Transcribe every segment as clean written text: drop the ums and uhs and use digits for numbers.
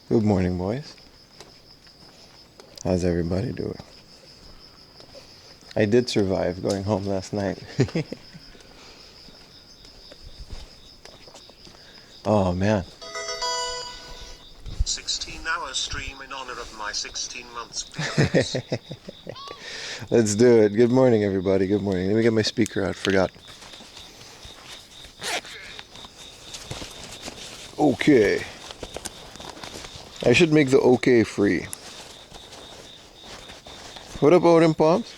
Good morning, boys. How's everybody doing? I did survive going home last night. Oh, man. 16-hour stream in honor of my 16 months parents. Let's do it. Good morning, everybody. Good morning. Let me get my speaker out. Forgot. Okay. I should make the okay free. What about him, Pops?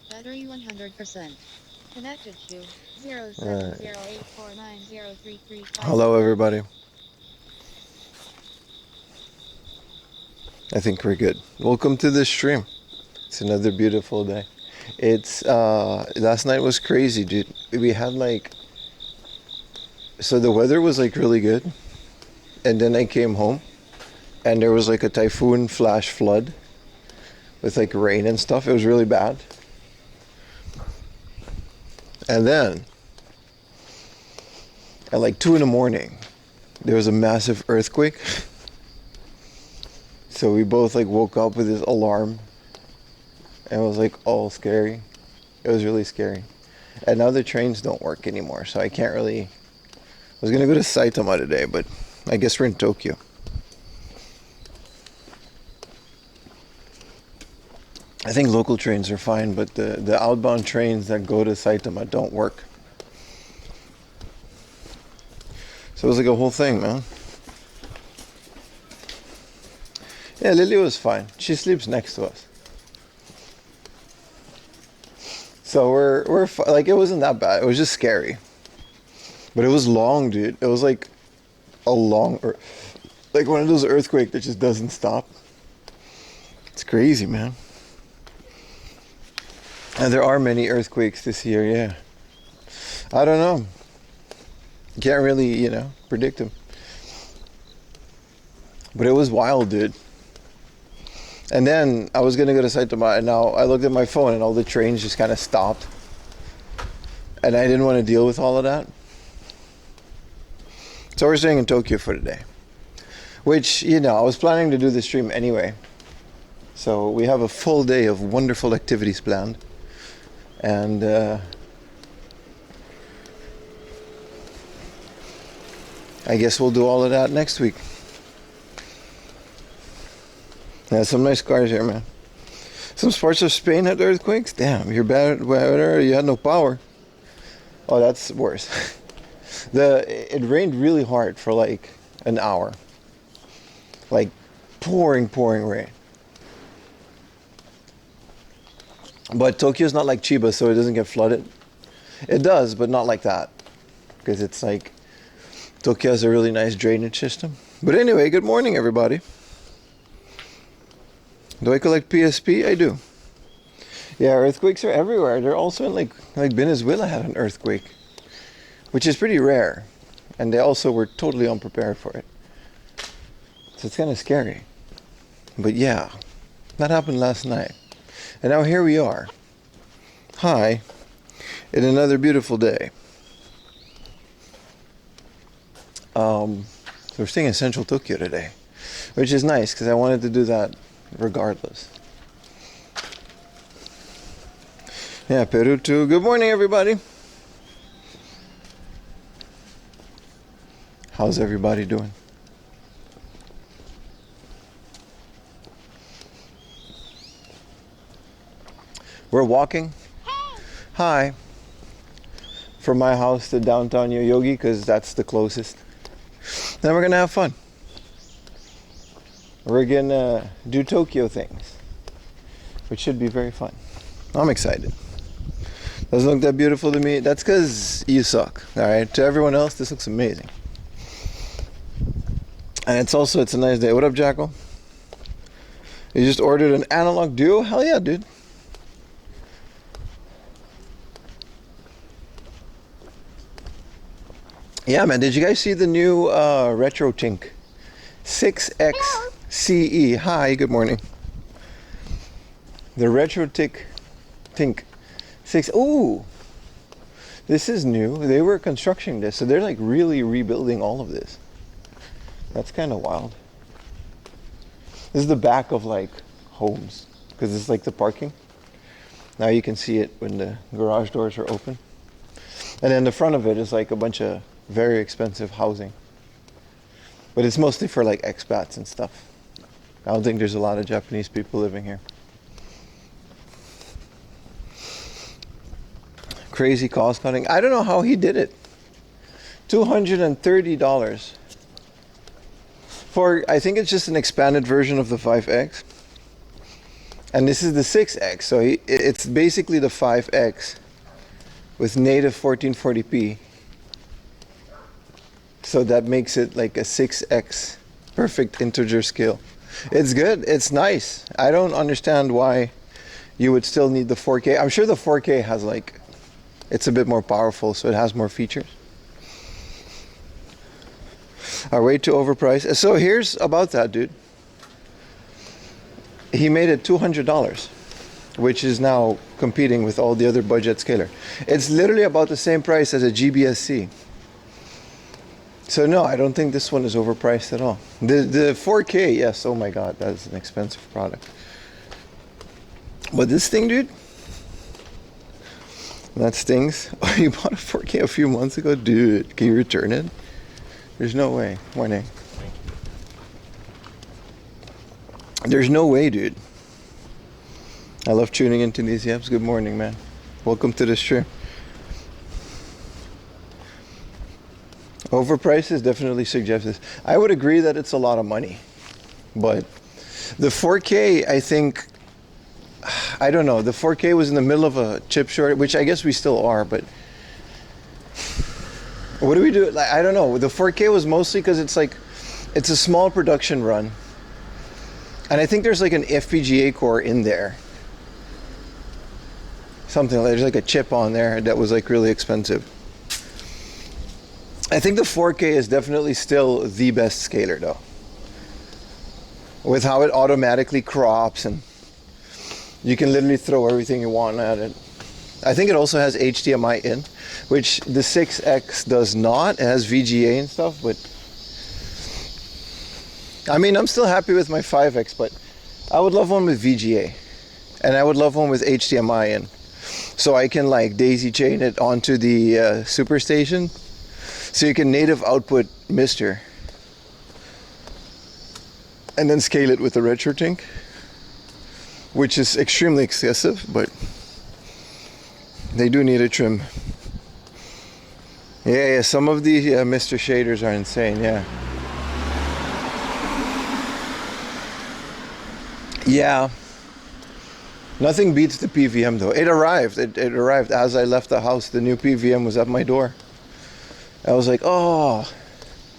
Battery 100%. Connected to 0708490335. Hello, everybody. I think we're good. Welcome to this stream. It's another beautiful day. It's last night was crazy, dude. We had so the weather was really good, and then I came home and there was a typhoon flash flood with rain and stuff. It was really bad. And then at 2 a.m, there was a massive earthquake. So we both woke up with this alarm, and it was all scary. It was really scary. And now the trains don't work anymore, so I can't really. I was gonna go to Saitama today, but I guess we're in Tokyo. I think local trains are fine, but the outbound trains that go to Saitama don't work. So it was a whole thing, man. Yeah, Lily was fine. She sleeps next to us. So we're it wasn't that bad. It was just scary. But it was long, dude. It was a long, one of those earthquakes that just doesn't stop. It's crazy, man. And there are many earthquakes this year, yeah. I don't know. Can't really, predict them. But it was wild, dude. And then I was going to go to Saitama, and now I looked at my phone and all the trains just kind of stopped. And I didn't want to deal with all of that. So we're staying in Tokyo for today. Which, I was planning to do the stream anyway. So we have a full day of wonderful activities planned. And I guess we'll do all of that next week. Yeah, some nice cars here, man. Some parts of Spain had earthquakes. Damn, you're bad weather. You had no power. Oh, that's worse. It rained really hard for an hour. Pouring rain. But Tokyo's not like Chiba, so it doesn't get flooded. It does, but not like that. Because it's Tokyo has a really nice drainage system. But anyway, good morning, everybody. Do I collect PSP? I do. Yeah, earthquakes are everywhere. They're also in Venezuela had an earthquake, which is pretty rare. And they also were totally unprepared for it. So it's kind of scary. But yeah, that happened last night. And now here we are. Hi, in another beautiful day. we're staying in central Tokyo today, which is nice because I wanted to do that regardless. Yeah, Peru too. Good morning, everybody. How's everybody doing? We're walking. Hi. From my house to downtown Yoyogi because that's the closest. Then we're gonna have fun. We're gonna do Tokyo things, which should be very fun. I'm excited. Doesn't look that beautiful to me. That's because you suck. All right. To everyone else, this looks amazing. And it's a nice day. What up, Jackal? You just ordered an analog duo? Hell yeah, dude. Yeah, man. Did you guys see the new Retro Tink 6X CE? Hi, good morning. The Retro Tink 6. Ooh, this is new. They were constructing this, so they're like really rebuilding all of this. That's kind of wild. This is the back of like homes because it's like the parking. Now you can see it when the garage doors are open. And then the front of it is like a bunch of very expensive housing. But it's mostly for like expats and stuff. I don't think there's a lot of Japanese people living here. Crazy cost cutting. I don't know how he did it. $230 for, I think it's just an expanded version of the 5X. And this is the 6X, so it's basically the 5X with native 1440p. So that makes it like a 6X perfect integer scale. It's good, it's nice. I don't understand why you would still need the 4K. I'm sure the 4K has like, it's a bit more powerful, so it has more features. Are way too overpriced. So here's about that, dude. He made it $200, which is now competing with all the other budget scaler. It's literally about the same price as a GBSC. So no, I don't think this one is overpriced at all. The 4K, yes, oh my God, that's an expensive product. But this thing, dude, that stings. Oh, you bought a 4K a few months ago? Dude, can you return it? There's no way. Morning. There's no way, dude. I love tuning into these apps. Good morning, man. Welcome to the stream. Overpriced is definitely suggested. I would agree that it's a lot of money. But the 4K, I think, I don't know. The 4K was in the middle of a chip shortage, which I guess we still are, but what do we do? Like, I don't know. The 4K was mostly because it's like, it's a small production run. And I think there's like an FPGA core in there. Something like, there's like a chip on there that was like really expensive. I think the 4K is definitely still the best scaler though. With how it automatically crops and you can literally throw everything you want at it. I think it also has HDMI in, which the 6X does not. It has VGA and stuff, but I mean, I'm still happy with my 5X, but I would love one with VGA. And I would love one with HDMI in. So I can like daisy chain it onto the Superstation. So you can native output Mister. And then scale it with the RetroTink. Which is extremely excessive, but they do need a trim. Yeah, some of the Mister shaders are insane, yeah. Yeah. Nothing beats the PVM though. It arrived. It arrived as I left the house. The new PVM was at my door. I was like, oh,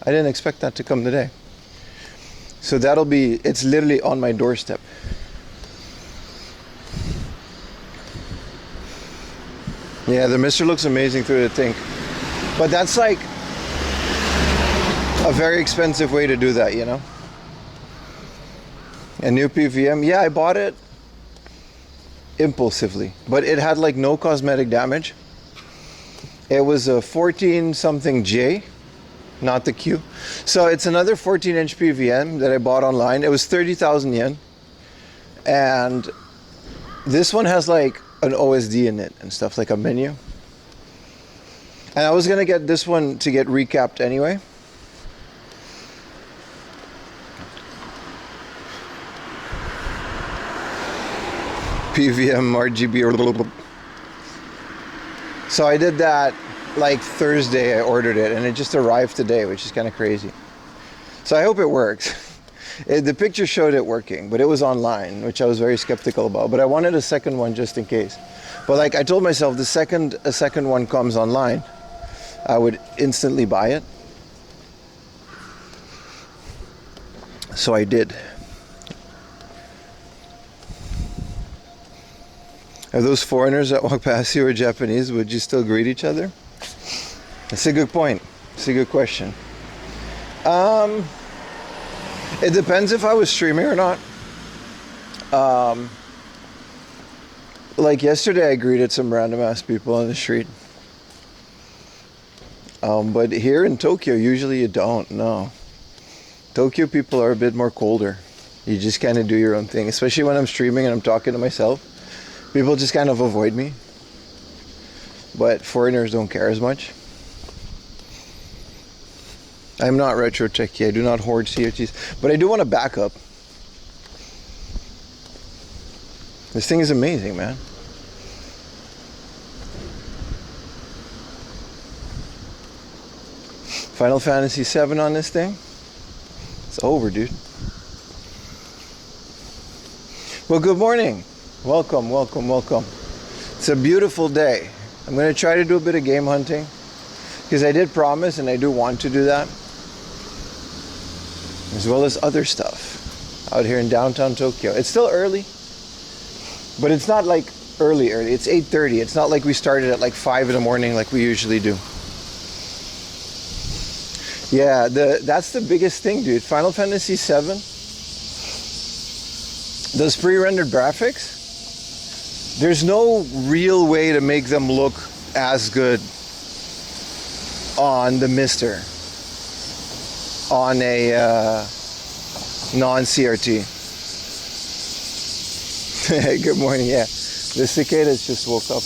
I didn't expect that to come today. So it's literally on my doorstep. Yeah, the Mister looks amazing through the thing. But that's like a very expensive way to do that, you know? A new PVM. Yeah, I bought it impulsively, but it had like no cosmetic damage. It was a 14 something J, not the Q. So it's another 14-inch PVM that I bought online. It was 30,000 yen. And this one has like an OSD in it and stuff, like a menu. And I was gonna get this one to get recapped anyway. PVM RGB. So I did that like Thursday. I ordered it and it just arrived today, which is kind of crazy. So I hope it works. The picture showed it working, but it was online, which I was very skeptical about. But I wanted a second one just in case. But like I told myself, a second one comes online, I would instantly buy it. So I did. Are those foreigners that walk past you or Japanese, would you still greet each other? That's a good point. It's a good question. It depends if I was streaming or not. Like yesterday I greeted some random ass people on the street. But here in Tokyo, usually you don't, no. Tokyo people are a bit more colder. You just kind of do your own thing, especially when I'm streaming and I'm talking to myself. People just kind of avoid me. But foreigners don't care as much. I'm not retro techie. I do not hoard CRTs. But I do want a backup. This thing is amazing, man. Final Fantasy VII on this thing? It's over, dude. Well, good morning. Welcome, welcome, welcome. It's a beautiful day. I'm going to try to do a bit of game hunting because I did promise and I do want to do that, as well as other stuff out here in downtown Tokyo. It's still early, but it's not like early. It's 8:30. It's not like we started at like 5 in the morning like we usually do. Yeah, that's the biggest thing, dude. Final Fantasy VII, those pre-rendered graphics, there's no real way to make them look as good on the Mister, on a non-CRT. Good morning, yeah. The cicadas just woke up.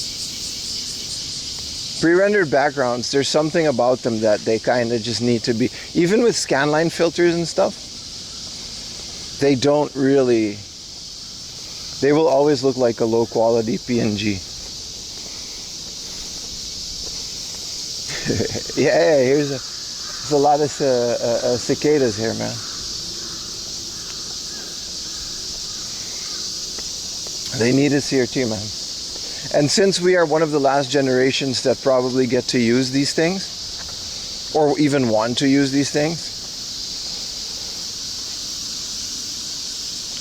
Pre-rendered backgrounds, there's something about them that they kind of just need to be, even with scanline filters and stuff, they don't really, they will always look like a low quality PNG. Yeah, there's a lot of cicadas here, man. They need a CRT, man. And since we are one of the last generations that probably get to use these things, or even want to use these things,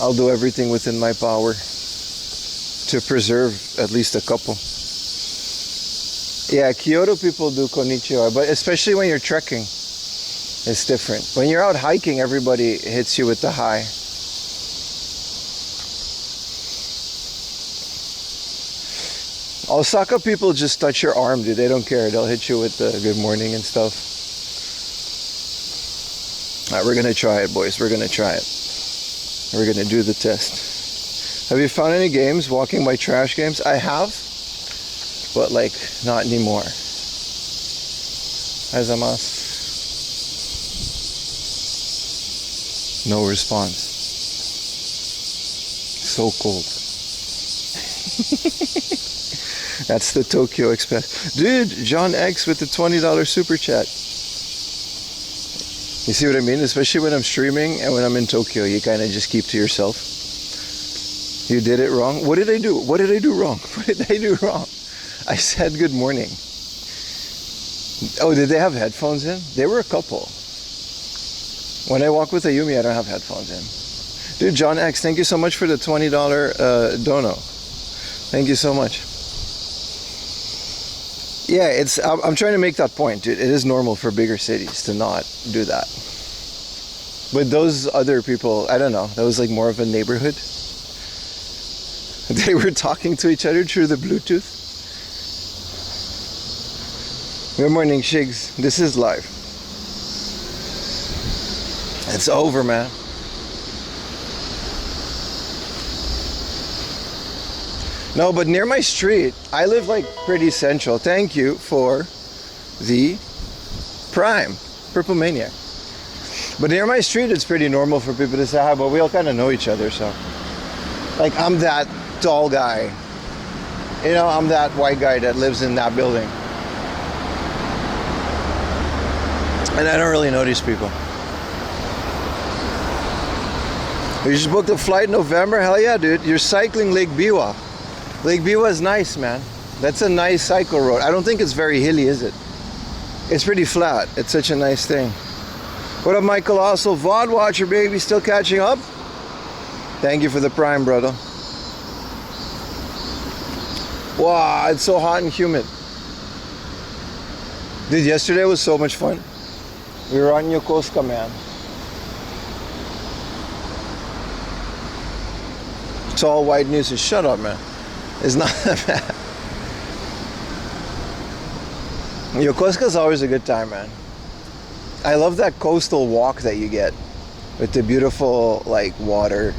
I'll do everything within my power to preserve at least a couple. Yeah, Kyoto people do konnichiwa, but especially when you're trekking, it's different. When you're out hiking, everybody hits you with the hi. Osaka people just touch your arm, dude. They don't care. They'll hit you with the good morning and stuff. Alright, we're gonna try it, boys. We're gonna try it. We're gonna do the test. Have you found any games, walking by trash games? I have, but like, not anymore. Azamas. No response. So cold. That's the Tokyo Express. Dude, John X with the $20 super chat. You see what I mean? Especially when I'm streaming and when I'm in Tokyo, you kind of just keep to yourself. You did it wrong. What did I do? What did I do wrong? What did I do wrong? I said good morning. Oh, did they have headphones in? They were a couple. When I walk with Ayumi, I don't have headphones in. Dude, John X, thank you so much for the $20 dono. Thank you so much. Yeah, I'm trying to make that point, dude. It is normal for bigger cities to not do that. But those other people, I don't know, that was like more of a neighborhood. They were talking to each other through the Bluetooth. Good morning, Shigs. This is live. It's over, man. No, but near my street, I live like pretty central. Thank you for the Prime, Purple Maniac. But near my street, it's pretty normal for people to say hi, but we all kind of know each other, so. Like, I'm that tall guy. You know, I'm that white guy that lives in that building. And I don't really know these people. You just booked a flight in November? Hell yeah, dude. You're cycling Lake Biwa. Lake Biwa is nice, man. That's a nice cycle road. I don't think it's very hilly, is it? It's pretty flat. It's such a nice thing. What up, my colossal VOD watcher, baby? Still catching up? Thank you for the Prime, brother. Wow, it's so hot and humid. Dude, yesterday was so much fun. We were on Yokosuka, man. It's all white news. Shut up, man. It's not that bad. Yokosuka's always a good time, man. I love that coastal walk that you get with the beautiful, like, water.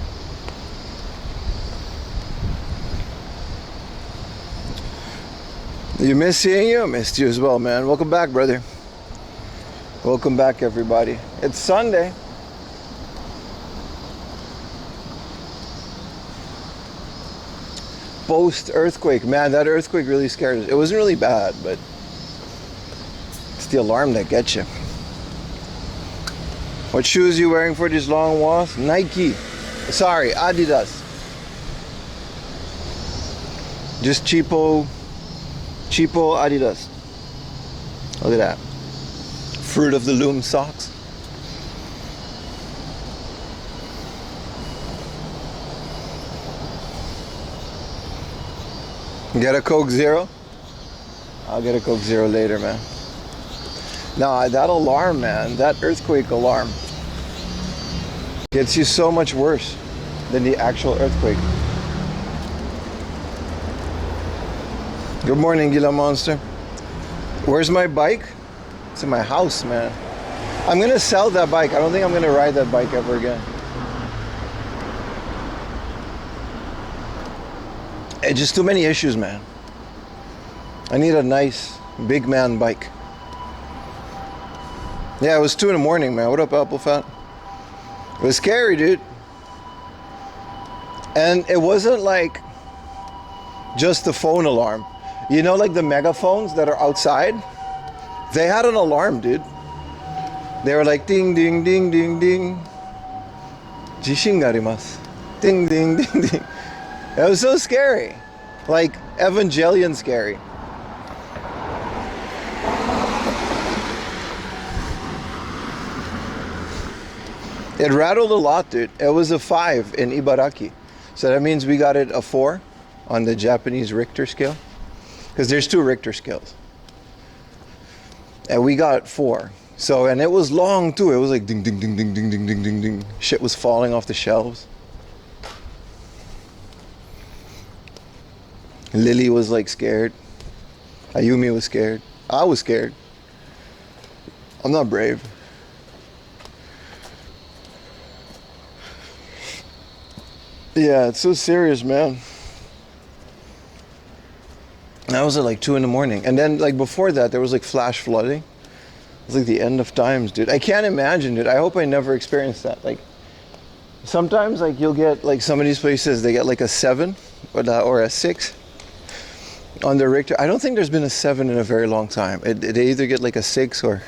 You miss seeing you? I missed you as well, man. Welcome back, brother. Welcome back, everybody. It's Sunday. Post-earthquake. Man, that earthquake really scared us. It wasn't really bad, but it's the alarm that gets you. What shoes are you wearing for these long walks? Nike. Sorry, Adidas. Just cheapo Adidas. Look at that. Fruit of the Loom socks. Get a Coke Zero? I'll get a Coke Zero later, man. No, that alarm, man, that earthquake alarm gets you so much worse than the actual earthquake. Good morning, Gila Monster. Where's my bike? It's in my house, man. I'm gonna sell that bike. I don't think I'm gonna ride that bike ever again. It's just too many issues, man. I need a nice big man bike. Yeah, it was 2 a.m, man. What up, Apple Fat? It was scary, dude. And it wasn't like just the phone alarm. You know, like the megaphones that are outside? They had an alarm, dude. They were like ding, ding, ding, ding, ding. Jishin ga arimasu. Ding, ding, ding, ding. It was so scary. Like Evangelion scary. It rattled a lot, dude. It was a 5 in Ibaraki. So that means we got it a 4 on the Japanese Richter scale. Because there's 2 Richter scales. And we got 4. So, and it was long too. It was like ding, ding, ding, ding, ding, ding, ding, ding, ding. Shit was falling off the shelves. Lily was like scared. Ayumi was scared. I was scared. I'm not brave. Yeah, it's so serious, man. That was at like 2 a.m. And then like before that, there was like flash flooding. It was like the end of times, dude. I can't imagine, dude. I hope I never experience that. Like sometimes like you'll get like some of these places, they get like a 7 or a 6 on the Richter. I don't think there's been a 7 in a very long time. They either get like a 6 or...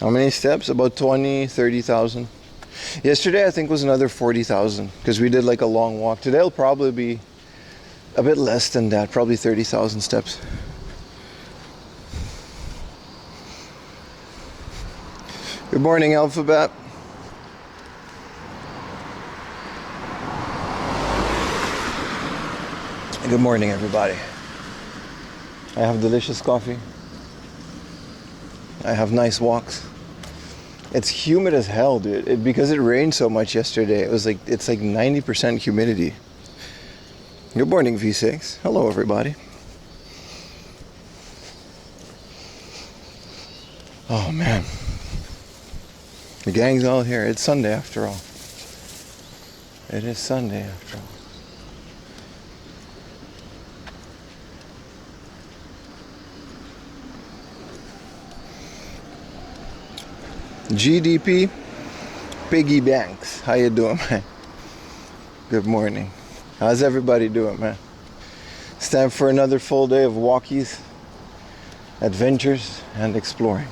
How many steps? About 20, 30,000. Yesterday I think was another 40,000 because we did like a long walk. Today will probably be a bit less than that, probably 30,000 steps. Good morning, Alphabet. Good morning, everybody. I have delicious coffee. I have nice walks. It's humid as hell, dude. Because it rained so much yesterday. It's like 90% humidity. Good morning, V6. Hello, everybody. Oh man. The gang's all here. It's Sunday after all. It is Sunday after all. GDP Piggy Banks. How you doing, man? Good morning. How's everybody doing, man? It's time for another full day of walkies, adventures, and exploring.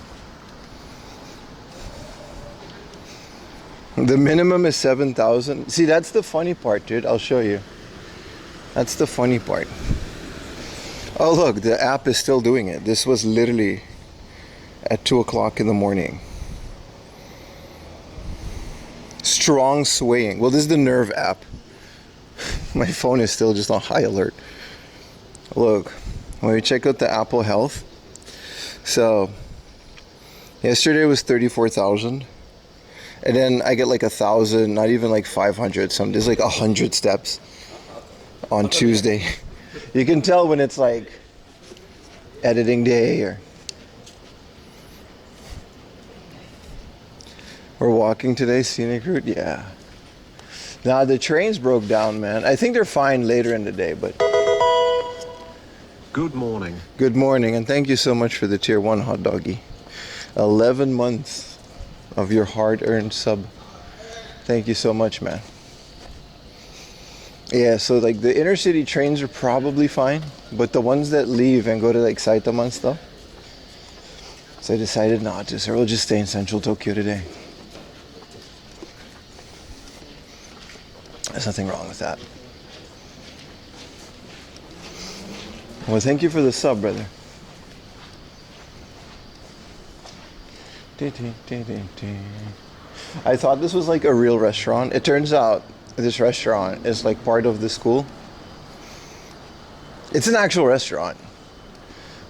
The minimum is 7,000. See, that's the funny part, dude. I'll show you. That's the funny part. Oh, look, the app is still doing it. This was literally at 2 o'clock in the morning. Strong swaying. Well, this is the Nerve app. My phone is still just on high alert. Look, when we check out the Apple Health. So, yesterday was 34,000. And then I get like 1,000, not even like 500. There's like 100 steps on Tuesday. You can tell when it's like editing day or we're walking today, scenic route. Yeah. Now the trains broke down, man. I think they're fine later in the day, but. Good morning. Good morning, and thank you so much for the tier 1 hot doggy. 11 months of your hard-earned sub. Thank you so much, man. Yeah, so like the inner city trains are probably fine, but the ones that leave and go to like Saitama and stuff. So I decided not to, so we'll just stay in central Tokyo today. There's nothing wrong with that. Well, thank you for the sub, brother. I thought this was like a real restaurant. It turns out this restaurant is like part of the school. It's an actual restaurant,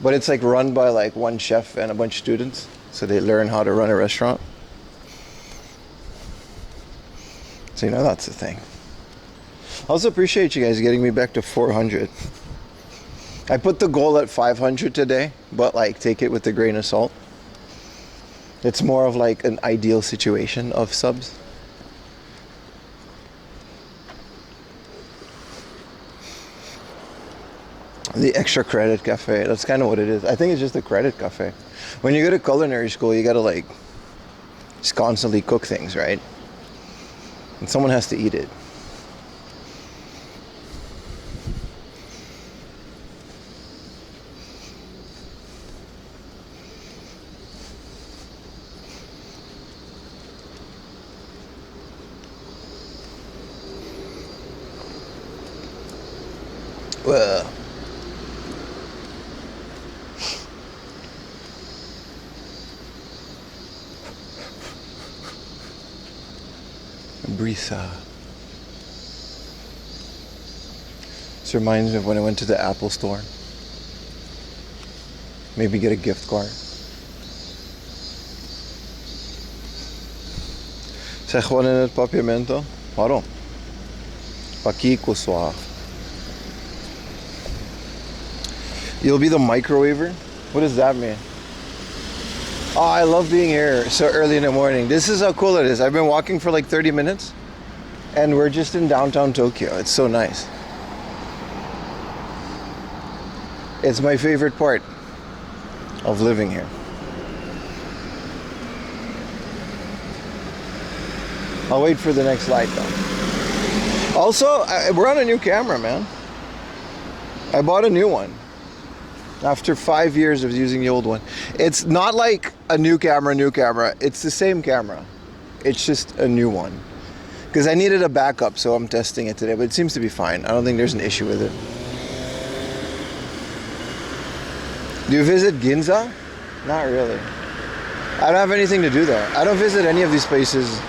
but it's like run by like one chef and a bunch of students. So they learn how to run a restaurant. So you know, that's the thing. I also appreciate you guys getting me back to 400. I put the goal at 500 today, but like take it with a grain of salt. It's more of like an ideal situation of subs. The extra credit cafe, that's kind of what it is. I think it's just a credit cafe. When you go to culinary school, you gotta like just constantly cook things, right? And someone has to eat it. Well, Brisa. This reminds me of when I went to the Apple store. Maybe get a gift card. Zeg gewoon in het papiamento. Waarom? Pakiko soir. You'll be the microwaver? What does that mean? Oh, I love being here so early in the morning. This is how cool it is. I've been walking for like 30 minutes and we're just in downtown Tokyo. It's so nice. It's my favorite part of living here. I'll wait for the next light though. Also, we're on a new camera, man. I bought a new one. After 5 years of using the old one. It's not like a new camera. It's the same camera. It's just a new one. Because I needed a backup, so I'm testing it today. But it seems to be fine. I don't think there's an issue with it. Do you visit Ginza? Not really. I don't have anything to do there. I don't visit any of these places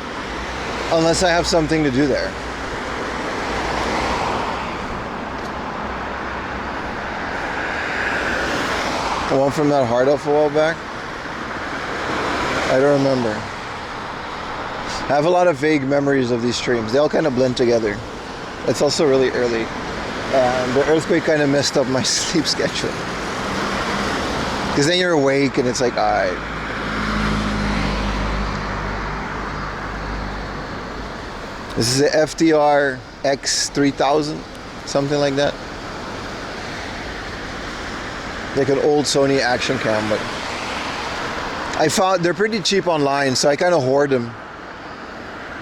unless I have something to do there. The one from that hard off a while back? I don't remember. I have a lot of vague memories of these streams. They all kind of blend together. It's also really early. And the earthquake kind of messed up my sleep schedule. Because then you're awake and it's like, alright. This is a FTR X3000, something like that. Like an old Sony action cam, but I found they're pretty cheap online, so I kind of hoard them.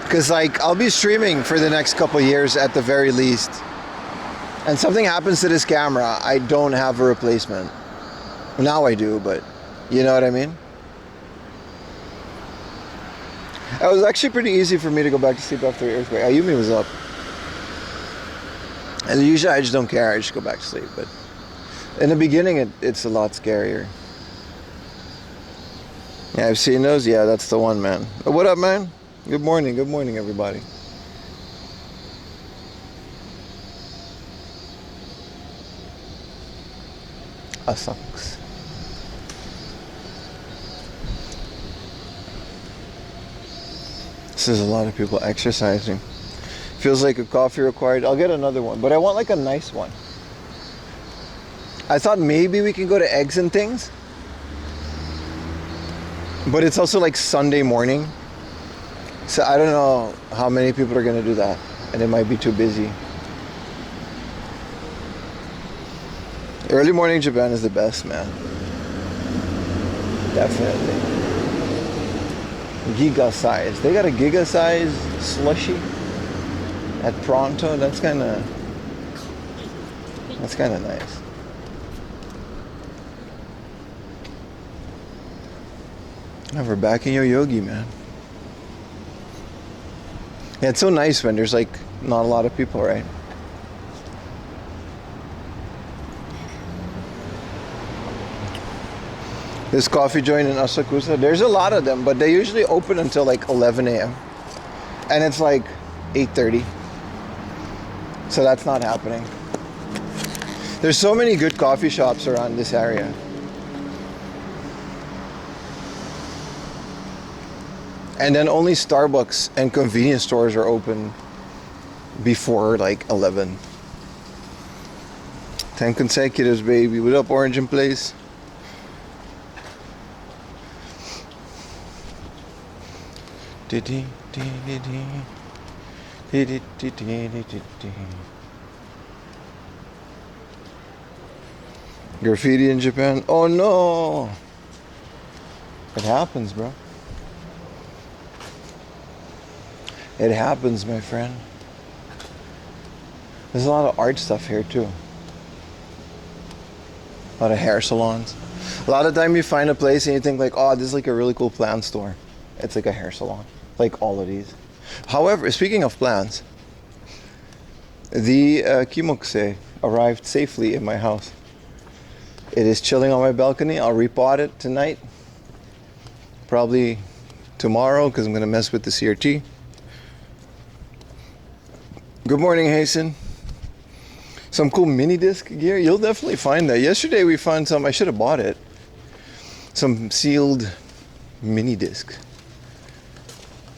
Because like I'll be streaming for the next couple years at the very least, and something happens to this camera, I don't have a replacement. Now I do, but you know what I mean? It was actually pretty easy for me to go back to sleep after the earthquake. Ayumi was up. And usually I just don't care, I just go back to sleep. But in the beginning, it's a lot scarier. Yeah, I've seen those. Yeah, that's the one, man. Oh, what up, man? Good morning, everybody. Sucks. This is a lot of people exercising. Feels like a coffee required. I'll get another one, but I want like a nice one. I thought maybe we can go to Eggs and Things, but it's also like Sunday morning, so I don't know how many people are gonna do that, and it might be too busy. Early morning Japan is the best, man. Definitely. Giga size. They got a giga size slushy at Pronto. That's kind of nice. Yeah, we're back in Yoyogi, man. Yeah, it's so nice when there's like not a lot of people, right? This coffee joint in Asakusa, there's a lot of them, but they usually open until like 11 a.m. And it's like 8:30. So that's not happening. There's so many good coffee shops around this area. And then only Starbucks and convenience stores are open before like 11. 10 consecutives, baby. What up, Orange in Place? Graffiti in Japan? Oh no! It happens, bro. It happens, my friend. There's a lot of art stuff here too. A lot of hair salons. A lot of time you find a place and you think like, oh, this is like a really cool plant store. It's like a hair salon. Like all of these. However, speaking of plants, the kimokse arrived safely in my house. It is chilling on my balcony. I'll repot it tonight. Probably tomorrow because I'm going to mess with the CRT. Good morning, Hasten. Some cool mini disc gear. You'll definitely find that. Yesterday we found some. I should have bought it. Some sealed mini disc.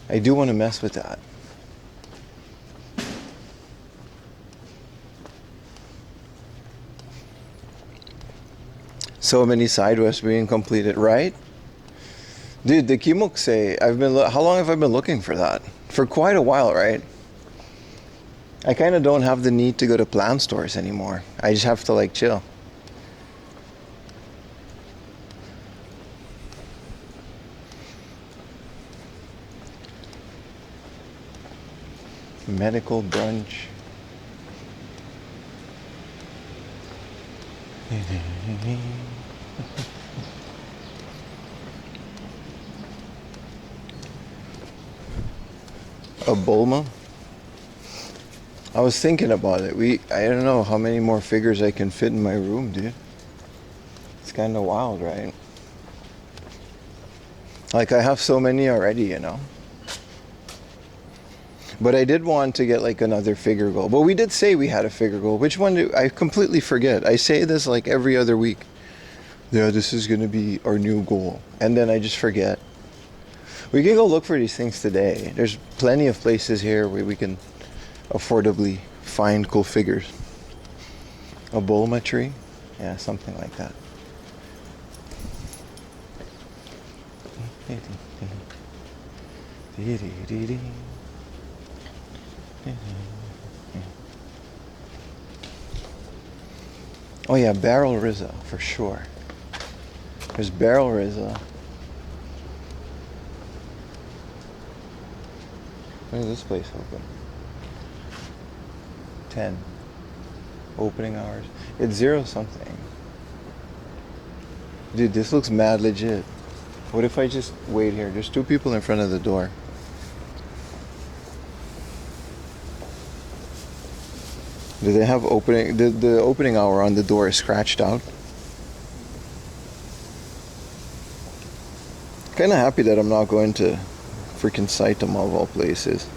I do want to mess with that. So many sideways being completed, right? Dude, the kimokse, how long have I been looking for that? For quite a while, right? I kind of don't have the need to go to plant stores anymore. I just have to like chill. Medical brunch. A Bulma? I was thinking about it. I don't know how many more figures I can fit in my room, dude. It's kind of wild, right? Like I have so many already, you know. But I did want to get like another figure goal. But we did say we had a figure goal. Which one I completely forget. I say this like every other week. Yeah, this is going to be our new goal. And then I just forget. We can go look for these things today. There's plenty of places here where we can affordably find cool figures. A Bulma tree? Yeah, something like that. Oh yeah, Barrel Rizza for sure. There's Barrel Rizza. When is this place open? 10. Opening hours. It's 0 something. Dude, this looks mad legit. What if I just wait here? There's 2 people in front of the door. Do they have opening? The opening hour on the door is scratched out. Kind of happy that I'm not going to freaking Saitama of all places.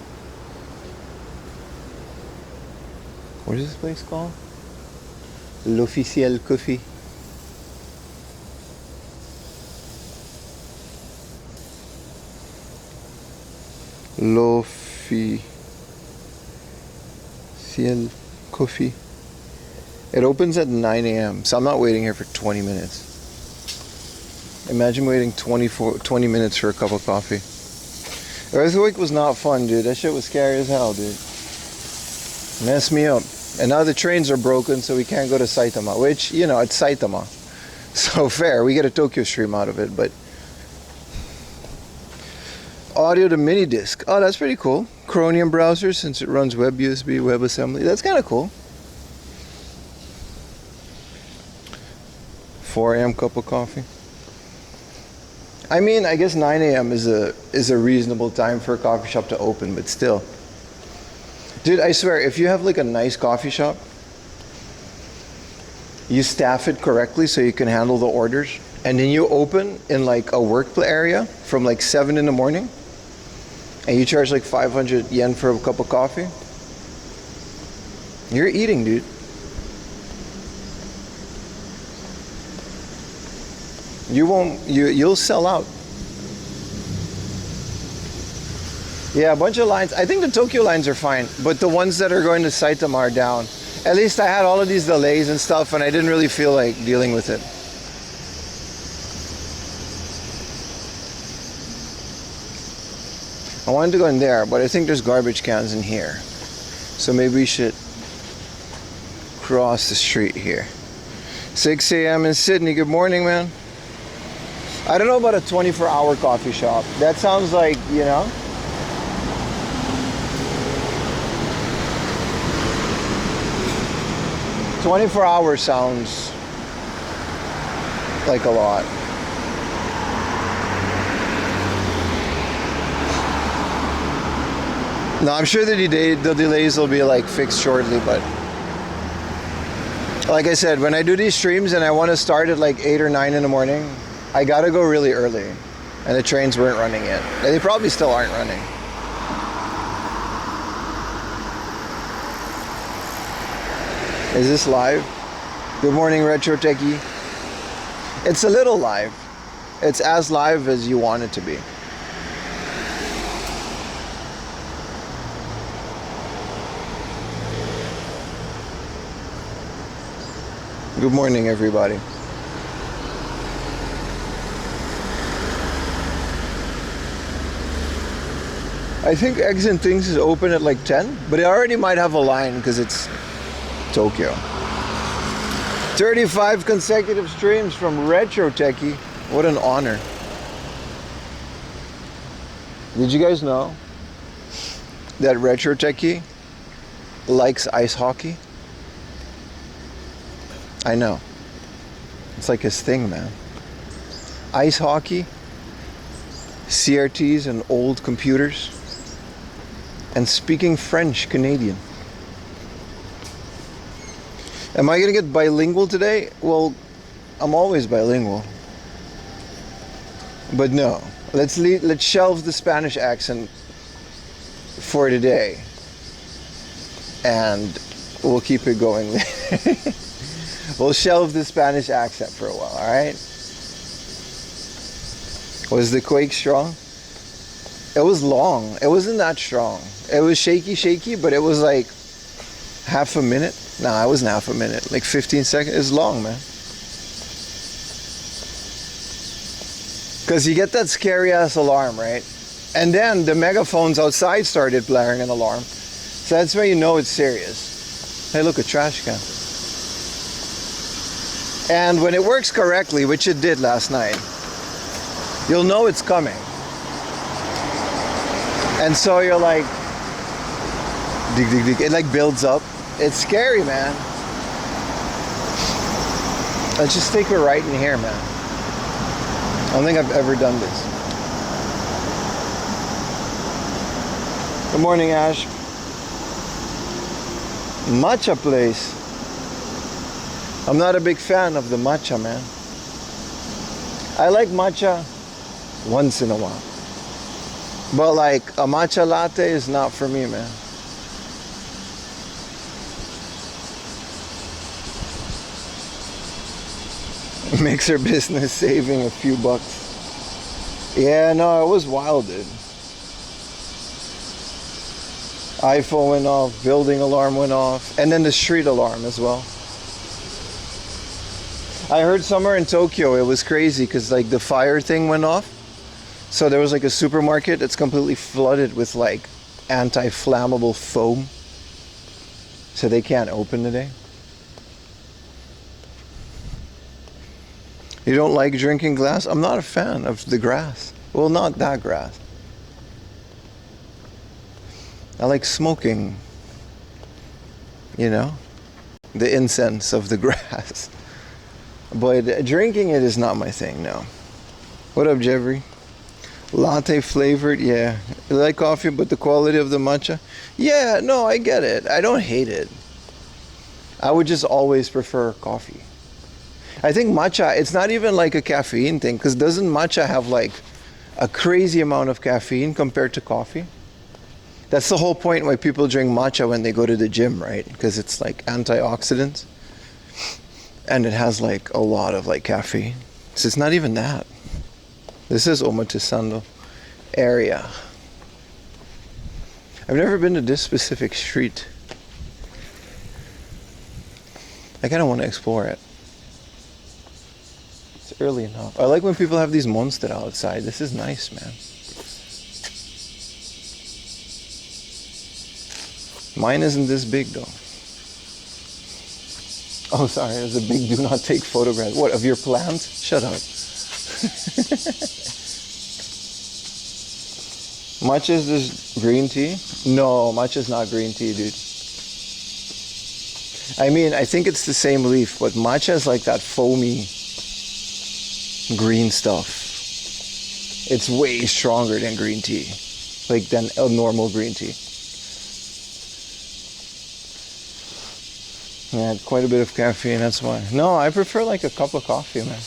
What is this place called? L'Officiel Coffee. L'Officiel Coffee. It opens at 9 a.m. So I'm not waiting here for 20 minutes. Imagine waiting 20 minutes for a cup of coffee. Earthquake was not fun, dude. That shit was scary as hell, dude. Messed me up. And now the trains are broken, so we can't go to Saitama. Which, you know, it's Saitama. So fair. We get a Tokyo stream out of it, but... Audio to mini disc. Oh, that's pretty cool. Chromium browser, since it runs WebUSB, WebAssembly. That's kind of cool. 4 a.m. cup of coffee. I mean, I guess 9 a.m. is a reasonable time for a coffee shop to open, but still. Dude, I swear, if you have like a nice coffee shop, you staff it correctly so you can handle the orders, and then you open in like a work area from like 7 in the morning, and you charge like 500 yen for a cup of coffee, you're eating, dude. You'll sell out. Yeah, a bunch of lines. I think the Tokyo lines are fine, but the ones that are going to Saitama are down. At least I had all of these delays and stuff, and I didn't really feel like dealing with it. I wanted to go in there, but I think there's garbage cans in here. So maybe we should cross the street here. 6 a.m. in Sydney. Good morning, man. I don't know about a 24-hour coffee shop. That sounds like, you know. "24 hours" sounds like a lot. No, I'm sure the delays will be like fixed shortly, but like I said, when I do these streams and I want to start at like 8 or 9 in the morning, I gotta go really early, and the trains weren't running yet. They probably still aren't running. Is this live? Good morning, Retro Techie. It's a little live. It's as live as you want it to be. Good morning, everybody. I think Eggs and Things is open at like 10, but it already might have a line because it's Tokyo. 35 consecutive streams from Retro Techie. What an honor. Did you guys know that Retro Techie likes ice hockey? I know. It's like his thing, man. Ice hockey, CRTs and old computers, and speaking French Canadian. Am I gonna get bilingual today? Well, I'm always bilingual. But no, let's shelve the Spanish accent for today, and we'll keep it going. We'll shelve the Spanish accent for a while, all right? Was the quake strong? It was long. It wasn't that strong. It was shaky, but it was like half a minute. Nah, it wasn't half a minute. Like 15 seconds. It's long, man. Because you get that scary ass alarm, right? And then the megaphones outside started blaring an alarm. So that's where you know it's serious. Hey, look, a trash can. And when it works correctly, which it did last night, you'll know it's coming. And so you're like, dig, dig, dig. It like builds up. It's scary, man. Let's just take a right in here, man. I don't think I've ever done this. Good morning, Ash. Matcha place. I'm not a big fan of the matcha, man. I like matcha once in a while. But like a matcha latte is not for me, man. Makes her business saving a few bucks. Yeah, no, it was wild, dude. iPhone went off, building alarm went off, and then the street alarm as well. I heard somewhere in Tokyo it was crazy because like the fire thing went off. So there was like a supermarket that's completely flooded with like anti-flammable foam. So they can't open today. You don't like drinking glass? I'm not a fan of the grass. Well, not that grass. I like smoking, you know, the incense of the grass. But drinking it is not my thing, no. What up, Jeffrey? Latte flavored, yeah. I like coffee, but the quality of the matcha? Yeah, no, I get it. I don't hate it. I would just always prefer coffee. I think matcha, it's not even like a caffeine thing, because doesn't matcha have like a crazy amount of caffeine compared to coffee? That's the whole point why people drink matcha when they go to the gym, right? Because it's like antioxidants. And it has like a lot of like caffeine. So it's not even that. This is Omotesando area. I've never been to this specific street. I kind of want to explore it. It's early enough. I like when people have these monsters outside. This is nice, man. Mine isn't this big though. Oh, sorry, there's a big do not take photographs. What, of your plants? Shut up. Matcha is this green tea? No, matcha is not green tea, dude. I mean, I think it's the same leaf, but matcha is like that foamy green stuff. It's way stronger than green tea, like than a normal green tea. Yeah, quite a bit of caffeine, that's why. No, I prefer like a cup of coffee, man.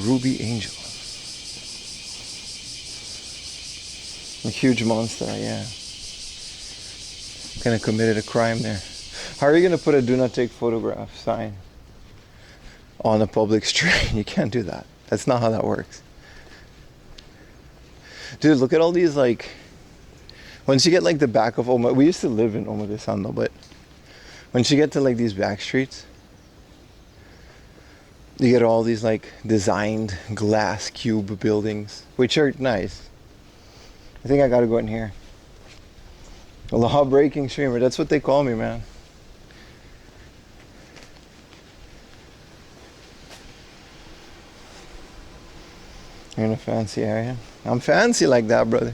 Ruby Angel. A huge monster, yeah. Kind of committed a crime there. How are you going to put a do not take photograph sign on a public street? You can't do that. That's not how that works. Dude, look at all these like... Once you get like the back of Oma, we used to live in Omotesando, but once you get to like these back streets, you get all these like designed glass cube buildings, which are nice. I think I gotta go in here. A law-breaking streamer, that's what they call me, man. You're in a fancy area? I'm fancy like that, brother.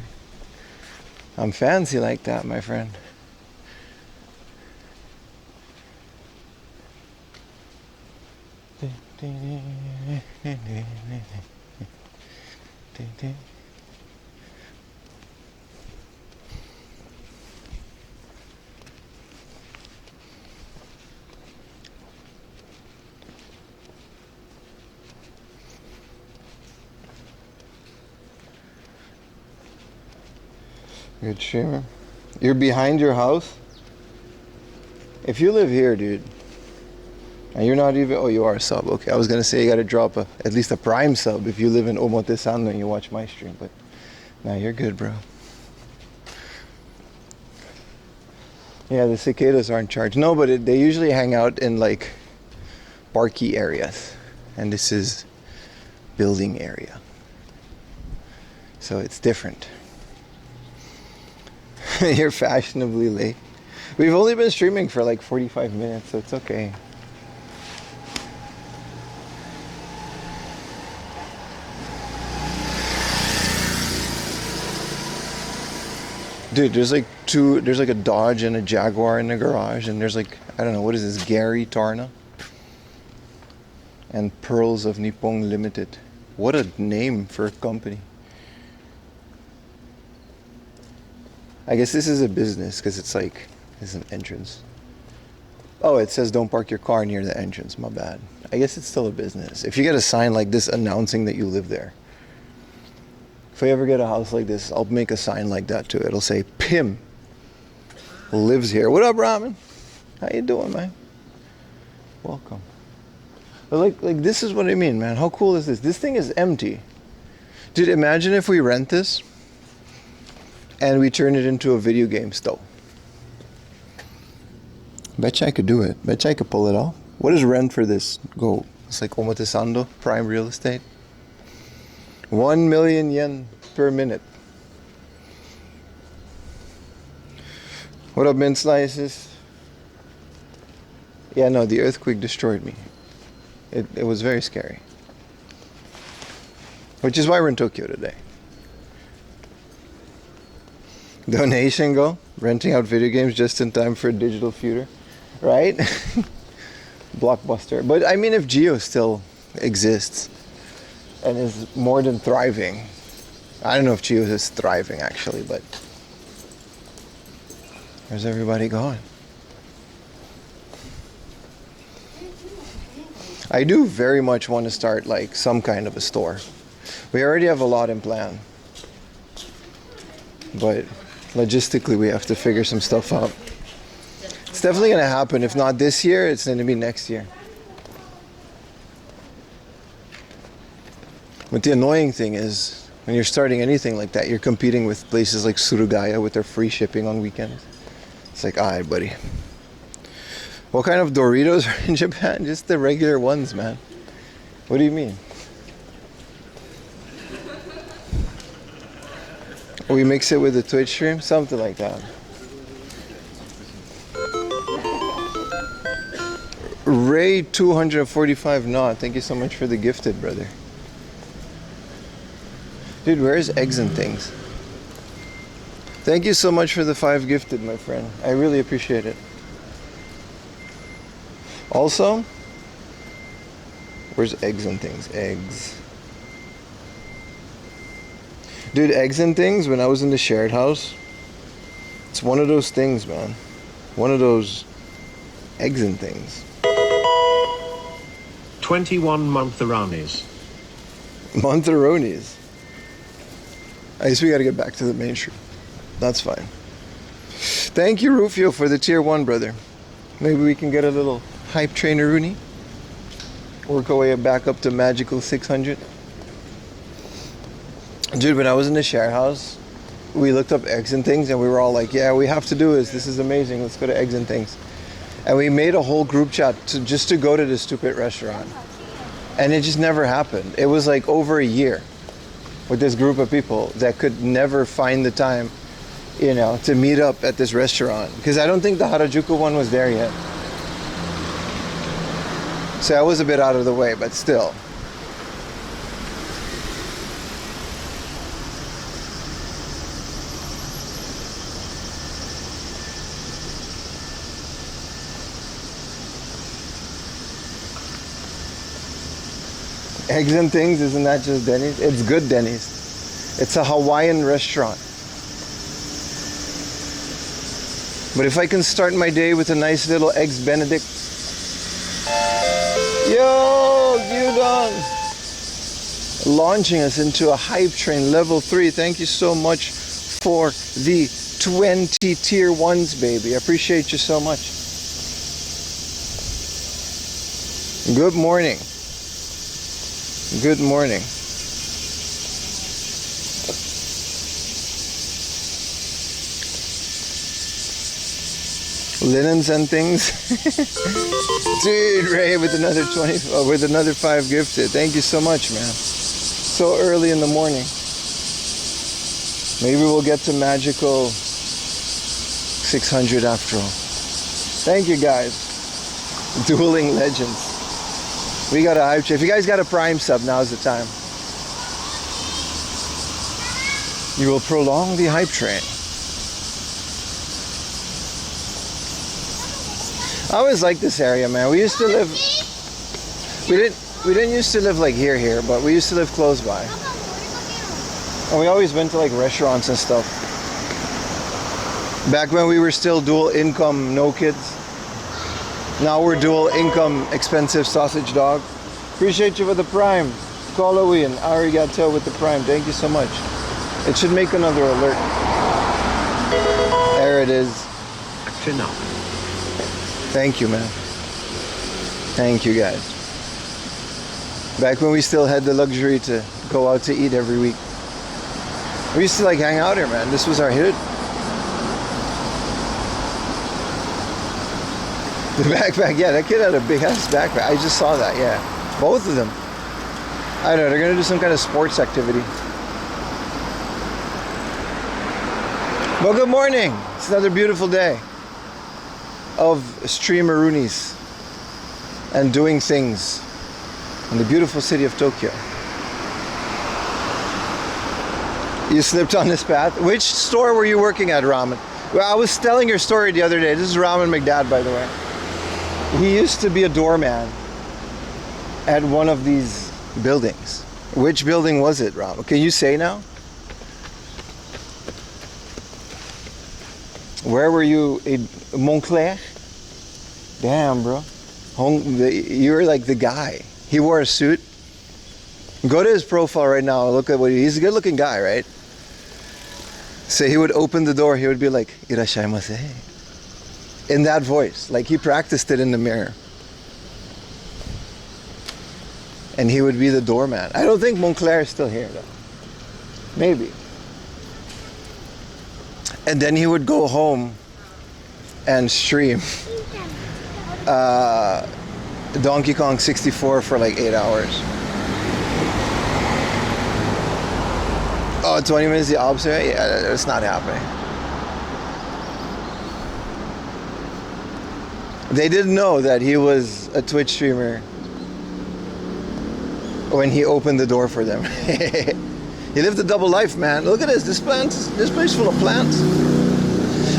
I'm fancy like that, my friend. Good streamer. You're behind your house? If you live here, dude, and you're not even... Oh, you are a sub. Okay, I was going to say you got to drop at least a prime sub if you live in Omotesando and you watch my stream, but nah, you're good, bro. Yeah, the cicadas aren't charged. No, but they usually hang out in like parky areas, and this is building area. So it's different. You're fashionably late. We've only been streaming for like 45 minutes, so it's okay. Dude, there's like a Dodge and a Jaguar in the garage, and there's like, I don't know, what is this, Gary Tarna? And Pearls of Nippon Limited. What a name for a company. I guess this is a business because it's like, it's an entrance. Oh, it says don't park your car near the entrance, my bad. I guess it's still a business. If you get a sign like this announcing that you live there. If I ever get a house like this, I'll make a sign like that too. It'll say, Pim lives here. What up, Ramen? How you doing, man? Welcome. But like this is what I mean, man. How cool is this? This thing is empty. Dude, imagine if we rent this and we turn it into a video game store. Betcha I could do it. Betcha I could pull it off. What does rent for this go? It's like Omotesando, prime real estate. 1 million yen per minute. What up, mint slices? Yeah, no, the earthquake destroyed me. It was very scary. Which is why we're in Tokyo today. Donation go? Renting out video games just in time for a digital future. Right? Blockbuster. But I mean, if Geo still exists and is more than thriving. I don't know if Geo is thriving actually, but where's everybody going? I do very much want to start like some kind of a store. We already have a lot in plan, but logistically we have to figure some stuff out. It's definitely going to happen. If not this year, it's going to be next year. But the annoying thing is, when you're starting anything like that, you're competing with places like Surugaya with their free shipping on weekends. It's like, alright, buddy. What kind of Doritos are in Japan? Just the regular ones, man. What do you mean? We mix it with the Twitch stream? Something like that. Ray 245 Knot, thank you so much for the gifted, brother. Dude, where's eggs and things? Thank you so much for the 5 gifted, my friend. I really appreciate it. Also, where's eggs and things? Eggs. Dude, eggs and things, when I was in the shared house, it's one of those things, man. One of those eggs and things. 21 Montheranis. Montheronis. I guess we gotta get back to the mainstream. That's fine. Thank you, Rufio, for the tier 1, brother. Maybe we can get a little hype trainer Rooney. Work our way back up to magical 600. Dude, when I was in the share house, we looked up eggs and things and we were all like, yeah, we have to do this is amazing, let's go to eggs and things. And we made a whole group chat just to go to this stupid restaurant, and it just never happened. It was like over a year with this group of people that could never find the time, you know, to meet up at this restaurant, because I don't think the Harajuku one was there yet. So I was a bit out of the way, but still. Eggs and things, isn't that just Denny's? It's good Denny's. It's a Hawaiian restaurant. But if I can start my day with a nice little Eggs Benedict. Yo, Gyudon! Launching us into a hype train, level 3. Thank you so much for the 20 tier 1s, baby. I appreciate you so much. Good morning. Good morning. Linens and things. Dude, Ray with another 20, with another 5 gifted. Thank you so much, man. So early in the morning. Maybe we'll get to magical 600 after all. Thank you guys. Dueling Legends. We got a hype train. If you guys got a Prime sub, now's the time. You will prolong the hype train. I always like this area, man. We used to live. We didn't used to live like here, but we used to live close by. And we always went to like restaurants and stuff. Back when we were still dual income, no kids. Now we're dual income, expensive sausage dog. Appreciate you for the Prime. Halloween, arigato with the Prime. Thank you so much. It should make another alert. There it is. Action up. Thank you, man. Thank you, guys. Back when we still had the luxury to go out to eat every week. We used to like hang out here, man. This was our hit. The backpack, yeah, that kid had a big ass backpack. I just saw that, yeah. Both of them. I don't know, they're gonna do some kind of sports activity. Well, good morning. It's another beautiful day of streameroonies and doing things in the beautiful city of Tokyo. You slipped on this path. Which store were you working at, Ramen? Well, I was telling your story the other day. This is Ramen McDad, by the way. He used to be a doorman at one of these buildings. Which building was it, Ramen? Can you say now? Where were you? In Montclair? Damn, bro. You were like the guy. He wore a suit. Go to his profile right now. Look at he's a good looking guy, right? So he would open the door. He would be like, "Irashaimase." In that voice. Like he practiced it in the mirror. And he would be the doorman. I don't think Montclair is still here, though. Maybe. And then he would go home and stream Donkey Kong 64 for like 8 hours. Oh, 20 minutes the opposite? Yeah, it's not happening. They didn't know that he was a Twitch streamer when he opened the door for them. He lived a double life, man. Look at this. This place full of plants.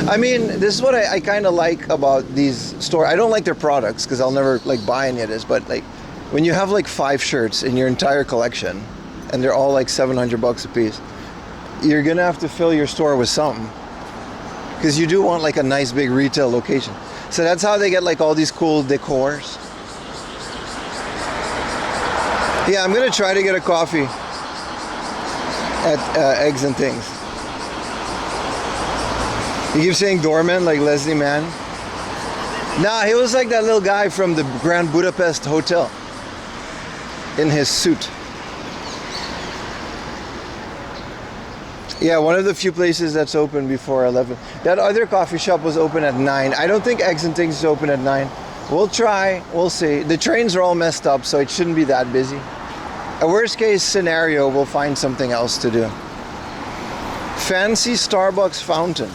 I mean, this is what I kind of like about these stores. I don't like their products because I'll never like buy any of this. But like, when you have like 5 shirts in your entire collection, and they're all like $700 a piece, you're gonna have to fill your store with something. Because you do want like a nice big retail location. So that's how they get like all these cool decors. Yeah, I'm gonna try to get a coffee at Eggs and Things. You keep saying doorman like Leslie Mann? Nah, he was like that little guy from the Grand Budapest Hotel in his suit. Yeah, one of the few places that's open before 11. That other coffee shop was open at 9. I don't think Eggs and Things is open at 9. We'll try, we'll see. The trains are all messed up, so it shouldn't be that busy. A worst case scenario, we'll find something else to do. Fancy Starbucks fountain.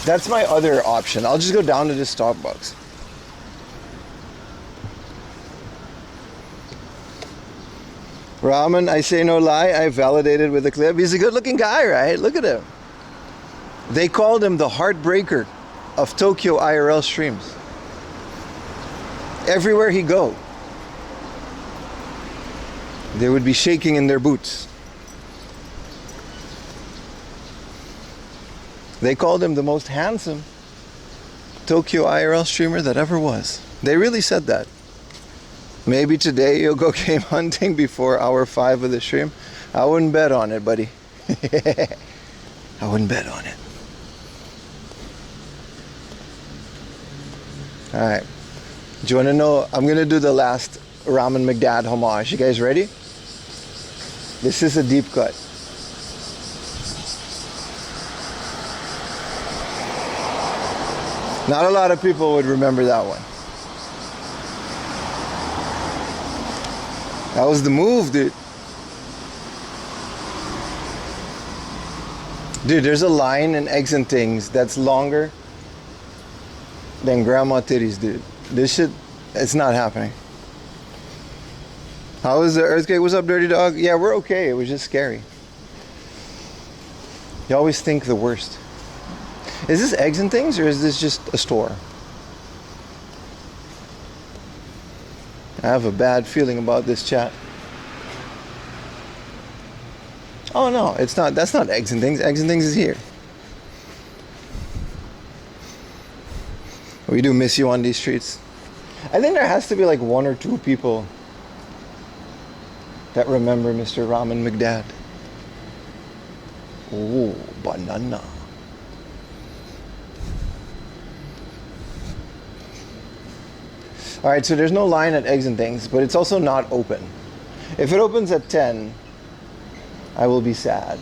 That's my other option. I'll just go down to the Starbucks. Ramen, I say no lie, I validated with a clip. He's a good looking guy, right? Look at him. They called him the heartbreaker of Tokyo IRL streams. Everywhere he go, they would be shaking in their boots. They called him the most handsome Tokyo IRL streamer that ever was. They really said that. Maybe today you'll go game hunting before hour 5 of the stream. I wouldn't bet on it, buddy. I wouldn't bet on it. Alright. Do you want to know? I'm going to do the last Ramen McDad homage. You guys ready? This is a deep cut. Not a lot of people would remember that one. That was the move, dude. Dude, there's a line in Eggs and Things that's longer than grandma titties, dude. This shit, it's not happening. How was the earthquake? What's up, Dirty Dog? Yeah, we're okay. It was just scary. You always think the worst. Is this Eggs and Things or is this just a store? I have a bad feeling about this chat. Oh no, it's not. That's not Eggs and Things. Eggs and Things is here. We do miss you on these streets. I think there has to be like one or two people that remember Mr. Ramen McDad. Oh, banana. All right, so there's no line at Eggs and Things, but it's also not open. If it opens at 10, I will be sad.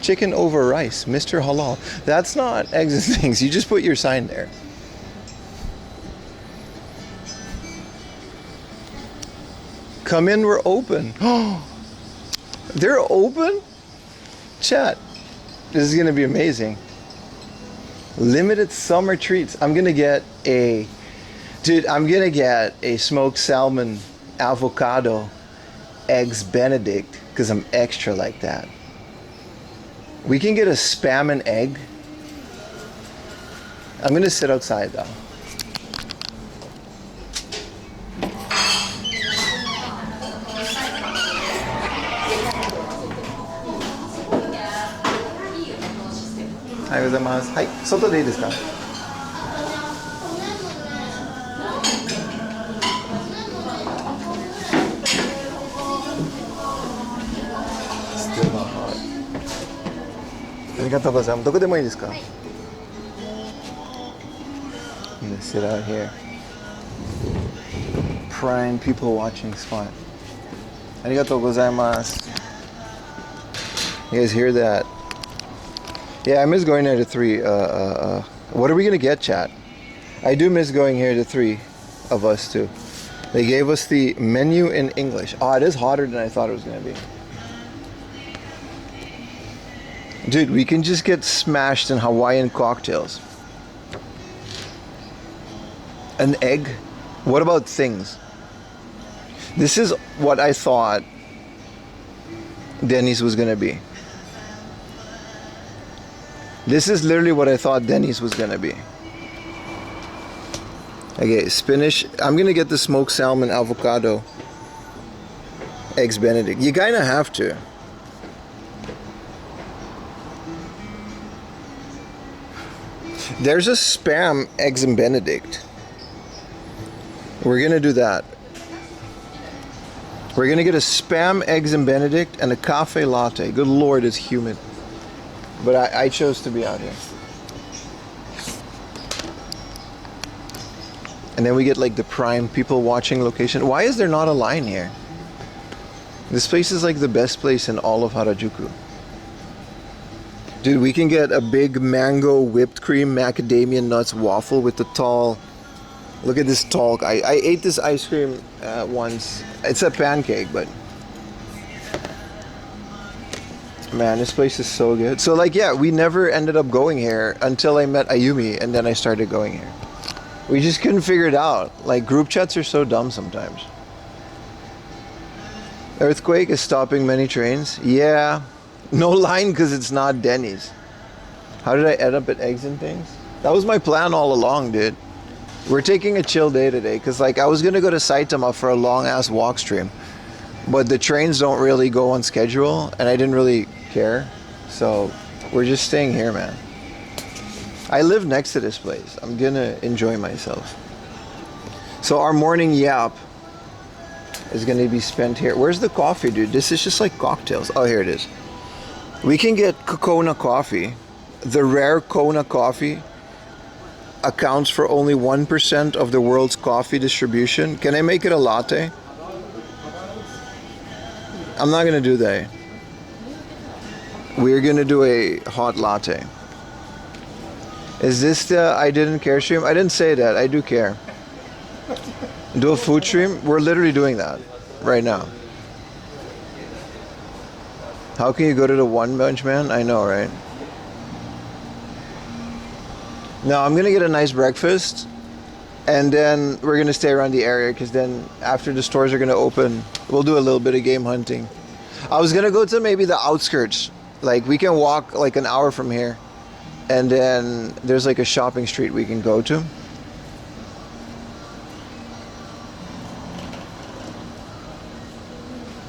Chicken over rice, Mr. Halal. That's not Eggs and Things. You just put your sign there. Come in, we're open. Oh, they're open? Chat, this is gonna be amazing. Limited summer treats. I'm gonna get a smoked salmon, avocado, eggs Benedict, because I'm extra like that. We can get a spam and egg. I'm gonna sit outside though. Hi, soto de desu ka? Still not hot. Arigatou gozaimasu. どこでもいいですか? I'm gonna sit out here. Prime people watching spot. Arigatou gozaimasu. You guys hear that? Yeah, I miss going there to 3. What are we gonna get, chat? I do miss going here to 3 of us too. They gave us the menu in English. Oh, it is hotter than I thought it was gonna be. Dude, we can just get smashed in Hawaiian cocktails. An egg? What about things? This is what I thought Denny's was gonna be. This is literally what I thought Denny's was gonna be. Okay, spinach. I'm gonna get the smoked salmon, avocado, eggs Benedict. You kinda have to. There's a spam eggs and Benedict. We're gonna do that. We're gonna get a spam eggs and Benedict and a cafe latte. Good Lord, it's humid. But I chose to be out here. And then we get like the prime people watching location. Why is there not a line here? This place is like the best place in all of Harajuku. Dude, we can get a big mango whipped cream macadamia nuts waffle with the tall. Look at this tall. I ate this ice cream once. It's a pancake, but man, this place is so good. So like, yeah, we never ended up going here until I met Ayumi, and then I started going here. We just couldn't figure it out. Like, group chats are so dumb sometimes. Earthquake is stopping many trains. Yeah, no line because it's not Denny's. How did I end up at Eggs and Things? That was my plan all along, dude. We're taking a chill day today because like I was gonna go to Saitama for a long ass walk stream, but the trains don't really go on schedule and I didn't really care, so we're just staying here, man. I live next to this place. I'm gonna enjoy myself. So our morning yap is gonna be spent here. Where's the coffee, dude? This is just like cocktails. Oh, here it is. We can get Kona coffee. The rare Kona coffee accounts for only 1% of the world's coffee distribution. Can I make it a latte? I'm not gonna do that. We're gonna do a hot latte. Is this the I didn't care stream? I didn't say that. I do care. Do a food stream? We're literally doing that right now. How can you go to the One Punch Man? I know, right? No, I'm gonna get a nice breakfast, and then we're gonna stay around the area, because then after the stores are gonna open, we'll do a little bit of game hunting. I was gonna go to maybe the outskirts. Like, we can walk like an hour from here, and then there's like a shopping street we can go to.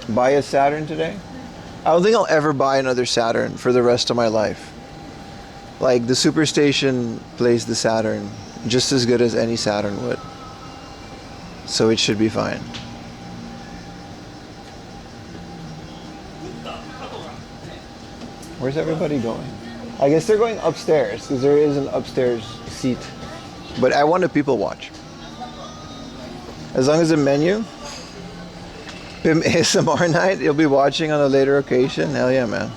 Buy a Saturn today? I don't think I'll ever buy another Saturn for the rest of my life. Like, the Superstation plays the Saturn just as good as any Saturn would. So it should be fine. Where's everybody going? I guess they're going upstairs, because there is an upstairs seat. But I want to people watch. As long as the menu, Pim ASMR night, you'll be watching on a later occasion. Hell yeah, man.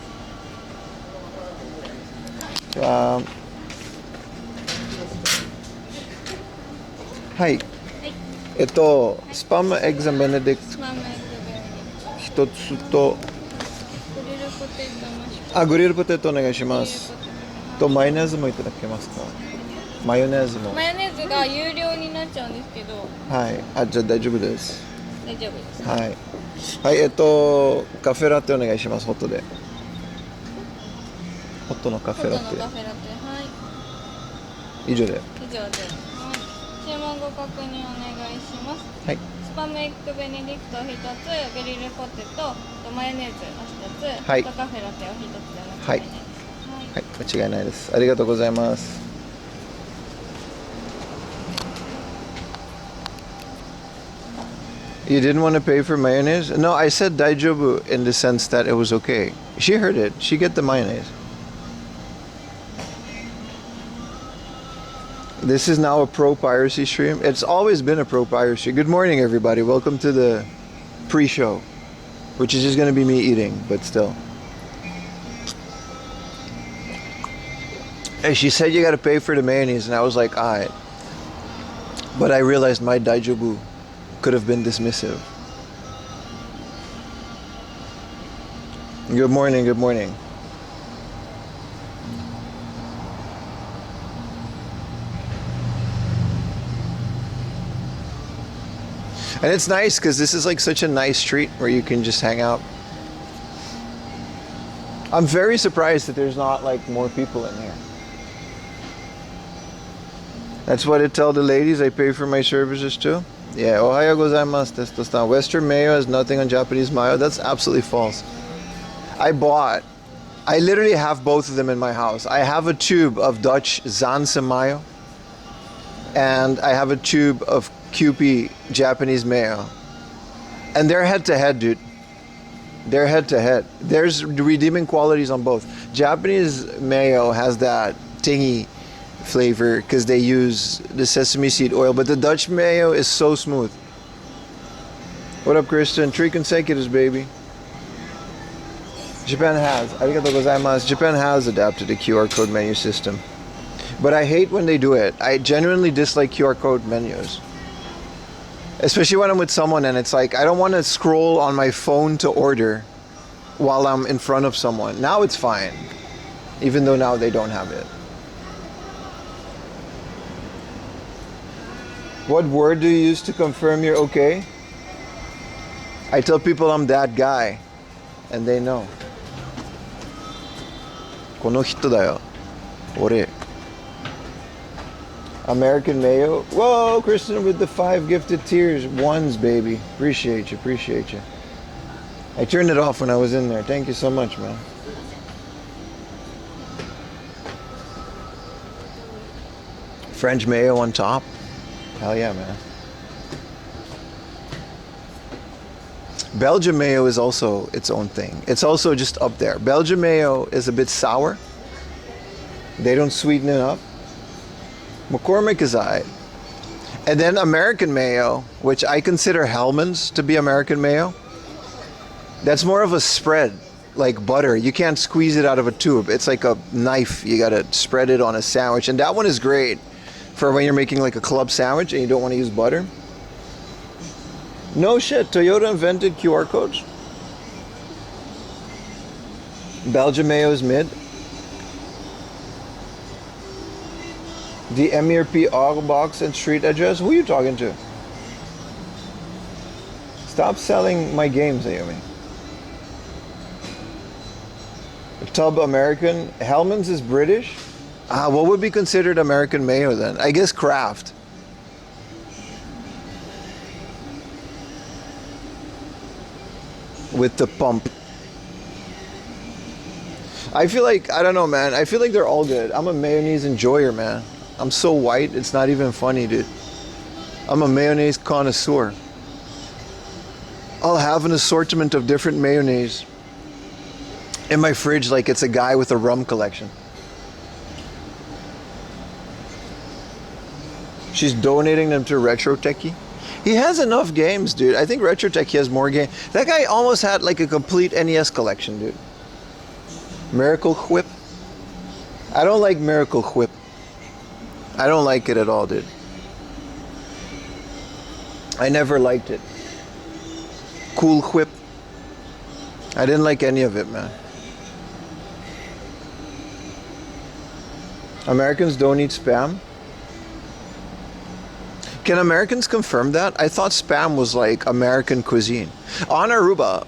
はい。スパムエッグベネディクト一つと、グリルポテトお願いします。とマヨネーズもいただけますか？マヨネーズも。マヨネーズが有料になっちゃうんですけど。はい。あ、じゃあ大丈夫です。大丈夫です。はい。はい、カフェラテお願いします。ホットで。ホットのカフェラテ。ホットのカフェラテ、はい。以上で。以上で。はい。注文ご確認お願いします。はい。スパムエッグベネディクト1つ、グリルポテト、マヨネーズを1つ、はい。カフェラテを1つでおはい。願いします。はい、間違いないです。ありがとうございます。You didn't want to pay for mayonnaise? No, I said daijoubu in the sense that it was okay. She heard it. She get the mayonnaise. This is now a pro-piracy stream. It's always been a pro-piracy. Good morning, everybody. Welcome to the pre-show, which is just going to be me eating, but still. Hey, she said you got to pay for the mayonnaise, and I was like, all right. But I realized my daijoubu could have been dismissive. Good morning, good morning. And it's nice because this is like such a nice street where you can just hang out. I'm very surprised that there's not like more people in here. That's what I tell the ladies. I pay for my services too. Yeah, ohayo gozaimasu, testo-san. Western mayo has nothing on Japanese mayo. That's absolutely false. I literally have both of them in my house. I have a tube of Dutch Zaanse mayo, and I have a tube of Kewpie Japanese mayo. And they're head to head, dude. They're head to head. There's redeeming qualities on both. Japanese mayo has that tingy flavor because they use the sesame seed oil, but the Dutch mayo is so smooth. What up, Kristen? 3 consecutives, baby. Japan has. Arigatou gozaimasu. Japan has adapted a QR code menu system. But I hate when they do it. I genuinely dislike QR code menus. Especially when I'm with someone and it's like, I don't want to scroll on my phone to order while I'm in front of someone. Now it's fine. Even though now they don't have it. What word do you use to confirm you're okay? I tell people I'm that guy, and they know. この人だよ。俺。American mayo. Whoa, Kristen with the 5 gifted tiers. Ones, baby. Appreciate you, appreciate you. I turned it off when I was in there. Thank you so much, man. French mayo on top. Hell yeah, man. Belgian mayo is also its own thing. It's also just up there. Belgian mayo is a bit sour. They don't sweeten it up. McCormick is aight. And then American mayo, which I consider Hellmann's to be American mayo. That's more of a spread, like butter. You can't squeeze it out of a tube. It's like a knife. You gotta spread it on a sandwich. And that one is great for when you're making like a club sandwich and you don't want to use butter. No shit, Toyota invented QR codes. Belgian mayo is mid. The Emir P. Og box and street address. Who are you talking to? Stop selling my games, Ayumi. Tub American. Hellman's is British. What would be considered American mayo then? I guess Kraft. With the pump. I feel like, I don't know, man. I feel like they're all good. I'm a mayonnaise enjoyer, man. I'm so white, it's not even funny, dude. I'm a mayonnaise connoisseur. I'll have an assortment of different mayonnaise in my fridge like it's a guy with a rum collection. She's donating them to Retro Techie. He has enough games, dude. I think Retro Techie has more games. That guy almost had like a complete NES collection, dude. Miracle Whip. I don't like Miracle Whip. I don't like it at all, dude. I never liked it. Cool Whip. I didn't like any of it, man. Americans don't eat Spam. Can Americans confirm that? I thought Spam was like American cuisine. On Aruba,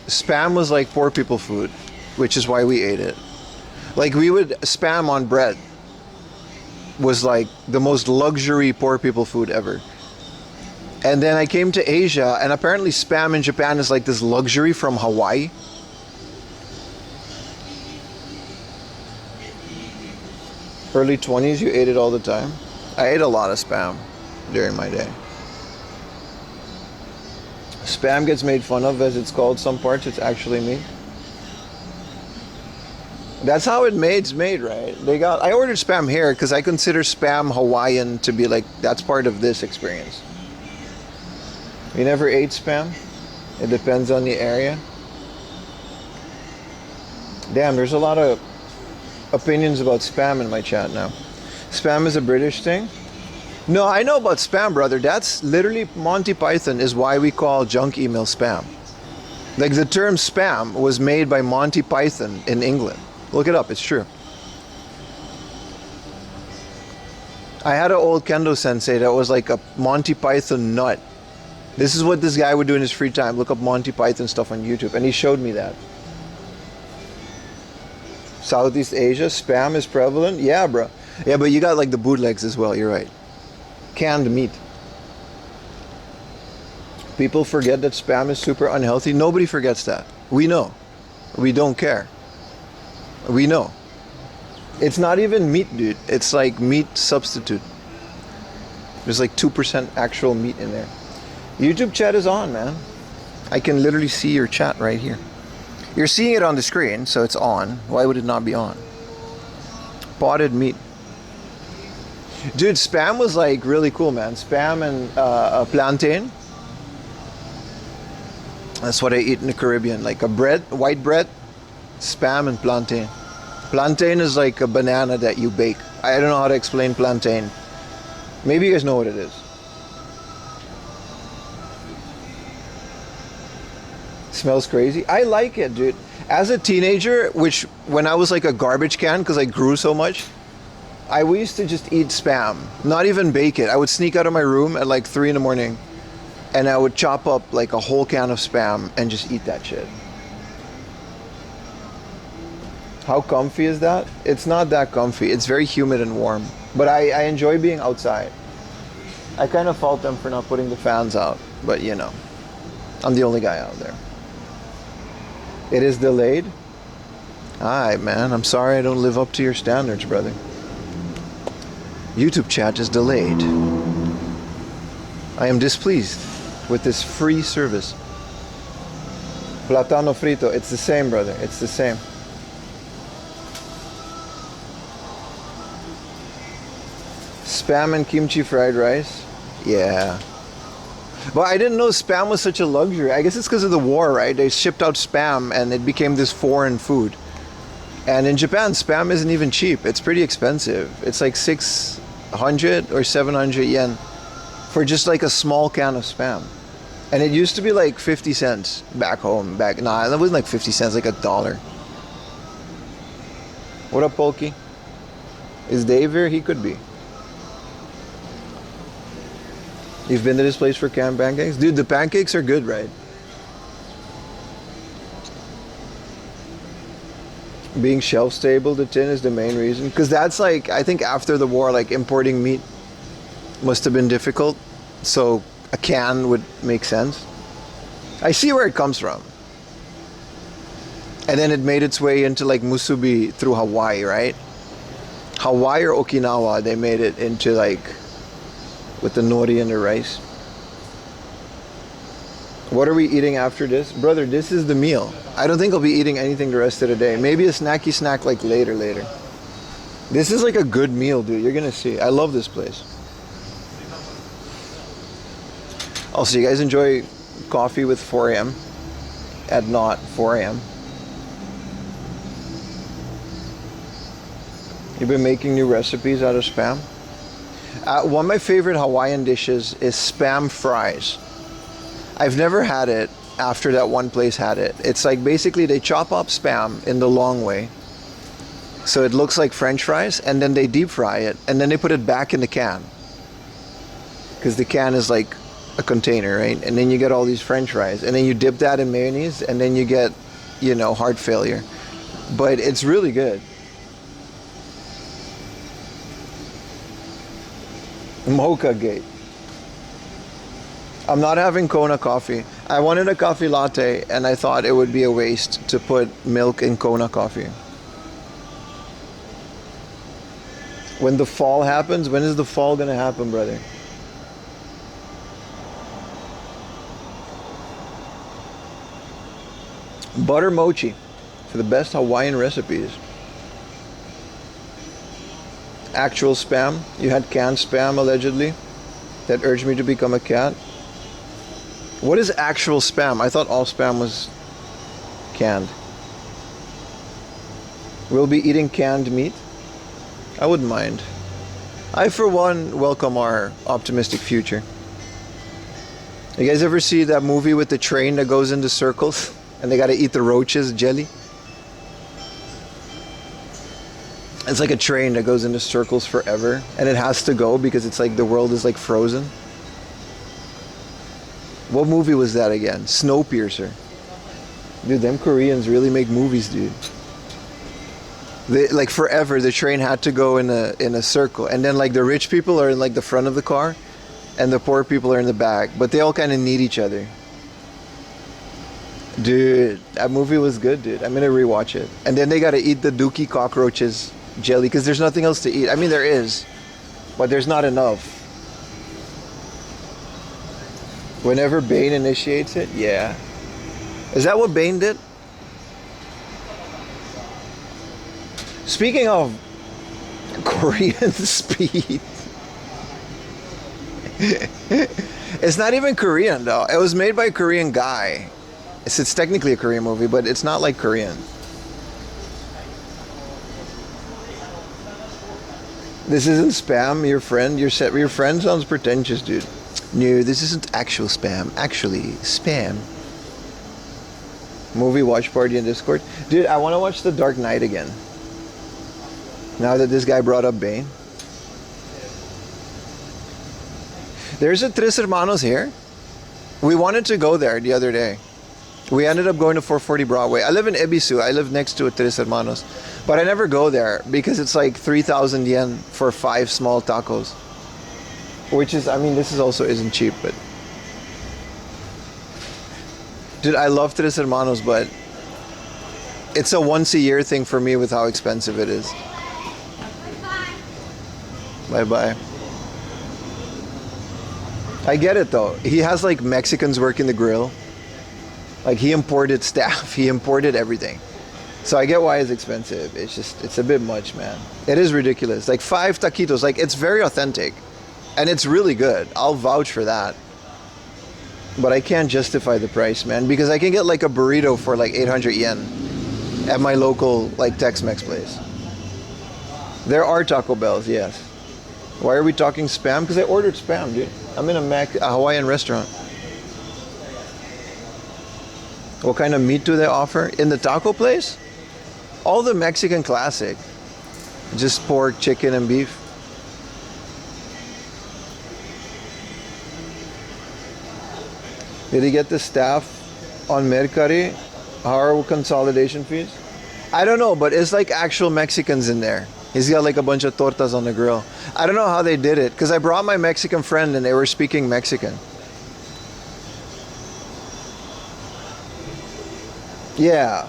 Spam was like poor people food, which is why we ate it. Like we would Spam on bread was like the most luxury poor people food ever. And then I came to Asia, and apparently Spam in Japan is like this luxury from Hawaii. Early 20s, you ate it all the time? I ate a lot of Spam during my day. Spam gets made fun of as it's called some parts, it's actually meat. That's how it's made, right? I ordered Spam here because I consider Spam Hawaiian to be like, that's part of this experience. You never ate Spam? It depends on the area. Damn, there's a lot of opinions about Spam in my chat now. Spam is a British thing? No, I know about Spam, brother. That's literally Monty Python is why we call junk email Spam. Like the term Spam was made by Monty Python in England. Look it up, it's true. I had an old kendo sensei that was like a Monty Python nut. This is what this guy would do in his free time. Look up Monty Python stuff on YouTube, and he showed me that. Southeast Asia, Spam is prevalent? Yeah, bro. Yeah, but you got like the bootlegs as well, you're right. Canned meat. People forget that Spam is super unhealthy. Nobody forgets that. We know. We don't care. We know. It's not even meat, dude. It's like meat substitute. There's like 2% actual meat in there. YouTube chat is on, man. I can literally see your chat right here. You're seeing it on the screen, so it's on. Why would it not be on? Potted meat. Dude, Spam was like really cool, man. Spam and plantain. That's what I eat in the Caribbean. Like a bread, white bread, Spam and plantain. Plantain is like a banana that you bake. I don't know how to explain plantain. Maybe you guys know what it is. Smells crazy. I like it, dude. As a teenager, which when I was like a garbage can because I grew so much, we used to just eat Spam, not even bake it. I would sneak out of my room at like 3 in the morning and I would chop up like a whole can of Spam and just eat that shit. How comfy is that? It's not that comfy. It's very humid and warm, but I enjoy being outside. I kind of fault them for not putting the fans out, but you know, I'm the only guy out there. It is delayed? Alright, man. I'm sorry I don't live up to your standards, brother. YouTube chat is delayed. I am displeased with this free service. Platano frito. It's the same, brother. It's the same. Spam and kimchi fried rice? Yeah. But I didn't know Spam was such a luxury. I guess it's because of the war, right? They shipped out Spam and it became this foreign food. And in Japan, Spam isn't even cheap. It's pretty expensive. It's like 600 or 700 yen for just like a small can of Spam. And it used to be like 50 cents back home. Nah, that wasn't like 50 cents, like $1. What up, Polky? Is Dave here? He could be. You've been to this place for canned pancakes? Dude, the pancakes are good, right? Being shelf stable, the tin is the main reason. Because that's like, I think after the war, like importing meat must have been difficult. So a can would make sense. I see where it comes from. And then it made its way into like musubi through Hawaii, right? Hawaii or Okinawa, they made it into like with the nori and the rice. What are we eating after this? Brother, this is the meal. I don't think I'll be eating anything the rest of the day. Maybe a snacky snack like later. This is like a good meal, dude. You're gonna see. I love this place. Also, you guys enjoy coffee with 4 a.m. at not 4 a.m. You've been making new recipes out of Spam? One of my favorite Hawaiian dishes is Spam fries. I've never had it after that one place had it. It's like basically they chop up Spam in the long way. So it looks like French fries, and then they deep fry it, and then they put it back in the can. Because the can is like a container, right? And then you get all these French fries, and then you dip that in mayonnaise, and then you get, heart failure. But it's really good. Mocha Gate. I'm not having Kona coffee. I wanted a coffee latte, and I thought it would be a waste to put milk in Kona coffee. When the fall happens, when is the fall gonna happen, brother? Butter mochi for the best Hawaiian recipes. Actual Spam. You had canned Spam allegedly that urged me to become a cat. What is actual Spam? I thought all Spam was canned. We'll be eating canned meat. I wouldn't mind. I, for one, welcome our optimistic future. You guys ever see that movie with the train that goes into circles and they gotta eat the roaches jelly? It's like a train that goes into circles forever, and it has to go because it's like the world is like frozen. What movie was that again? Snowpiercer. Dude, them Koreans really make movies, dude. They, like forever, the train had to go in a circle, and then like the rich people are in like the front of the car, and the poor people are in the back, but they all kind of need each other. Dude, that movie was good, dude. I'm gonna rewatch it. And then they gotta eat the dookie cockroaches jelly because there's nothing else to eat. I mean, there is, but there's not enough. Whenever Bane initiates it, yeah. Is that what Bane did? Speaking of Korean speed, it's not even Korean though. It was made by a Korean guy. It's technically a Korean movie, but it's not like Korean. This isn't Spam, your friend. Your friend sounds pretentious, dude. No, this isn't actual Spam. Actually, Spam. Movie watch party in Discord. Dude, I want to watch The Dark Knight again. Now that this guy brought up Bane. There's a Tres Hermanos here. We wanted to go there the other day. We ended up going to 440 Broadway. I live in Ebisu. I live next to a Tres Hermanos. But I never go there because it's like 3,000 yen for 5 small tacos. Which is, I mean, this is also isn't cheap, but... Dude, I love Tres Hermanos, but... It's a once a year thing for me with how expensive it is. Bye-bye. I get it though. He has like Mexicans working the grill. Like he imported staff, he imported everything. So I get why it's expensive. It's just, it's a bit much, man. It is ridiculous. Like 5 taquitos, like it's very authentic. And it's really good. I'll vouch for that. But I can't justify the price, man. Because I can get like a burrito for like 800 yen at my local like Tex-Mex place. There are Taco Bells, yes. Why are we talking Spam? Because I ordered Spam, dude. I'm in a Hawaiian restaurant. What kind of meat do they offer? In the taco place? All the Mexican classic. Just pork, chicken, and beef. Did he get the staff on Mercari? How are consolidation fees? I don't know, but it's like actual Mexicans in there. He's got like a bunch of tortas on the grill. I don't know how they did it, because I brought my Mexican friend and they were speaking Mexican. Yeah.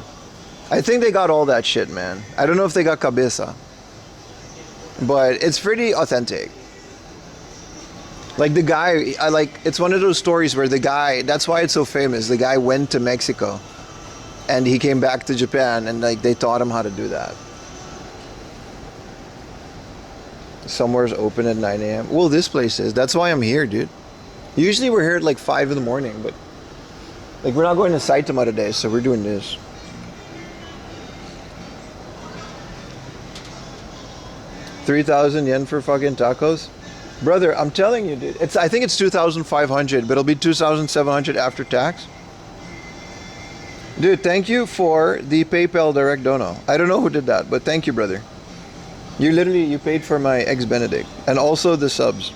I think they got all that shit, man. I don't know if they got cabeza. But it's pretty authentic. Like the guy, it's one of those stories where the guy, that's why it's so famous. The guy went to Mexico and he came back to Japan and like they taught him how to do that. Somewhere's open at 9 a.m. Well, this place is. That's why I'm here, dude. Usually we're here at like 5 in the morning, but like we're not going to Saitama today, so we're doing this. $3,000 for fucking tacos? Brother, I'm telling you, dude. I think it's 2,500, but it'll be 2,700 after tax. Dude, thank you for the PayPal direct dono. I don't know who did that, but thank you, brother. You paid for my eggs Benedict and also the subs.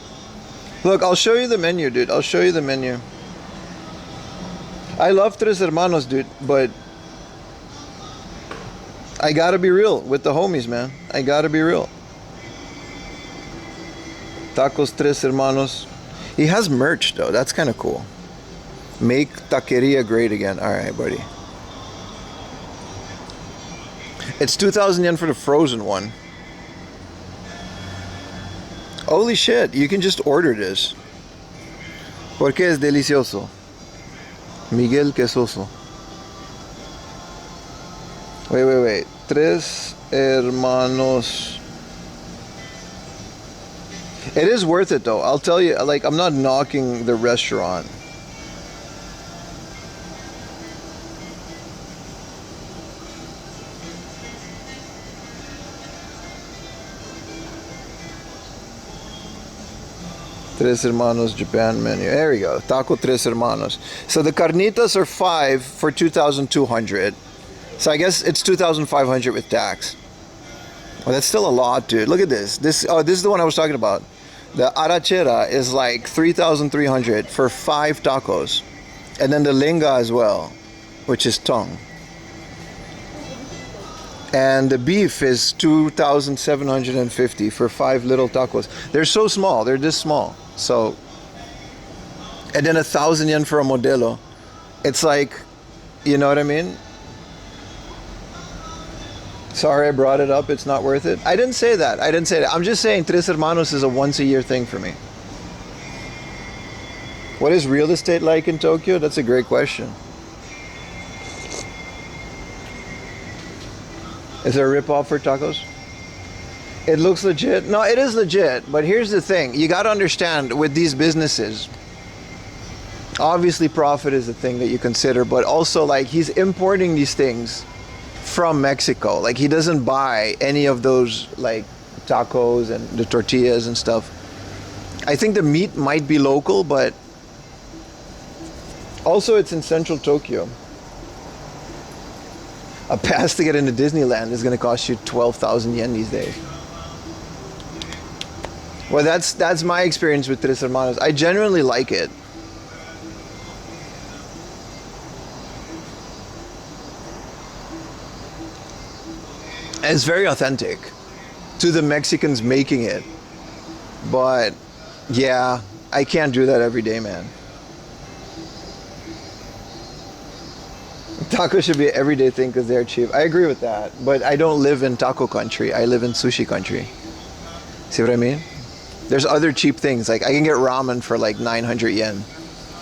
Look, I'll show you the menu, dude. I'll show you the menu. I love Tres Hermanos, dude, but I gotta be real with the homies, man. I gotta be real. Tacos Tres Hermanos. He has merch, though. That's kind of cool. Make taqueria great again. All right, buddy. It's 2,000 yen for the frozen one. Holy shit, you can just order this. Porque es delicioso. Miguel Quesoso. Wait. Tres Hermanos. It is worth it though. I'll tell you, like, I'm not knocking the restaurant. Tres Hermanos Japan menu. There we go. Taco Tres Hermanos. So the carnitas are 5 for 2,200. So I guess it's 2,500 with tax. Well, that's still a lot, dude. Look at this. This is the one I was talking about. The arrachera is like 3,300 for 5 tacos. And then the linga as well, which is tongue. And the beef is 2,750 for 5 little tacos. They're so small. They're this small. So, and then 1,000 yen for a modelo. It's like, you know what I mean? Sorry I brought it up. It's not worth it. I didn't say that. I'm just saying Tres Hermanos is a once-a-year thing for me. What is real estate like in Tokyo? That's a great question. Is there a rip-off for tacos? It looks legit. No, it is legit. But here's the thing. You got to understand with these businesses, obviously profit is the thing that you consider, but also like he's importing these things from Mexico. Like he doesn't buy any of those like tacos and the tortillas and stuff. I think the meat might be local, but also it's in central Tokyo. A pass to get into Disneyland is going to cost you 12,000 yen these days. Well, that's my experience with Tres Hermanos. I genuinely like it. It's very authentic to the Mexicans making it. But yeah, I can't do that every day, man. Tacos should be an everyday thing because they're cheap. I agree with that. But I don't live in taco country. I live in sushi country. See what I mean? There's other cheap things. Like I can get ramen for like 900 yen.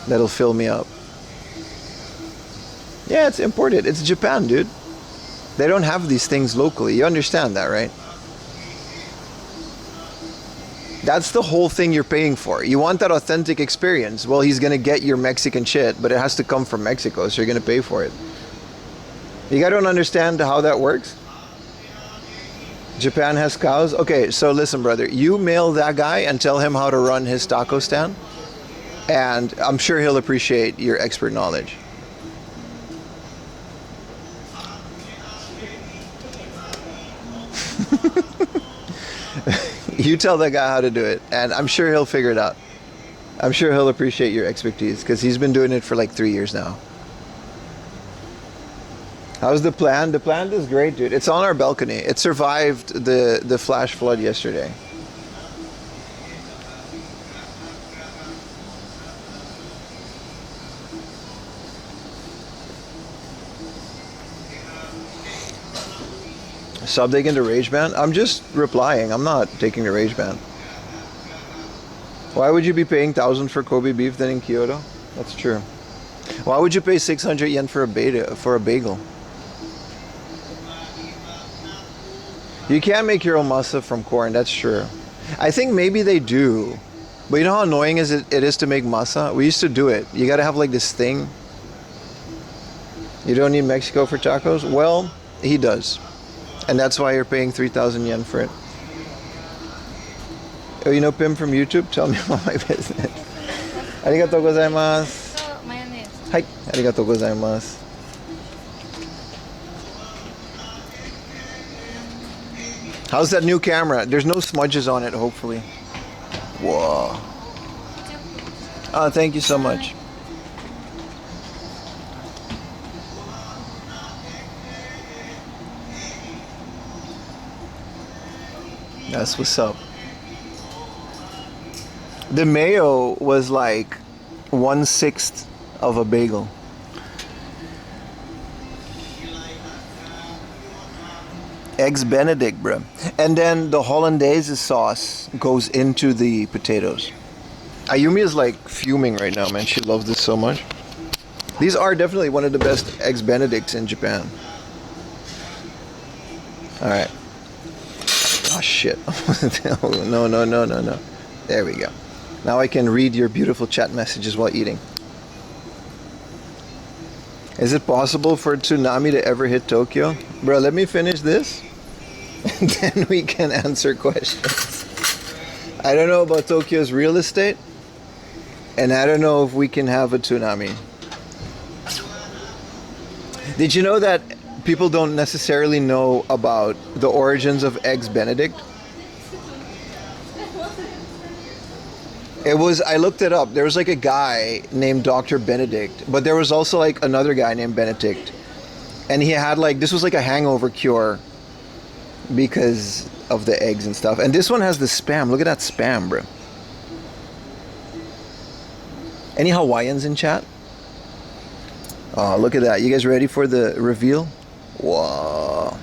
That'll fill me up. Yeah, it's imported. It's Japan, dude. They don't have these things locally. You understand that, right? That's the whole thing you're paying for. You want that authentic experience. Well, he's going to get your Mexican shit, but it has to come from Mexico, so you're going to pay for it. You guys don't understand how that works? Japan has cows? Okay, so listen, brother. You mail that guy and tell him how to run his taco stand, and I'm sure he'll appreciate your expert knowledge. You tell that guy how to do it, and I'm sure he'll figure it out. I'm sure he'll appreciate your expertise because he's been doing it for like 3 years now. How's the plant? The plant is great, dude. It's on our balcony. It survived the flash flood yesterday. Sub taking the rage ban? I'm just replying. I'm not taking the rage ban. Why would you be paying 1,000 for Kobe beef than in Kyoto? That's true. Why would you pay 600 yen for a bagel? You can't make your own masa from corn. That's true. I think maybe they do. But you know how annoying it is to make masa? We used to do it. You gotta have like this thing. You don't need Mexico for tacos? Well, he does. And that's why you're paying 3,000 yen for it. Oh, you know Pim from YouTube? Tell me about my business. Arigatou gozaimasu. とマヨネーズ。はい、ありがとうございます. How's that new camera? There's no smudges on it, hopefully. Whoa. Oh, thank you so much. That's what's up. The mayo was like 1/6 of a bagel. Eggs Benedict, bro. And then the Hollandaise sauce goes into the potatoes. Ayumi is like fuming right now, man. She loves this so much. These are definitely one of the best Eggs Benedicts in Japan. Alright. Oh shit. No. There we go. Now I can read your beautiful chat messages while eating. Is it possible for a tsunami to ever hit Tokyo? Bro, let me finish this. And then we can answer questions. I don't know about Tokyo's real estate. And I don't know if we can have a tsunami. Did you know that people don't necessarily know about the origins of Eggs Benedict? I looked it up. There was like a guy named Dr. Benedict, but there was also like another guy named Benedict. And he had like, this was like a hangover cure because of the eggs and stuff. And this one has the spam. Look at that spam, bro. Any Hawaiians in chat? Oh, look at that. You guys ready for the reveal? Whoa.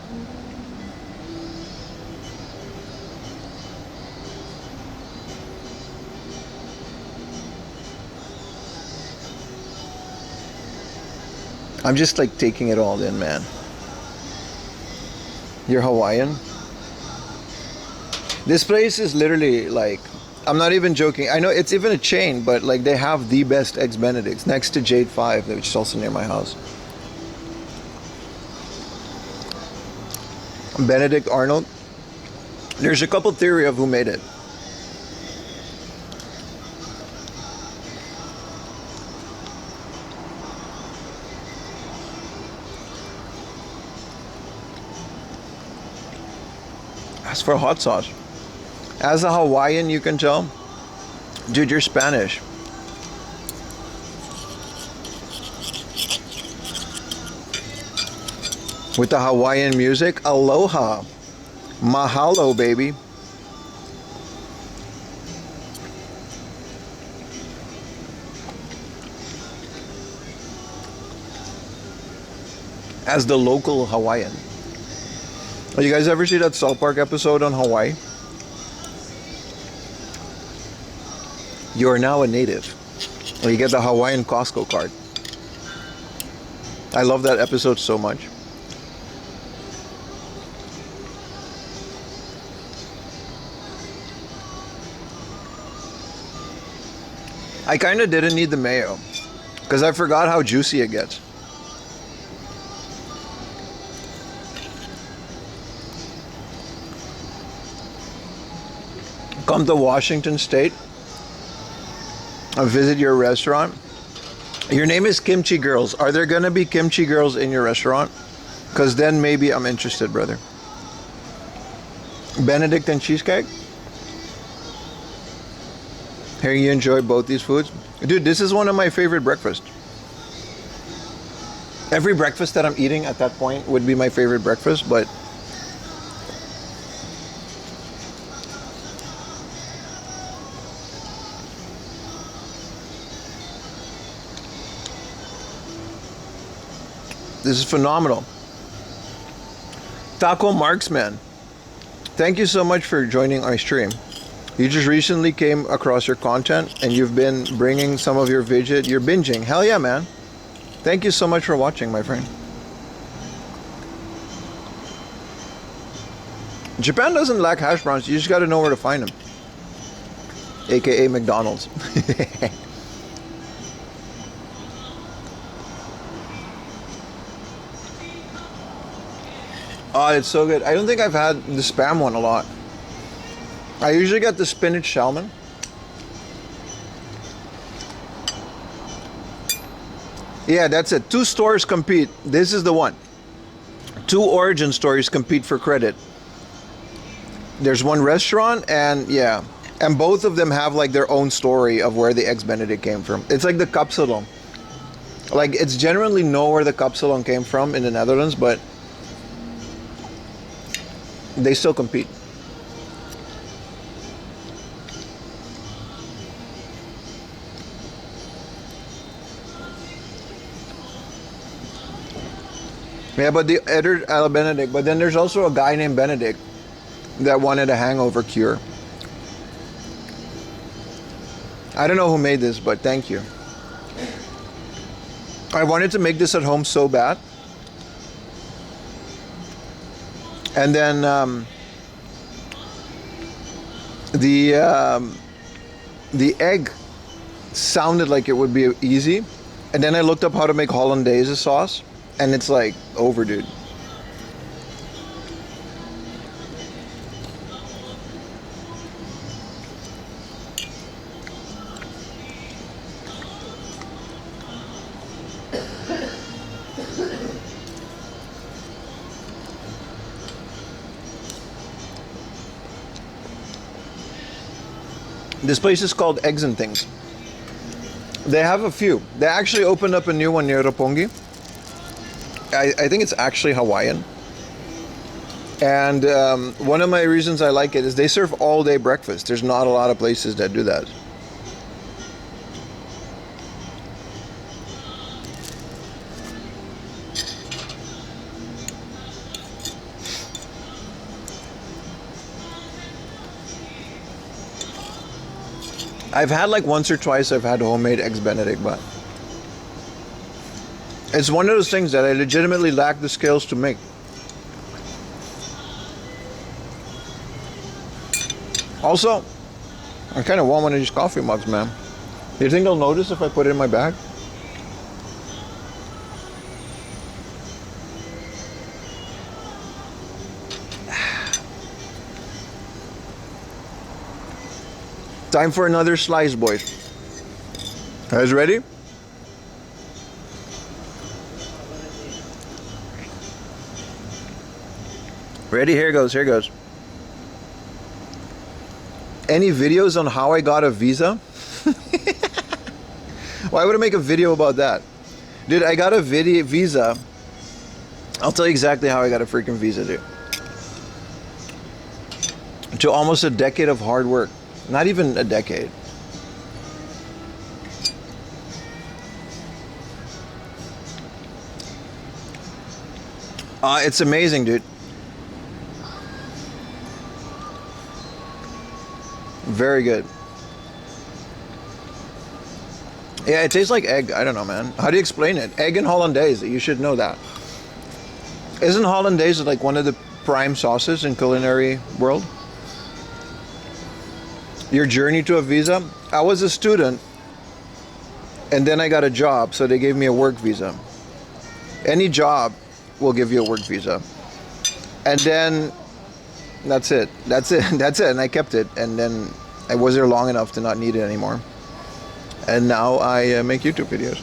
I'm just like taking it all in, man. You're Hawaiian? This place is literally like, I'm not even joking. I know it's even a chain, but like they have the best Eggs Benedicts next to Jade 5, which is also near my house. Benedict Arnold. There's a couple theory of who made it. As for hot sauce, as a Hawaiian, you can tell, dude, you're Spanish. With the Hawaiian music, aloha, mahalo, baby. As the local Hawaiian. You guys ever see that South Park episode on Hawaii? You are now a native. Well, you get the Hawaiian Costco card. I love that episode so much. I kind of didn't need the mayo because I forgot how juicy it gets. Come to Washington State and visit your restaurant. Your name is Kimchi Girls. Are there gonna be Kimchi Girls in your restaurant? Because then maybe I'm interested, brother. Benedict and cheesecake? Hearing you enjoy both these foods. Dude, this is one of my favorite breakfasts. Every breakfast that I'm eating at that point would be my favorite breakfast, but this is phenomenal. Taco Marksman, thank you so much for joining our stream. You just recently came across your content and you've been bringing some of your you're binging. Hell yeah, man. Thank you so much for watching, my friend. Japan doesn't lack hash browns. You just got to know where to find them. AKA McDonald's. Oh, it's so good. I don't think I've had the Spam one a lot. I usually get the spinach salmon. Yeah, that's it. Two stores compete. This is the one. Two origin stories compete for credit. There's one restaurant and yeah. And both of them have like their own story of where the Eggs Benedict came from. It's like the kapsalon. Like it's generally know where the kapsalon came from in the Netherlands, but they still compete. Yeah, but the other Benedict, but then there's also a guy named Benedict that wanted a hangover cure. I don't know who made this, but thank you. I wanted to make this at home so bad. And then the egg sounded like it would be easy. And then I looked up how to make hollandaise sauce. And it's like over, dude. This place is called Eggs and Things. They have a few. They actually opened up a new one near Roppongi. I think it's actually Hawaiian. And one of my reasons I like it is they serve all day breakfast. There's not a lot of places that do that. I've had like once or twice I've had homemade Eggs Benedict, but it's one of those things that I legitimately lack the skills to make. Also, I kind of want one of these coffee mugs, man. Do you think they'll notice if I put it in my bag? Time for another slice, boys. Guys ready? Ready? Here goes, here goes. Any videos on how I got a visa? Why would I make a video about that? Dude, I got a visa. I'll tell you exactly how I got a freaking visa, dude. To almost a decade of hard work. Not even a decade. It's amazing, dude. Very good. Yeah, it tastes like egg. I don't know, man. How do you explain it? Egg and hollandaise. You should know that. Isn't hollandaise like one of the prime sauces in culinary world? Your journey to a visa? I was a student and then I got a job, so they gave me a work visa. Any job will give you a work visa. And then that's it. That's it. That's it. And I kept it. And then I was there long enough to not need it anymore. And now I make YouTube videos.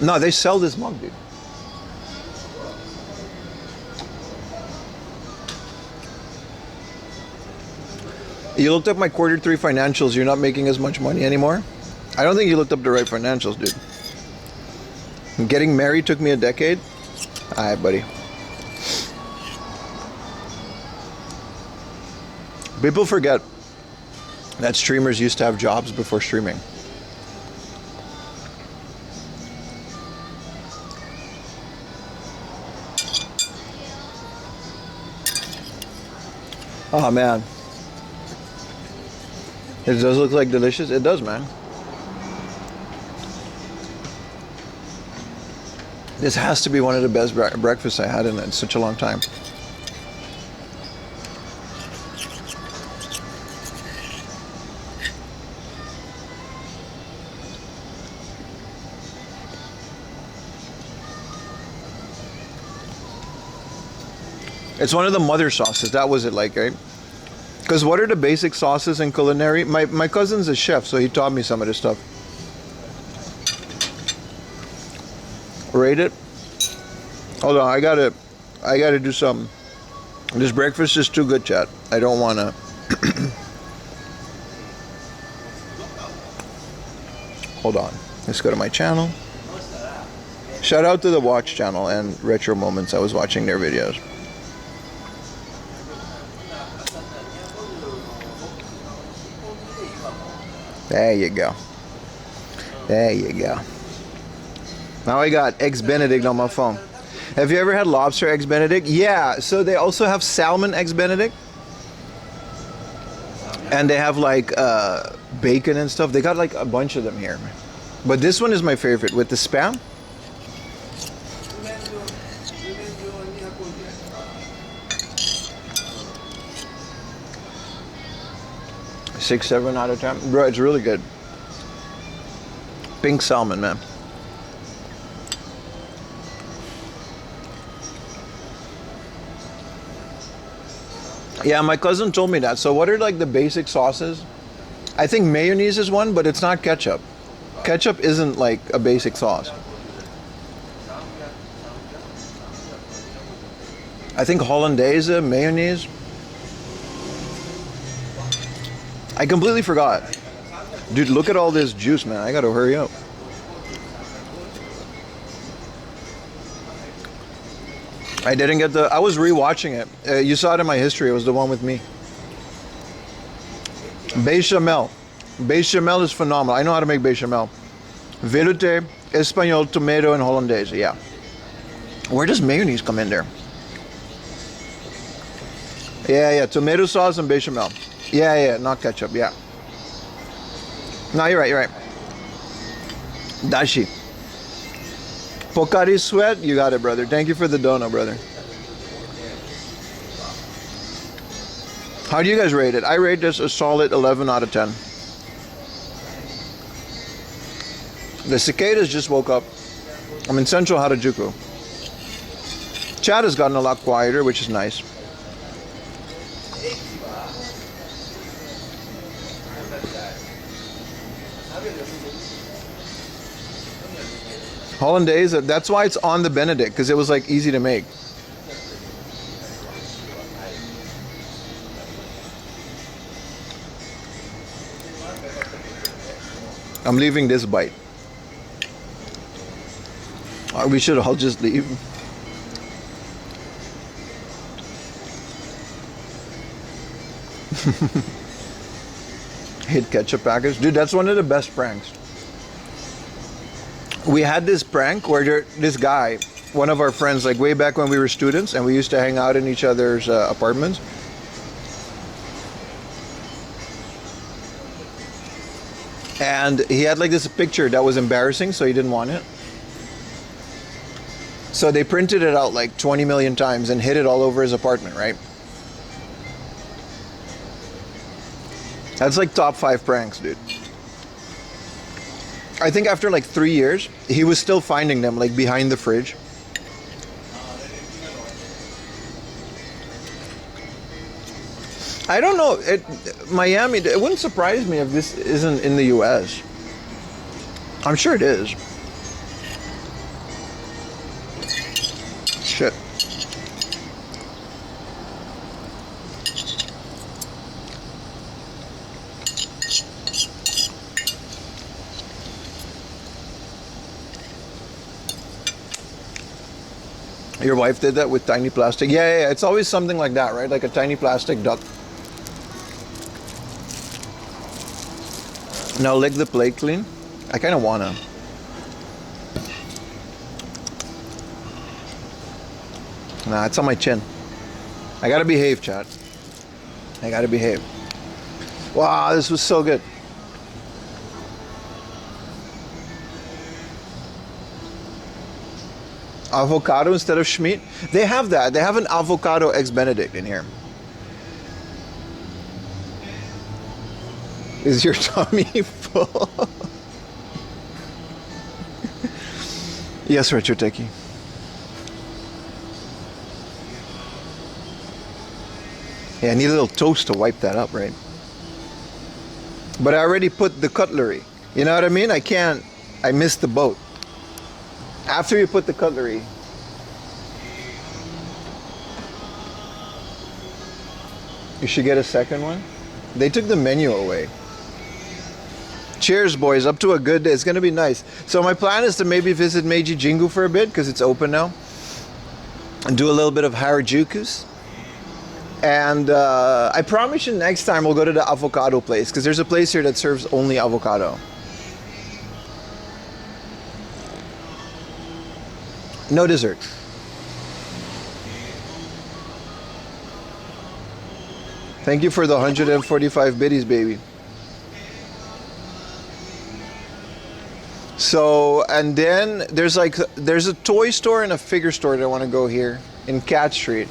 No, they sell this mug, dude. You looked up my Q3 financials. You're not making as much money anymore. I don't think you looked up the right financials, dude. Getting married took me a decade. All right, buddy. People forget that streamers used to have jobs before streaming. Oh man. It does look like delicious. It does, man. This has to be one of the best breakfasts I had in such a long time. It's one of the mother sauces. That was it, like, right? Because what are the basic sauces in culinary? My cousin's a chef, so he taught me some of this stuff. Rate it. Hold on, I gotta do something. This breakfast is too good, chat. I don't wanna. Hold on. Let's go to my channel. Shout out to the Watch channel and Retro Moments. I was watching their videos. There you go. There you go. Now I got Eggs Benedict on my phone. Have you ever had lobster Eggs Benedict? Yeah, so they also have salmon Eggs Benedict. And they have like bacon and stuff. They got like a bunch of them here. But this one is my favorite with the Spam. Six, 7 out of 10. Bro, it's really good. Pink salmon, man. Yeah, my cousin told me that. So what are like the basic sauces? I think mayonnaise is one, but it's not ketchup. Ketchup isn't like a basic sauce. I think hollandaise, mayonnaise. I completely forgot. Dude, look at all this juice, man. I gotta hurry up. I didn't get I was rewatching it. You saw it in my history. It was the one with me. Bechamel. Bechamel is phenomenal. I know how to make bechamel. Velouté, Espanol, tomato, and hollandaise. Yeah. Where does mayonnaise come in there? Yeah. Tomato sauce and bechamel. Yeah. Not ketchup. Yeah. No, you're right. Dashi. Pocari Sweat, you got it, brother. Thank you for the dono, brother. How do you guys rate it? I rate this a solid 11 out of 10. The cicadas just woke up. I'm in central Harajuku. Chat has gotten a lot quieter, which is nice. Hollandaise, that's why it's on the Benedict, because it was like easy to make. I'm leaving this bite. We should all just leave. Hit ketchup package. Dude, that's one of the best pranks. We had this prank where this guy, one of our friends, like way back when we were students and we used to hang out in each other's apartments. And he had like this picture that was embarrassing, so he didn't want it. So they printed it out like 20 million times and hid it all over his apartment, right? That's like top 5 pranks, dude. I think after like 3 years, he was still finding them like behind the fridge. I don't know. Miami, it wouldn't surprise me if this isn't in the US. I'm sure it is. Shit. Your wife did that with tiny plastic? Yeah, it's always something like that, right? Like a tiny plastic duck. Now lick the plate clean. I kind of wanna. Nah, it's on my chin. I gotta behave, chat. I gotta behave. Wow, this was so good. Avocado instead of Schmeat? They have that. They have an avocado eggs Benedict in here. Is your tummy full? Yes, Retro Techie. Yeah, I need a little toast to wipe that up, right? But I already put the cutlery. You know what I mean? I missed the boat. After you put the cutlery, you should get a second one. They took the menu away. Cheers, boys. Up to a good day. It's going to be nice. So my plan is to maybe visit Meiji Jingu for a bit because it's open now. And do a little bit of Harajuku's. And I promise you next time we'll go to the avocado place because there's a place here that serves only avocado. No dessert. Thank you for the 145 biddies, baby. So, and then there's a toy store and a figure store that I want to go here in Cat Street.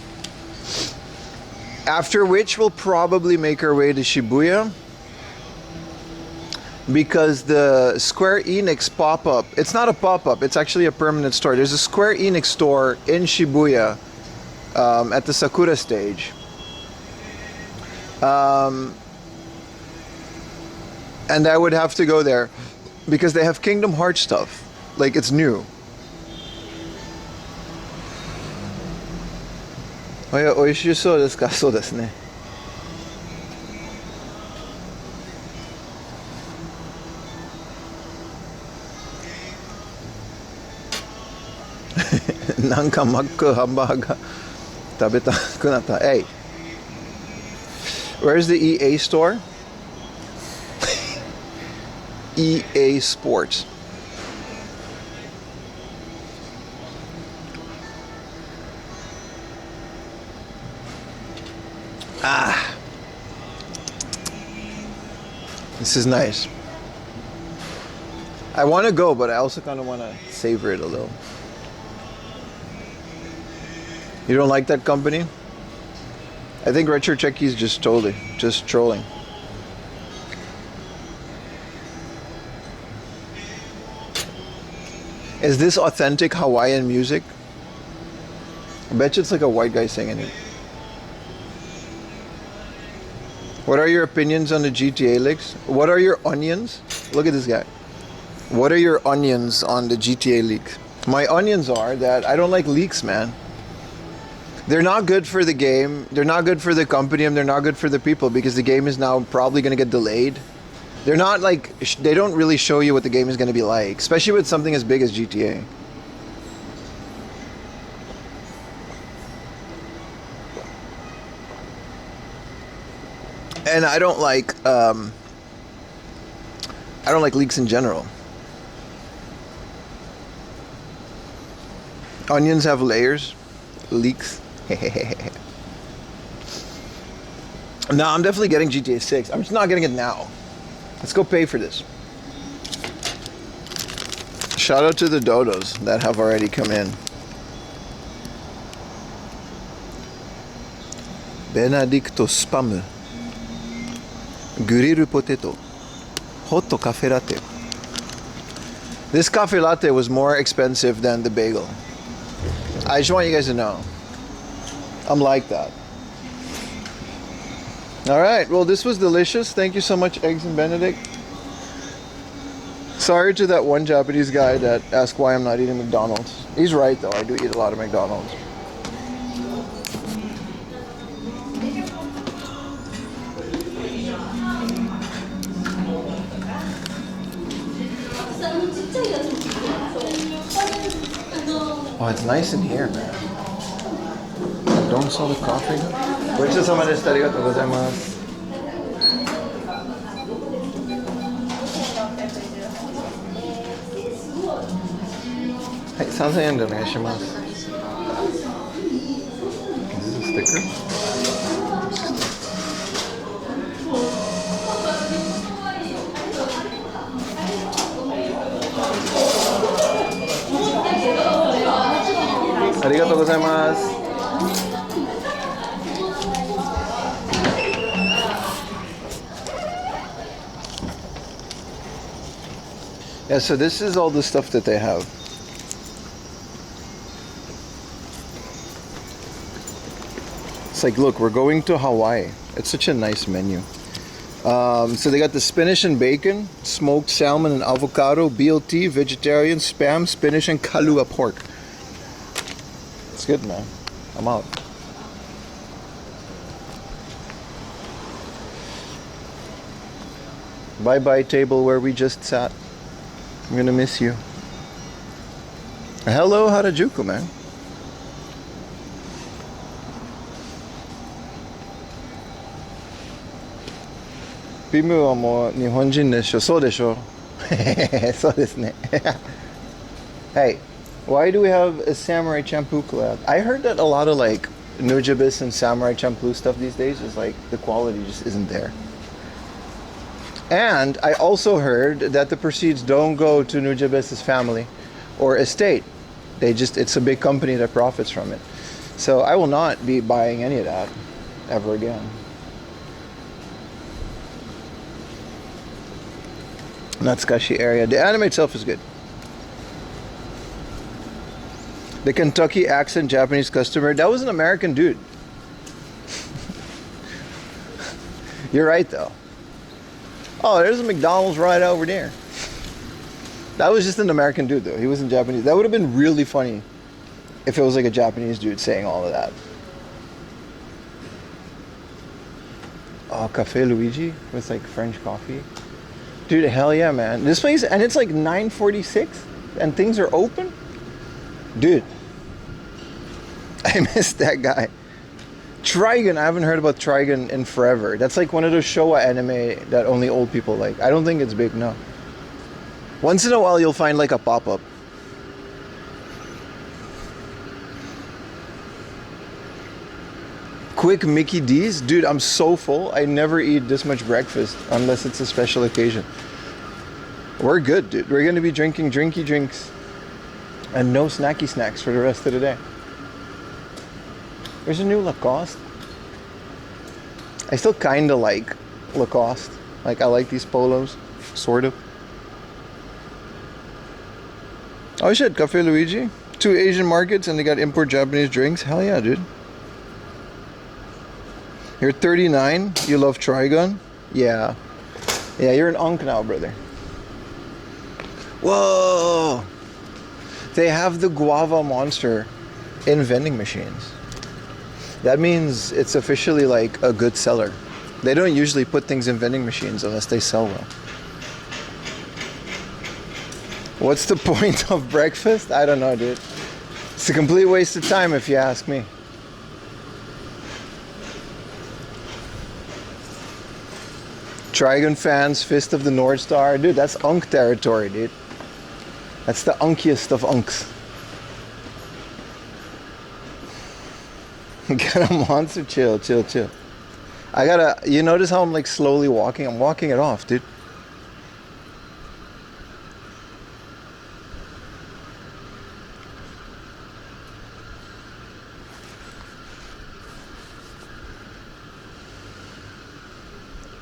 After which we'll probably make our way to Shibuya. Because the Square Enix pop-up, it's not a pop-up, it's actually a permanent store. There's a Square Enix store in Shibuya at the Sakura stage. And I would have to go there because they have Kingdom Hearts stuff. Like, it's new. Oishisou desu ka? Sou desu ne. Nanka makku hamburger tabetaku natta. Hey, where's the EA store? EA Sports. Ah, this is nice. I want to go, but I also kind of want to savor it a little. You don't like that company? I think Retro Checkie's just trolling. Is this authentic Hawaiian music? I bet you it's like a white guy singing it. What are your opinions on the GTA leaks? What are your onions? Look at this guy. What are your onions on the GTA leak? My onions are that I don't like leaks, man. They're not good for the game. They're not good for the company, and they're not good for the people because the game is now probably going to get delayed. They're not like, they don't really show you what the game is going to be like, especially with something as big as GTA. And I don't like leaks in general. Onions have layers. Leaks. No, I'm definitely getting GTA 6. I'm just not getting it now. Let's go pay for this. Shout out to the dodos that have already come in. Benedicto spam. Grill potato. Hot cafe latte. This cafe latte was more expensive than the bagel. I just want you guys to know. I'm like that. Alright, well this was delicious. Thank you so much, Eggs and Benedict. Sorry to that one Japanese guy that asked why I'm not eating McDonald's. He's right though, I do eat a lot of McDonald's. Oh, it's nice in here, man. don't sell the coffee? Which is someone is arigatou gozaimasu. はい、3000円でお願いします。Is this a sticker? Arigatou gozaimasu. Yeah, so this is all the stuff that they have. It's like, look, we're going to Hawaii. It's such a nice menu. So they got the spinach and bacon, smoked salmon and avocado, BLT, vegetarian, spam, spinach, and kalua pork. It's good, man. I'm out. Bye-bye table where we just sat. I'm gonna miss you. Hello, Harajuku, man. Pimu wa mo Nihonjin desho. So desho. So desu ne. Hey, why do we have a Samurai Champloo collab? I heard that a lot of like Nujabes and Samurai Champloo stuff these days is like the quality just isn't there. And I also heard that the proceeds don't go to Nujabes' family or estate. It's a big company that profits from it. So I will not be buying any of that ever again. Natsukashi area. The anime itself is good. The Kentucky accent Japanese customer, that was an American dude. You're right though. Oh, there's a McDonald's right over there. That was just an American dude though. He wasn't Japanese. That would have been really funny if it was like a Japanese dude saying all of that. Oh, Cafe Luigi with like French coffee. Dude, hell yeah, man. This place, and it's like 9:46 and things are open. Dude, I missed that guy. Trigun, I haven't heard about Trigun in forever. That's like one of those Showa anime that only old people like. I don't think it's big, no. Once in a while you'll find like a pop-up. Quick Mickey D's? Dude, I'm so full. I never eat this much breakfast unless it's a special occasion. We're good, dude. We're gonna be drinking drinky drinks and no snacky snacks for the rest of the day. There's a new Lacoste. I still kinda like Lacoste. Like I like these polos, sort of. Oh shit, Cafe Luigi. 2 Asian markets and they got import Japanese drinks. Hell yeah, dude. You're 39, you love Trigun? Yeah. Yeah, you're an unk now, brother. Whoa! They have the guava monster in vending machines. That means it's officially like a good seller. They don't usually put things in vending machines unless they sell well. What's the point of breakfast? I don't know, dude. It's a complete waste of time if you ask me. Trigun fans, Fist of the North Star. Dude, that's unk territory, dude. That's the unkiest of unks. Got a monster. Chill. I gotta, you notice how I'm like slowly walking? I'm walking it off, dude.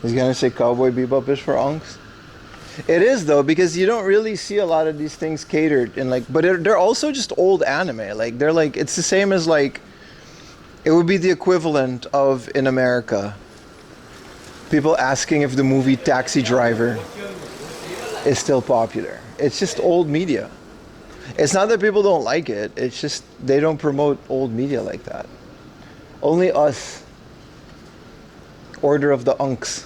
He's gonna say Cowboy Bebop is for unks. It is though, because you don't really see a lot of these things catered in like, but they're also just old anime. Like they're like, it's the same as like, it would be the equivalent of in America, people asking if the movie Taxi Driver is still popular. It's just old media. It's not that people don't like it. It's just they don't promote old media like that. Only us, Order of the Unks,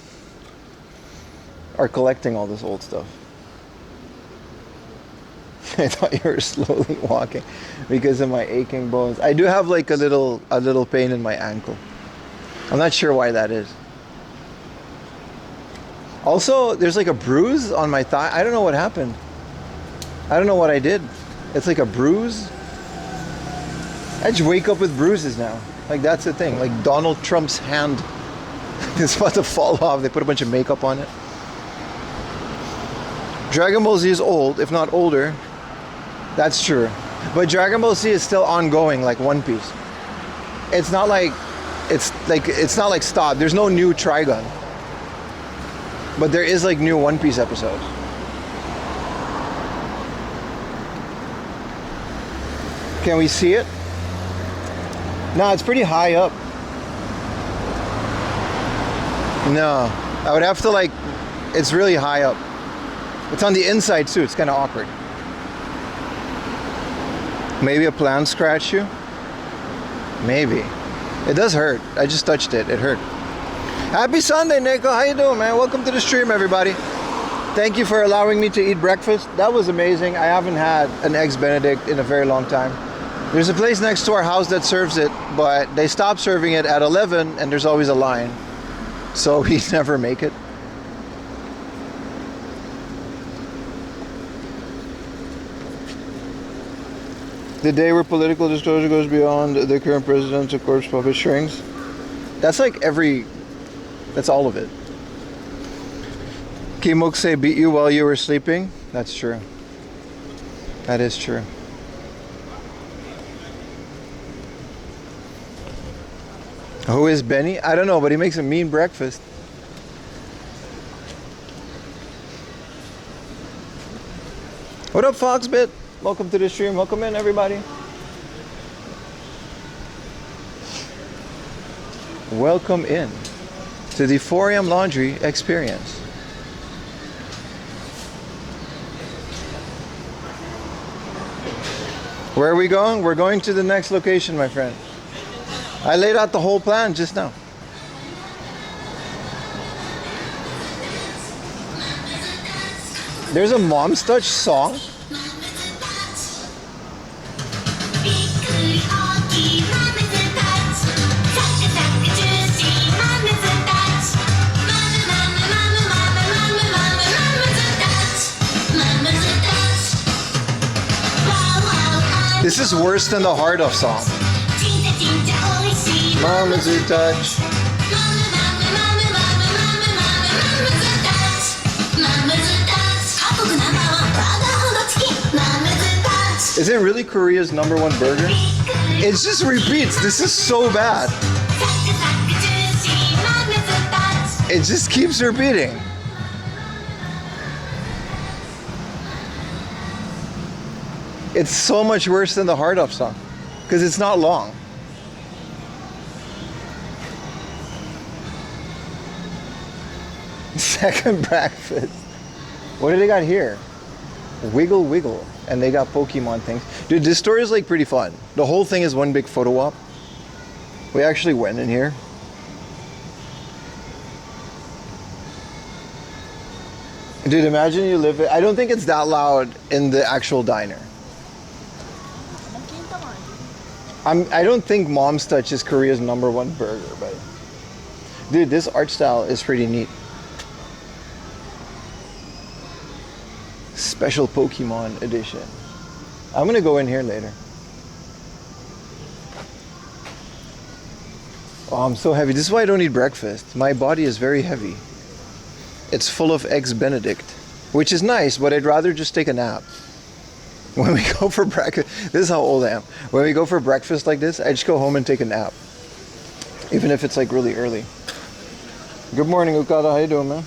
are collecting all this old stuff. I thought you were slowly walking because of my aching bones. I do have like a little pain in my ankle. I'm not sure why that is. Also, there's like a bruise on my thigh. I don't know what happened. I don't know what I did. It's like a bruise. I just wake up with bruises now. Like that's the thing. Like Donald Trump's hand is about to fall off. They put a bunch of makeup on it. Dragon Ball Z is old, if not older. That's true. But Dragon Ball Z is still ongoing, like One Piece. It's not like stop. There's no new Trigun. But there is like new One Piece episodes. Can we see it? No, it's pretty high up. No, I would have to like, it's really high up. It's on the inside too, it's kind of awkward. Maybe a plant scratched you? Maybe. It does hurt. I just touched it, it hurt. Happy Sunday, Nico. How you doing, man? Welcome to the stream, everybody. Thank you for allowing me to eat breakfast. That was amazing. I haven't had an Eggs Benedict in a very long time. There's a place next to our house that serves it, but they stop serving it at 11 and there's always a line. So we never make it. The day where political disclosure goes beyond the current president's of corpse puppet strings. That's like that's all of it. Kimokse beat you while you were sleeping? That's true. That is true. Who is Benny? I don't know, but he makes a mean breakfast. What up, Foxbit? Welcome to the stream. Welcome in, everybody. Welcome in to the 4 a.m. laundry experience. Where are we going? We're going to the next location, my friend. I laid out the whole plan just now. There's a Mom's Touch song? This is worse than the Heart of song. Mama's a touch. Is it really Korea's #1 burger? It just repeats. This is so bad. It just keeps repeating. It's so much worse than the Heart Up song because it's not long. Second breakfast. What do they got here? Wiggle Wiggle. And they got Pokemon things. Dude, this store is like pretty fun. The whole thing is one big photo op. We actually went in here. Dude, imagine you live it. I don't think it's that loud in the actual diner. I don't think Mom's Touch is Korea's #1 burger, but dude, this art style is pretty neat. Special Pokemon edition. I'm gonna go in here later. Oh, I'm so heavy. This is why I don't eat breakfast. My body is very heavy. It's full of Eggs Benedict, which is nice, but I'd rather just take a nap. When we go for breakfast, this is how old I am. When we go for breakfast like this, I just go home and take a nap. Even if it's like really early. Good morning, Ukada. How you doing, man?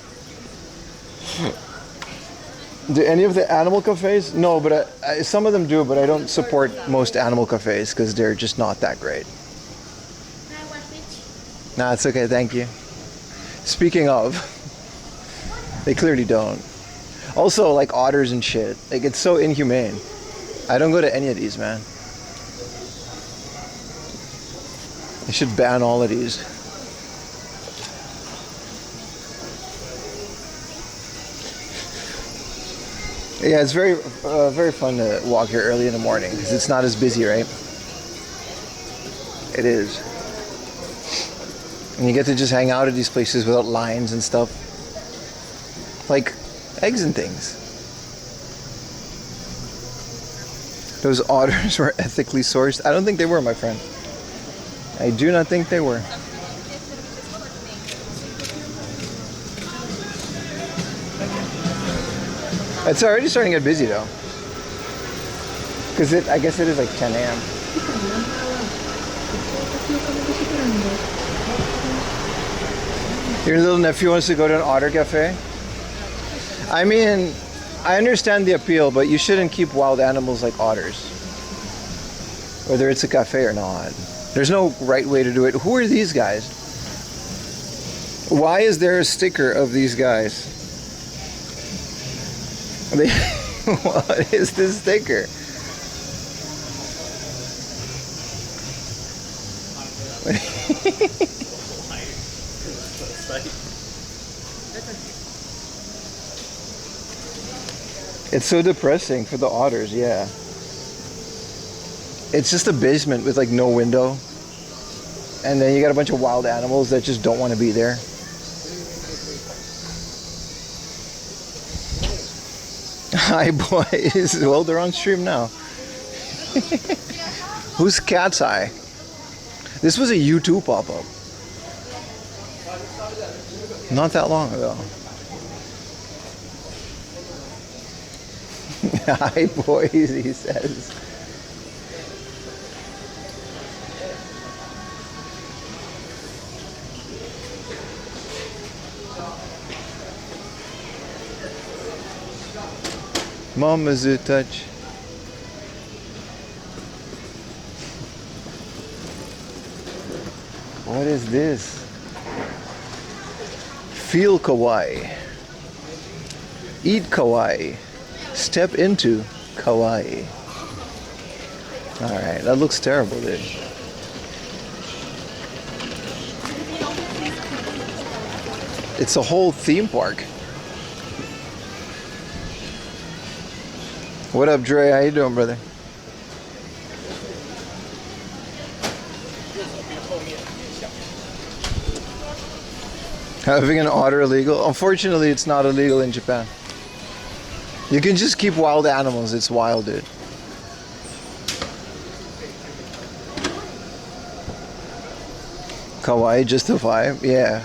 Do any of the animal cafes? No, but some of them do, but I don't support most animal cafes because they're just not that great. Nah, it's okay, thank you. Speaking of, they clearly don't. Also, like otters and shit. Like, it's so inhumane. I don't go to any of these, man. They should ban all of these. Yeah, it's very fun to walk here early in the morning because it's not as busy, right? It is. And you get to just hang out at these places without lines and stuff. Like eggs and things. Those otters were ethically sourced. I don't think they were, my friend. I do not think they were. It's already starting to get busy though. Because I guess it is like 10 a.m. Your little nephew wants to go to an otter cafe? I mean, I understand the appeal, but you shouldn't keep wild animals like otters. Whether it's a cafe or not. There's no right way to do it. Who are these guys? Why is there a sticker of these guys? What is this sticker? It's so depressing for the otters, yeah. It's just a basement with like no window. And then you got a bunch of wild animals that just don't want to be there. Hi boys. Well, they're on stream now. Who's Cat's Eye? This was a YouTube pop-up. Not that long ago. Hi boys, he says. Mama's a touch. What is this? Feel kawaii. Eat kawaii. Step into kawaii. Alright, that looks terrible, dude. It's a whole theme park. What up, Dre? How you doing, brother? Having an otter illegal? Unfortunately, it's not illegal in Japan. You can just keep wild animals. It's wild, dude. Kawaii, just the vibe? Yeah.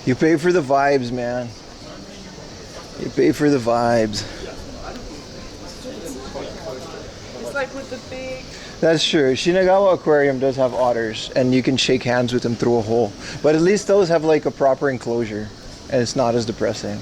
You pay for the vibes, man. You pay for the vibes. It's like with the big... That's true. Shinagawa Aquarium does have otters, and you can shake hands with them through a hole. But at least those have like a proper enclosure, and it's not as depressing.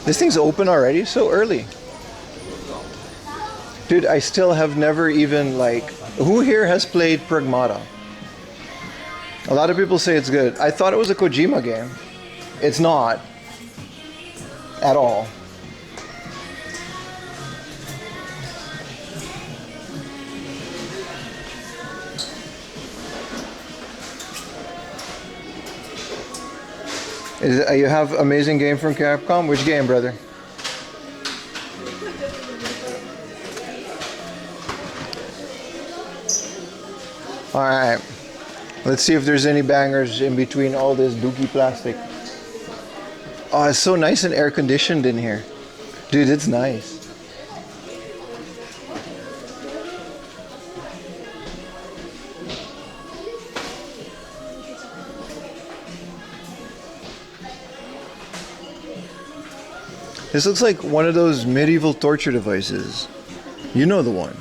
This thing's open already? So early. Dude, I still have never even like... Who here has played Pragmata? A lot of people say it's good. I thought it was a Kojima game. It's not. At all. You have amazing game from Capcom? Which game, brother? Alright. Let's see if there's any bangers in between all this dookie plastic. Oh, it's so nice and air conditioned in here. Dude, it's nice. This looks like one of those medieval torture devices. You know the one.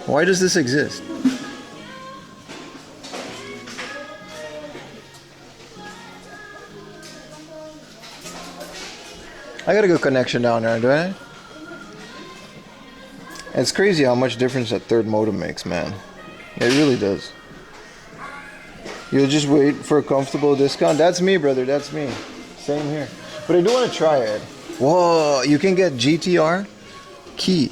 Why does this exist? I got a good connection down there, do I? It's crazy how much difference that third modem makes, man. It really does. You'll just wait for a comfortable discount. That's me, brother. That's me. Same here. But I do want to try it. Whoa, you can get GTR key.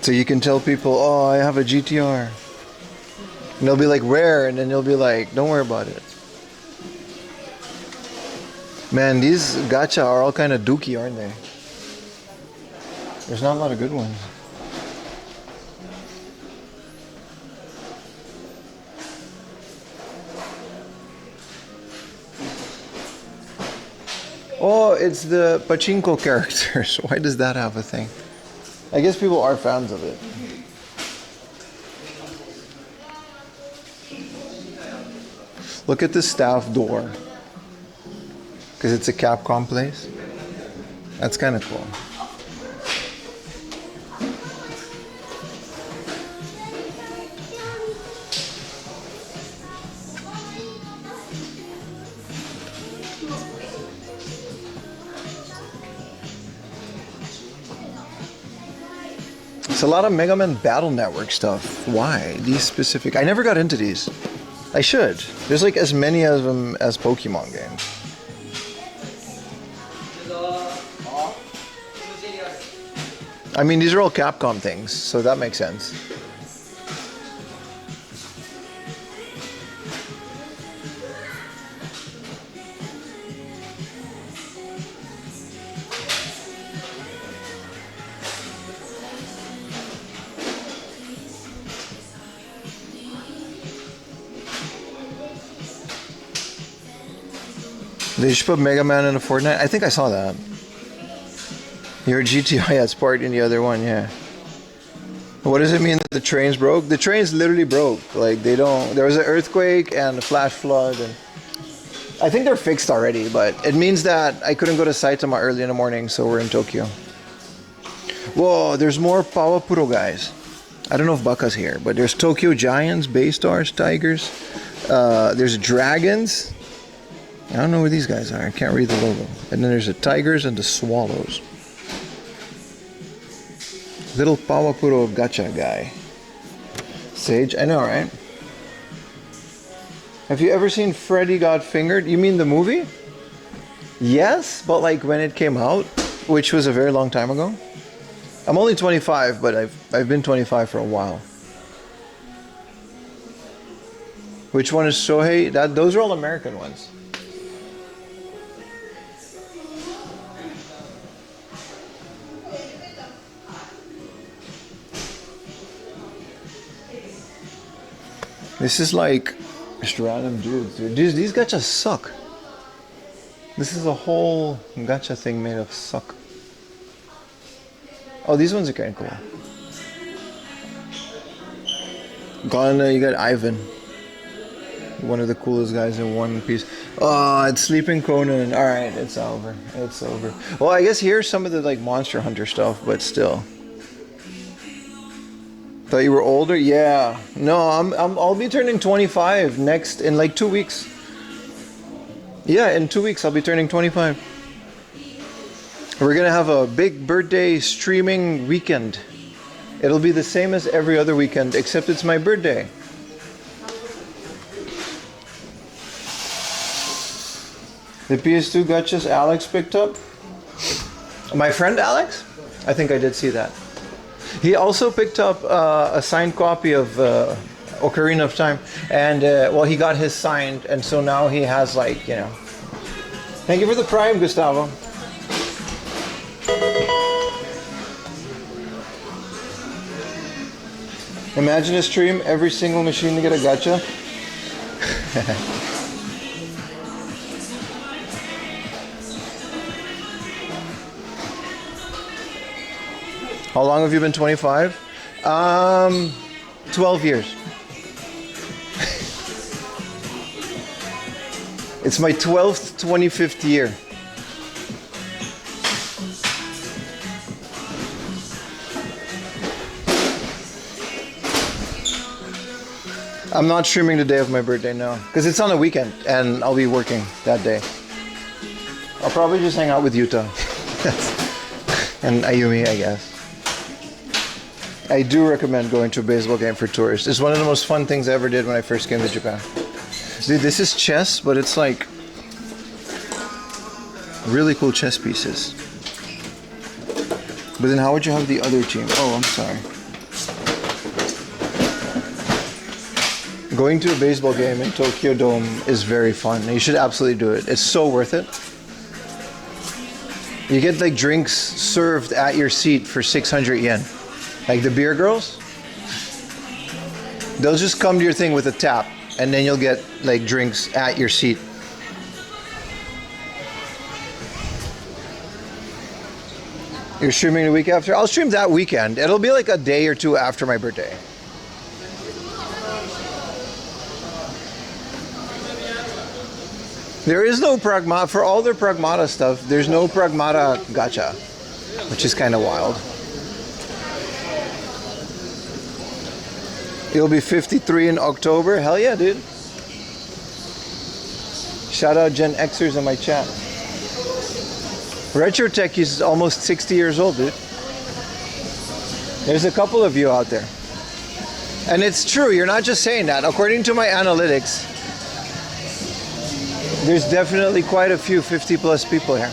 So you can tell people, oh, I have a GTR. And they'll be like, rare, and then you'll be like, don't worry about it. Man, these gacha are all kind of dookie, aren't they? There's not a lot of good ones. Oh, it's the pachinko characters. Why does that have a thing? I guess people are fans of it. Look at the staff door. Because it's a Capcom place. That's kind of cool. It's a lot of Mega Man Battle Network stuff. Why? These specific... I never got into these. I should. There's like as many of them as Pokemon games. I mean, these are all Capcom things, so that makes sense. They should put Mega Man in a Fortnite. I think I saw that. Your GTI has part in the other one, yeah. What does it mean that the trains broke? The trains literally broke. Like they don't. There was an earthquake and a flash flood, and I think they're fixed already. But it means that I couldn't go to Saitama early in the morning, so we're in Tokyo. Whoa, there's more Pawapuro guys. I don't know if Baka's here, but there's Tokyo Giants, Baystars, Tigers. There's Dragons. I don't know where these guys are. I can't read the logo. And then there's the Tigers and the Swallows. Little Pawapuro gacha guy. Sage, I know, right? Have you ever seen Freddy Got Fingered? You mean the movie? Yes, but like when it came out, which was a very long time ago. I'm only 25, but I've been 25 for a while. Which one is Shohei? Those are all American ones. This is like just random dudes, dude. These gachas suck. This is a whole gacha thing made of suck. Oh, these ones are kind of cool. Ghana, you got Ivan. One of the coolest guys in One Piece. Oh, it's Sleeping Conan. Alright, it's over. It's over. Well, I guess here's some of the like Monster Hunter stuff, but still. Thought you were older? Yeah. No, I'll be turning 25 next in like 2 weeks. Yeah, in 2 weeks I'll be turning 25. We're gonna have a big birthday streaming weekend. It'll be the same as every other weekend, except it's my birthday. The PS2 gachas Alex picked up. My friend Alex? I think I did see that. He also picked up a signed copy of Ocarina of Time, and well, he got his signed, and so now he has like, you know. Thank you for the Prime, Gustavo. Imagine a stream, every single machine to get a gacha. How long have you been 25? 12 years. It's my 12th, 25th year. I'm not streaming the day of my birthday, no. Because it's on a weekend and I'll be working that day. I'll probably just hang out with Yuta. And Ayumi, I guess. I do recommend going to a baseball game for tourists. It's one of the most fun things I ever did when I first came to Japan. Dude, this is chess, but it's like Really cool chess pieces. But then how would you have the other team? Oh, I'm sorry. Going to a baseball game in Tokyo Dome is very fun. You should absolutely do it. It's so worth it. You get like drinks served at your seat for 600 yen. Like the beer girls, they'll just come to your thing with a tap, and then you'll get like drinks at your seat. You're streaming the week after? I'll stream that weekend. It'll be like a day or two after my birthday. There is no Pragmata, for all their Pragmata stuff, there's no Pragmata gacha, which is kind of wild. You'll be 53 in October? Hell yeah, dude. Shout out Gen Xers in my chat. Retrotech is almost 60 years old, dude. There's a couple of you out there. And it's true, you're not just saying that. According to my analytics, there's definitely quite a few 50 plus people here.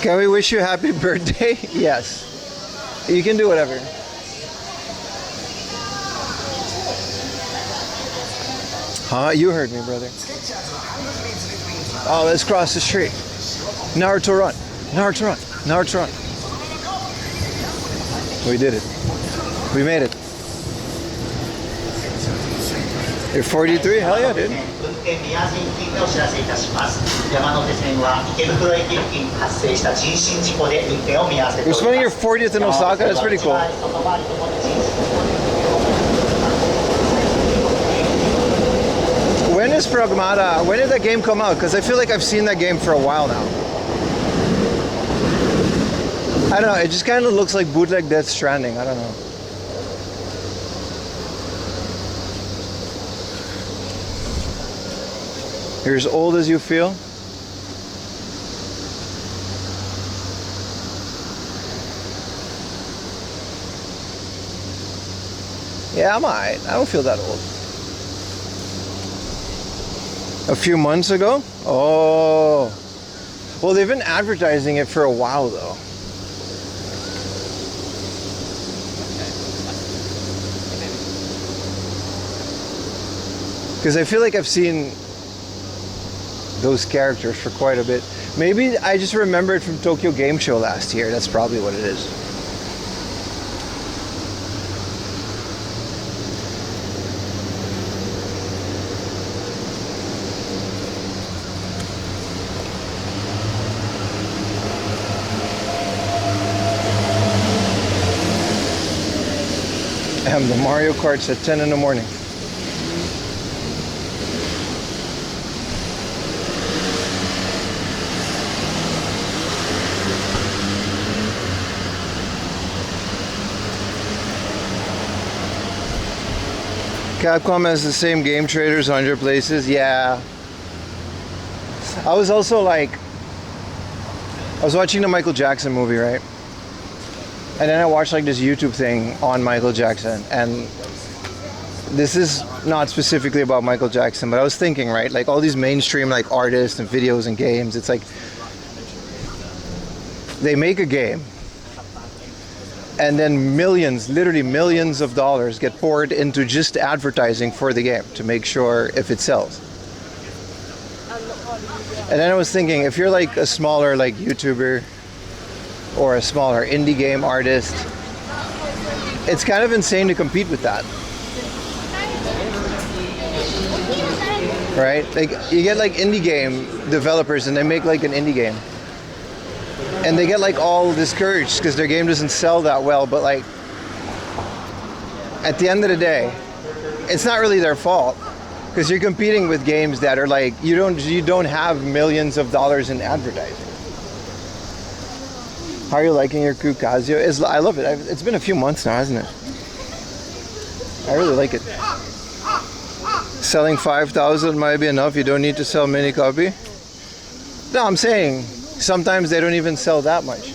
Can we wish you a happy birthday? Yes. You can do whatever. Huh? You heard me, brother. Oh, let's cross the street. Naruto run. Naruto run. Naruto run. We did it. We made it. You're 43? Hell yeah, dude. You're spending your 40th in Osaka? That's pretty cool. When is Pragmata? When did that game come out? Because I feel like I've seen that game for a while now. I don't know, it just kind of looks like bootleg Death Stranding. I don't know. You're as old as you feel? Yeah, I'm alright. I don't feel that old. A few months ago? Oh. Well, they've been advertising it for a while, though. Because I feel like I've seen those characters for quite a bit. Maybe I just remembered from Tokyo Game Show last year. That's probably what it is. The Mario Kart's at 10 in the morning. Capcom has the same game traders 100 places. Yeah. I was also like, I was watching the Michael Jackson movie, right? And then I watched like this YouTube thing on Michael Jackson, and this is not specifically about Michael Jackson, but I was thinking, right, like all these mainstream like artists and videos and games, it's like they make a game and then millions, literally millions of dollars get poured into just advertising for the game to make sure if it sells. And then I was thinking, if you're like a smaller like YouTuber or a smaller indie game artist, it's kind of insane to compete with that. Right? Like you get like indie game developers and they make like an indie game. And they get like all discouraged because their game doesn't sell that well, but like at the end of the day, it's not really their fault because you're competing with games that are like you don't have millions of dollars in advertising. How are you liking your Kukazio? I love it. It's been a few months now, hasn't it? I really like it. Selling 5,000 might be enough. You don't need to sell many copy. No, I'm saying sometimes they don't even sell that much.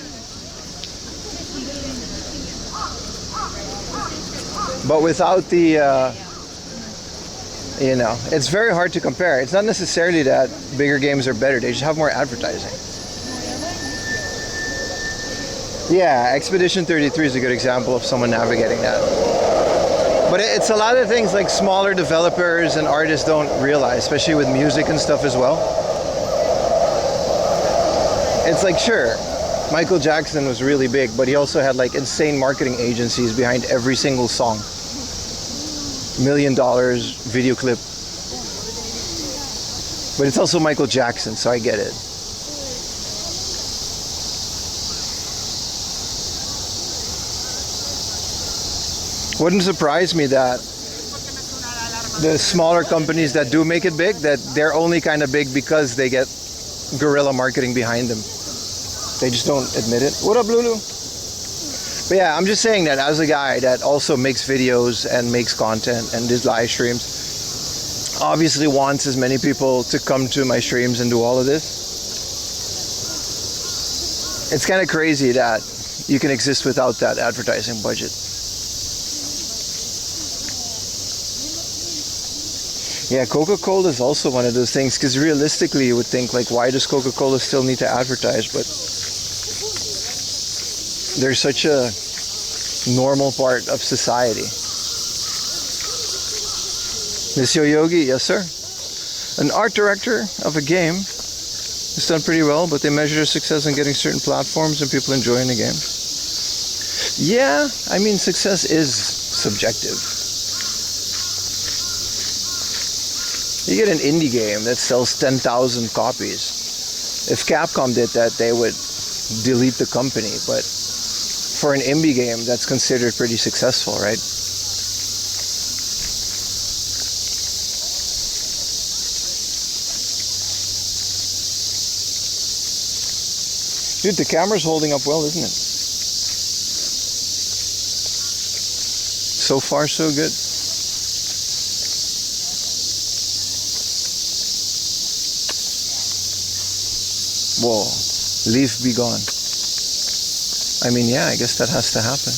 But without the, You know, it's very hard to compare. It's not necessarily that bigger games are better. They just have more advertising. Yeah, Expedition 33 is a good example of someone navigating that. But it's a lot of things like smaller developers and artists don't realize, especially with music and stuff as well. It's like, sure, Michael Jackson was really big, but he also had like insane marketing agencies behind every single song. $1 million video clip. But it's also Michael Jackson, so I get it. Wouldn't surprise me that the smaller companies that do make it big, that they're only kind of big because they get guerrilla marketing behind them. They just don't admit it. What up, Lulu? But yeah, I'm just saying that as a guy that also makes videos and makes content and does live streams, obviously wants as many people to come to my streams and do all of this. It's kind of crazy that you can exist without that advertising budget. Yeah, Coca-Cola is also one of those things, because realistically you would think, like, why does Coca-Cola still need to advertise? But they're such a normal part of society. Monsieur Yogi, yes sir? An art director of a game has done pretty well, but they measure their success in getting certain platforms and people enjoying the game. Yeah, I mean, success is subjective. You get an indie game that sells 10,000 copies. If Capcom did that, they would delete the company. But for an indie game, that's considered pretty successful, right? Dude, the camera's holding up well, isn't it? So far, so good. Whoa, leaf be gone. I mean, yeah, I guess that has to happen.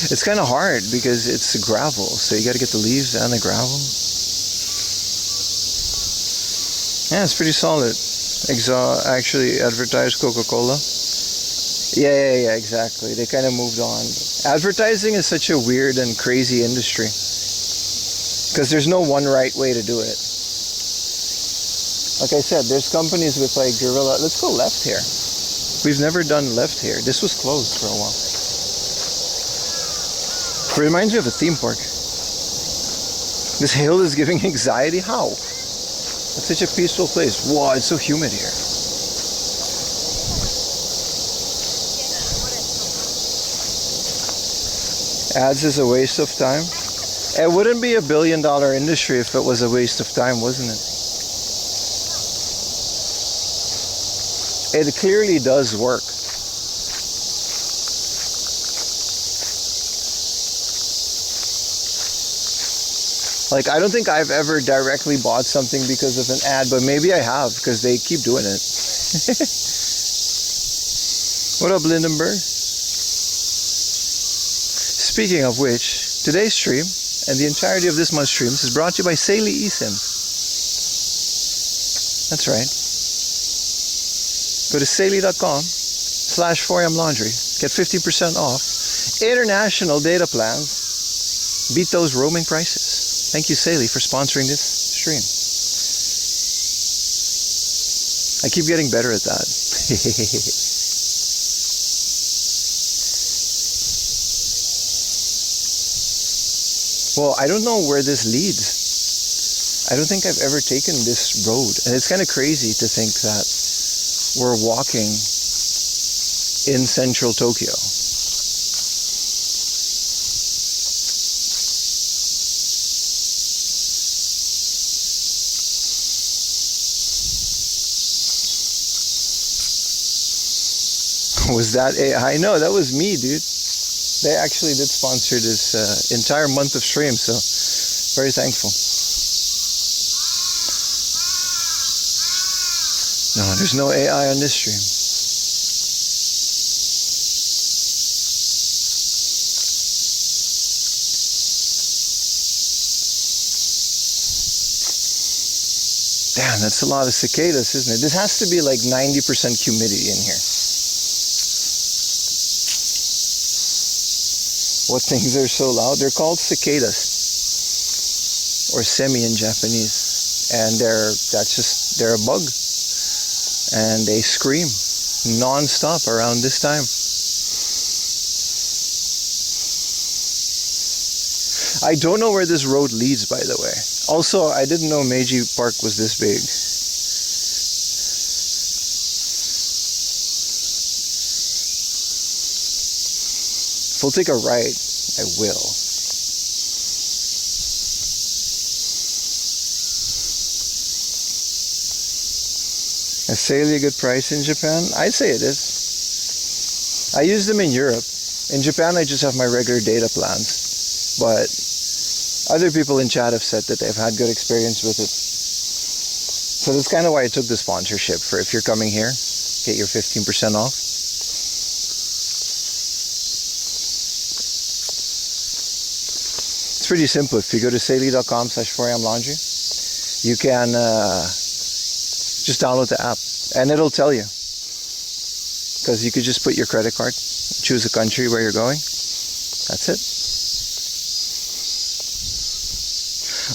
It's kind of hard because it's gravel, so you got to get the leaves and the gravel. Yeah, it's pretty solid. Actually advertised Coca-Cola. Yeah, exactly. They kind of moved on. Advertising is such a weird and crazy industry because there's no one right way to do it. Like I said, there's companies with like guerrilla. Let's go left here. We've never done left here. This was closed for a while. It reminds me of a theme park. This hill is giving anxiety. How? It's such a peaceful place. Wow, it's so humid here. Ads is a waste of time. It wouldn't be $1 billion industry if it was a waste of time, wasn't it? It clearly does work. Like, I don't think I've ever directly bought something because of an ad, but maybe I have because they keep doing it. What up, Lindenberg? Speaking of which, today's stream and the entirety of this month's streams is brought to you by Saley eSIMs. That's right. Go to saley.com/4amlaundry. Get 50% off international data plans. Beat those roaming prices. Thank you, Saley, for sponsoring this stream. I keep getting better at that. Well, I don't know where this leads. I don't think I've ever taken this road. And it's kind of crazy to think that we're walking in central Tokyo. Was that AI? No, that was me, dude. They actually did sponsor this entire month of stream, so very thankful. No, there's no AI on this stream. Damn, that's a lot of cicadas, isn't it? This has to be like 90% humidity in here. What things are so loud? They're called cicadas, or semi in Japanese, and they're a bug, and they scream non-stop around this time. I don't know where this road leads, by the way. Also, I didn't know Meiji Park was this big. If we'll take a right, I will. Is Saily a good price in Japan? I'd say it is. I use them in Europe. In Japan, I just have my regular data plans. But other people in chat have said that they've had good experience with it. So that's kind of why I took the sponsorship, for if you're coming here, get your 15% off. It's pretty simple. If you go to saily.com/4amlaundry, you can just download the app and it'll tell you. Because you could just put your credit card, choose a country where you're going. That's it.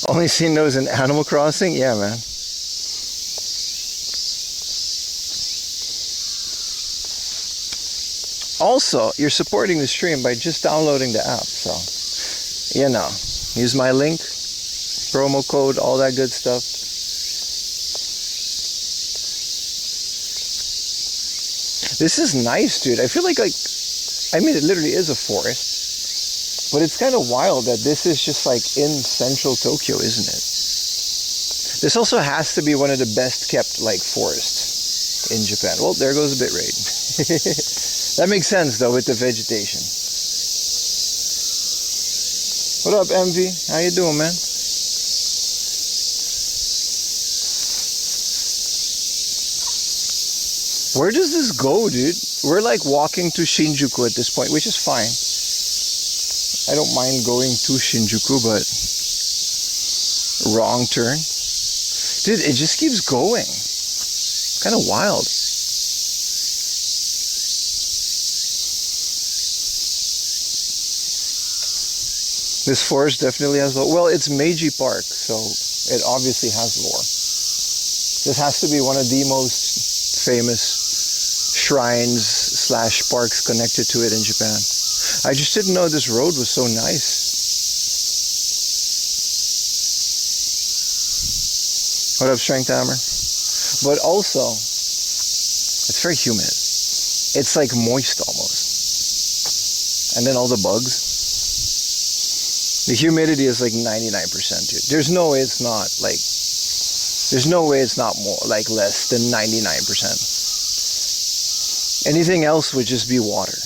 Only seen those in Animal Crossing? Yeah, man. Also, you're supporting the stream by just downloading the app. So, you know, use my link, promo code, all that good stuff. This is nice, dude. I feel like, I mean, it literally is a forest. But it's kind of wild that this is just like in central Tokyo, isn't it? This also has to be one of the best kept like forests in Japan. Well, there goes a bit rate. That makes sense though with the vegetation. What up, MV? How you doing, man? Where does this go, dude? We're like walking to Shinjuku at this point, which is fine. I don't mind going to Shinjuku, but wrong turn. Dude, it just keeps going. Kind of wild. This forest definitely has lore. Well, it's Meiji Park, so it obviously has lore. This has to be one of the most famous shrines / parks connected to it in Japan. I just didn't know this road was so nice. What up, Strength Hammer? But also, it's very humid. It's like moist almost. And then all the bugs. The humidity is like 99%, dude. There's no way it's not like, there's no way it's not more, like less than 99%. Anything else would just be water.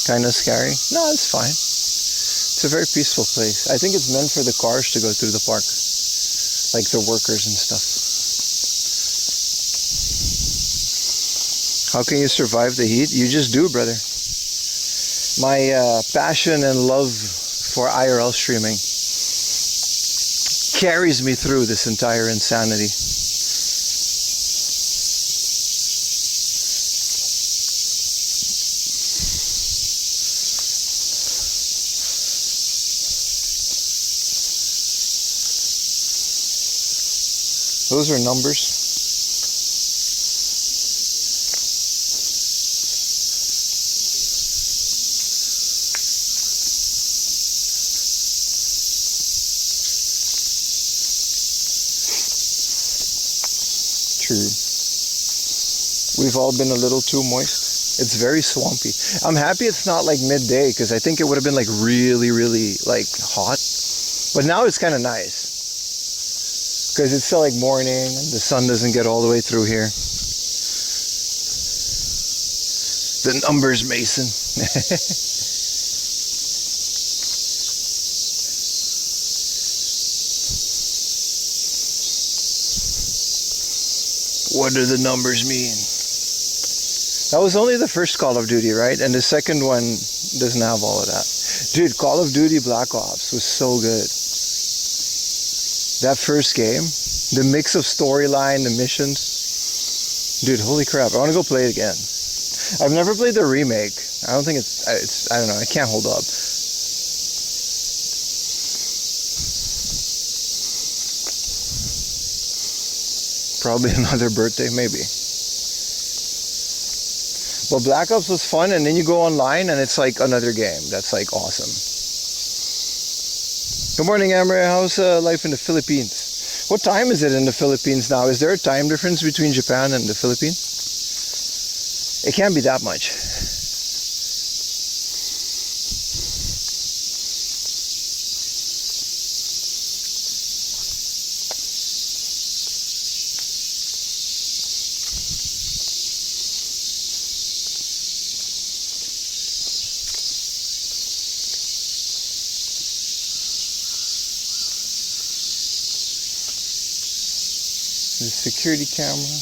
Kind of scary? No, it's fine. It's a very peaceful place. I think it's meant for the cars to go through the park. Like the workers and stuff. How can you survive the heat? You just do, brother. My passion and love for IRL streaming carries me through this entire insanity. Those are numbers. True. We've all been a little too moist. It's very swampy. I'm happy it's not like midday, because I think it would have been like really, really like hot. But now it's kind of nice. Because it's still like morning and the sun doesn't get all the way through here. The numbers, Mason. What do the numbers mean? That was only the first Call of Duty, right? And the second one doesn't have all of that. Dude, Call of Duty Black Ops was so good. That first game, the mix of storyline, the missions. Dude, holy crap. I want to go play it again. I've never played the remake. I don't think it's I don't know, it can't hold up. Probably another birthday, maybe. But Black Ops was fun, and then you go online and it's like another game. That's like awesome. Good morning, Amre. How's life in the Philippines? What time is it in the Philippines now? Is there a time difference between Japan and the Philippines? It can't be that much. The security camera,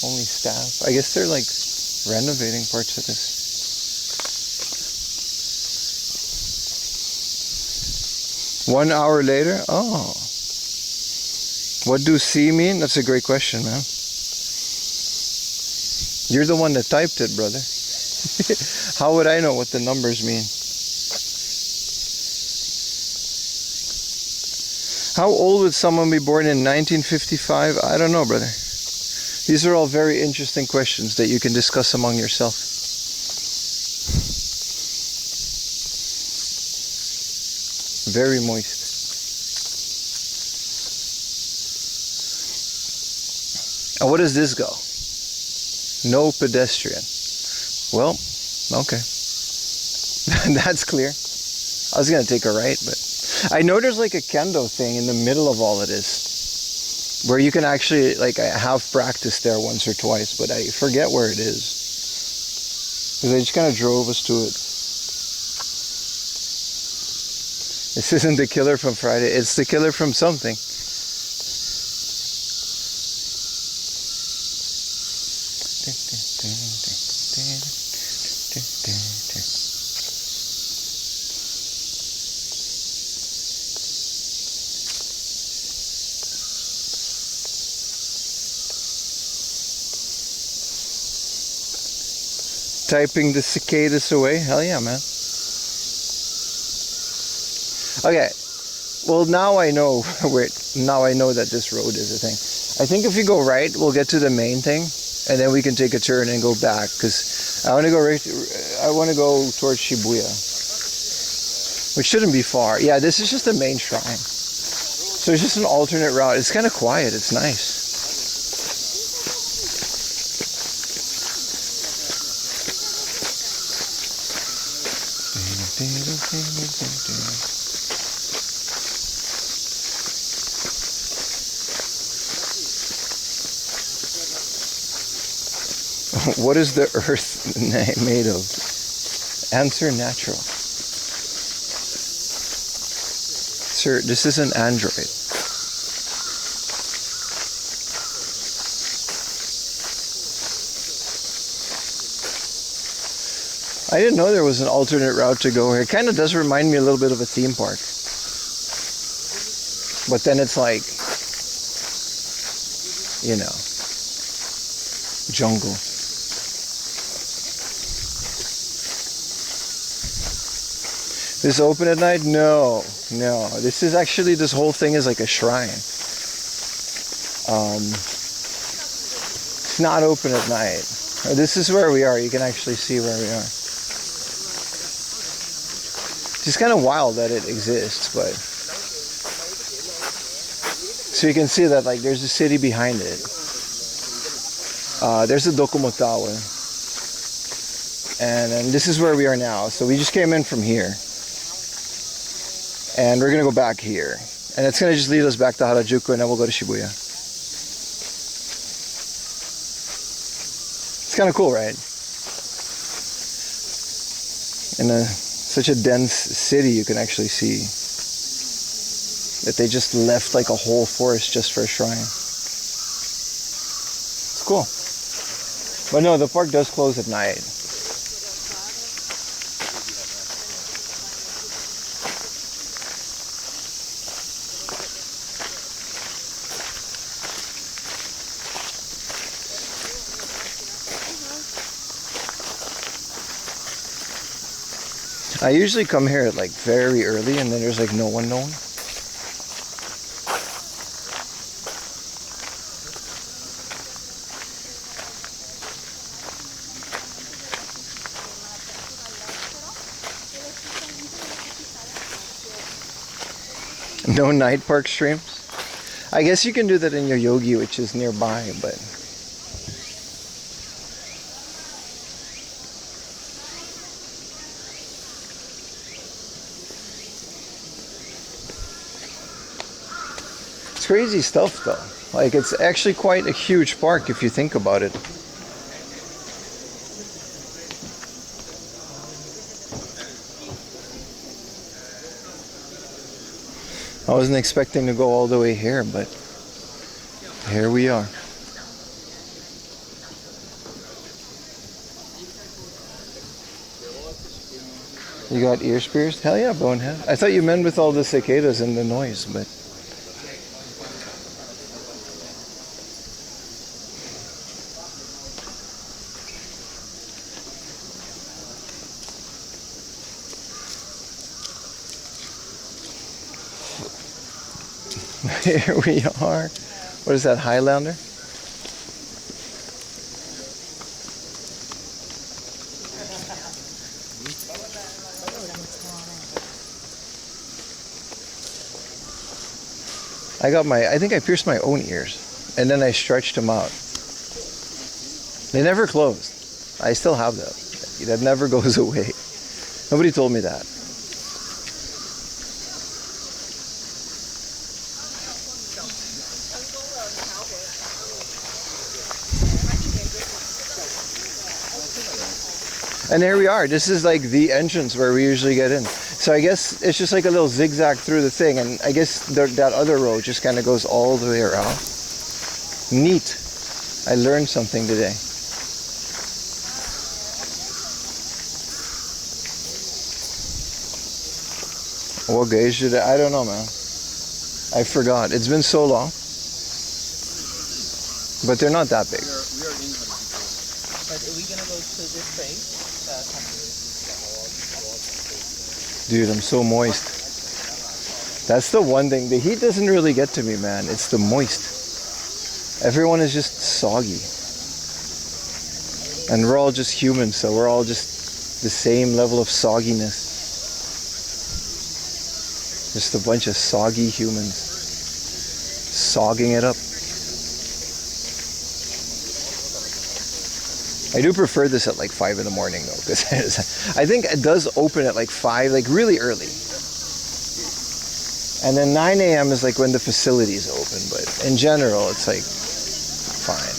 only staff. I guess they're like renovating parts of this. One hour later? Oh. What do C mean? That's a great question, man. You're the one that typed it, brother. How would I know what the numbers mean? How old would someone be born in 1955? I don't know, brother. These are all very interesting questions that you can discuss among yourself. Very moist. And what does this go? No pedestrian. Well, okay. That's clear. I was going to take a right, but I know there's like a kendo thing in the middle of all of this where you can actually, like, I have practiced there once or twice, but I forget where it is because they just kind of drove us to it. This isn't the killer from Friday, it's the killer from something. Typing the cicadas away. Hell yeah, man. Okay. Well, now I know where. Now I know that this road is a thing. I think if you go right, we'll get to the main thing, and then we can take a turn and go back. Cause I want to go right. I want to go towards Shibuya, which shouldn't be far. Yeah, this is just the main shrine. So it's just an alternate route. It's kind of quiet. It's nice. What is the earth made of? Answer natural. Sir, this is an android. I didn't know there was an alternate route to go here. It kind of does remind me a little bit of a theme park. But then it's like, you know, jungle. This open at night? No. This is actually, this whole thing is like a shrine. It's not open at night. This is where we are. You can actually see where we are. It's kind of wild that it exists, but so you can see that like there's a city behind it. There's a Docomo Tower, and this is where we are now. So we just came in from here, and we're gonna go back here, and it's gonna just lead us back to Harajuku, and then we'll go to Shibuya. It's kind of cool, right? in such a dense city, you can actually see that they just left like a whole forest just for a shrine. It's cool. But no, the park does close at night. I usually come here at like very early and then there's like no one. No night park streams? I guess you can do that in your yogi, which is nearby, but it's crazy stuff though. Like, it's actually quite a huge park if you think about it. I wasn't expecting to go all the way here, but here we are. You got ears pierced? Hell yeah, bonehead. I thought you meant with all the cicadas and the noise, but... Here we are. What is that, Highlander? I think I pierced my own ears and then I stretched them out. They never closed. I still have that. That never goes away. Nobody told me that. And here we are. This is like the entrance where we usually get in. So I guess it's just like a little zigzag through the thing, and I guess that other road just kind of goes all the way around. Neat. I learned something today. What gauge should I don't know, man. I forgot. It's been so long. But they're not that big. But are we gonna go to this place? Dude, I'm so moist. That's the one thing. The heat doesn't really get to me, man. It's the moist. Everyone is just soggy. And we're all just humans, so we're all just the same level of sogginess. Just a bunch of soggy humans. Sogging it up. I do prefer this at like 5 in the morning though, because I think it does open at like 5, like really early. And then 9 a.m. is like when the facilities open, but in general it's like fine.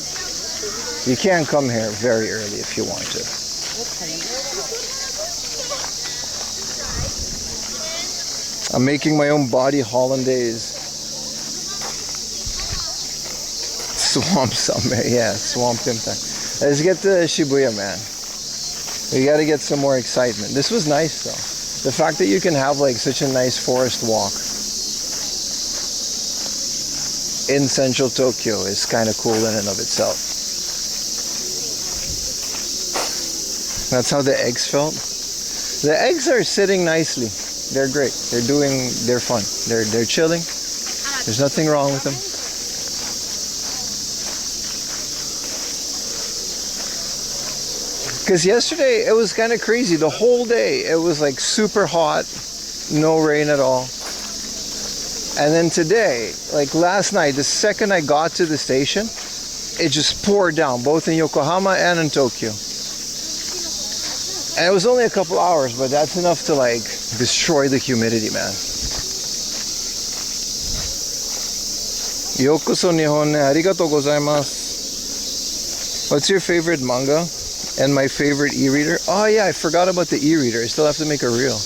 You can come here very early if you want to. I'm making my own body hollandaise. Swamp summer, yeah, swamp impact. Let's get to Shibuya, man. We gotta get some more excitement. This was nice though. The fact that you can have like such a nice forest walk in central Tokyo is kind of cool in and of itself. That's how the eggs felt. The eggs are sitting nicely. They're great. They're fun. They're chilling. There's nothing wrong with them. Because yesterday it was kind of crazy. The whole day it was like super hot, no rain at all. And then today, like last night, the second I got to the station, it just poured down, both in Yokohama and in Tokyo. And it was only a couple hours, but that's enough to like destroy the humidity, man. Yokoso Nihon, arigatou gozaimasu. What's your favorite manga? And my favorite e-reader. Oh yeah, I forgot about the e-reader. I still have to make a reel.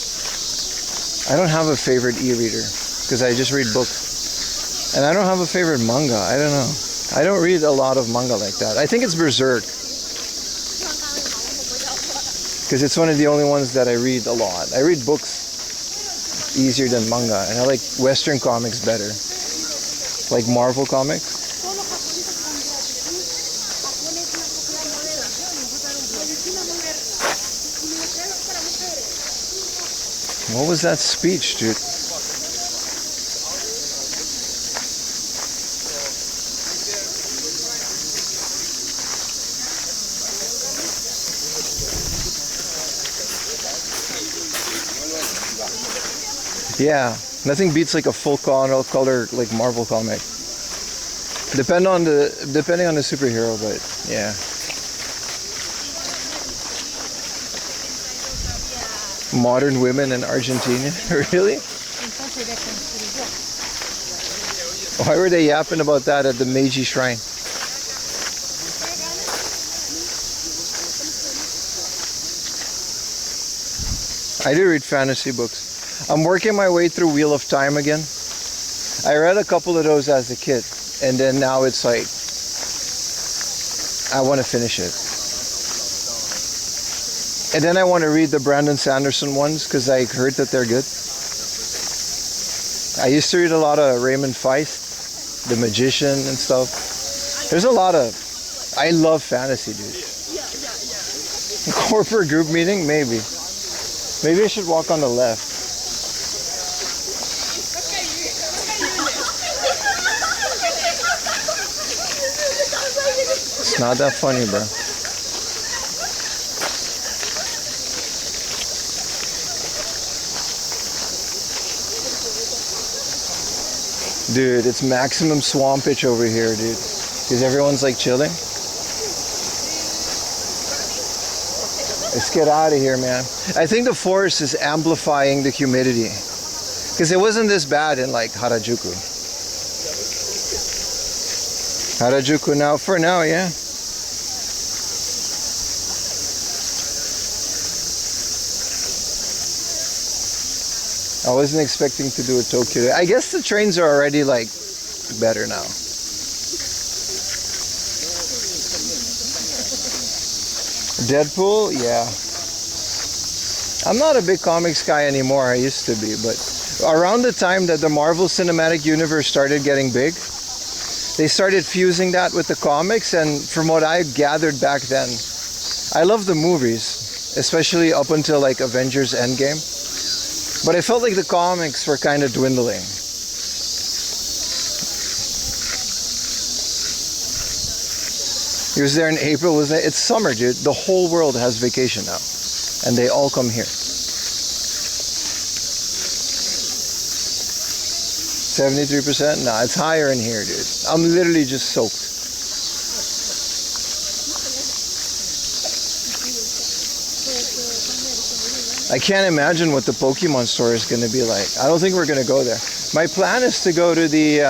I don't have a favorite e-reader because I just read books. And I don't have a favorite manga. I don't know. I don't read a lot of manga like that. I think it's Berserk. Because it's one of the only ones that I read a lot. I read books easier than manga. And I like Western comics better. Like Marvel comics. What was that speech, dude? Yeah, nothing beats like a full color like Marvel comic. Depending on the superhero, but yeah. Modern women in Argentina, really? Why were they yapping about that at the Meiji Shrine? I do read fantasy books. I'm working my way through Wheel of Time again. I read a couple of those as a kid, and then now it's like, I want to finish it. And then I want to read the Brandon Sanderson ones because I heard that they're good. I used to read a lot of Raymond Feist, The Magician and stuff. There's a lot of, I love fantasy, dude. Corporate group meeting? Maybe. Maybe I should walk on the left. It's not that funny, bro. Dude, it's maximum swampage over here, dude. Because everyone's like chilling. Let's get out of here, man. I think the forest is amplifying the humidity. Because it wasn't this bad in like Harajuku. Harajuku now, for now, yeah. I wasn't expecting to do a Tokyo. I guess the trains are already like better now. Deadpool, yeah. I'm not a big comics guy anymore. I used to be, but around the time that the Marvel Cinematic Universe started getting big, they started fusing that with the comics, and from what I gathered back then, I love the movies, especially up until like Avengers Endgame. But I felt like the comics were kind of dwindling. He was there in April, wasn't it? It's summer, dude. The whole world has vacation now. And they all come here. 73%? Nah, it's higher in here, dude. I'm literally just soaked. I can't imagine what the Pokemon store is going to be like. I don't think we're going to go there. My plan is to go to the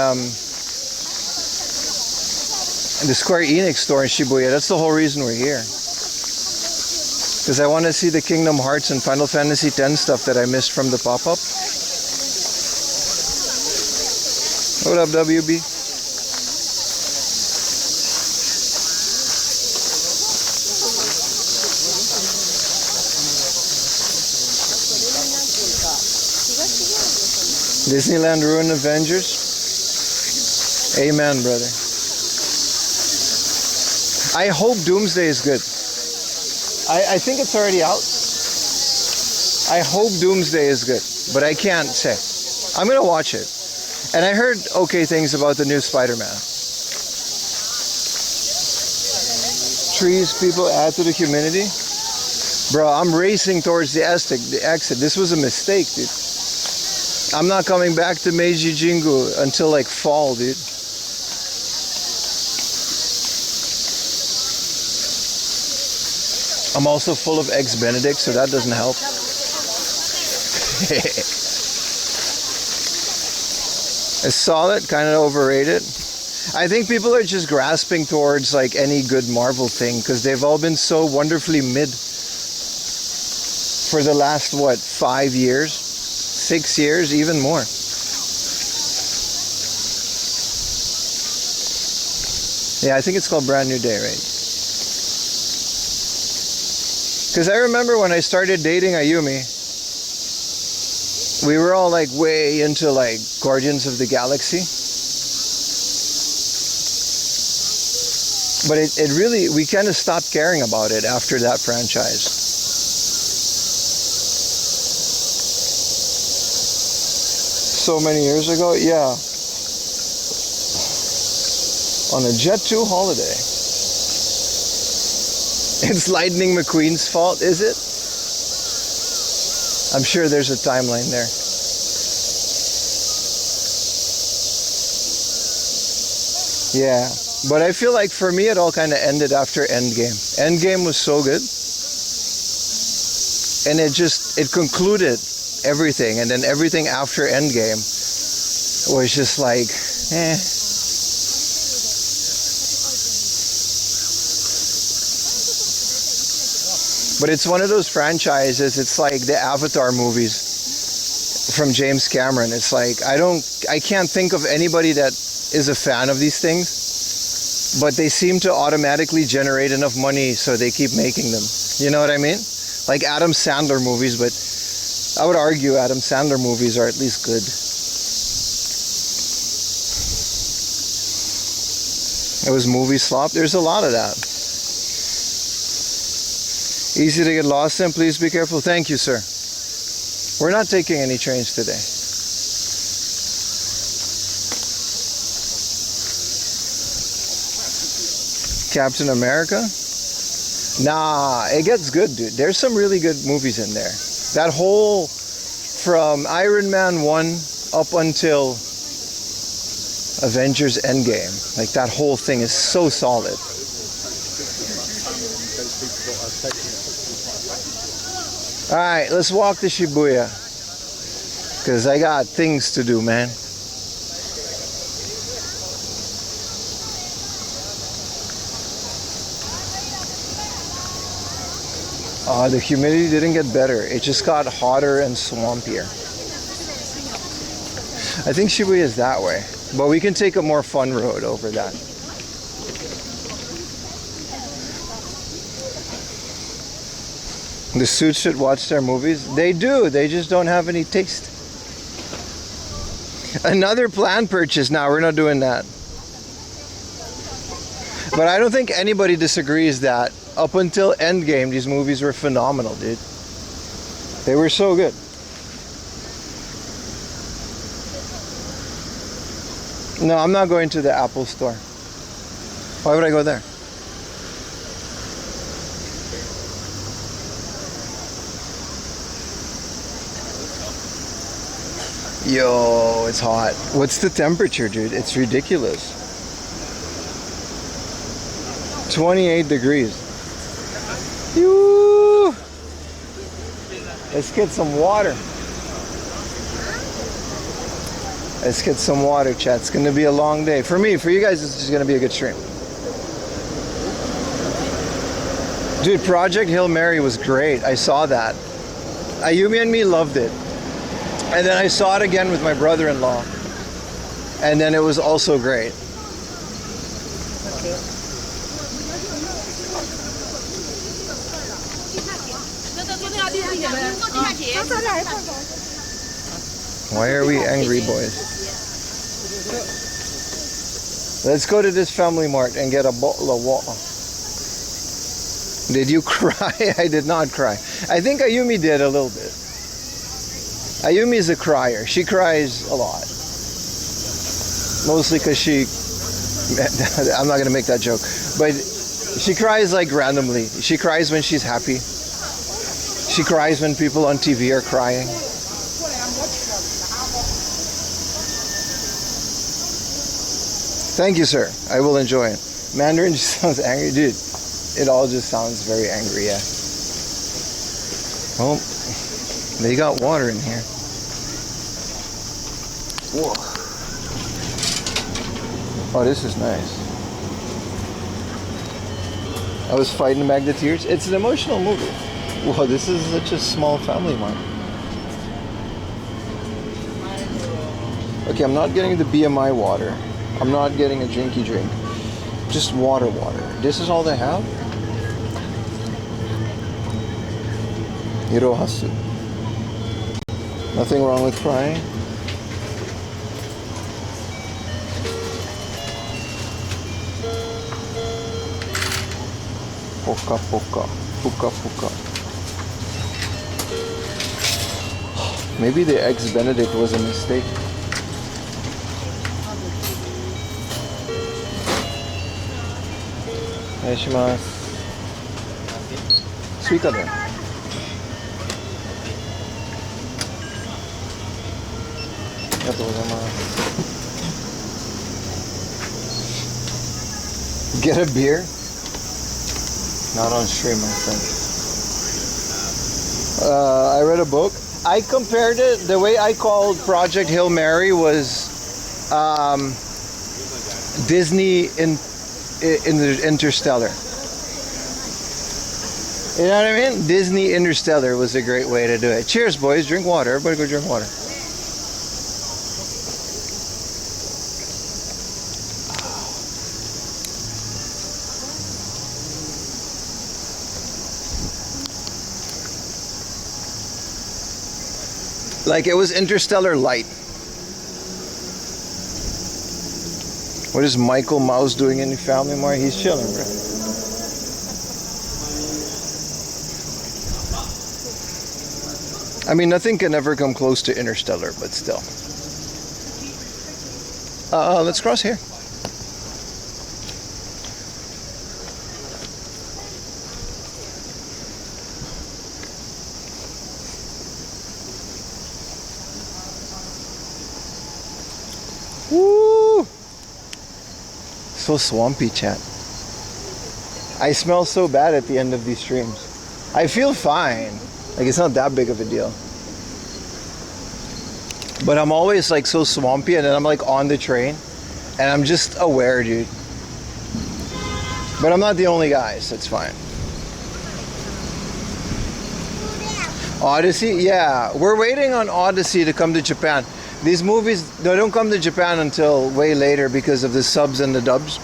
Square Enix store in Shibuya. That's the whole reason we're here. Because I want to see the Kingdom Hearts and Final Fantasy X stuff that I missed from the pop-up. What up, WB? Disneyland Ruin Avengers? Amen, brother. I hope Doomsday is good. I think it's already out. I hope Doomsday is good, but I can't say. I'm gonna watch it. And I heard okay things about the new Spider-Man. Trees people add to the community. Bro, I'm racing towards the exit. This was a mistake, dude. I'm not coming back to Meiji Jingu until like fall, dude. I'm also full of Eggs Benedict, so that doesn't help. It's solid, kind of overrated. I think people are just grasping towards like any good Marvel thing because they've all been so wonderfully mid for the last, what, 5 years? 6 years, even more. Yeah, I think it's called Brand New Day, right? Because I remember when I started dating Ayumi, we were all like way into like Guardians of the Galaxy. But it really, we kind of stopped caring about it after that franchise. So many years ago, yeah. On a Jet 2 holiday. It's Lightning McQueen's fault, is it? I'm sure there's a timeline there. Yeah. But I feel like for me it all kind of ended after Endgame. Endgame was so good. And it concluded everything. And then everything after Endgame was just like, eh. But it's one of those franchises, it's like the Avatar movies from James Cameron. It's like, I can't think of anybody that is a fan of these things, but they seem to automatically generate enough money so they keep making them. You know what I mean? Like Adam Sandler movies, but I would argue Adam Sandler movies are at least good. It was movie slop. There's a lot of that. Easy to get lost in. Please be careful. Thank you, sir. We're not taking any trains today. Captain America? Nah, it gets good, dude. There's some really good movies in there. That whole, from Iron Man 1 up until Avengers Endgame, like that whole thing is so solid. Alright, let's walk to Shibuya. Because I got things to do, man. The humidity didn't get better. It just got hotter and swampier. I think Shibuya is that way. But we can take a more fun road over that. The suits should watch their movies. They do. They just don't have any taste. Another planned purchase. Now we're not doing that. But I don't think anybody disagrees that up until Endgame, these movies were phenomenal, dude. They were so good. No, I'm not going to the Apple store. Why would I go there? Yo, it's hot. What's the temperature, dude? It's ridiculous. 28 degrees. Yoo! Let's get some water. Let's get some water, chat. It's going to be a long day. For me, for you guys, it's just going to be a good stream. Dude, Project Hail Mary was great. I saw that. Ayumi and me loved it. And then I saw it again with my brother-in-law. And then it was also great. Why are we angry boys? Let's go to this Family Mart and get a bottle of water. Did you cry? I did not cry. I think Ayumi did a little bit. Ayumi is a crier. She cries a lot. Mostly because she... I'm not going to make that joke. But she cries like randomly. She cries when she's happy. She cries when people on TV are crying. Thank you, sir. I will enjoy it. Mandarin just sounds angry. Dude, it all just sounds very angry, yeah. Well, they got water in here. Whoa. Oh, this is nice. I was fighting back the tears. It's an emotional movie. Wow, this is such a small family mart. Okay, I'm not getting the BMI water. I'm not getting a drinky drink. Just water. This is all they have? Hirohasu. Nothing wrong with crying. Poka poka. Puka puka. Maybe the eggs Benedict was a mistake. Onegaishimasu. Suika there. Get a beer? Not on stream, my friend. I read a book. I compared it. The way I called Project Hail Mary was Disney in the Interstellar. You know what I mean? Disney Interstellar was a great way to do it. Cheers, boys. Drink water. Everybody go drink water. Like it was Interstellar light. What is Michael Mouse doing in the family mart? He's chilling, bro. I mean, nothing can ever come close to Interstellar, but still. Let's cross here. Woo! So swampy, chat. I smell so bad at the end of these streams. I feel fine. Like it's not that big of a deal. But I'm always like so swampy, and then I'm like on the train and I'm just aware, dude. But I'm not the only guy, so it's fine. Odyssey? Yeah, we're waiting on Odyssey to come to Japan. These movies, they don't come to Japan until way later because of the subs and the dubs.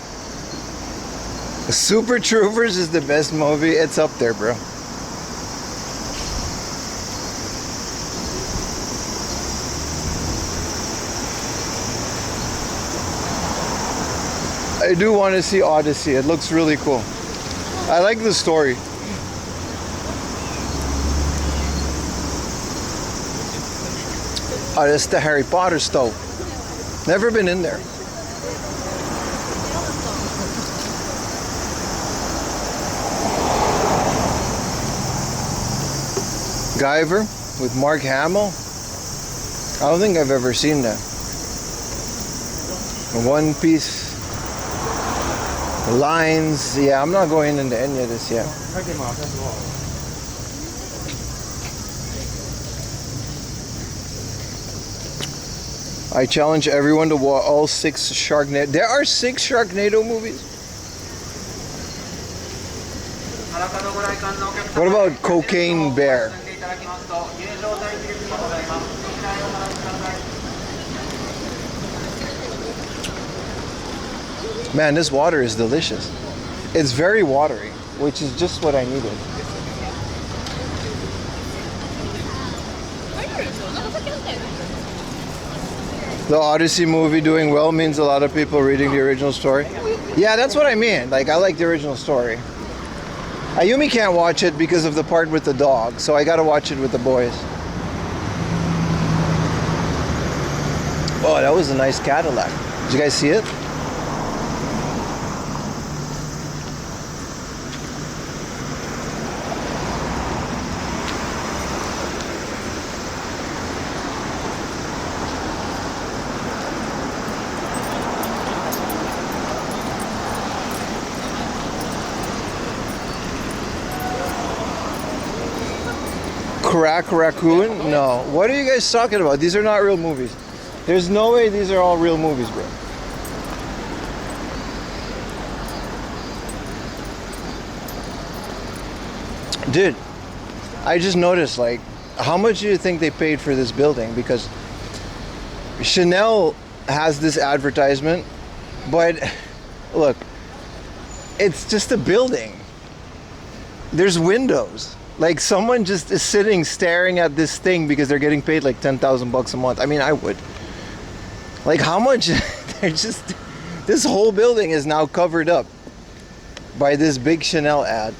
Super Troopers is the best movie. It's up there, bro. I do want to see Odyssey. It looks really cool. I like the story. Oh, that's the Harry Potter stove. Never been in there. Guyver with Mark Hamill. I don't think I've ever seen that. One Piece. Lines. Yeah, I'm not going into any of this yet. I challenge everyone to watch all 6 Sharknado. There are 6 Sharknado movies. What about Cocaine Bear? Man, this water is delicious. It's very watery, which is just what I needed. The Odyssey movie doing well means a lot of people reading the original story. Yeah, that's what I mean. Like, I like the original story. Ayumi can't watch it because of the part with the dog, so I gotta watch it with the boys. Oh, that was a nice Cadillac. Did you guys see it? Crack Raccoon? No. What are you guys talking about? These are not real movies. There's no way these are all real movies, bro. Dude, I just noticed, like, how much do you think they paid for this building? Because Chanel has this advertisement, but look, it's just a building. There's windows. Like, someone just is sitting staring at this thing because they're getting paid like 10,000 bucks a month. I mean, I would. Like, how much? They're just, this whole building is now covered up by this big Chanel ad.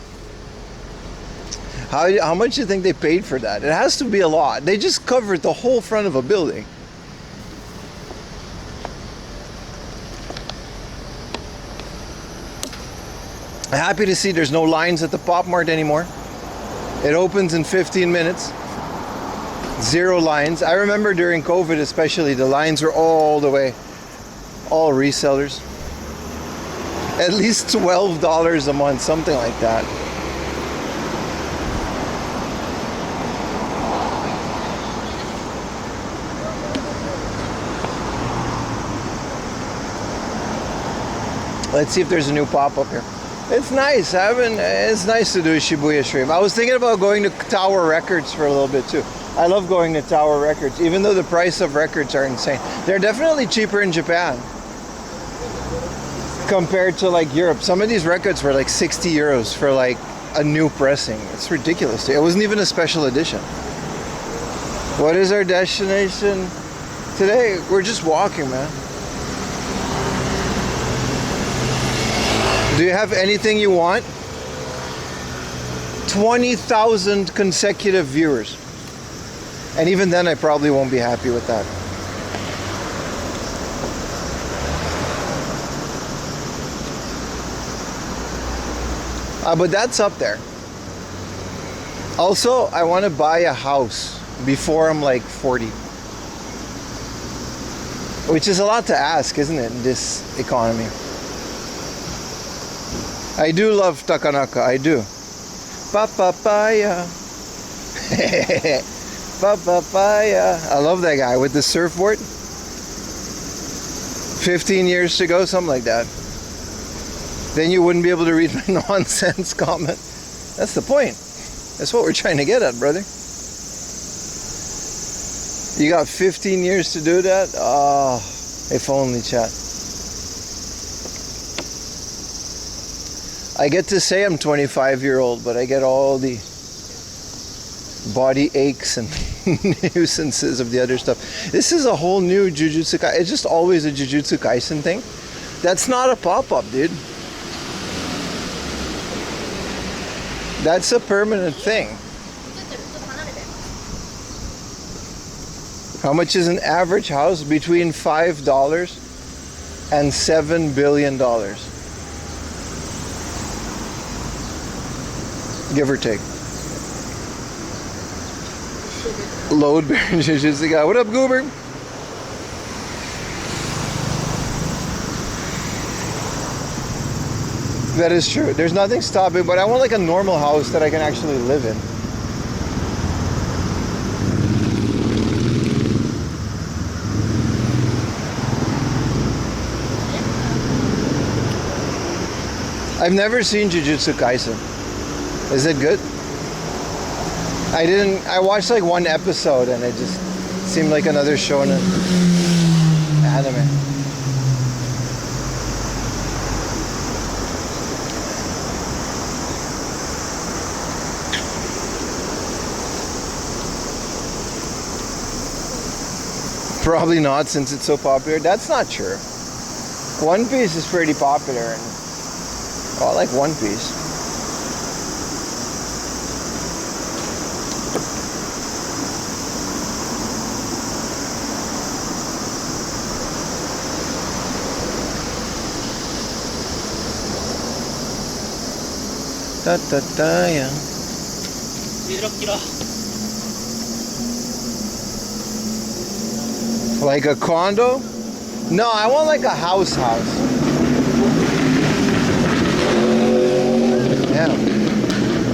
How much do you think they paid for that? It has to be a lot. They just covered the whole front of a building. Happy to see there's no lines at the Pop Mart anymore. It opens in 15 minutes. 0 lines. I remember during COVID especially, the lines were all the way. All resellers. At least $12 a month, something like that. Let's see if there's a new pop-up here. It's nice. It's nice to do a Shibuya stream. I was thinking about going to Tower Records for a little bit too. I love going to Tower Records, even though the price of records are insane. They're definitely cheaper in Japan compared to like Europe. Some of these records were like 60 euros for like a new pressing. It's ridiculous. It wasn't even a special edition. What is our destination today? We're just walking, man. Do you have anything you want? 20,000 consecutive viewers. And even then I probably won't be happy with that. But that's up there. Also, I want to buy a house before I'm like 40. Which is a lot to ask, isn't it, in this economy? I do love Takanaka, I do. Papaya. Papaya. I love that guy with the surfboard. 15 years to go, something like that. Then you wouldn't be able to read my nonsense comment. That's the point. That's what we're trying to get at, brother. You got 15 years to do that? Oh, if only, chat. I get to say I'm 25-year-old, but I get all the body aches and nuisances of the other stuff. This is a whole new Jujutsu Kaisen. It's just always a Jujutsu Kaisen thing. That's not a pop-up, dude. That's a permanent thing. How much is an average house? Between $5 and $7 billion. Give or take. Load bearing Jujutsu guy. What up, Goober? That is true. There's nothing stopping, but I want like a normal house that I can actually live in. I've never seen Jujutsu Kaisen. Is it good? I watched like one episode and it just seemed like another shonen anime. Probably not, since it's so popular. That's not true. One Piece is pretty popular and I like One Piece. Yeah. Like a condo? No, I want like a house. Yeah.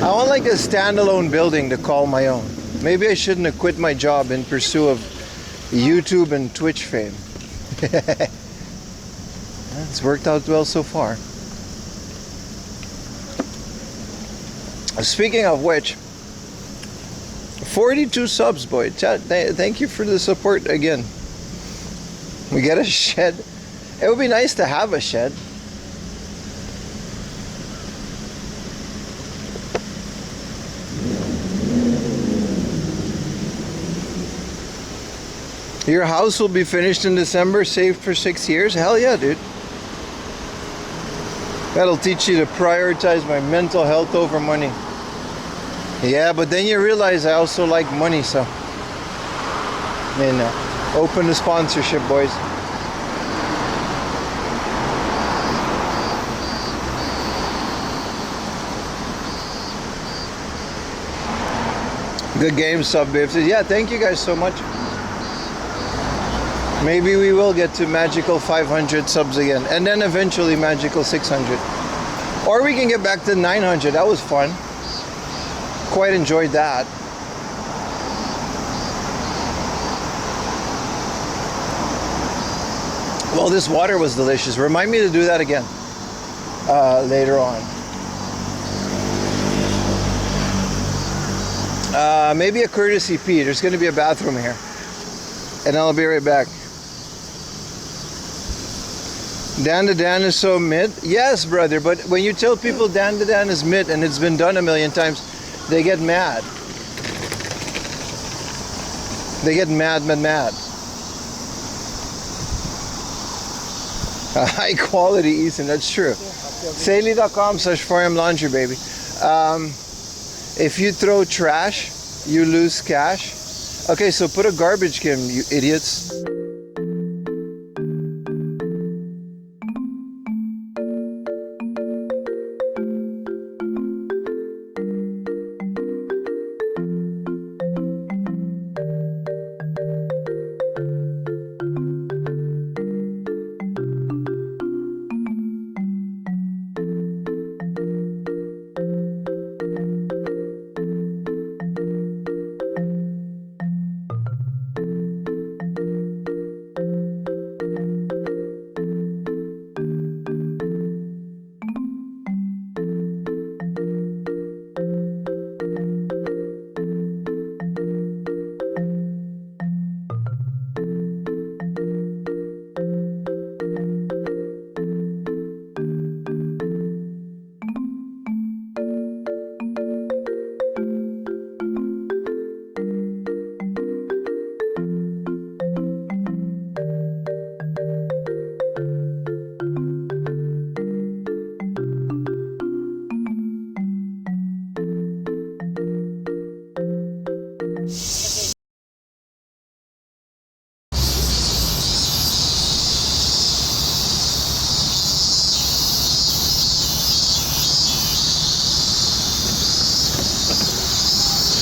I want like a standalone building to call my own. Maybe I shouldn't have quit my job in pursuit of YouTube and Twitch fame. It's worked out well so far. Speaking of which, 42 subs, boy. Chat, thank you for the support again. We get a shed. It would be nice to have a shed. Your house will be finished in December, saved for 6 years? Hell yeah, dude. That'll teach you to prioritize my mental health over money. Yeah, but then you realize I also like money, so. Open the sponsorship, boys. Good game, sub Biff. Yeah, thank you guys so much. Maybe we will get to magical 500 subs again, and then eventually magical 600. Or we can get back to 900. That was fun. Quite enjoyed that. Well, this water was delicious. Remind me to do that again later on. Maybe a courtesy pee. There's going to be a bathroom here. And I'll be right back. Dan to Dan is so mid? Yes, brother, but when you tell people Dan to Dan is mid and it's been done a million times, they get mad. They get mad. High quality eSIM, that's true. Saley.com/4M laundry, baby. If you throw trash, you lose cash. Okay, so put a garbage can, you idiots.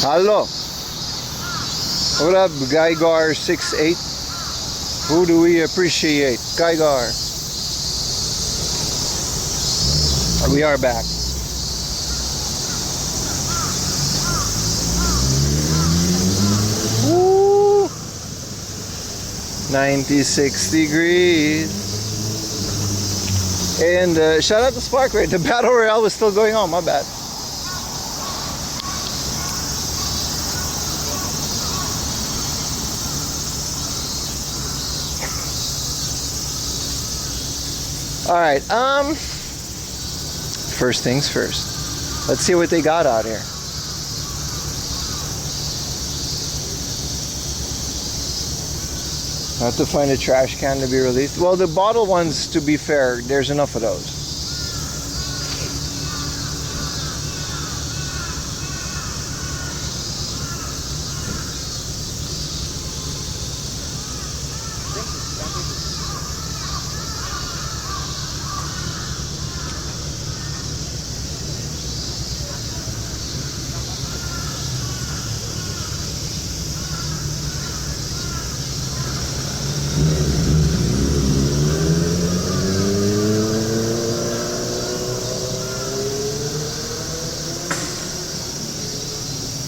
Hello. What up, Guygar68? Who do we appreciate? Guygar. We are back. Woo! 96 degrees. And shout out to Sparkray. The Battle Royale was still going on, my bad. All right, first things first. Let's see what they got out here. I have to find a trash can to be released. Well, the bottle ones, to be fair, there's enough of those.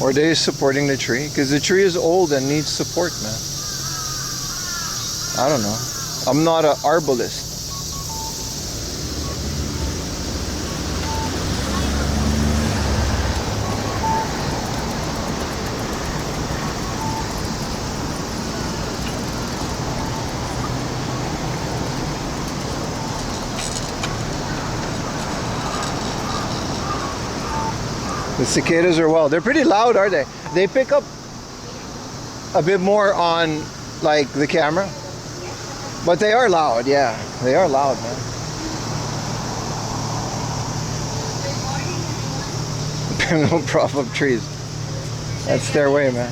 Or are they supporting the tree? Because the tree is old and needs support, man. I don't know. I'm not an arborist. The cicadas are wild. They're pretty loud, are they? They pick up a bit more on like the camera, but they are loud. Yeah, they are loud, man. Don't prop up trees. That's their way, man.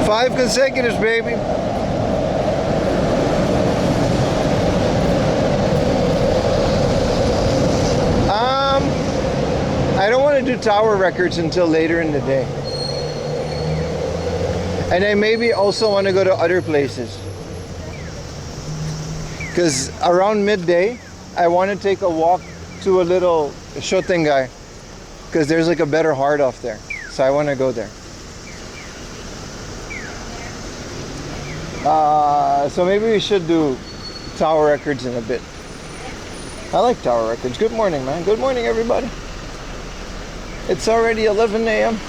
Five consecutives, baby. I don't want to do tower records until later in the day. And I maybe also want to go to other places. Because around midday, I want to take a walk to a little Shotengai. Because there's like a better heart off there. So I want to go there. So maybe we should do tower records in a bit. I like tower records. Good morning, man. Good morning, everybody. It's already 11 a.m.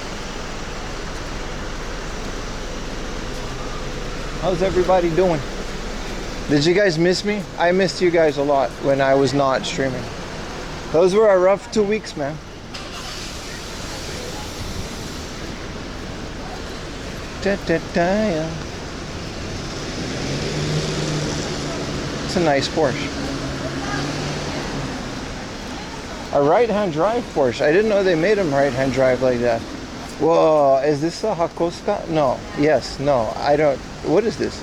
How's everybody doing? Did you guys miss me? I missed you guys a lot when I was not streaming. Those were a rough 2 weeks, man. Yeah. It's a nice Porsche. A right-hand drive Porsche. I didn't know they made them right-hand drive like that. Whoa, is this a Hakoska? No. Yes, no. I don't. What is this?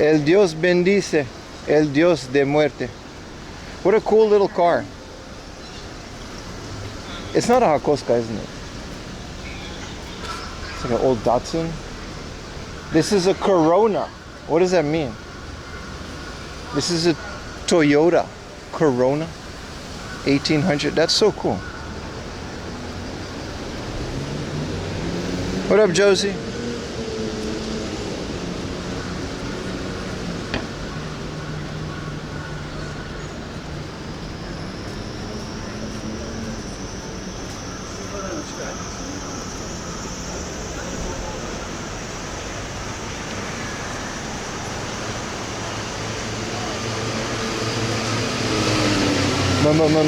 El Dios bendice, el Dios de muerte. What a cool little car. It's not a Hakoska, isn't it? It's like an old Datsun. This is a Corona. What does that mean? This is a Toyota Corona 1800. That's so cool. What up, Josie?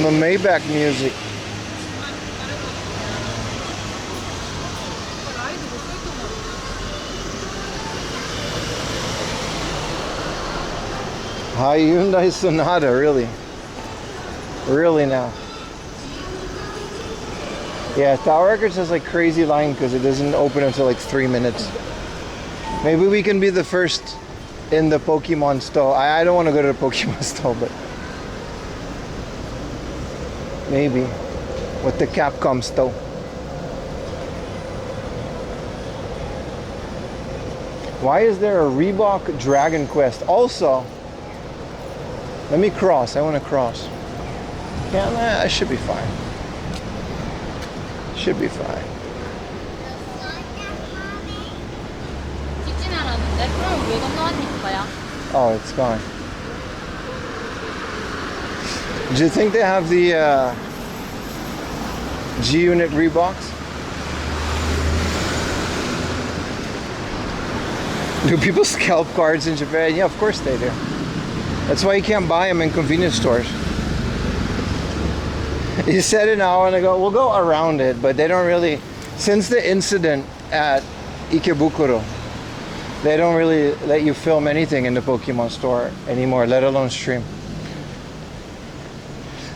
Maybach music. Hyundai Sonata, really? Really now? Yeah, Tower Records has like crazy line because it doesn't open until like 3 minutes. Maybe we can be the first in the Pokemon store. I don't want to go to the Pokemon store, but maybe with the Capcom store. Why is there a Reebok Dragon Quest? Also, let me cross. I want to cross. Yeah, I should be fine. Should be fine. Oh, it's gone. Do you think they have the G-Unit Reeboks? Do people scalp cards in Japan? Yeah, of course they do. That's why you can't buy them in convenience stores. You said it now, and I go, we'll go around it, but they don't really, since the incident at Ikebukuro, they don't really let you film anything in the Pokemon store anymore, let alone stream.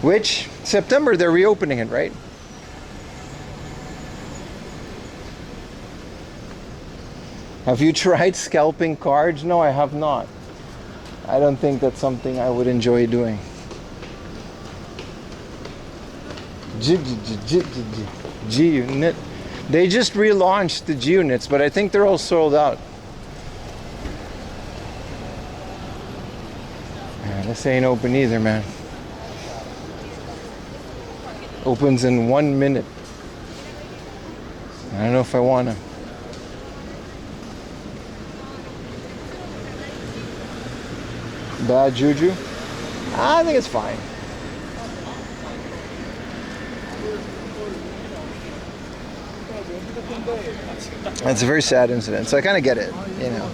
Which, September, they're reopening it, right? Have you tried scalping cards? No, I have not. I don't think that's something I would enjoy doing. G-Unit. They just relaunched the G-Units, but I think they're all sold out. Man, this ain't open either, man. Opens in 1 minute. I don't know if I wanna. Bad juju? I think it's fine. It's a very sad incident, so I kind of get it, you know.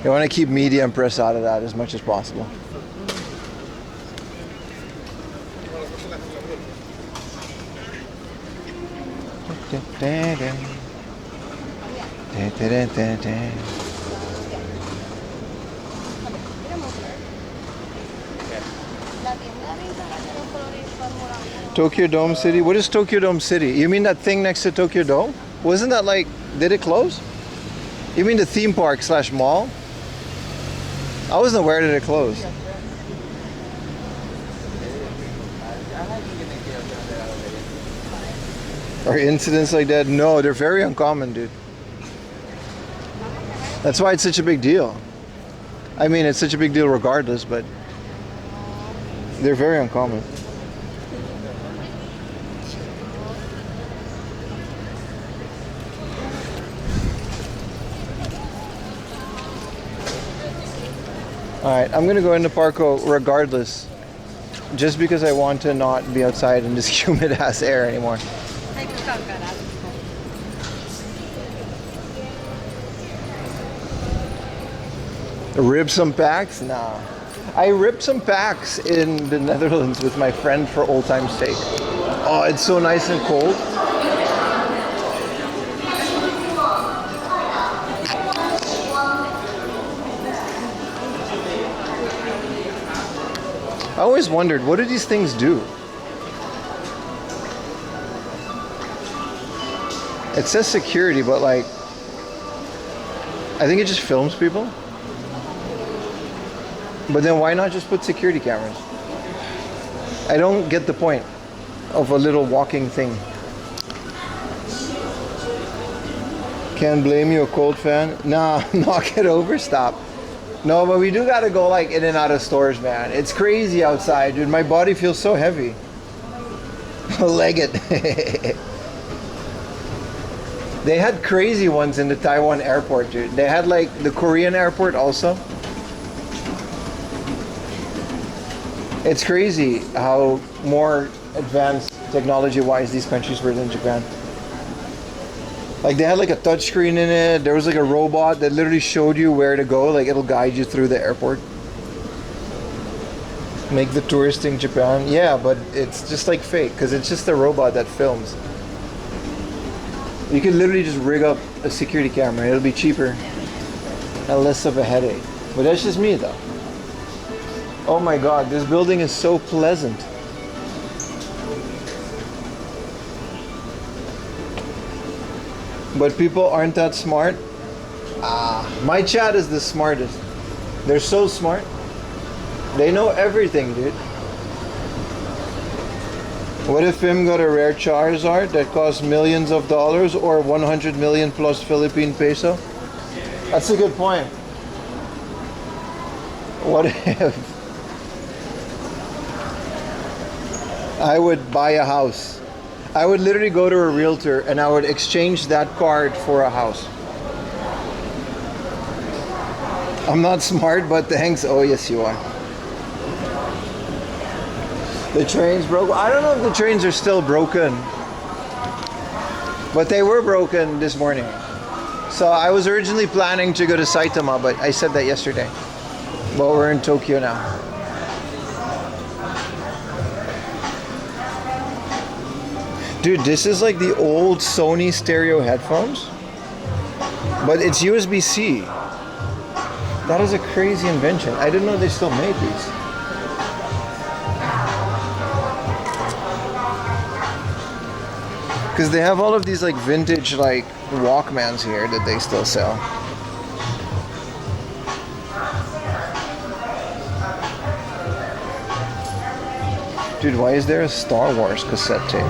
You want to keep media and press out of that as much as possible. Tokyo Dome City? What is Tokyo Dome City? You mean that thing next to Tokyo Dome? Wasn't that like, did it close? You mean the theme park slash mall? I wasn't aware that it closed. Are incidents like that? No, they're very uncommon, dude. That's why it's such a big deal. I mean, it's such a big deal regardless, but they're very uncommon. Alright, I'm gonna go into Parco regardless, just because I want to not be outside in this humid ass air anymore. Rib some packs? Nah. I ripped some packs in the Netherlands with my friend for old time's sake. Oh, it's so nice and cold. I always wondered, what do these things do? It says security, but like, I think it just films people. But then why not just put security cameras? I don't get the point of a little walking thing. Can't blame you, a cold fan. Nah, knock it over, stop. No, but we do gotta go like in and out of stores, man. It's crazy outside, dude. My body feels so heavy. Leg it. They had crazy ones in the Taiwan airport, dude. They had like the Korean airport also. It's crazy how more advanced technology-wise these countries were than Japan. Like they had like a touch screen in it. There was like a robot that literally showed you where to go. Like it'll guide you through the airport. Make the touristing Japan. Yeah, but it's just like fake because it's just a robot that films. You can literally just rig up a security camera. It'll be cheaper and less of a headache. But that's just me though. Oh my god, this building is so pleasant. But people aren't that smart. My chat is the smartest. They're so smart. They know everything, dude. What if Fim got a rare Charizard that costs millions of dollars or 100 million plus Philippine peso? That's a good point. What if I would buy a house? I would literally go to a realtor and I would exchange that card for a house. I'm not smart, but thanks. Oh, yes, you are. The trains broke. I don't know if the trains are still broken, but they were broken this morning. So I was originally planning to go to Saitama, but I said that yesterday. But we're in Tokyo now. Dude, this is like the old Sony stereo headphones, but it's USB-C. That is a crazy invention. I didn't know they still made these. Because they have all of these like vintage like Walkmans here that they still sell. Dude, why is there a Star Wars cassette tape?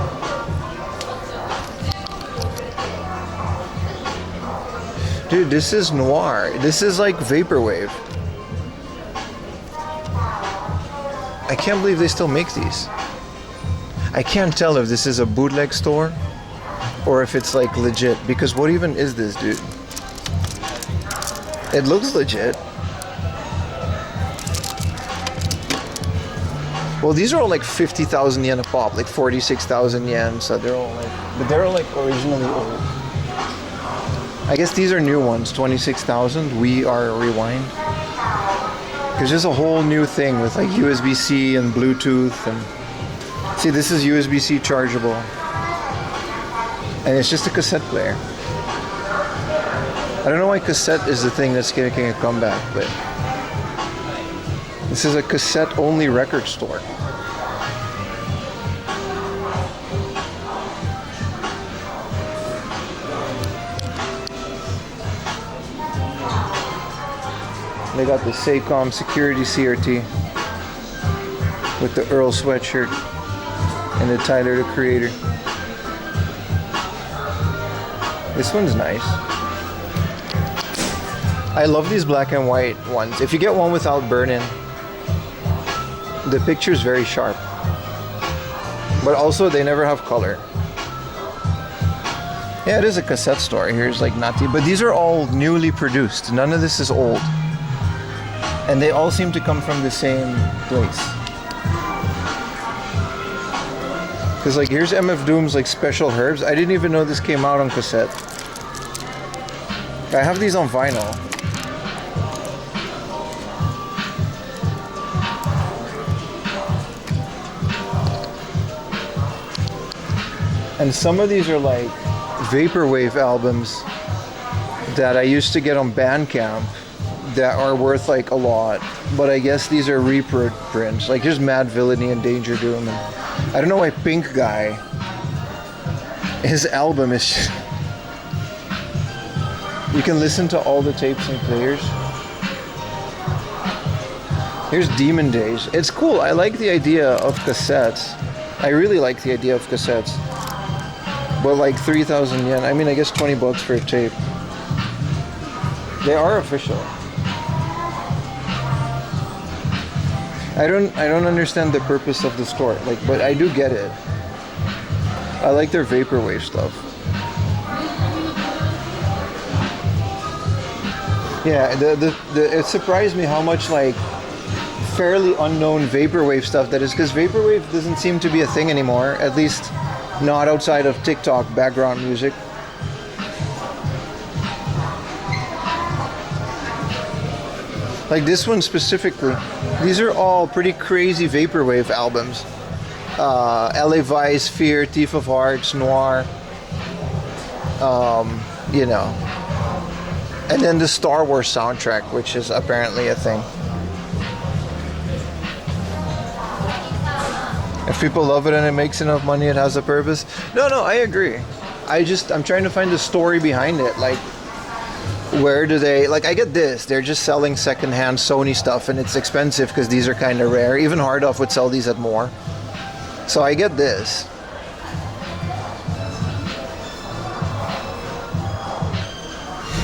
Dude, this is noir. This is like vaporwave. I can't believe they still make these. I can't tell if this is a bootleg store or if it's like legit, because what even is this, dude? It looks legit. Well, these are all like 50,000 yen a pop, like 46,000 yen. So they're all like, but they're all like originally old. I guess these are new ones, 26,000. We are rewind. There's just a whole new thing with like USB-C and Bluetooth and see, this is USB-C chargeable, and it's just a cassette player. I don't know why cassette is the thing that's making a comeback, but this is a cassette-only record store. They got the Seicom Security CRT with the Earl sweatshirt and the Tyler the Creator. This one's nice. I love these black and white ones. If you get one without burn-in, the picture's very sharp. But also they never have color. Yeah, it is a cassette store. Here's like Nati, but these are all newly produced. None of this is old. And they all seem to come from the same place. Cause like here's MF Doom's like Special Herbs. I didn't even know this came out on cassette. I have these on vinyl. And some of these are like vaporwave albums that I used to get on Bandcamp that are worth like a lot, but I guess these are reprints. Like here's Mad Villainy and Danger Doom, and I don't know why Pink Guy, his album is you can listen to all the tapes and players. Here's Demon Days. It's cool. I like the idea of cassettes. I really like the idea of cassettes, but like 3,000 yen, I mean, I guess 20 bucks for a tape. They are official. I don't understand the purpose of the store, like, but I do get it. I like their vaporwave stuff. Yeah, it surprised me how much like fairly unknown vaporwave stuff that is, because vaporwave doesn't seem to be a thing anymore, at least not outside of TikTok background music. Like this one specifically, these are all pretty crazy vaporwave albums. LA Vice, Fear, Thief of Hearts, Noir, you know. And then the Star Wars soundtrack, which is apparently a thing. If people love it and it makes enough money, it has a purpose. No, I agree. I'm trying to find the story behind it. Like, where do they, like, I get this, they're just selling secondhand Sony stuff and it's expensive because these are kind of rare. Even Hard Off would sell these at more. So I get this.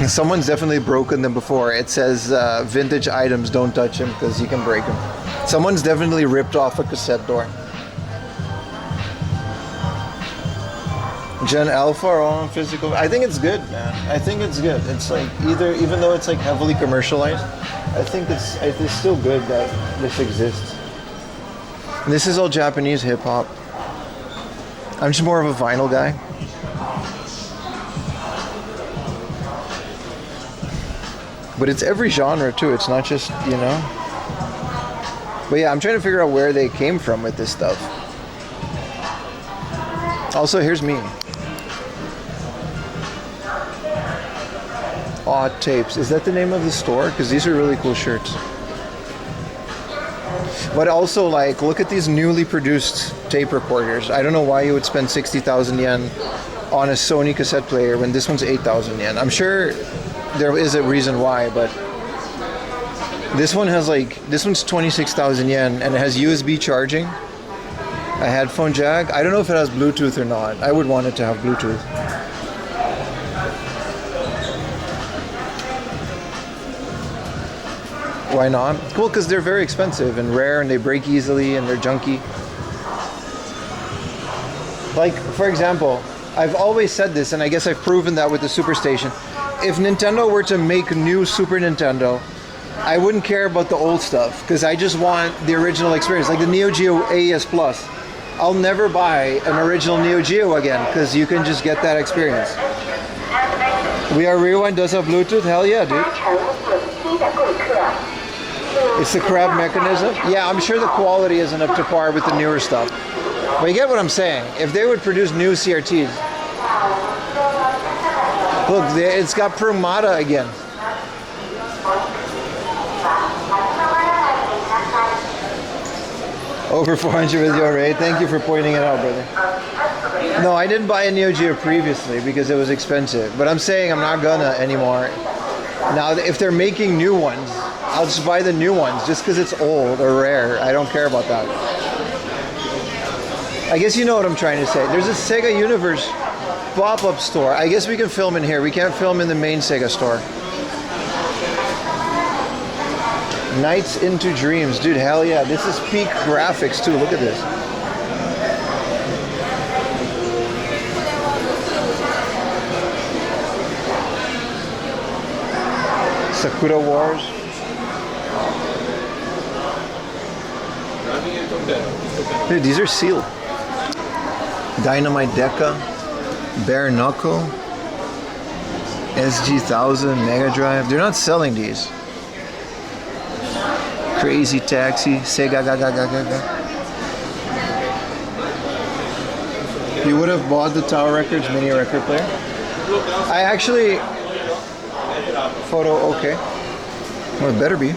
Someone's definitely broken them before. It says vintage items, don't touch them because you can break them. Someone's definitely ripped off a cassette door. Gen Alpha are all on physical. I think it's good, man. I think it's good. It's like even though it's like heavily commercialized, I think it's still good that this exists. And this is all Japanese hip hop. I'm just more of a vinyl guy. But it's every genre too. It's not just, you know. But yeah, I'm trying to figure out where they came from with this stuff. Also, here's me. Odd Tapes. Is that the name of the store? Because these are really cool shirts. But also, like, look at these newly produced tape recorders. I don't know why you would spend 60,000 yen on a Sony cassette player when this one's 8,000 yen. I'm sure there is a reason why, but this one's 26,000 yen and it has USB charging, a headphone jack. I don't know if it has Bluetooth or not. I would want it to have Bluetooth. Why not? Cool, because they're very expensive and rare and they break easily and they're junky. Like, for example, I've always said this, and I guess I've proven that with the Superstation. If Nintendo were to make new Super Nintendo I wouldn't care about the old stuff because I just want the original experience, like the Neo Geo AES Plus. I'll never buy an original Neo Geo again because you can just get that experience. VR Rewind does have Bluetooth? Hell yeah, dude. It's the crab mechanism. Yeah, I'm sure the quality isn't up to par with the newer stuff. But you get what I'm saying. If they would produce new CRTs. Look, it's got Permata again. Over 400 with your rate. Thank you for pointing it out, brother. No, I didn't buy a Neo Geo previously because it was expensive. But I'm saying I'm not gonna anymore. Now, if they're making new ones, I'll just buy the new ones just because it's old or rare. I don't care about that. I guess you know what I'm trying to say. There's a Sega Universe pop-up store. I guess we can film in here. We can't film in the main Sega store. Nights into Dreams. Dude, hell yeah. This is peak graphics too. Look at this. Sakura Wars. Dude, these are sealed. Dynamite Deca, Bare Knuckle, SG-1000, Mega Drive. They're not selling these. Crazy Taxi, Sega Gaga Gaga Gaga. You would have bought the Tower Records mini record player? I actually... Photo, okay. Well, it better be.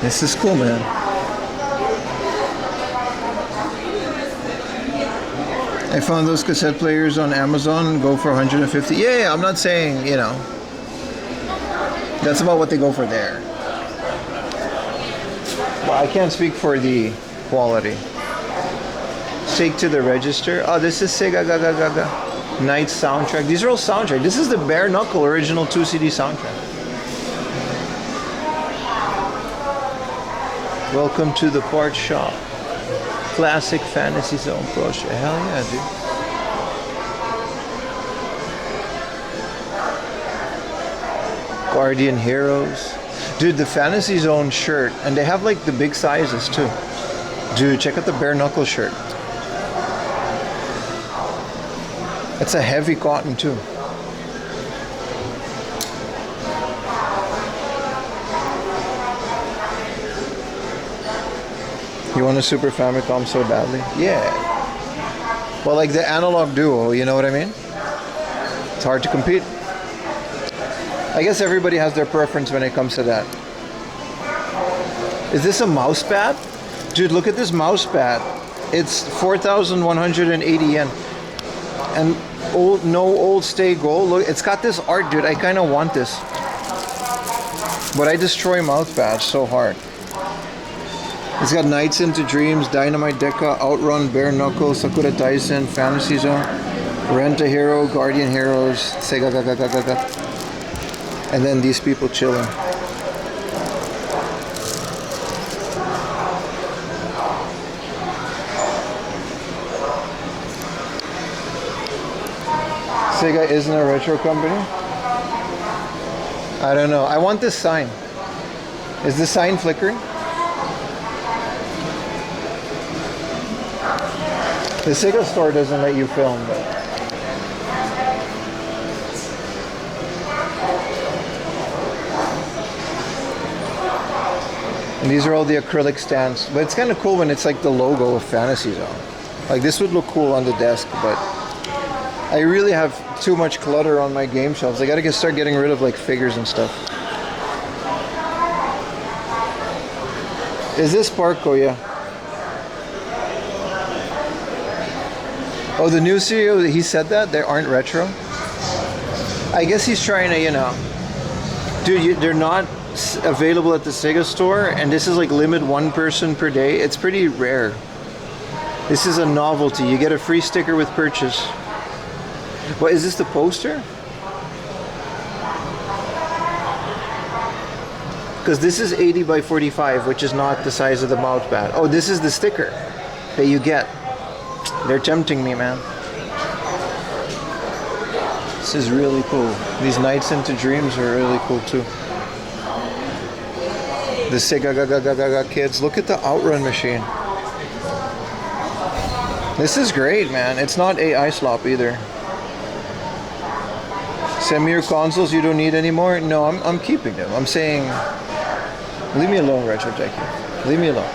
This is cool, man. I found those cassette players on Amazon, go for 150. Yeah, I'm not saying, you know. That's about what they go for there. Well, I can't speak for the quality. Take to the register. Oh, this is Sega Gaga Gaga. Night soundtrack. These are all soundtrack. This is the Bare Knuckle original 2 CD soundtrack. Welcome to the part shop. Classic Fantasy Zone Prosh. Hell yeah, dude. Guardian Heroes. Dude, the Fantasy Zone shirt. And they have like the big sizes too. Dude, check out the Bare Knuckle shirt. It's a heavy cotton too. You want a Super Famicom so badly? Yeah. Well, like the Analog Duo, you know what I mean? It's hard to compete. I guess everybody has their preference when it comes to that. Is this a mouse pad? Dude, look at this mouse pad. It's 4,180 yen. And no old stay gold. Look, it's got this art, dude. I kind of want this. But I destroy mouse pads so hard. It's got Nights into Dreams, Dynamite Deca, Outrun, Bare Knuckle, Sakura Taisen, Fantasy Zone, Rent a Hero, Guardian Heroes, Sega Gaga Gaga Gaga. And then these people chilling. Sega isn't a retro company? I don't know. I want this sign. Is this sign flickering? The Sega store doesn't let you film, but... And these are all the acrylic stands. But it's kind of cool when it's like the logo of Fantasy Zone. Like this would look cool on the desk, but... I really have too much clutter on my game shelves. I gotta start getting rid of like figures and stuff. Is this Parco? Yeah. Oh, the new CEO, he said that? They aren't retro? I guess he's trying to, you know... Dude, they're not available at the Sega store, and this is like limit one person per day. It's pretty rare. This is a novelty. You get a free sticker with purchase. What, is this the poster? Because this is 80 by 45, which is not the size of the mouse pad. Oh, this is the sticker that you get. They're tempting me, man. This is really cool. These Nights into Dreams are really cool too. The Sega kids. Look at the Outrun machine. This is great, man. It's not AI slop either. Send me your consoles you don't need anymore. No, I'm keeping them. I'm saying, leave me alone, Retro Techie. Leave me alone.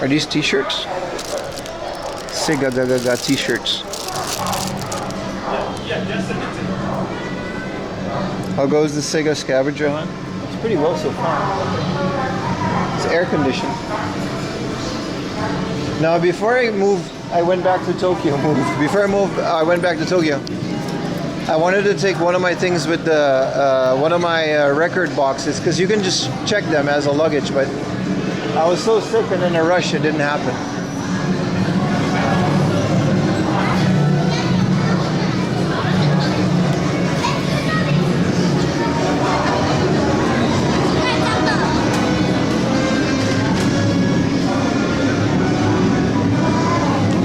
Are these t-shirts? Sega t-shirts. How goes the Sega scavenger hunt? It's pretty well so far. It's air conditioned. Now, before I moved, I went back to Tokyo. Before I moved, I went back to Tokyo. I wanted to take one of my things with the one of my record boxes because you can just check them as a luggage. But I was so sick and in a rush, it didn't happen.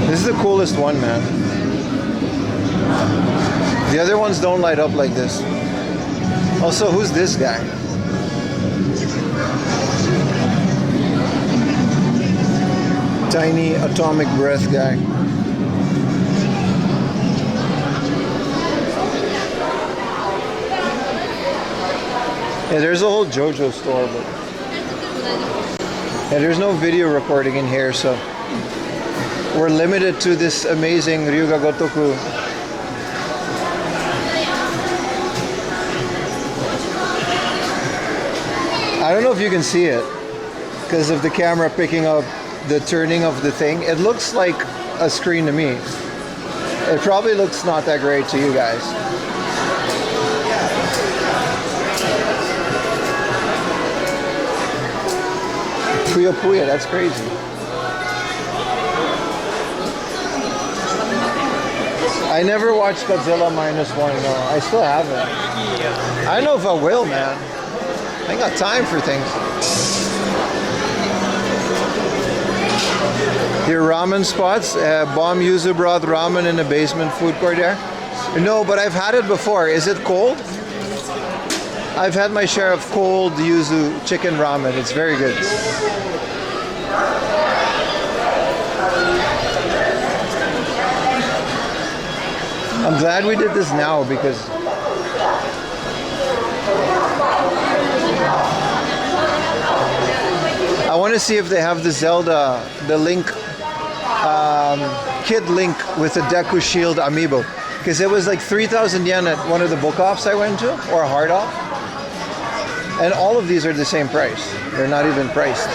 This is the coolest one, man. The other ones don't light up like this. Also, who's this guy? Tiny atomic breath guy. Yeah, there's a whole JoJo store, but yeah, there's no video recording in here, so we're limited to this amazing Ryuga Gotoku. I don't know if you can see it because of the camera picking up the turning of the thing. It looks like a screen to me. It probably looks not that great to you guys. Puyo Puyo, that's crazy. I never watched Godzilla -1, no. I still haven't. I don't know if I will, man. I ain't got time for things. Your ramen spots, bomb yuzu broth ramen in the basement food court there? No, but I've had it before. Is it cold? I've had my share of cold yuzu chicken ramen. It's very good. I'm glad we did this now because I want to see if they have the Zelda, the Link, Kid Link with the Deku Shield amiibo. Because it was like 3,000 yen at one of the book offs I went to, or a hard off. And all of these are the same price. They're not even priced.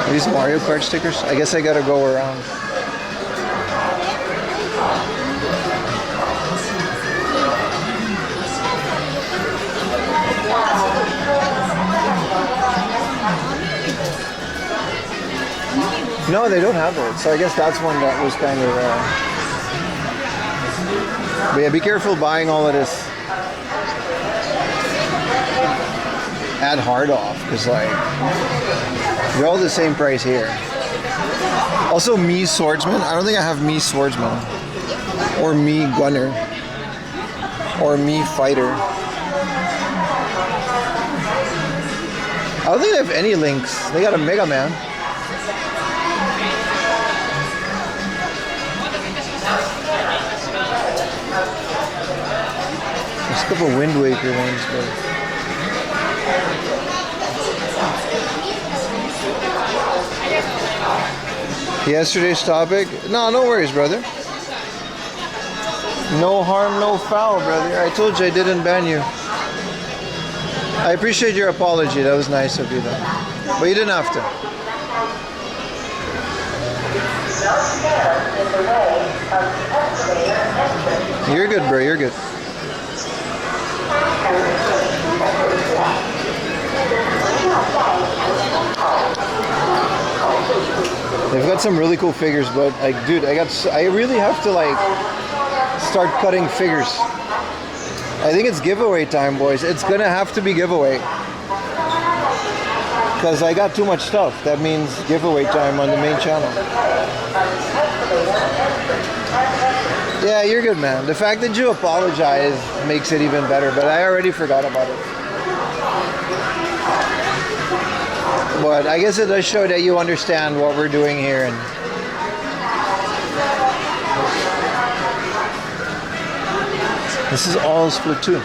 Are these Mario Kart stickers? I guess I gotta go around. No, they don't have it. So I guess that's one that was kind of but yeah, be careful buying all of this at hard off because like they're all the same price here. Also, me Swordsman. I don't think I have me Swordsman or me Gunner or me Fighter. I don't think they have any links. They got a Mega Man. There's a couple of Wind Waker ones, but yesterday's topic? No, no worries, brother. No harm, no foul, brother. I told you I didn't ban you. I appreciate your apology. That was nice of you, though. But you didn't have to. You're good, bro. You're good. They've got some really cool figures, but like, dude, I really have to like start cutting figures. I think it's giveaway time, boys. It's gonna have to be giveaway because I got too much stuff. That means giveaway time on the main channel. Yeah, you're good, man. The fact that you apologize makes it even better, but I already forgot about it. But I guess it does show that you understand what we're doing here. And this is all Splatoon.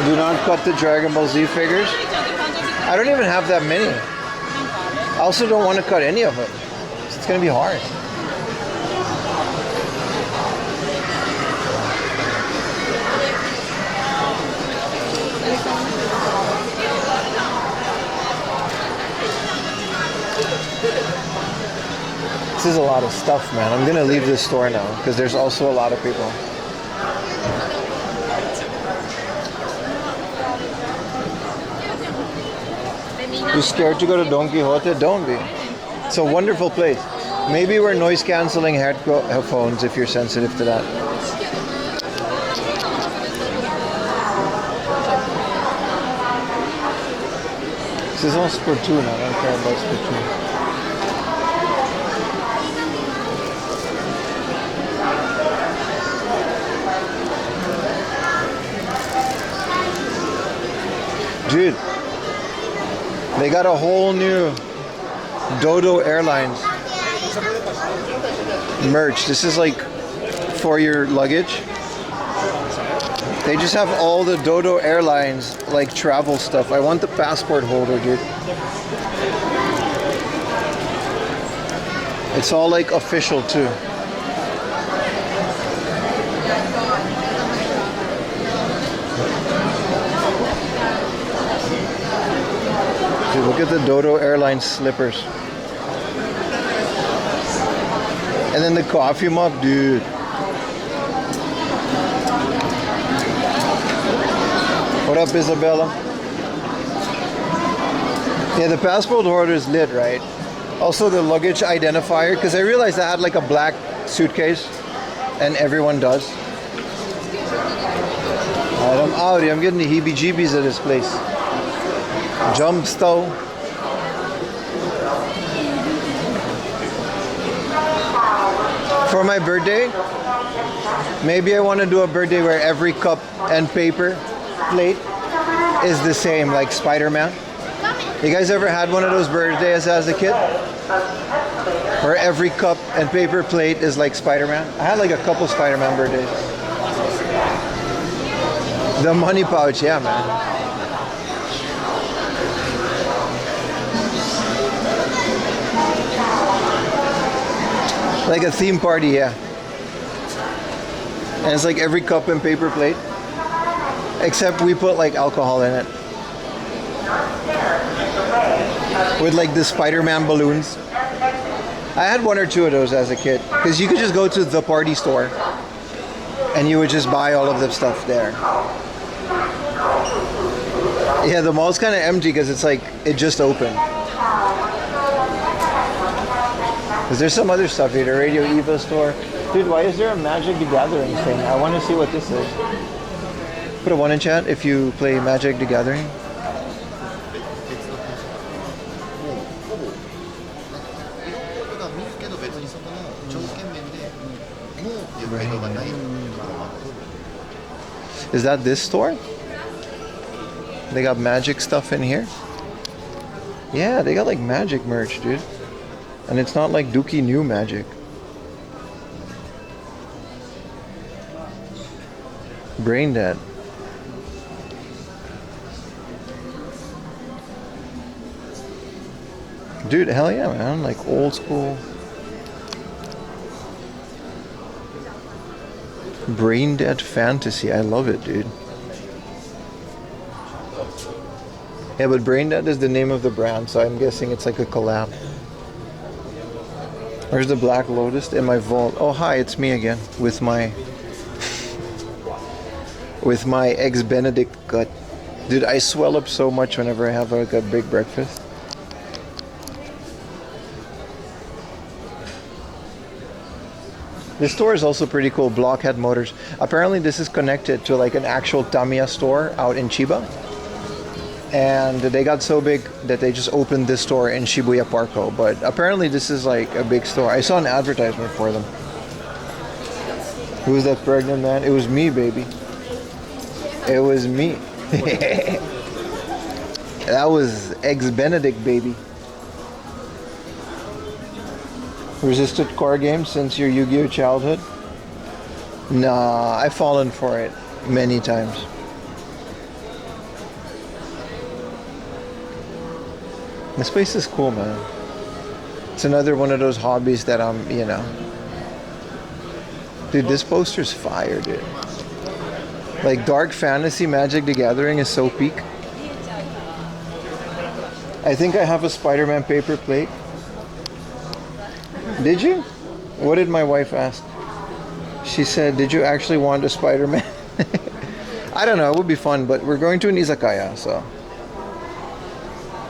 Do not cut the Dragon Ball Z figures. I don't even have that many. I also don't want to cut any of them. It's going to be hard. This is a lot of stuff, man. I'm going to leave this store now because there's also a lot of people. You scared to go to Don Quixote? Don't be. It's a wonderful place. Maybe wear noise cancelling headphones if you're sensitive to that. This is all Splatoon. I don't care about Splatoon. Dude, they got a whole new Dodo Airlines merch. This is like for your luggage. They just have all the Dodo Airlines like travel stuff. I want the passport holder, dude. It's all like official too. Dude, look at the Dodo Airlines slippers. And then the coffee mug, dude. What up, Isabella? Yeah, the passport holder is lit, right? Also the luggage identifier, because I realized I had like a black suitcase, and everyone does. Alright, I'm out. I'm getting the heebie-jeebies at this place. Jump stove. For my birthday, maybe I want to do a birthday where every cup and paper plate is the same, like Spider-Man. You guys ever had one of those birthdays as a kid? Where every cup and paper plate is like Spider-Man? I had like a couple Spider-Man birthdays. The money pouch, yeah, man. Like a theme party, yeah. And it's like every cup and paper plate. Except we put like alcohol in it. With like the Spider-Man balloons. I had one or two of those as a kid. Because you could just go to the party store. And you would just buy all of the stuff there. Yeah, the mall's kind of empty because it's like, it just opened. Is there some other stuff here? The Radio Eva store. Dude, why is there a Magic the Gathering thing? I want to see what this is. Put a 1 in chat if you play Magic the Gathering. Is that this store? They got Magic stuff in here? Yeah, they got like Magic merch, dude. And it's not like Dookie new Magic. Brain dead. Dude, hell yeah, man. Like old school. Brain dead fantasy. I love it, dude. Yeah, but Brain Dead is the name of the brand, so I'm guessing it's like a collab. Where's the Black Lotus in my vault? Oh, hi, it's me again with my Eggs Benedict gut. Dude, I swell up so much whenever I have like a big breakfast. This store is also pretty cool, Blockhead Motors. Apparently this is connected to like an actual Tamiya store out in Chiba. and they got so big that they just opened this store in Shibuya Parko. But apparently this is like a big store. I saw an advertisement for them. Who was that pregnant man? It was me, baby. It was me. That was Eggs Benedict, baby. Resisted car games since your Yu-Gi-Oh childhood? Nah, I've fallen for it many times. This place is cool, man. It's another one of those hobbies that I'm, you know. Dude, this poster's fire, dude. Like, Dark Fantasy Magic the Gathering is so peak. I think I have a Spider-Man paper plate. Did you? What did my wife ask? She said, did you actually want a Spider-Man? I don't know, it would be fun, but we're going to an izakaya, so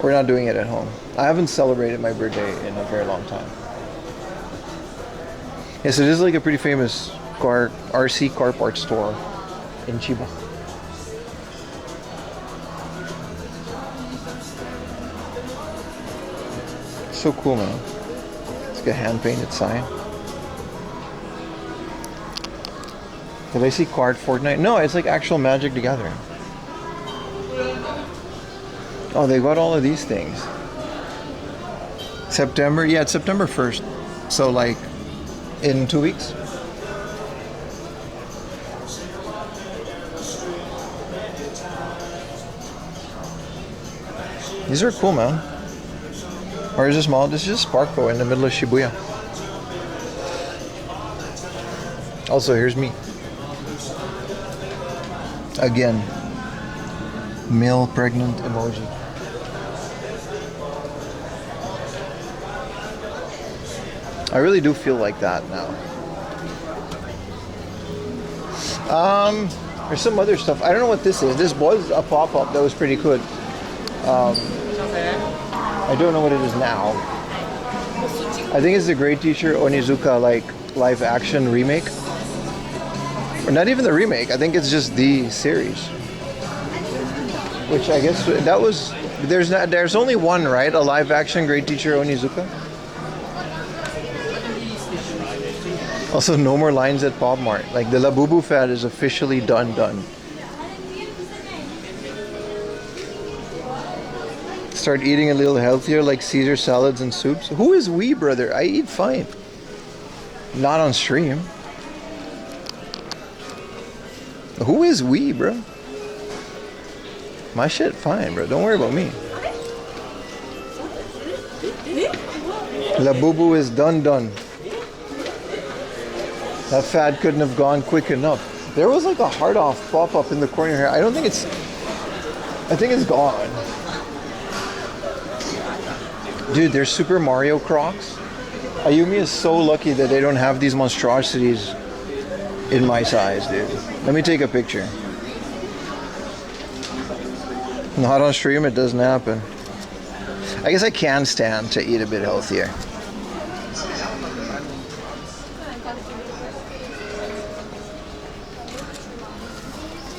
we're not doing it at home. I haven't celebrated my birthday in a very long time. Yes, it is like a pretty famous RC car parts store in Chiba. So cool, man. It's like a hand-painted sign. Did I see card Fortnite? No, it's like actual Magic the Gathering. Oh, they got all of these things. September? Yeah, it's September 1st. So like in 2 weeks. These are cool, man. Or is this small? This is just Sparko in the middle of Shibuya. Also, here's me. Again. Male pregnant emoji. I really do feel like that now. There's some other stuff. I don't know what this is. This was a pop-up that was pretty good. I don't know what it is now. I think it's the Great Teacher Onizuka like live action remake. Or not even the remake. I think it's just the series. Which I guess that was there's only one, right? A live action Great Teacher Onizuka. Also, no more lines at Pop Mart. Like the Labubu fad is officially done. Start eating a little healthier, like Caesar salads and soups. Who is we, brother? I eat fine. Not on stream. Who is we, bro? My shit fine, bro. Don't worry about me. Labubu is done. That fad couldn't have gone quick enough. There was like a hard off pop up in the corner here. I think it's gone. Dude, there's Super Mario Crocs. Ayumi is so lucky that they don't have these monstrosities in my size, dude. Let me take a picture. Not on stream, it doesn't happen. I guess I can stand to eat a bit healthier.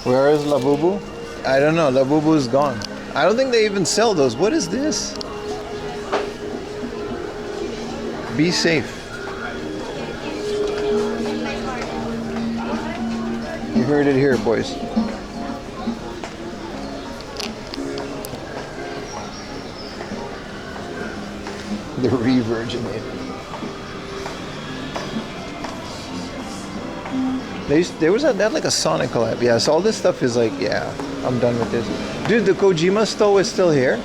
Where is Labubu? I don't know. Labubu is gone. I don't think they even sell those. What is this? Be safe. You heard it here, boys. The re-virginated. They had like a Sonic collab. Yeah, so all this stuff is like, yeah, I'm done with this. Dude, the Kojima stove is still here?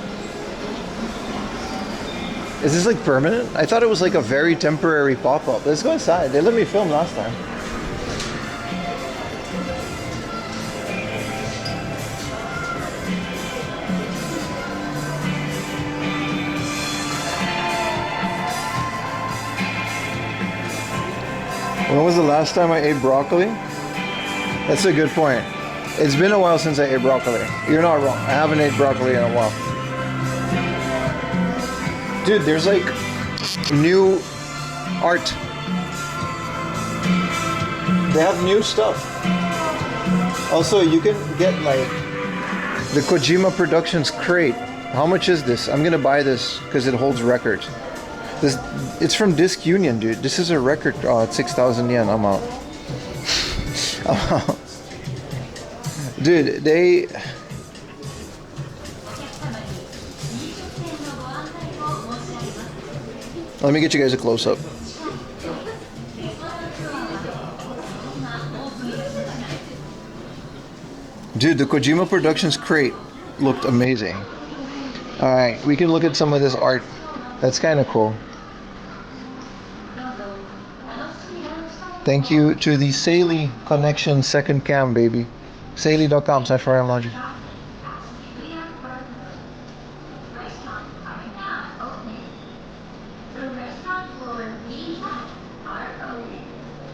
Is this like permanent? I thought it was like a very temporary pop-up. Let's go inside. They let me film last time. When was the last time I ate broccoli? That's a good point. It's been a while since I ate broccoli. You're not wrong. I haven't ate broccoli in a while. Dude, there's like new art. They have new stuff. Also, you can get like The Kojima Productions crate. How much is this? I'm gonna buy this because it holds records. This, it's from Disc Union, dude. This is a record. Oh, it's 6,000 yen. I'm out. I'm out. Dude, they. Let me get you guys a close up. Dude, the Kojima Productions crate looked amazing. Alright, we can look at some of this art. That's kind of cool. Thank you to the Saley Connection second cam, baby. Saley.com/logic.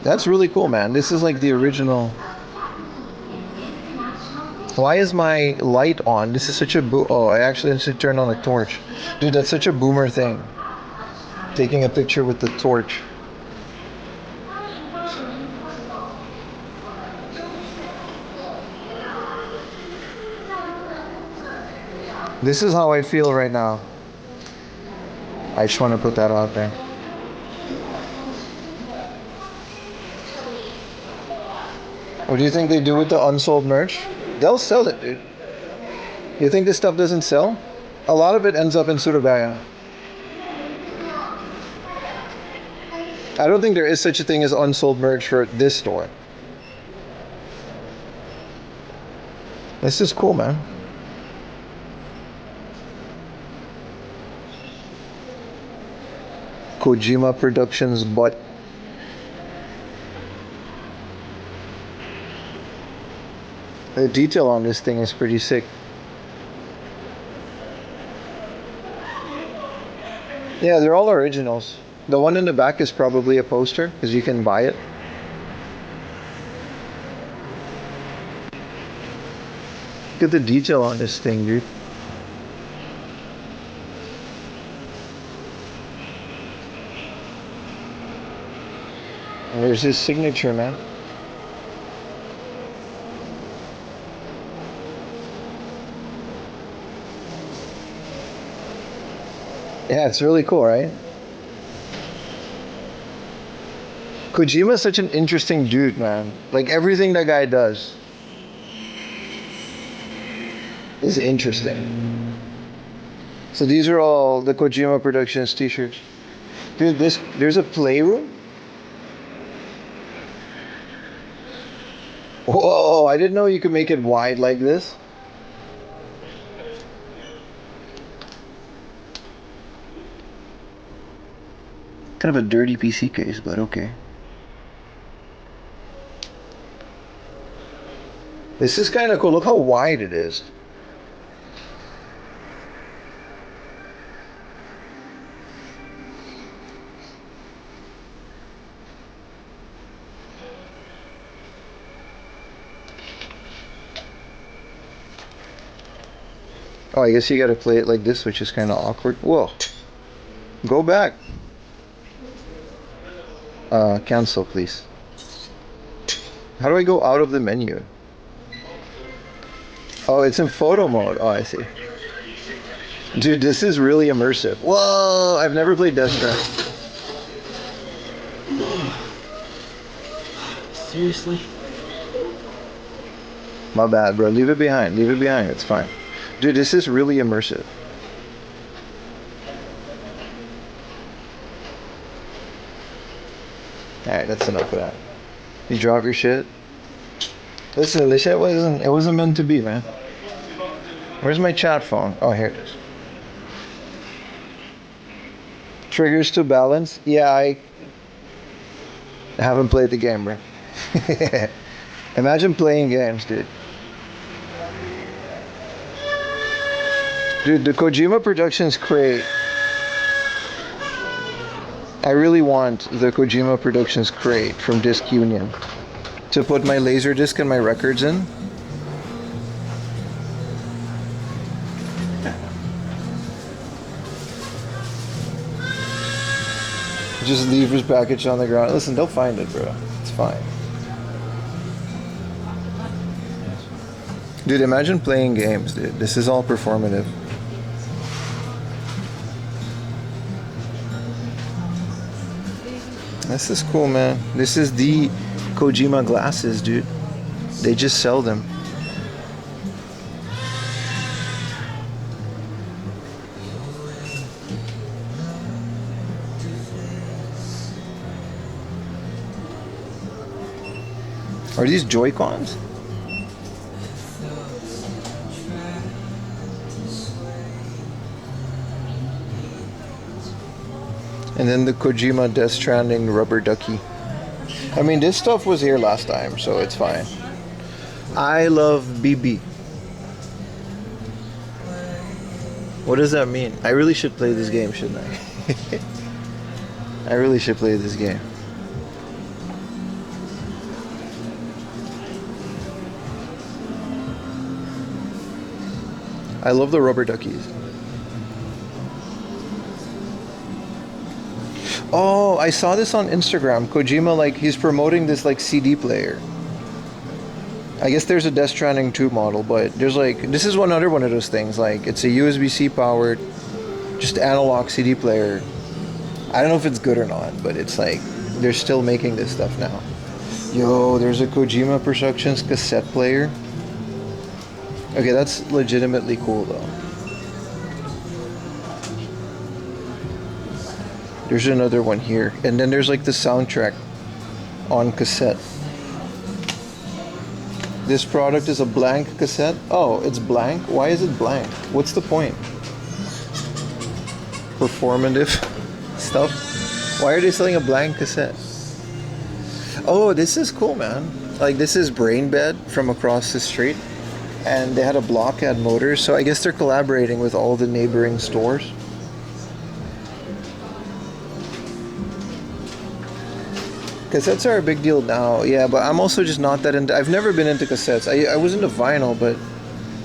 That's really cool, man. This is like the original. Why is my light on? This is such a oh, I actually should turn on a torch. Dude, that's such a boomer thing. Taking a picture with the torch. This is how I feel right now. I just want to put that out there. What do you think they do with the unsold merch? They'll sell it, dude. You think this stuff doesn't sell? A lot of it ends up in Surabaya. I don't think there is such a thing as unsold merch for this store. This is cool, man. Kojima Productions butt. The detail on this thing is pretty sick. Yeah, they're all originals. The one in the back is probably a poster because you can buy it. Look at the detail on this thing, dude. And there's his signature, man. Yeah, it's really cool, right? Kojima's such an interesting dude, man. Like everything that guy does is interesting. So these are all the Kojima Productions t-shirts. Dude, there's a playroom? Whoa, I didn't know you could make it wide like this. Kind of a dirty PC case, but okay. This is kind of cool. Look how wide it is. Oh, I guess you gotta play it like this, which is kind of awkward. Whoa. Go back. Cancel, please. How do I go out of the menu? Oh, it's in photo mode. Oh, I see. Dude, this is really immersive. Whoa, I've never played Death Stranding. Seriously? My bad, bro. Leave it behind. Leave it behind. It's fine. Dude, this is really immersive. Alright, that's enough of that. You drop your shit. Listen, this shit wasn't meant to be, man. Where's my chat phone? Oh, here it is. Triggers to balance? Yeah, I haven't played the game, bro. Imagine playing games, dude. Dude, the Kojima Productions crate. I really want the Kojima Productions crate from Disc Union to put my Laserdisc and my records in. Just leave his package on the ground. Listen, they'll find it, bro. It's fine. Dude, imagine playing games, dude. This is all performative. This is cool, man. This is the Kojima glasses, dude. They just sell them. Are these Joy-Cons? And then the Kojima Death Stranding rubber ducky. I mean, this stuff was here last time, so it's fine. I love BB. What does that mean? I really should play this game, shouldn't I? I really should play this game. I love the rubber duckies. Oh, I saw this on Instagram. Kojima, like, he's promoting this, like, CD player. I guess there's a Death Stranding 2 model, but there's, like, this is another one of those things. Like, it's a USB-C powered, just analog CD player. I don't know if it's good or not, but it's like, they're still making this stuff now. Yo, there's a Kojima Productions cassette player. Okay, that's legitimately cool, though. There's another one here. And then there's like the soundtrack on cassette. This product is a blank cassette. Oh, it's blank? Why is it blank? What's the point? Performative stuff? Why are they selling a blank cassette? Oh, this is cool, man. Like, this is Brain Bed from across the street. And they had a Blockhead Motors, so I guess they're collaborating with all the neighboring stores. Cassettes are a big deal now, yeah, but I'm also just not that into... I've never been into cassettes. I was into vinyl, but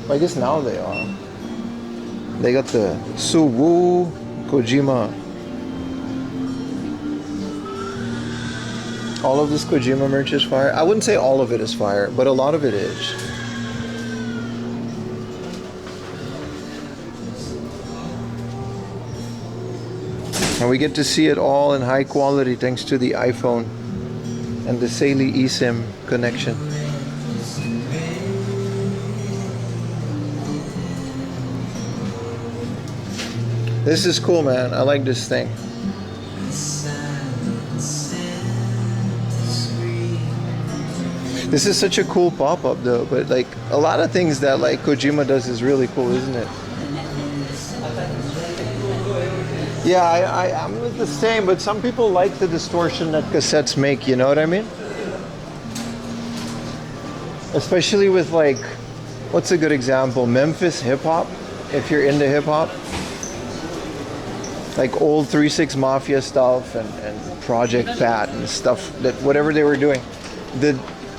I guess now they are. They got the Suwu Kojima. All of this Kojima merch is fire. I wouldn't say all of it is fire, but a lot of it is. And we get to see it all in high quality thanks to the iPhone and the Saley eSIM connection. This is cool, man. I like this thing. This is such a cool pop-up though, but like a lot of things that like Kojima does is really cool, isn't it? Yeah, I'm the same, but some people like the distortion that cassettes make, you know what I mean? Especially with like, what's a good example? Memphis hip-hop, if you're into hip-hop. Like old 3-6 Mafia stuff and Project Pat and stuff, that whatever they were doing.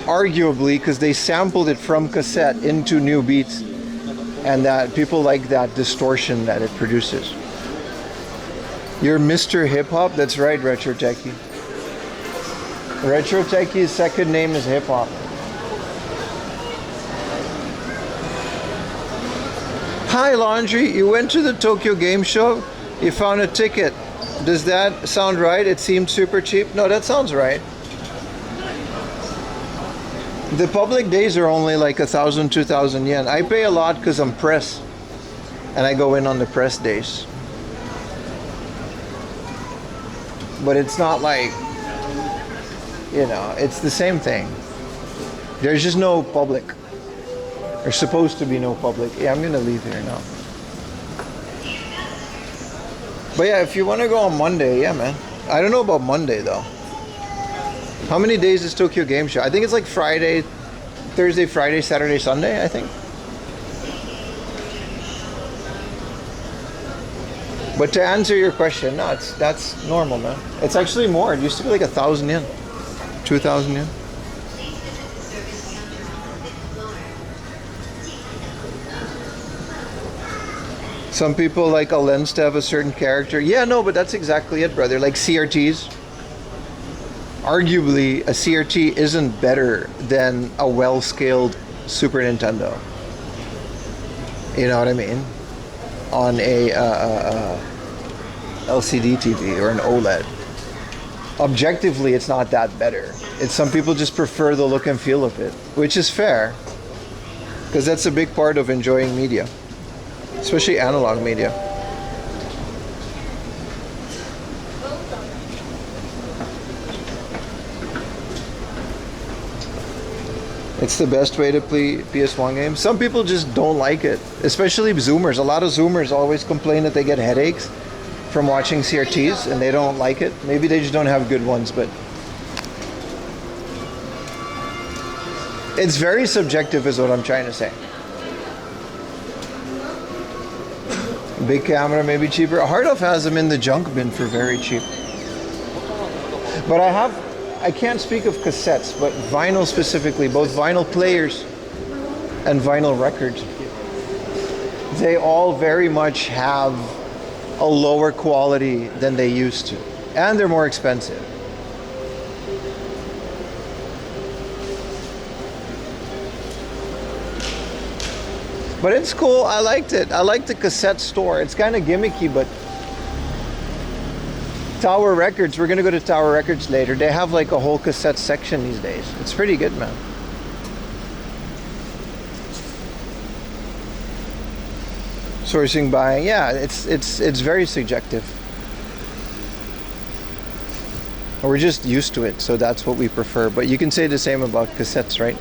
Arguably, because they sampled it from cassette into new beats, and that people like that distortion that it produces. You're Mr. Hip Hop? That's right, Retro Techie. Retro Techie's second name is Hip Hop. Hi, Laundry. You went to the Tokyo Game Show. You found a ticket. Does that sound right? It seemed super cheap. No, that sounds right. The public days are only like 1,000, 2,000 yen. I pay a lot because I'm press. And I go in on the press days. But it's not like, you know, it's the same thing. There's just no public. There's supposed to be no public. Yeah, I'm gonna leave here now. But yeah, if you want to go on Monday, yeah, man. I don't know about Monday though. How many days is Tokyo Game Show? I think it's like Friday, Thursday, Friday, Saturday, Sunday, I think. But to answer your question, no, that's normal, man. It's actually more. It used to be like 1,000 yen, 2,000 yen. Some people like a lens to have a certain character. Yeah, no, but that's exactly it, brother. Like CRTs. Arguably, a CRT isn't better than a well-scaled Super Nintendo. You know what I mean? On a LCD TV or an OLED. Objectively, it's not that better. It's some people just prefer the look and feel of it, which is fair, because that's a big part of enjoying media, especially analog media. It's the best way to play PS1 games. Some people just don't like it, especially Zoomers. A lot of Zoomers always complain that they get headaches from watching CRTs and they don't like it. Maybe they just don't have good ones, but it's very subjective is what I'm trying to say. Big camera, maybe cheaper. Hardoff has them in the junk bin for very cheap. But I can't speak of cassettes, but vinyl specifically, both vinyl players and vinyl records, they all very much have a lower quality than they used to, and they're more expensive. But it's cool. I liked it. I liked the cassette store. It's kind of gimmicky, but Tower Records, we're gonna go to Tower Records later. They have like a whole cassette section these days. It's pretty good, man. Sourcing, buying, yeah, it's very subjective. We're just used to it, so that's what we prefer. But you can say the same about cassettes, right?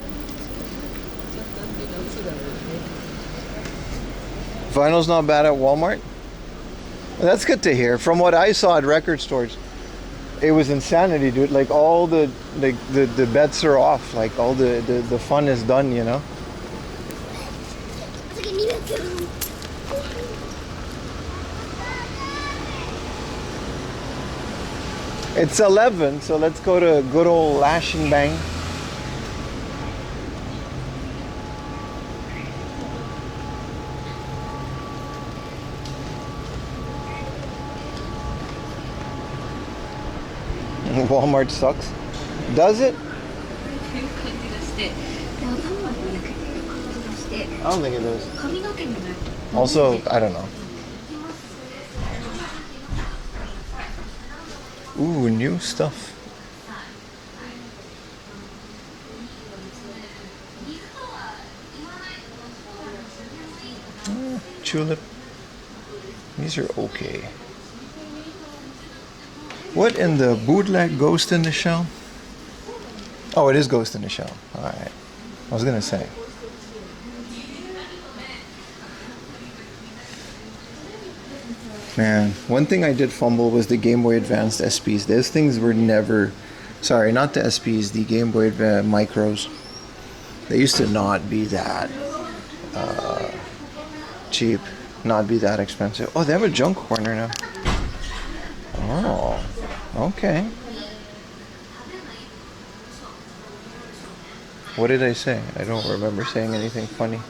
Vinyl's not bad at Walmart. Well, that's good to hear. From what I saw at record stores, it was insanity, dude. Like all the bets are off. Like all the fun is done, you know. It's 11, so let's go to good old Lash and Bang. Walmart sucks. Does it? I don't think it does. Also, I don't know. Ooh, new stuff. Tulip. These are okay. What in the bootleg Ghost in the Shell? Oh, it is Ghost in the Shell. Alright. I was gonna say. Man, one thing I did fumble was the Game Boy Advanced SPs. Those things were never... Sorry, not the SPs, the Game Boy Micros. They used to not be that cheap. Not be that expensive. Oh, they have a junk corner now. Oh, okay. What did I say? I don't remember saying anything funny.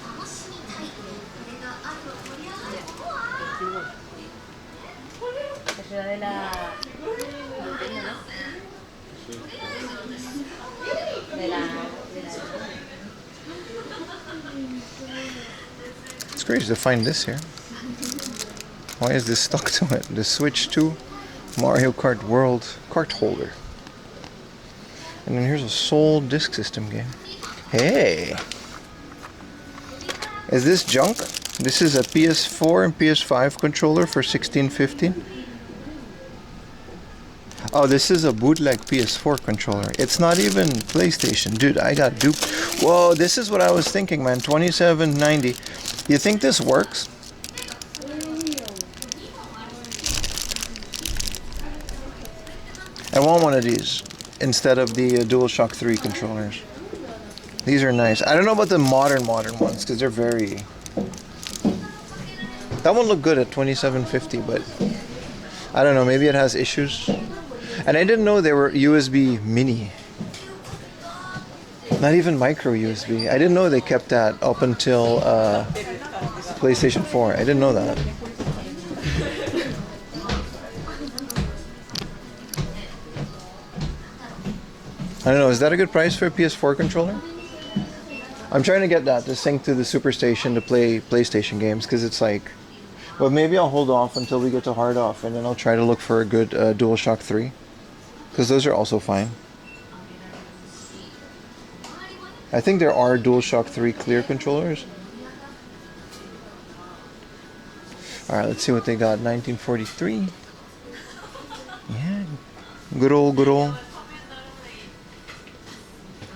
It's crazy to find this here. Why is this stuck to it? The Switch 2 Mario Kart World cart holder. And then here's a Soul Disk System game. Hey! Is this junk? This is a PS4 and PS5 controller for $16.50. Oh, this is a bootleg PS4 controller. It's not even PlayStation. Dude, I got duped. Whoa, this is what I was thinking, man. $27.90. You think this works? I want one of these instead of the DualShock 3 controllers. These are nice. I don't know about the modern ones because they're very... That one looked good at $27.50, but I don't know, maybe it has issues. And I didn't know they were USB mini. Not even micro USB. I didn't know they kept that up until PlayStation 4. I didn't know that. I don't know, is that a good price for a PS4 controller? I'm trying to get that to sync to the Superstation to play PlayStation games because it's like, but maybe I'll hold off until we get to hard off and then I'll try to look for a good DualShock 3 because those are also fine. I think there are DualShock 3 clear controllers. Alright, let's see what they got. 1943. Yeah. Good old.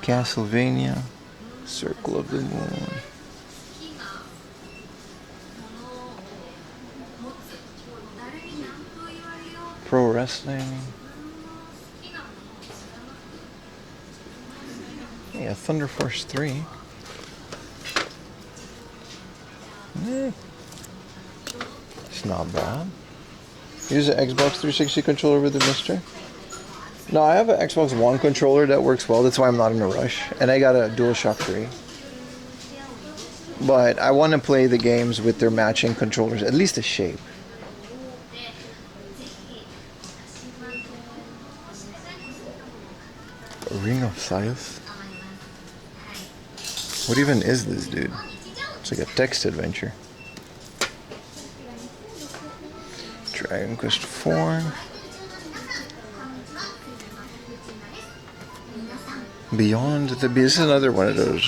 Castlevania. Circle of the Moon. Pro Wrestling. Yeah, Thunder Force 3. It's not bad. Use an Xbox 360 controller with the Mister. No, I have an Xbox One controller that works well. That's why I'm not in a rush. And I got a DualShock 3. But I want to play the games with their matching controllers, at least the shape. Ring of Sight. What even is this, dude? It's like a text adventure. Dragon Quest 4. Beyond the Beast. This is another one of those.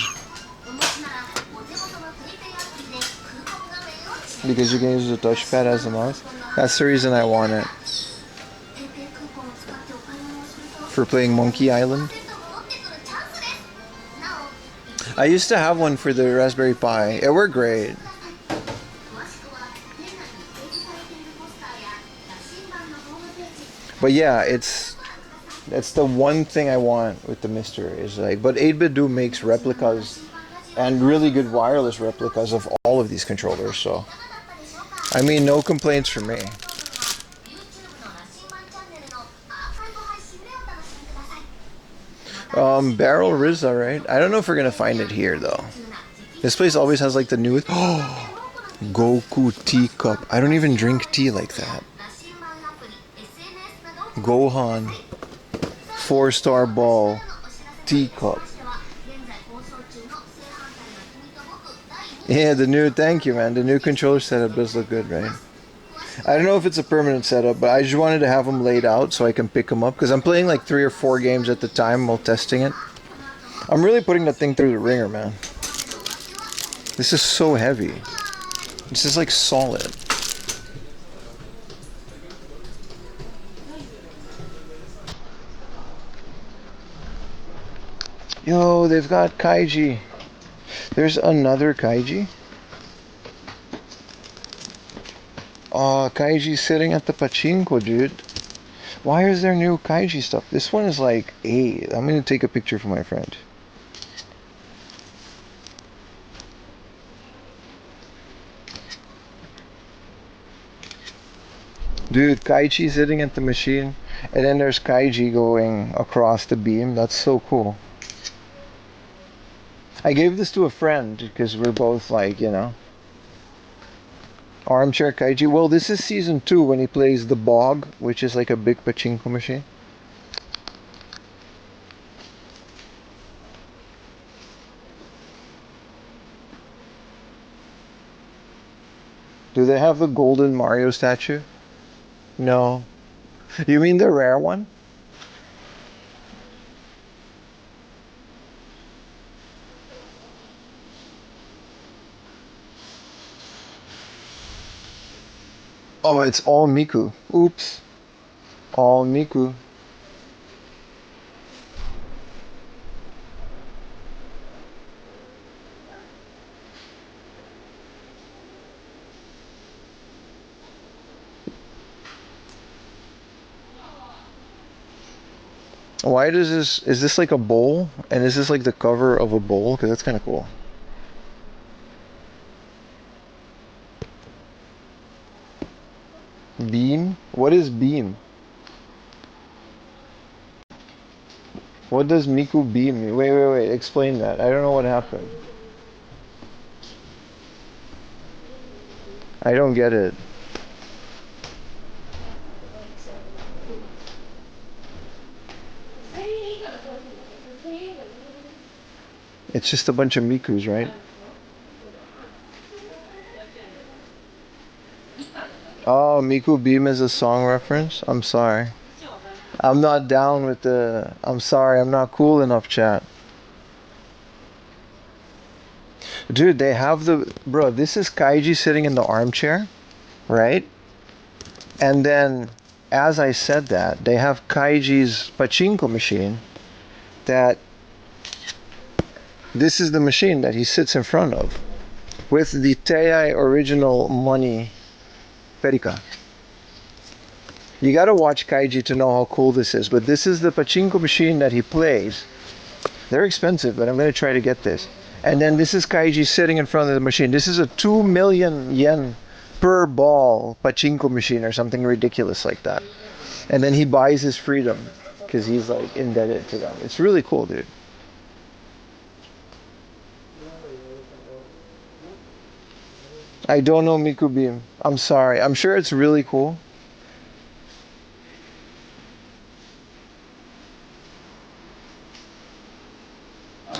Because you can use the touchpad as a mouse. That's the reason I want it. For playing Monkey Island. I used to have one for the Raspberry Pi. It worked great. But yeah, it's the one thing I want with the Mister is like, but 8-Bit Do makes replicas and really good wireless replicas of all of these controllers, so I mean, no complaints from me. Barrel Rizza, right? I don't know if we're gonna find it here though. This place always has like the newest. Oh, Goku teacup. I don't even drink tea like that. Gohan, 4-star ball, teacup. Yeah, thank you, man. The new controller setup does look good, right? I don't know if it's a permanent setup, but I just wanted to have them laid out so I can pick them up because I'm playing like 3 or 4 games at the time while testing it. I'm really putting that thing through the ringer, man. This is so heavy. This is like solid. Yo, they've got Kaiji. There's another Kaiji. Oh, Kaiji sitting at the pachinko, dude. Why is there new Kaiji stuff? This one is like 8. I'm gonna take a picture for my friend. Dude, Kaiji sitting at the machine. And then there's Kaiji going across the beam. That's so cool. I gave this to a friend because we're both like, you know. Armchair Kaiji. Well, this is season 2 when he plays the Bog, which is like a big pachinko machine. Do they have the golden Mario statue? No. You mean the rare one? Oh, it's all Miku. Oops. All Miku. Why does this, is this like a bowl? And is this like the cover of a bowl? Because that's kind of cool. Beam? What is beam? What does Miku beam mean? Wait. Explain that. I don't know what happened. I don't get it. it's just a bunch of Mikus, right? Oh, Miku Beam is a song reference? I'm sorry. I'm not down with the... I'm sorry, I'm not cool enough, chat. Dude, they have the... Bro, this is Kaiji sitting in the armchair, right? And then, as I said that, they have Kaiji's pachinko machine that... This is the machine that he sits in front of with the Tei original money Perica. You gotta watch Kaiji to know how cool this is, but this is the pachinko machine that he plays. They're expensive, but I'm gonna try to get this. And then this is Kaiji sitting in front of the machine. This is a 2 million yen per ball pachinko machine or something ridiculous like that. And then he buys his freedom because he's like indebted to them. It's really cool, dude. I don't know Miku Beam. I'm sorry. I'm sure it's really cool.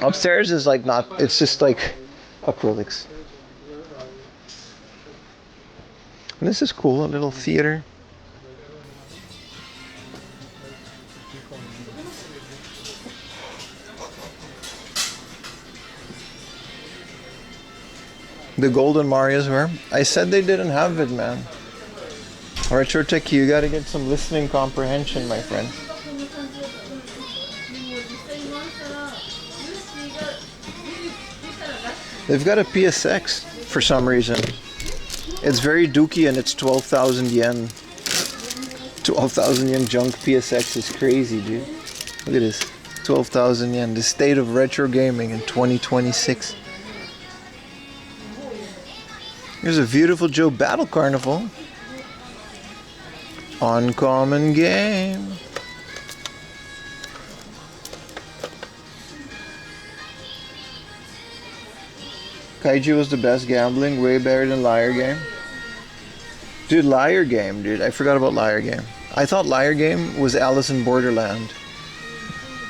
Upstairs is like not, it's just like acrylics. And this is cool, a little theater. The golden Marios were. I said they didn't have it, man. Retro Tech, you gotta get some listening comprehension, my friend. They've got a PSX for some reason. It's very dookie and it's 12,000 yen. 12,000 yen junk PSX is crazy, dude. Look at this. 12,000 yen. The state of retro gaming in 2026. Here's a beautiful Joe Battle Carnival. Uncommon game. Kaiji was the best gambling, way better than Liar Game. Dude, Liar Game, dude. I forgot about Liar Game. I thought Liar Game was Alice in Borderland.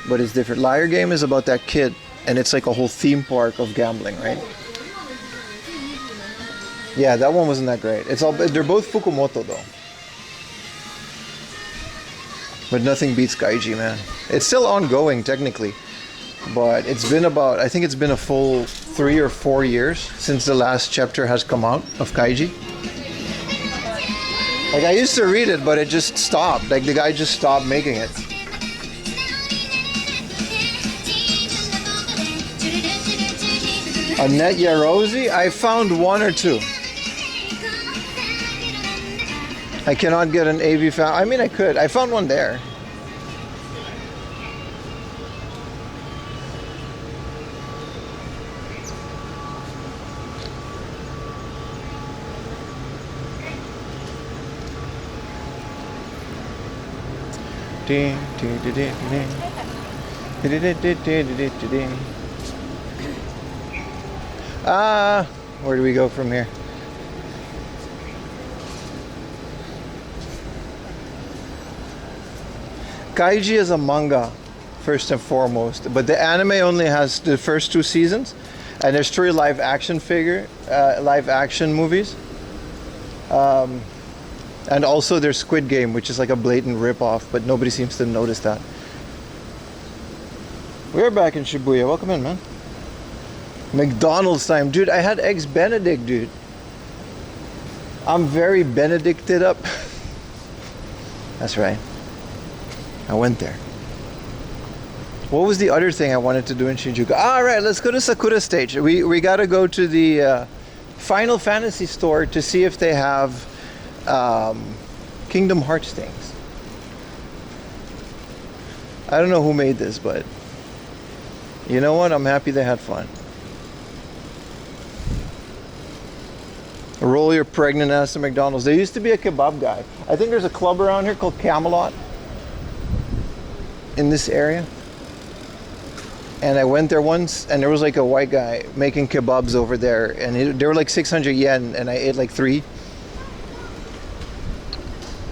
But it's different. Liar Game is about that kid, and it's like a whole theme park of gambling, right? Yeah, that one wasn't that great. It's all, they're both Fukumoto though. But nothing beats Kaiji, man. It's still ongoing technically. But it's been about, I think it's been a full 3 or 4 years since the last chapter has come out of Kaiji. Like I used to read it, but it just stopped. Like the guy just stopped making it. Annette Yarosi? I found 1 or 2. I cannot get an AV fan. I mean, I could. I found one there. Where do we go from here? Kaiji is a manga, first and foremost, but the anime only has the first 2 seasons, and there's 3 live action movies, and also there's Squid Game, which is like a blatant rip-off, but nobody seems to notice that. We're back in Shibuya. Welcome in, man. McDonald's time, dude. I had eggs Benedict, dude. I'm very Benedicted up. That's right. I went there. What was the other thing I wanted to do in Shinjuku? Alright, let's go to Sakura Stage. We gotta go to the Final Fantasy store to see if they have Kingdom Hearts things. I don't know who made this, but you know what? I'm happy they had fun. Roll your pregnant ass to McDonald's. There used to be a kebab guy. I think there's a club around here called Camelot in this area. And I went there once and there was like a white guy making kebabs over there, and they were like 600 yen, and I ate like 3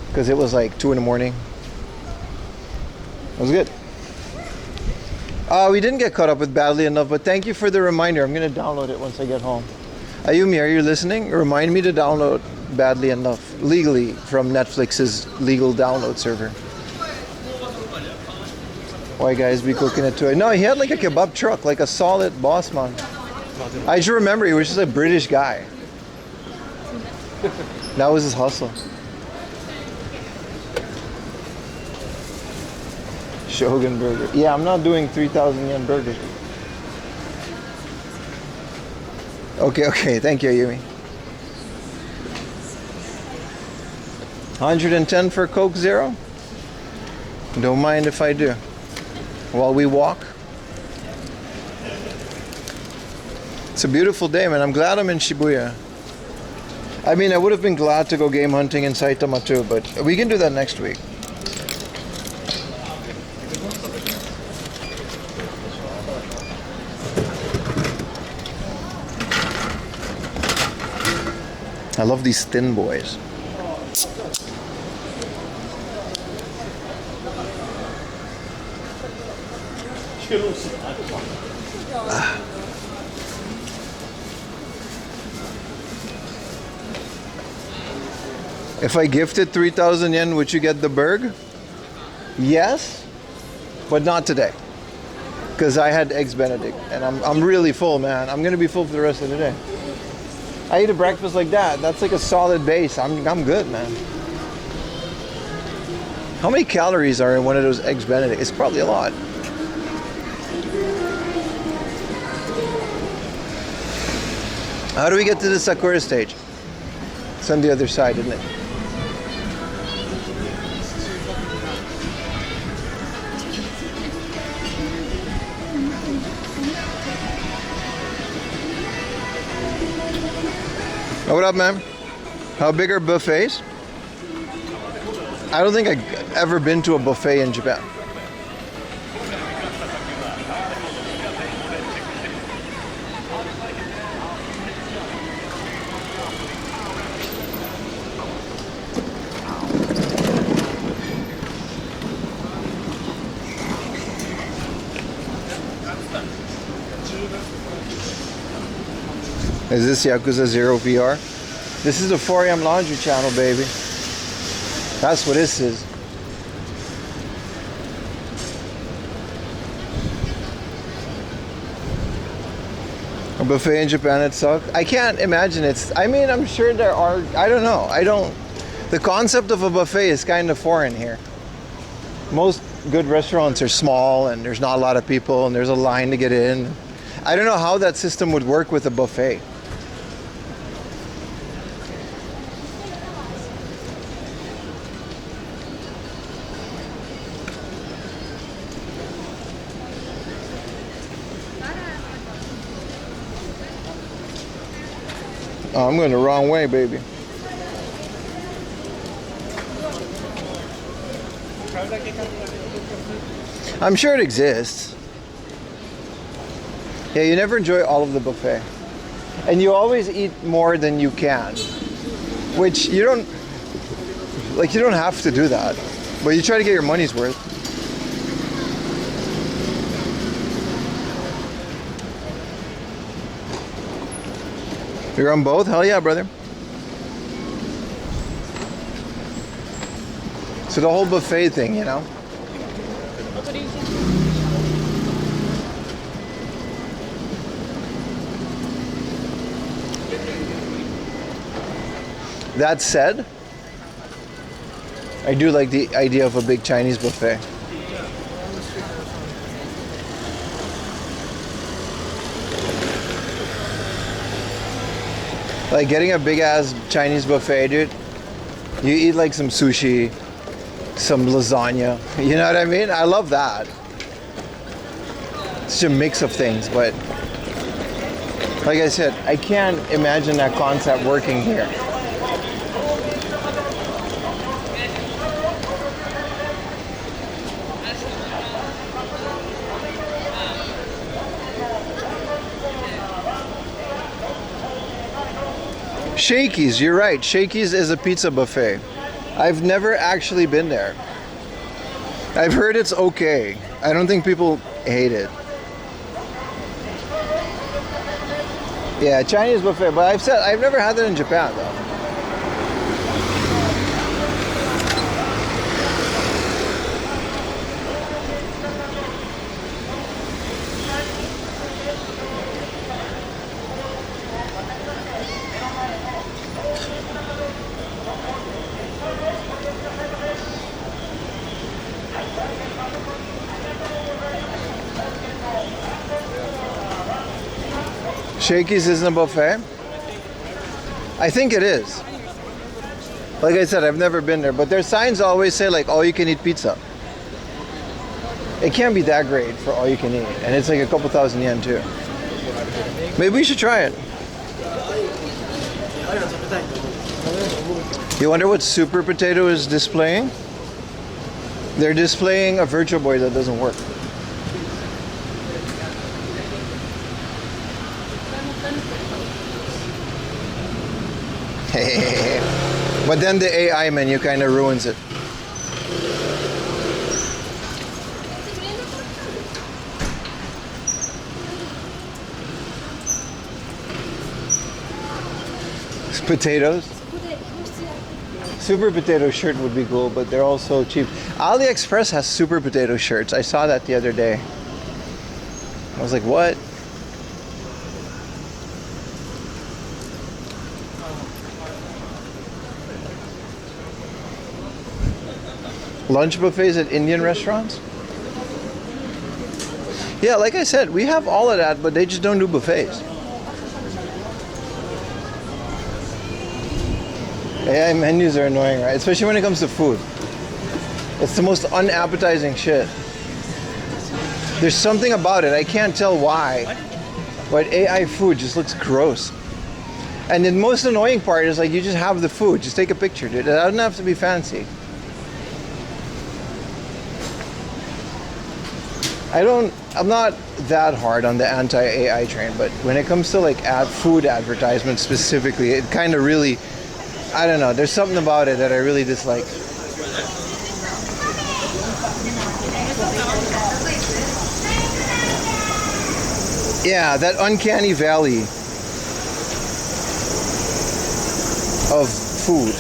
because it was like 2 in the morning. It was good. We didn't get caught up with Badly Enough, but thank you for the reminder. I'm going to download it once I get home. Ayumi, are you listening? Remind me to download Badly Enough legally from Netflix's legal download server. Why guys be cooking it too? No, he had like a kebab truck, like a solid boss man. I just remember he was just a British guy. That was his hustle. Shogun burger. Yeah, I'm not doing 3,000 yen burgers. Okay, thank you, Yumi. 110 for Coke Zero? Don't mind if I do. While we walk. It's a beautiful day, man. I'm glad I'm in Shibuya. I mean, I would have been glad to go game hunting in Saitama too, but we can do that next week. I love these thin boys. If I gifted 3,000 yen, would you get the burg? Yes, but not today. Because I had eggs Benedict and I'm really full, man. I'm gonna be full for the rest of the day. I eat a breakfast like that. That's like a solid base. I'm good, man. How many calories are in one of those eggs Benedict? It's probably a lot. How do we get to the Sakura stage? It's on the other side, isn't it? Oh, what up, man? How big are buffets? I don't think I've ever been to a buffet in Japan. Is this Yakuza 0 VR? This is the 4am Laundry channel, baby. That's what this is. A buffet in Japan, it sucks. I can't imagine I mean, I'm sure there are, I don't know. The concept of a buffet is kind of foreign here. Most good restaurants are small and there's not a lot of people and there's a line to get in. I don't know how that system would work with a buffet. Oh, I'm going the wrong way, baby. I'm sure it exists. Yeah, you never enjoy all of the buffet. And you always eat more than you can. Which you don't have to do that. But you try to get your money's worth. You're on both? Hell yeah, brother. So the whole buffet thing, you know? That said, I do like the idea of a big Chinese buffet. Like getting a big ass Chinese buffet, dude. You eat like some sushi, some lasagna. You know what I mean? I love that. It's just a mix of things, but like I said, I can't imagine that concept working here. Shakey's, you're right. Shakey's is a pizza buffet. I've never actually been there. I've heard it's okay. I don't think people hate it. Yeah, Chinese buffet, but I've never had that in Japan though. Shakey's isn't a buffet? I think it is. Like I said, I've never been there, but their signs always say like all you can eat pizza. It can't be that great for all you can eat, and it's like a couple thousand yen too. Maybe we should try it. You wonder what Super Potato is displaying? They're displaying a Virtual Boy that doesn't work. But then the AI menu kind of ruins it. Potatoes. Super Potato shirt would be cool, but they're all so cheap. AliExpress has Super Potato shirts. I saw that the other day. I was like, what? Lunch buffets at Indian restaurants? Yeah, like I said, we have all of that, but they just don't do buffets. AI menus are annoying, right? Especially when it comes to food. It's the most unappetizing shit. There's something about it, I can't tell why, but AI food just looks gross. And the most annoying part is like you just have the food, just take a picture, dude. It doesn't have to be fancy. I'm not that hard on the anti-AI train, but when it comes to like food advertisements specifically, it kind of really, I don't know, there's something about it that I really dislike. Yeah, that uncanny valley of food.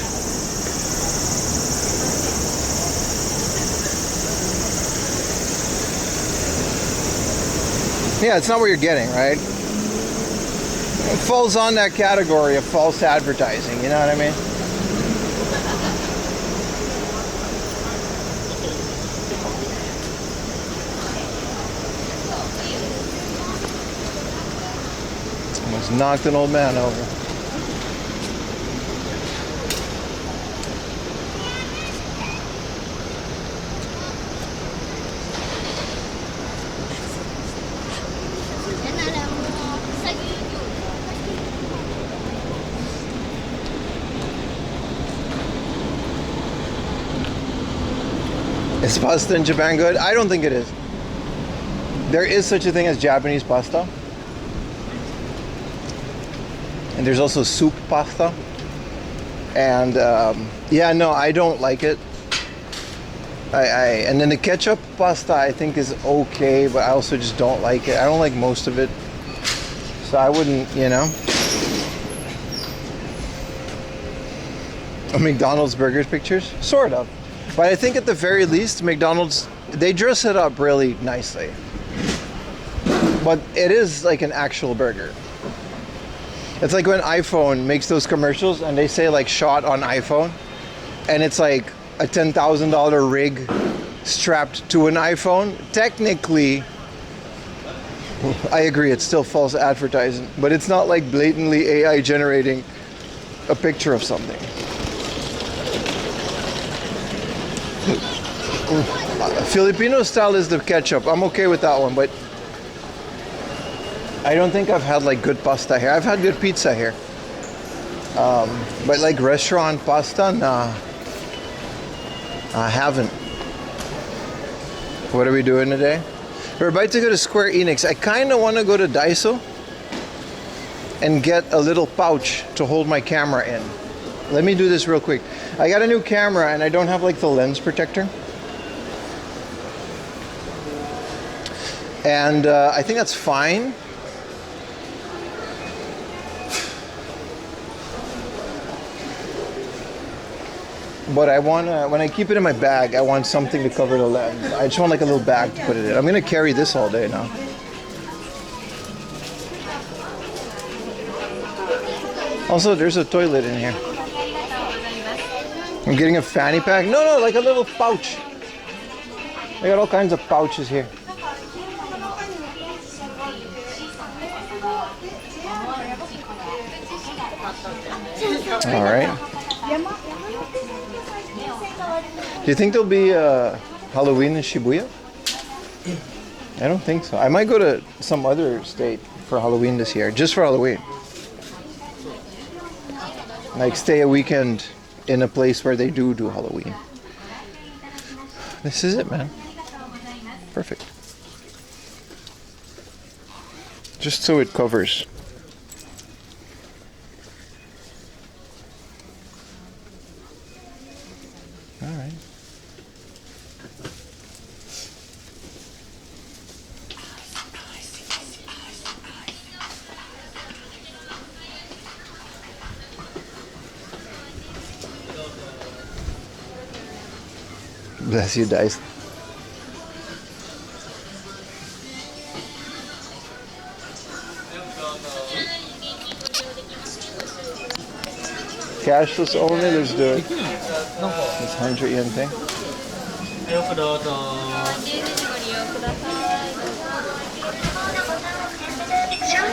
Yeah, it's not what you're getting, right? It falls on that category of false advertising, you know what I mean? Almost knocked an old man over. Is pasta in Japan good? I don't think it is. There is such a thing as Japanese pasta. And there's also soup pasta. And yeah, no, I don't like it. And then the ketchup pasta I think is okay, but I also just don't like it. I don't like most of it. So I wouldn't, you know. McDonald's burgers pictures? Sort of. But I think at the very least, McDonald's, they dress it up really nicely. But it is like an actual burger. It's like when iPhone makes those commercials and they say like shot on iPhone. And it's like a $10,000 rig strapped to an iPhone. Technically, I agree, it's still false advertising. But it's not like blatantly AI generating a picture of something. Filipino style is the ketchup. I'm okay with that one, but I don't think I've had like good pasta here. I've had good pizza here. But like restaurant pasta, nah. I haven't. What are we doing today? We're about to go to Square Enix. I kind of want to go to Daiso and get a little pouch to hold my camera in. Let me do this real quick. I got a new camera and I don't have like the lens protector. And I think that's fine. But I want to, when I keep it in my bag, I want something to cover the lens. I just want like a little bag to put it in. I'm going to carry this all day now. Also, there's a toilet in here. I'm getting a fanny pack. No, like a little pouch. They got all kinds of pouches here. All right. Do you think there'll be Halloween in Shibuya? I don't think so. I might go to some other state for Halloween this year, just for Halloween. Like stay a weekend in a place where they do Halloween. This is it, man. Perfect. Just so it covers. All right. Bless you, Dice. Cashless only, let's do it. This 100 yen thing. よくどうぞ。商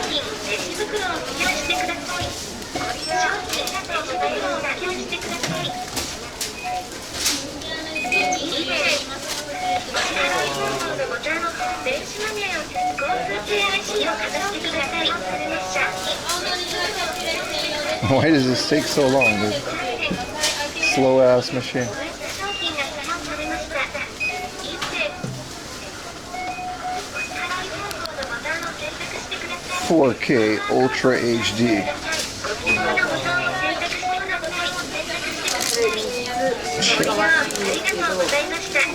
品レジ袋を利用してください。商品レジ袋を利用してください。支払い方法のボタンを電子マネーを交通系 IC をかざしてください。されました。 Why does this take so long, dude? Slow ass machine. 商品が作動されました。支払い方法のボタンを選択してください。 4K Ultra HD. ご希望のボタンを選択してください。ご利用ありがとうございました。ご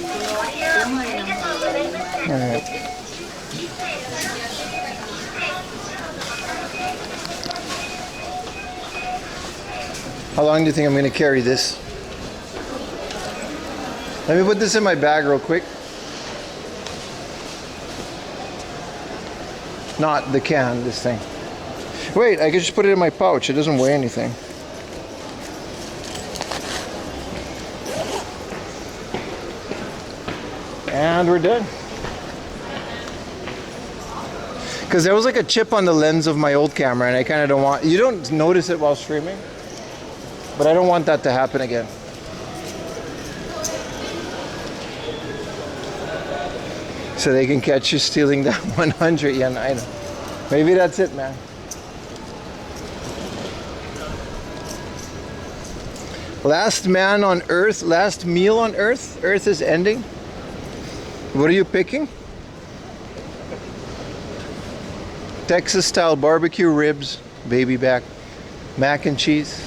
利用ありがとうございました。 Alright. How long do you think I'm going to carry this? Let me put this in my bag real quick. Not the can, this thing. Wait, I can just put it in my pouch. It doesn't weigh anything. And we're done. Because there was like a chip on the lens of my old camera and I kind of don't want... You don't notice it while streaming. But I don't want that to happen again. So they can catch you stealing that 100 yen item. Maybe that's it, man. Last man on Earth, last meal on Earth. Earth is ending. What are you picking? Texas style barbecue ribs, baby back, mac and cheese.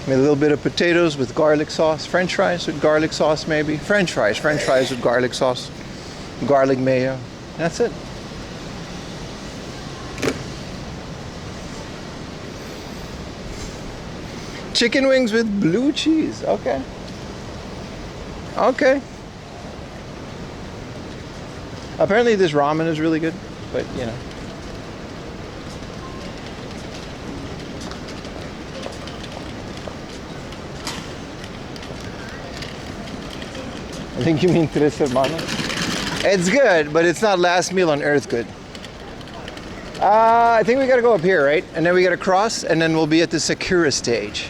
Maybe a little bit of potatoes with garlic sauce, French fries with garlic sauce maybe. French fries with garlic sauce, garlic mayo. That's it. Chicken wings with blue cheese, okay. Okay. Apparently this ramen is really good, but you know. I think you mean Tres Hermanos. It's good, but it's not last meal on Earth good. I think we gotta go up here, right? And then we gotta cross, and then we'll be at the Sakura stage.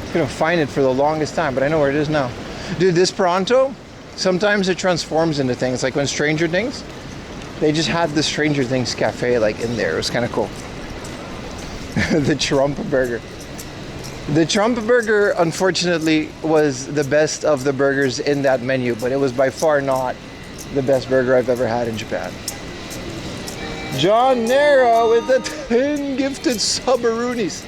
I'm gonna find it for the longest time, but I know where it is now. Dude, this Pronto, sometimes it transforms into things. Like when Stranger Things, they just had the Stranger Things cafe like in there. It was kind of cool. The Trump Burger. The Trump Burger, unfortunately, was the best of the burgers in that menu, but it was by far not the best burger I've ever had in Japan. John Nero with the 10 gifted Subarunis.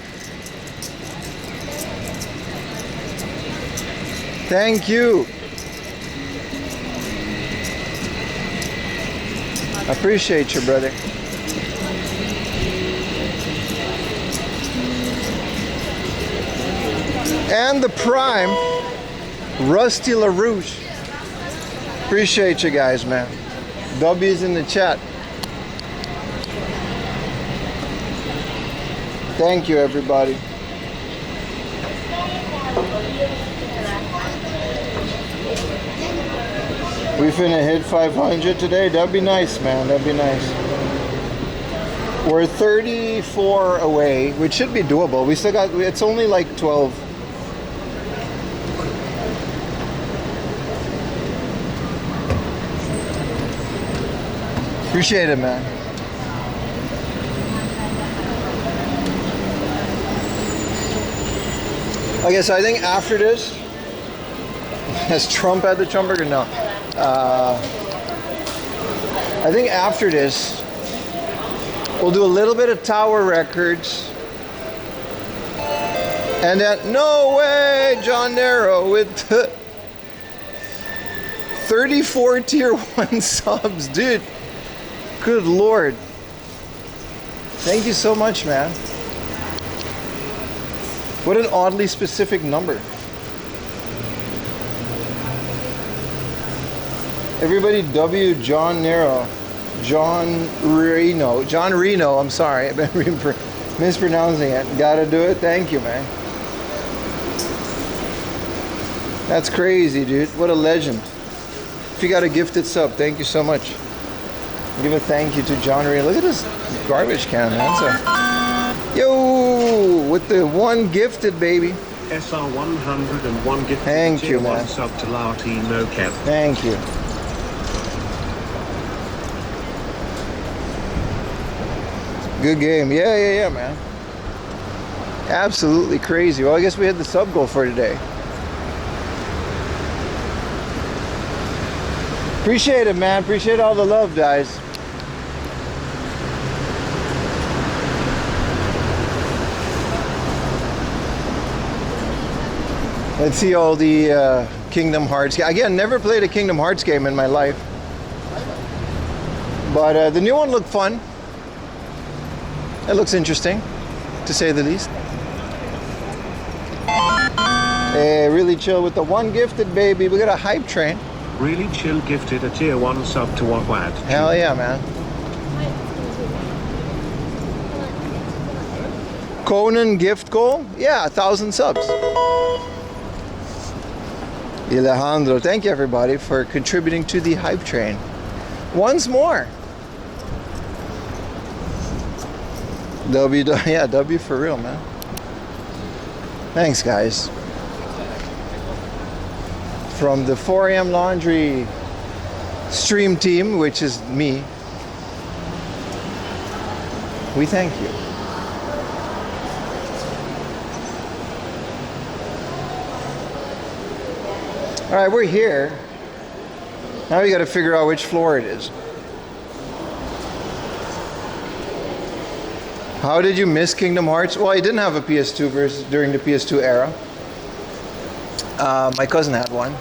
Thank you. Appreciate you, brother. And the Prime, Rusty LaRouche. Appreciate you guys, man. W's in the chat. Thank you, everybody. We finna hit 500 today. That'd be nice, man. That'd be nice. We're 34 away, which should be doable. We still got, it's only like 12. Appreciate it, man. Okay, so I think after this, has Trump had the Trumburger? No. I think after this, we'll do a little bit of Tower Records. And then, no way, John Nero with 34 tier 1 subs, dude. Good Lord. Thank you so much, man. What an oddly specific number. Everybody W John Nero. John Reno, I'm sorry. I've been mispronouncing it. Gotta do it. Thank you, man. That's crazy, dude. What a legend. If you got a gifted sub, thank you so much. Give a thank you to John Reno. Look at this garbage can, man. Yo, with the one gifted, baby. SR 101 gifted Thank tier you, 1 man. sub to Larty No Kev. Thank you. Good game. Yeah, man. Absolutely crazy. Well, I guess we had the sub goal for today. Appreciate it, man. Appreciate all the love, guys. Let's see all the Kingdom Hearts. Again, never played a Kingdom Hearts game in my life. But the new one looked fun. It looks interesting, to say the least. Hey, really chill with the one gifted, baby. We got a hype train. Really chill gifted a tier 1 sub to Wahwad. Hell yeah, man. Conan gift goal? Yeah, 1,000 subs. Alejandro, thank you everybody for contributing to the hype train. Once more. W for real, man. Thanks, guys. From the 4 a.m. Laundry stream team, which is me, we thank you. All right, we're here. Now we got to figure out which floor it is. How did you miss Kingdom Hearts? Well, I didn't have a PS2 version during the PS2 era. My cousin had one,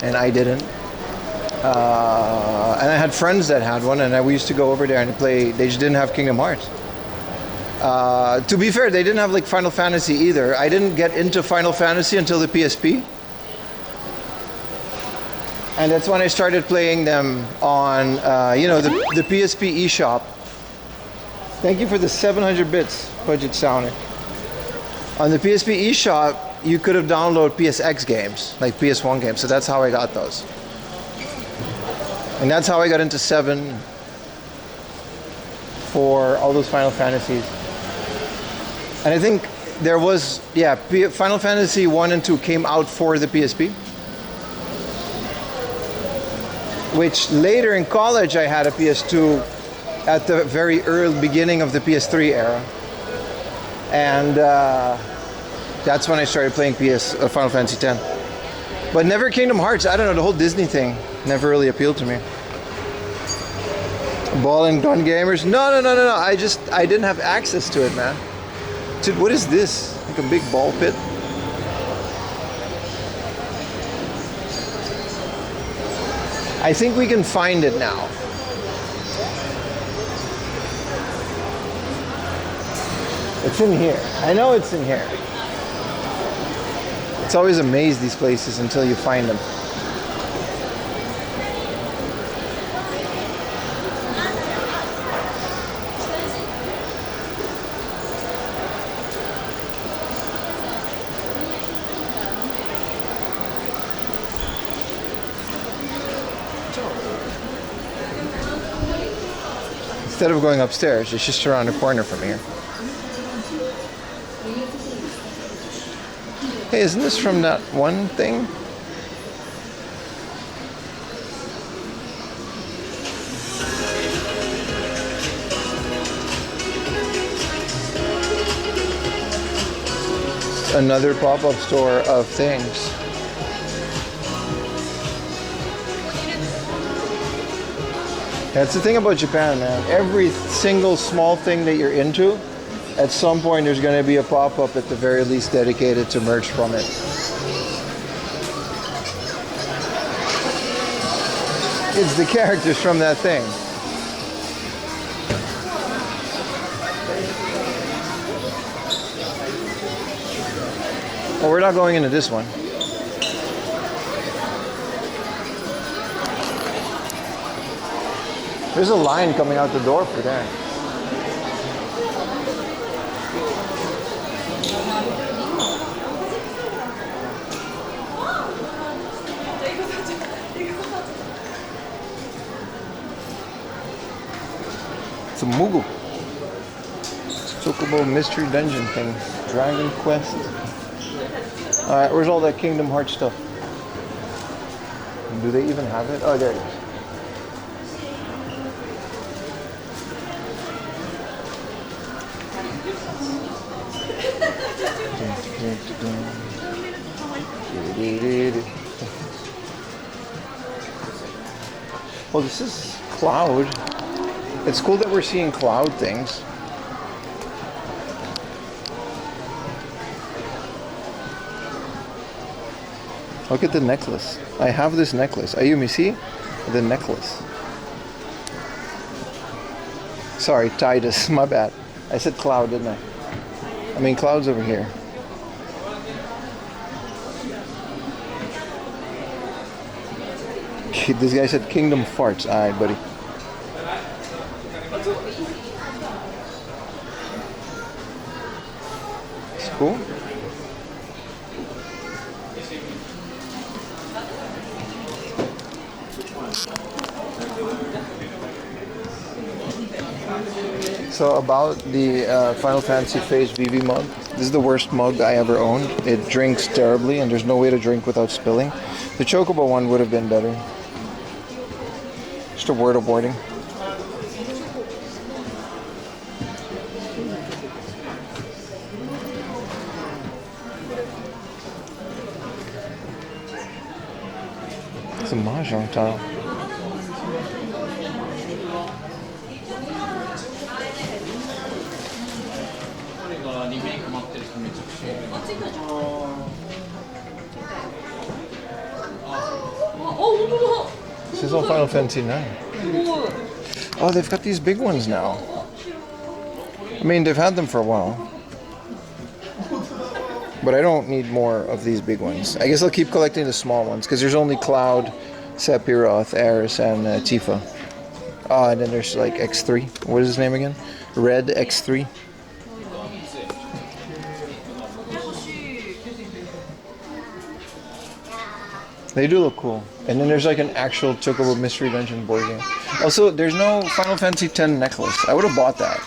and I didn't. And I had friends that had one, and we used to go over there and play. They just didn't have Kingdom Hearts. To be fair, they didn't have like Final Fantasy either. I didn't get into Final Fantasy until the PSP. And that's when I started playing them on, the PSP eShop. Thank you for the 700 bits, Budget Sounder. On the PSP eShop, you could have downloaded PSX games, like PS1 games. So that's how I got those. And that's how I got into 7 for all those Final Fantasies. And I think there was, Final Fantasy 1 and 2 came out for the PSP. Which later in college I had a PS2 at the very early beginning of the PS3 era. And that's when I started playing Final Fantasy X. But never Kingdom Hearts. I don't know, the whole Disney thing never really appealed to me. Ball and gun gamers? No. I didn't have access to it, man. Dude, what is this? Like a big ball pit? I think we can find it now. It's in here. I know it's in here. It's always a maze, these places, until you find them. Instead of going upstairs, it's just around the corner from here. Hey, isn't this from that one thing? Another pop-up store of things. That's the thing about Japan, man. Every single small thing that you're into, at some point there's going to be a pop-up at the very least dedicated to merch from it. It's the characters from that thing. Oh, we're not going into this one. There's a line coming out the door for that. It's a Mugu. It's a Chocobo Mystery Dungeon thing. Dragon Quest. Alright, where's all that Kingdom Hearts stuff? Do they even have it? Oh, there it is. Well, this is Cloud. It's cool that we're seeing Cloud things. Look at the necklace. I have this necklace. Ayumi, see? The necklace. Sorry, Titus. My bad. I said Cloud, didn't I? I mean, Cloud's over here. This guy said Kingdom Farts. Alright, buddy. It's cool. So about the Final Fantasy Phase VV mug. This is the worst mug I ever owned. It drinks terribly and there's no way to drink without spilling. The Chocobo one would have been better. Just a word of warning. It's a mahjong tile. This is all Final Fantasy 9. Oh, they've got these big ones now. I mean, they've had them for a while. But I don't need more of these big ones. I guess I'll keep collecting the small ones, because there's only Cloud, Sephiroth, Aeris, and Tifa. Oh, and then there's like X3. What is his name again? Red X3. They do look cool. And then there's like an actual Chocobo Mystery Dungeon board game. Also, there's no Final Fantasy X necklace. I would have bought that.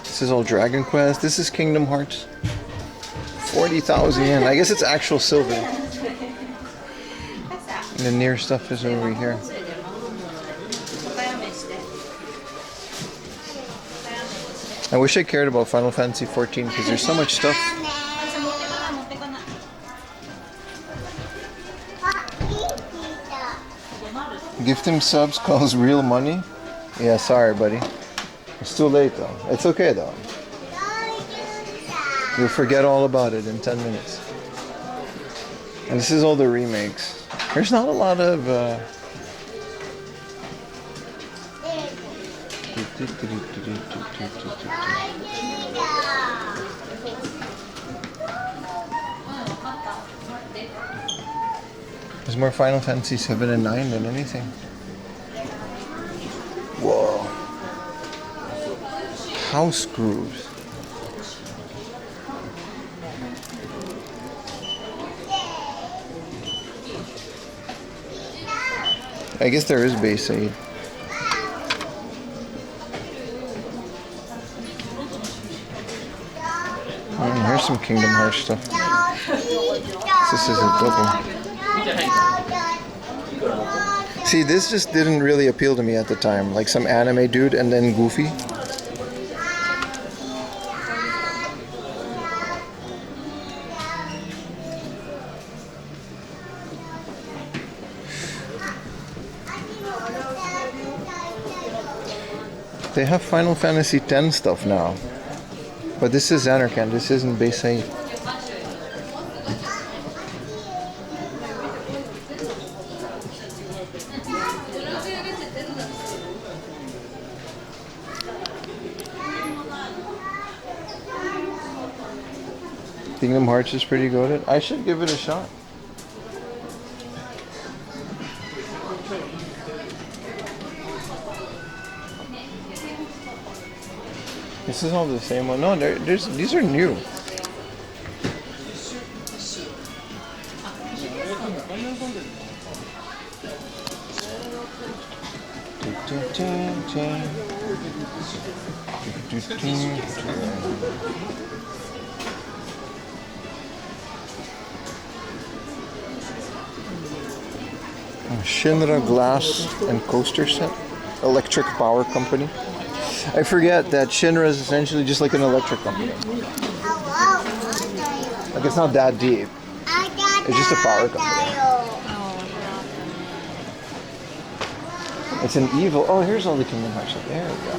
This is all Dragon Quest. This is Kingdom Hearts. 40,000 yen. I guess it's actual silver. And the near stuff is over here. I wish I cared about Final Fantasy 14 because there's so much stuff. Gift him subs calls real money? Yeah, sorry, buddy. It's too late, though. It's okay, though. You'll forget all about it in 10 minutes. And this is all the remakes. There's not a lot of... There's more Final Fantasy 7 and 9 than anything. Whoa. House grooves. I guess there is base aid. Here's some Kingdom Hearts stuff. This is a double. See, this just didn't really appeal to me at the time. Like some anime dude and then Goofy. They have Final Fantasy X stuff now. But this is Anarchan, this isn't base aid. Kingdom Hearts is pretty good. I should give it a shot. This is all the same one. No, these are new. Shinra glass and coaster set. Electric Power Company. I forget that Shinra is essentially just like an electric company. Like it's not that deep. It's just a power company. It's an evil. Oh, here's all the Kingdom Hearts. There we go.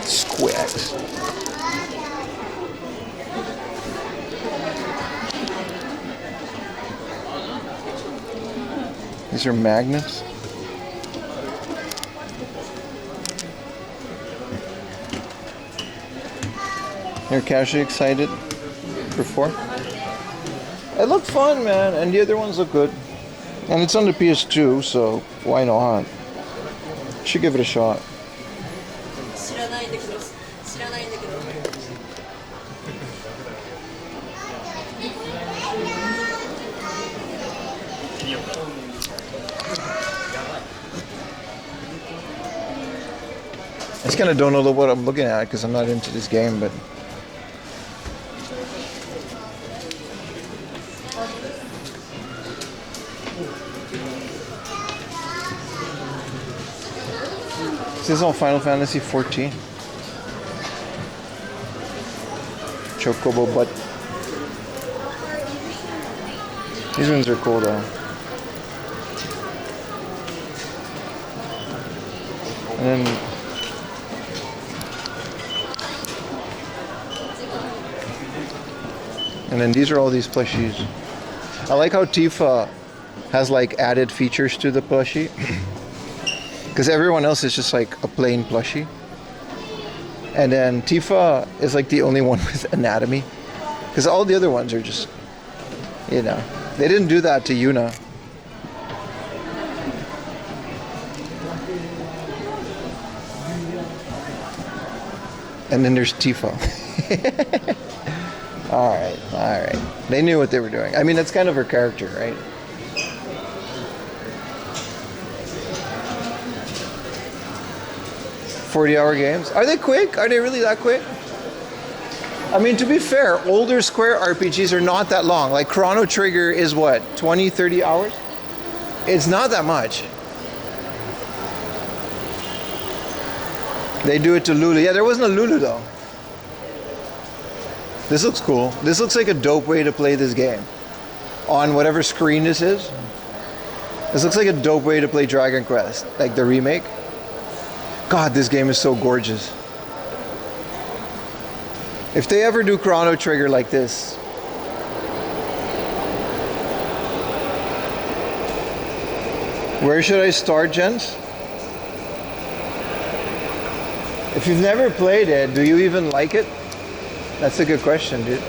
Squigs. These are magnets. You're casually excited for 4? It looked fun, man, and the other ones look good. And it's on the PS2, so why not? Should give it a shot. I just kind of don't know what I'm looking at because I'm not into this game, but this is all Final Fantasy 14. Chocobo butt. These ones are cool though. And then these are all these plushies. I like how Tifa has like added features to the plushie. Because everyone else is just like a plain plushie. And then Tifa is like the only one with anatomy. Because all the other ones are just, you know. They didn't do that to Yuna. And then there's Tifa. Alright. They knew what they were doing. I mean, that's kind of her character, right? $40-hour games. Are they quick? Are they really that quick? I mean, to be fair, older Square RPGs are not that long. Like Chrono Trigger is what, 20, 30 hours? It's not that much. They do it to Lulu. Yeah, there wasn't a Lulu though. This looks cool. This looks like a dope way to play this game. On whatever screen this is. This looks like a dope way to play Dragon Quest. Like the remake. God, this game is so gorgeous. If they ever do Chrono Trigger like this, Where should I start, gents? If you've never played it, do you even like it? That's a good question, dude.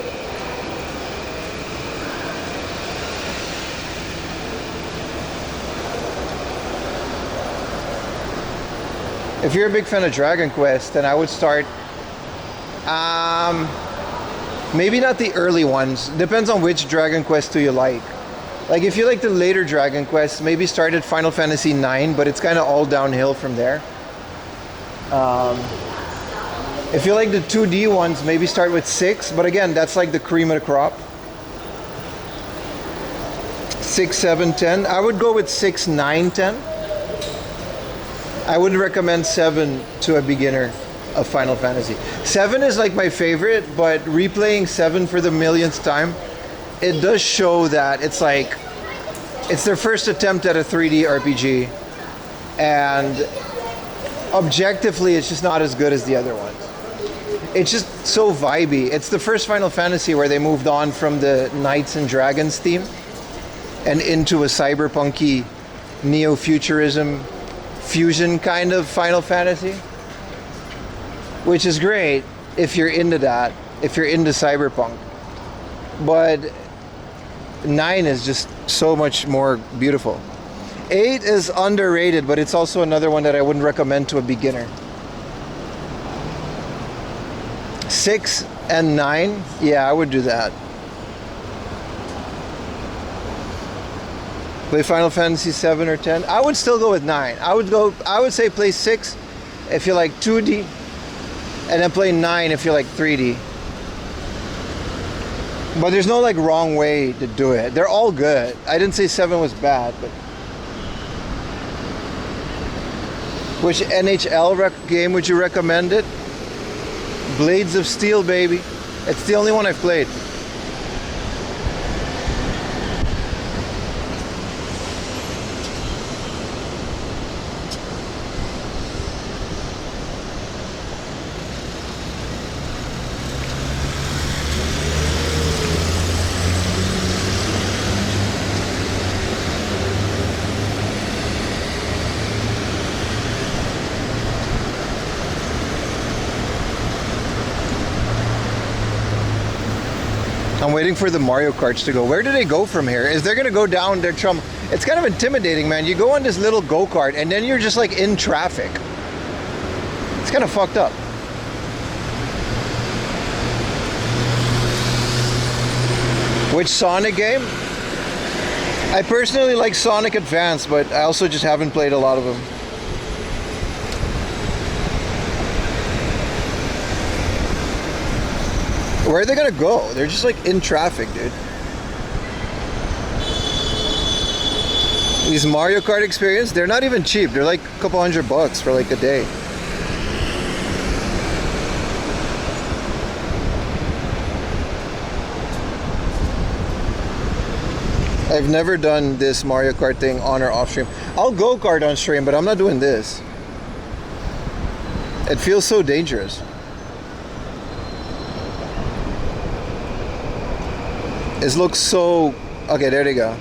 If you're a big fan of Dragon Quest, then I would start maybe not the early ones. Depends on which Dragon Quest 2 you like. Like if you like the later Dragon Quests, maybe start at Final Fantasy 9, but it's kind of all downhill from there. If you like the 2D ones, maybe start with 6, but again, that's like the cream of the crop. 6, 7, 10. I would go with 6, 9, 10. I would recommend 7 to a beginner of Final Fantasy. 7 is like my favorite, but replaying 7 for the millionth time, it does show that it's like, it's their first attempt at a 3D RPG, and objectively it's just not as good as the other ones. It's just so vibey. It's the first Final Fantasy where they moved on from the Knights and Dragons theme and into a cyberpunky neo-futurism fusion kind of Final Fantasy, which is great if you're into that, if you're into cyberpunk. But 9 is just so much more beautiful. 8 is underrated, but it's also another one that I wouldn't recommend to a beginner. 6 and 9, yeah, I would do that. Play Final Fantasy 7 or 10. I would still go with 9. I would say play 6 if you like 2D, and then play 9 if you like 3D. But there's no like wrong way to do it. They're all good. I didn't say 7 was bad, but which NHL game would you recommend it? Blades of Steel, baby. It's the only one I've played. I'm waiting for the Mario Karts to go. Where do they go from here? Is they're gonna go down their trum? It's kind of intimidating, man. You go on this little go-kart and then you're just like in traffic. It's kind of fucked up. Which Sonic game? I personally like Sonic Advance, but I also just haven't played a lot of them. Where are they gonna go? They're just like in traffic, dude. These Mario Kart experience, they're not even cheap. They're like a couple $100 for like a day. I've never done this Mario Kart thing on or off stream. I'll go kart on stream, but I'm not doing this. It feels so dangerous. It looks so... Okay, there they go.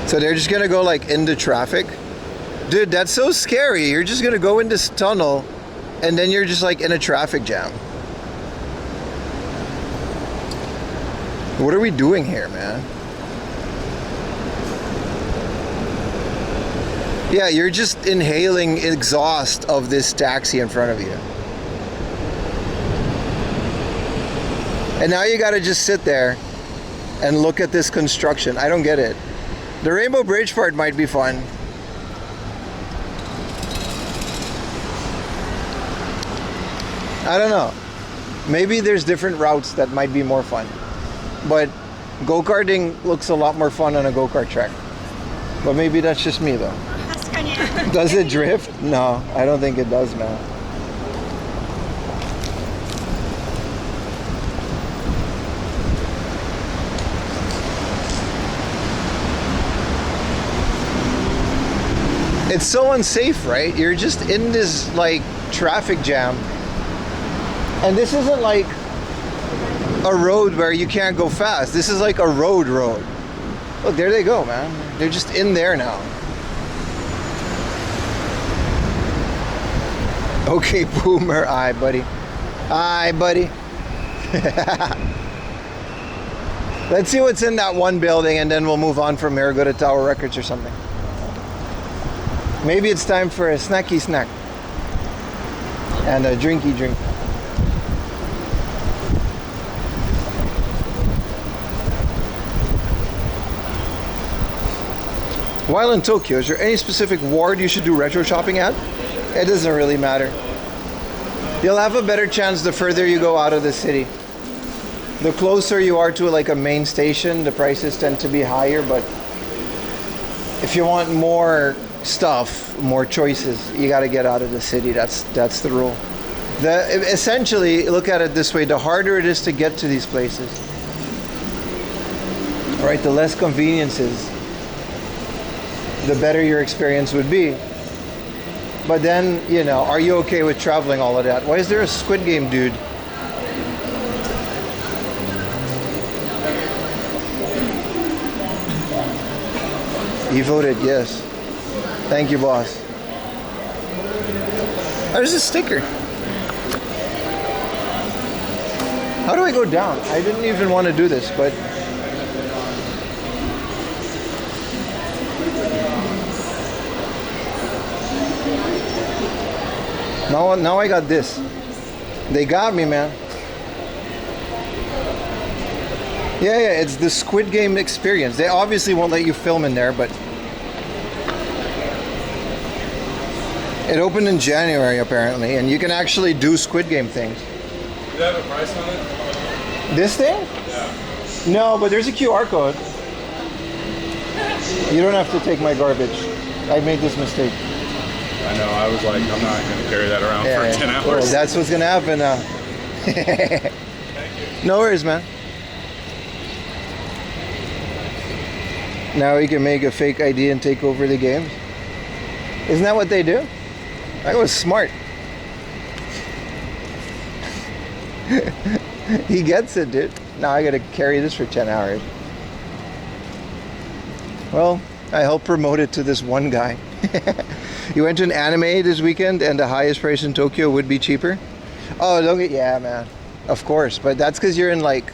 So they're just gonna go like into traffic. Dude, that's so scary. You're just gonna go in this tunnel and then you're just like in a traffic jam. What are we doing here, man? Yeah, you're just inhaling exhaust of this taxi in front of you. And now you gotta just sit there and look at this construction. I don't get it. The Rainbow Bridge part might be fun. I don't know. Maybe there's different routes that might be more fun. But go-karting looks a lot more fun on a go-kart track. But maybe that's just me though. Does it drift? No, I don't think it does, man. It's so unsafe, right? You're just in this like traffic jam. And this isn't like a road where you can't go fast. This is like a road. Look, there they go, man. They're just in there now. Okay, boomer. Aye, buddy. Aye, buddy. Let's see what's in that one building, and then we'll move on from here, go to Tower Records or something. Maybe it's time for a snacky snack and a drinky drink. While in Tokyo, is there any specific ward you should do retro shopping at? It doesn't really matter. You'll have a better chance the further you go out of the city. The closer you are to like a main station, the prices tend to be higher, but if you want more stuff, more choices, you got to get out of the city. That's the rule. Essentially, look at it this way, the harder it is to get to these places, right, the less conveniences, the better your experience would be. But then, you know, are you okay with traveling all of that? Why is there a Squid Game dude? He voted yes. Thank you, boss. There's a sticker. How do I go down? I didn't even want to do this, but now I got this. They got me, man. Yeah, it's the Squid Game experience. They obviously won't let you film in there, but it opened in January apparently, and you can actually do Squid Game things. Do they have a price on it? This thing? Yeah. No, but there's a QR code. You don't have to take my garbage. I made this mistake. I know, I was like, I'm not going to carry that around for 10 hours. Well, that's what's going to happen now. Thank you. No worries, man. Now we can make a fake ID and take over the games. Isn't that what they do? That was smart. He gets it, dude. Now I gotta carry this for 10 hours. Well, I helped promote it to this one guy. You went to an anime this weekend and the highest price in Tokyo would be cheaper? Oh, don't get, yeah, man. Of course, but that's because you're in like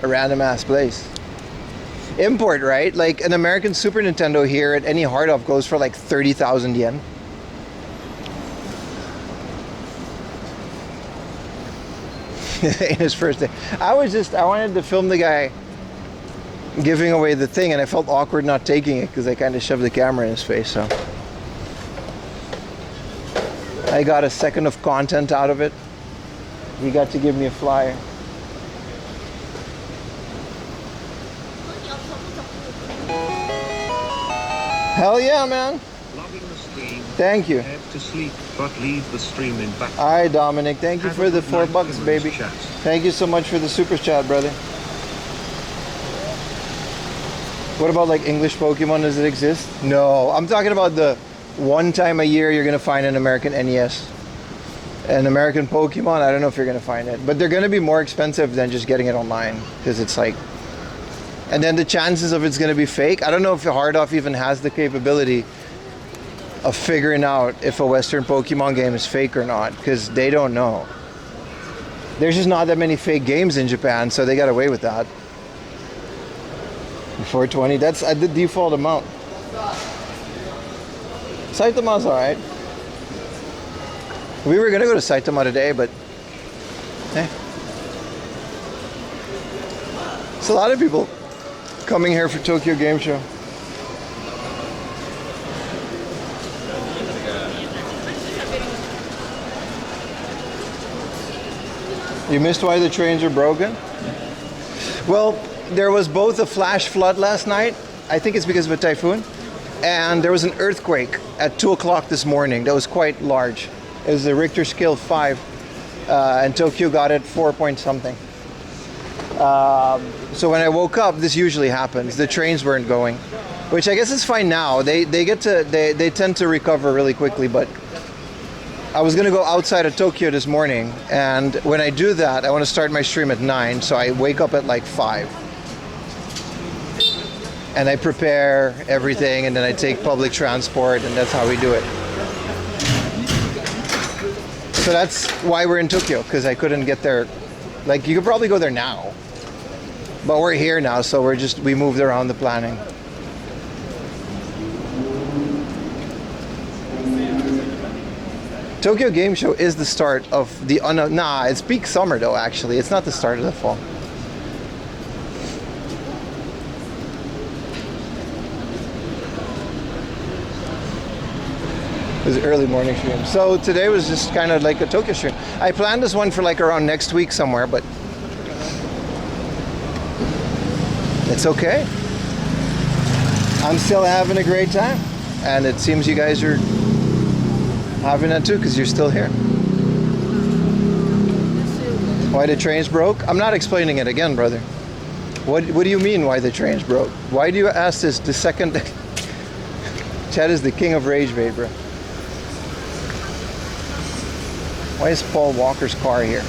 a random ass place. Import, right? Like an American Super Nintendo here at any hard off goes for like 30,000 yen. In his first day. I wanted to film the guy giving away the thing, and I felt awkward not taking it because I kind of shoved the camera in his face, so. I got a second of content out of it. He got to give me a flyer. Hell yeah, man. Loving the stream. Thank you. Head to sleep, but leave the stream in back. Hi, Dominic. Thank you Have for a the good night, $4, baby. chat. Thank you so much for the super chat, brother. What about like English Pokemon? Does it exist? No, I'm talking about the one time a year you're gonna find an American NES. An American Pokemon, I don't know if you're gonna find it, but they're gonna be more expensive than just getting it online because it's like, and then the chances of it's gonna be fake. I don't know if Hard Off even has the capability of figuring out if a Western Pokemon game is fake or not, because they don't know. There's just not that many fake games in Japan, so they got away with that. 420, that's the default amount. Saitama's alright. We were gonna go to Saitama today, but it's a lot of people coming here for Tokyo Game Show. You missed why the trains are broken? Well, there was both a flash flood last night, I think it's because of a typhoon, and there was an earthquake at 2 o'clock this morning that was quite large. It was a Richter scale 5, and Tokyo got it 4 point something. So when I woke up, this usually happens. The trains weren't going, which I guess is fine now. They tend to recover really quickly, but I was gonna go outside of Tokyo this morning, and when I do that, I want to start my stream at 9, so I wake up at like 5. And I prepare everything, and then I take public transport, and that's how we do it. So that's why we're in Tokyo, because I couldn't get there. Like, you could probably go there now, but we're here now, so we moved around the planning. Tokyo Game Show is the start of the it's peak summer though. Actually, it's not the start of the fall. It was early morning stream. So today was just kind of like a Tokyo stream. I planned this one for like around next week somewhere, but it's okay. I'm still having a great time, and it seems you guys are having that too, because you're still here. Why the trains broke? I'm not explaining it again, brother. What do you mean why the trains broke? Why do you ask this the second? Chad is the king of rage bait, bro. Why is Paul Walker's car here?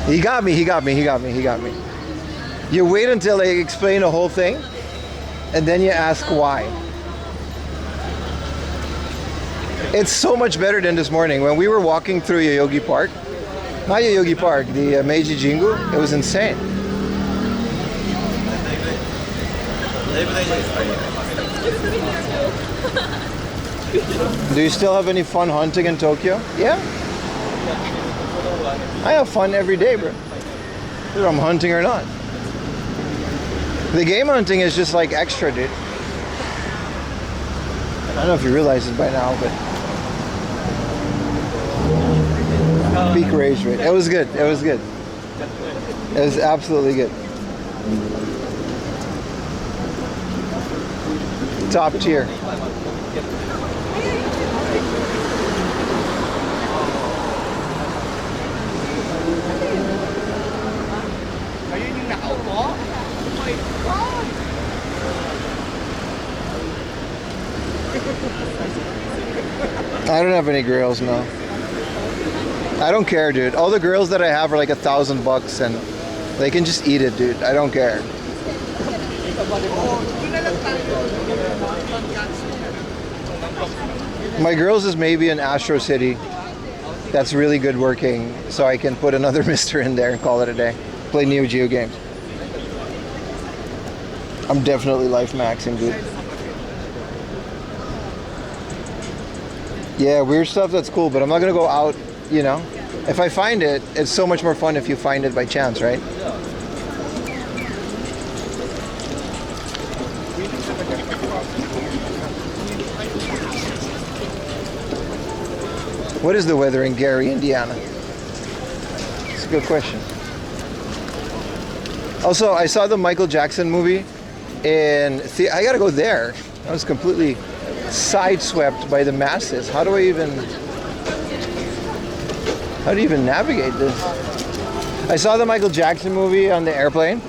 He got me. You wait until I explain the whole thing, and then you ask why. It's so much better than this morning. When we were walking through Yoyogi Park, not Yoyogi Park, the Meiji Jingu, it was insane. Do you still have any fun hunting in Tokyo? Yeah. I have fun every day, bro. Whether I'm hunting or not. The game hunting is just like extra, dude. I don't know if you realize it by now, but peak rage rate. It was good. It was good. It was absolutely good. Top tier. I don't have any grills, no. I don't care, dude. All the grills that I have are like $1,000 and they can just eat it, dude. I don't care. My grills is maybe an Astro City that's really good working, so I can put another mister in there and call it a day. Play Neo Geo games. I'm definitely life maxing, dude. Yeah, weird stuff, that's cool, but I'm not gonna go out, you know. If I find it, it's so much more fun if you find it by chance, right? What is the weather in Gary, Indiana? It's a good question. Also, I saw the Michael Jackson movie in I gotta go there. I was completely sideswept by the masses. How do you even navigate this? I saw the Michael Jackson movie on the airplane.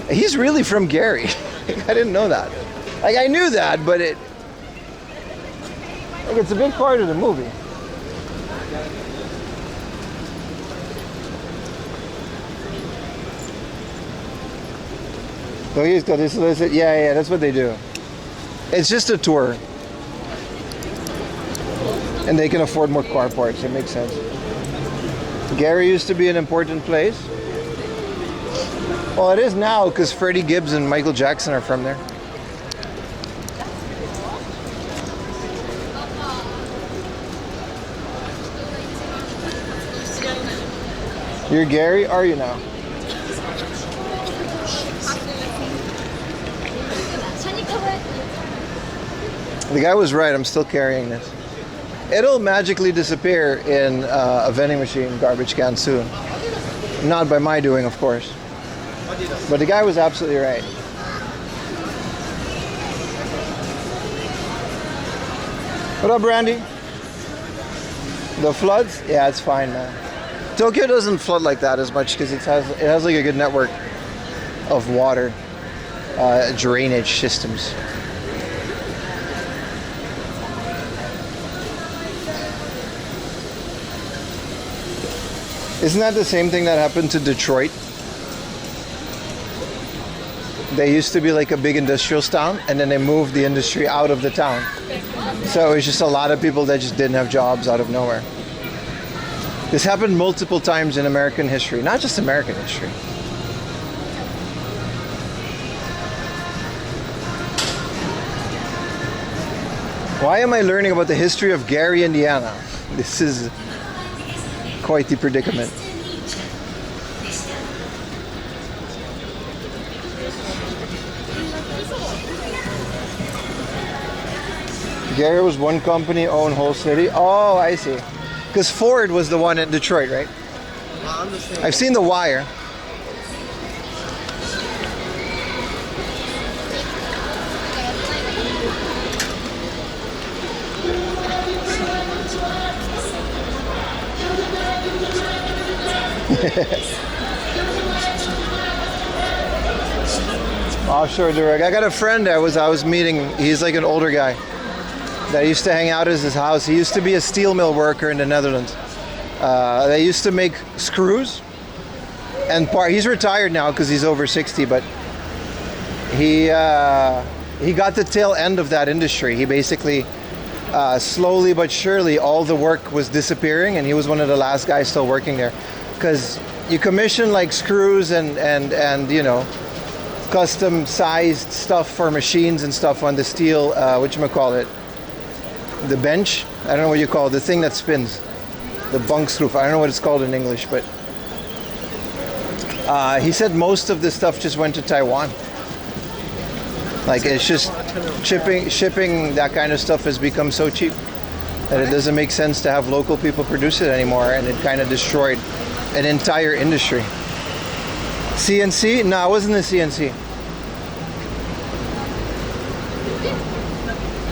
He's really from Gary. I didn't know that. Like, I knew that, but it's a big part of the movie. So he's got this. Yeah, that's what they do. It's just a tour. And they can afford more car parts. It makes sense. Gary used to be an important place. Well, it is now because Freddie Gibbs and Michael Jackson are from there. You're Gary? Are you now? The guy was right. I'm still carrying this. It'll magically disappear in a vending machine garbage can soon. Not by my doing, of course. But the guy was absolutely right. What up, Brandy? The floods? Yeah, it's fine, man. Tokyo doesn't flood like that as much because it has like a good network. of water drainage systems. Isn't that the same thing that happened to Detroit? They used to be like a big industrial town, and then they moved the industry out of the town. So it was just a lot of people that just didn't have jobs out of nowhere. This happened multiple times in American history, not just American history. Why am I learning about the history of Gary, Indiana? This is quite the predicament. Gary was one company, owned whole city. Oh, I see. Because Ford was the one in Detroit, right? I've seen The Wire. Offshore direct. I got a friend I was meeting. He's like an older guy that used to hang out at his house. He used to be a steel mill worker in the Netherlands. They used to make screws and he's retired now because he's over 60, but he got the tail end of that industry. He basically slowly but surely all the work was disappearing, and he was one of the last guys still working there, because you commission like screws and you know, custom sized stuff for machines and stuff on the steel, whatchamacallit, the bench. I don't know what you call it, the thing that spins, the bunksroof. I don't know what it's called in English, but he said most of this stuff just went to Taiwan. Like, it's just shipping that kind of stuff has become so cheap that it doesn't make sense to have local people produce it anymore, and it kind of destroyed an entire industry. CNC? No, it wasn't the CNC.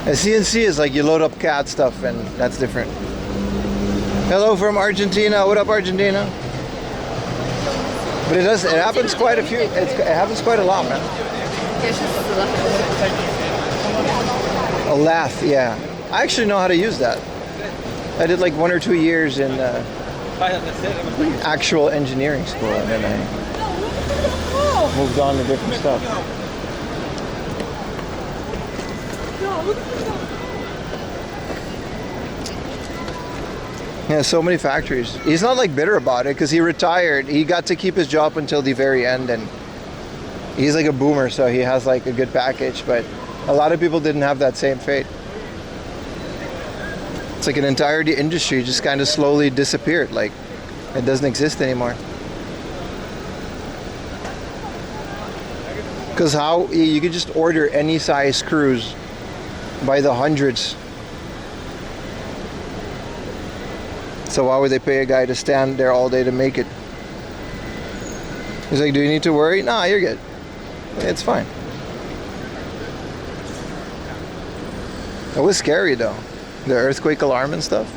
A CNC is like you load up CAD stuff, and that's different. Hello from Argentina. What up, Argentina? But it happens quite a few. It happens quite a lot, man. A lathe, yeah. I actually know how to use that. I did like 1 or 2 years in actual engineering school, and then I moved on to different stuff. Yeah, so many factories. He's not like bitter about it because he retired. He got to keep his job until the very end, and he's like a boomer, so he has like a good package, but a lot of people didn't have that same fate. It's like an entire industry just kind of slowly disappeared. Like, it doesn't exist anymore. Because how you could just order any size screws by the hundreds. So why would they pay a guy to stand there all day to make it? He's like, do you need to worry? Nah, you're good. It's fine. It was scary though. The earthquake alarm and stuff.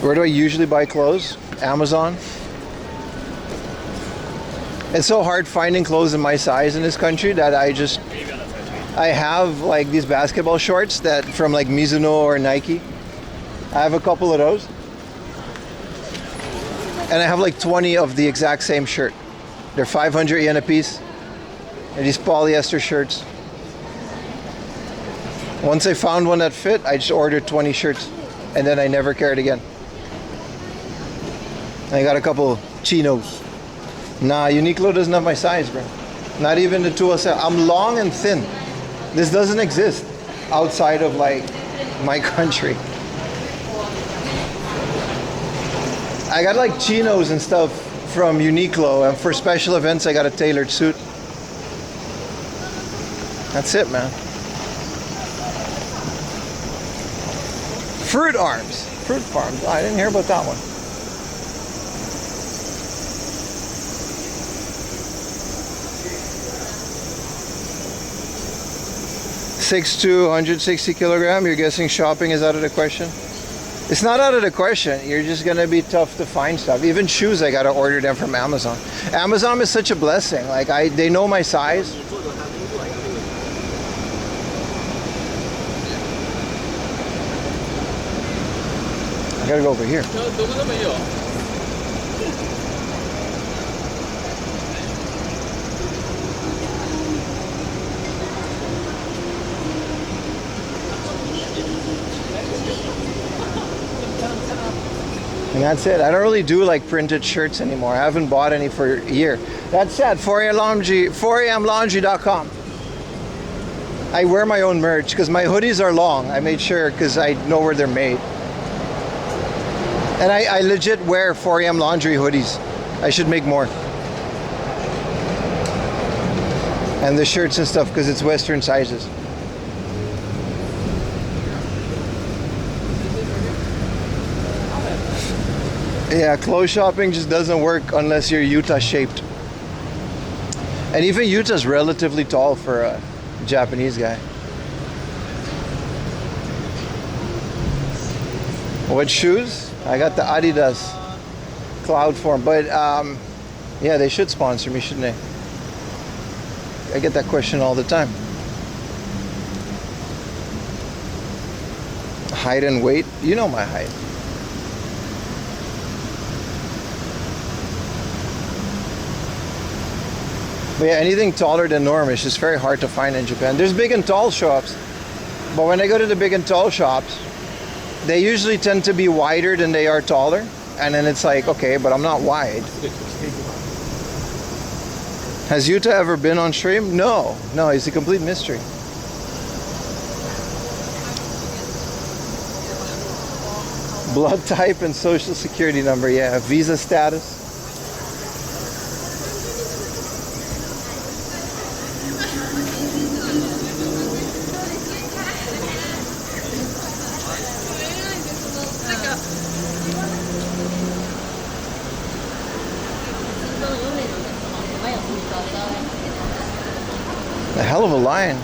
Where do I usually buy clothes? Amazon. It's so hard finding clothes in my size in this country that I have like these basketball shorts that from like Mizuno or Nike. I have a couple of those. And I have like 20 of the exact same shirt. They're 500 yen a piece. They're these polyester shirts. Once I found one that fit, I just ordered 20 shirts, and then I never cared again. I got a couple chinos. Nah, Uniqlo doesn't have my size, bro. Not even the 207. I'm long and thin. This doesn't exist outside of like my country. I got like chinos and stuff from Uniqlo, and for special events I got a tailored suit. That's it, man. Fruit farms. I didn't hear about that one. 6'2", 160 kilogram. You're guessing shopping is out of the question? It's not out of the question. You're just gonna be tough to find stuff. Even shoes, I gotta order them from Amazon. Amazon is such a blessing. Like they know my size. I gotta go over here. And that's it. I don't really do like printed shirts anymore. I haven't bought any for a year. That's sad. 4amlaundry.com. I wear my own merch because my hoodies are long. I made sure because I know where they're made. And I legit wear 4am laundry hoodies. I should make more. And the shirts and stuff because it's Western sizes. Yeah, clothes shopping just doesn't work unless you're Utah shaped. And even Utah's relatively tall for a Japanese guy. What shoes? I got the Adidas Cloud Form, but yeah, they should sponsor me, shouldn't they? I get that question all the time. Height and weight? You know my height. But yeah, anything taller than norm is just very hard to find in Japan. There's big and tall shops, but when I go to the big and tall shops, they usually tend to be wider than they are taller. And then it's like, okay, but I'm not wide. Has Yuta ever been on stream? No, it's a complete mystery. Blood type and social security number, yeah. Visa status. A hell of a line.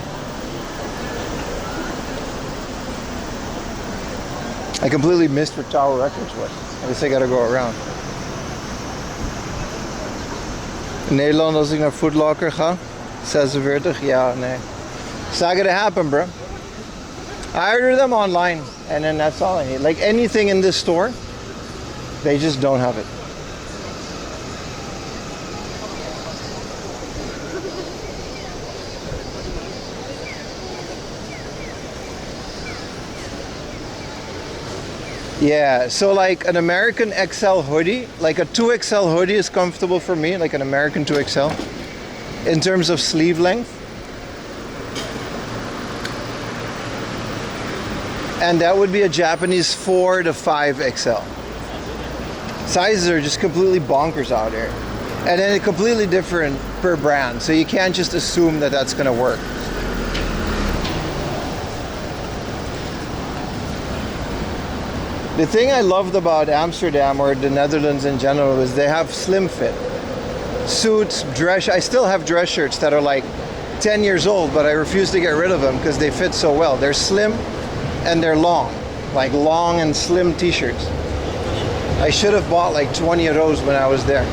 I completely missed where Tower Records was. I guess I gotta go around. In Nederland, als ik naar Foot Locker ga, 46, ja, nee. It's not gonna happen, bro. I order them online, and then that's all I need. Like anything in this store, they just don't have it. Yeah, so like an American XL hoodie, like a 2XL hoodie is comfortable for me, like an American 2XL, in terms of sleeve length. And that would be a Japanese 4 to 5XL. Sizes are just completely bonkers out here. And then it's completely different per brand, so you can't just assume that that's gonna work. The thing I loved about Amsterdam or the Netherlands in general is they have slim fit. Suits, dress, I still have dress shirts that are like 10 years old, but I refuse to get rid of them because they fit so well. They're slim and they're long, like long and slim t-shirts. I should have bought like 20 of those when I was there.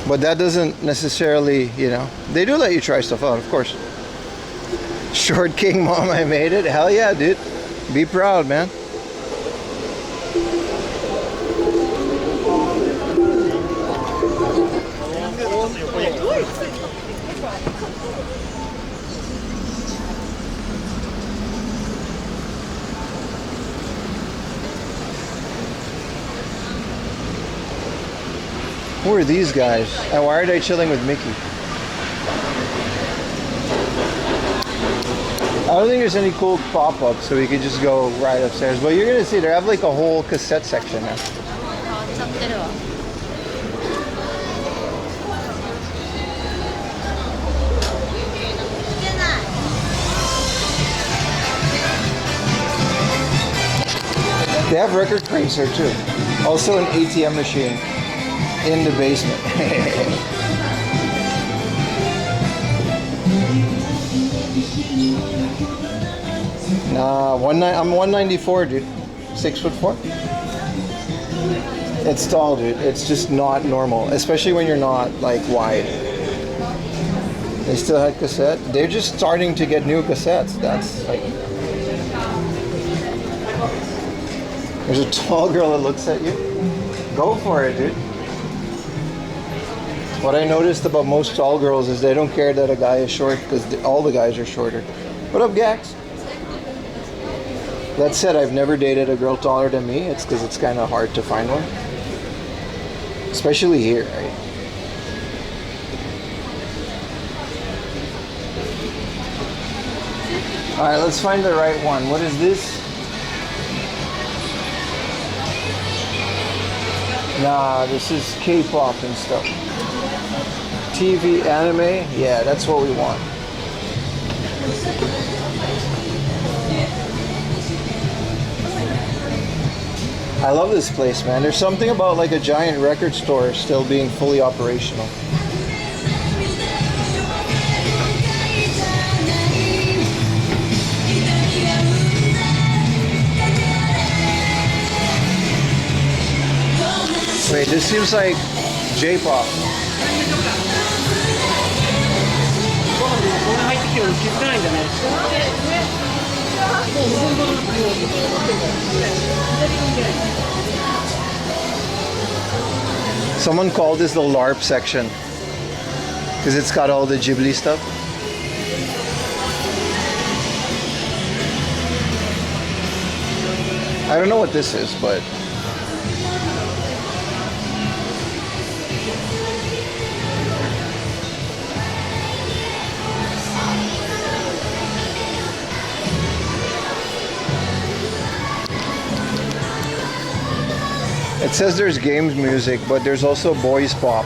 But that doesn't necessarily, you know, they do let you try stuff out, of course. Short King Mom, I made it. Hell yeah, dude. Be proud, man. Who are these guys? And why are they chilling with Mickey? I don't think there's any cool pop-ups, so we could just go right upstairs. But you're gonna see they have like a whole cassette section now. They have record crates here too. Also an ATM machine in the basement. Nah, I'm 194, dude. 6'4". It's tall, dude. It's just not normal, especially when you're not like wide. They still had cassette. They're just starting to get new cassettes. That's like. There's a tall girl that looks at you. Go for it, dude. What I noticed about most tall girls is they don't care that a guy is short because all the guys are shorter. What up, Gax? That said, I've never dated a girl taller than me. It's because it's kind of hard to find one. Especially here, right? Alright, let's find the right one. What is this? Nah, this is K-pop and stuff. TV, anime, yeah, that's what we want. I love this place, man. There's something about like a giant record store still being fully operational. Wait, this seems like J-pop. Someone called this the LARP section because it's got all the Ghibli stuff. I don't know what this is, but it says there's games music, but there's also boys pop.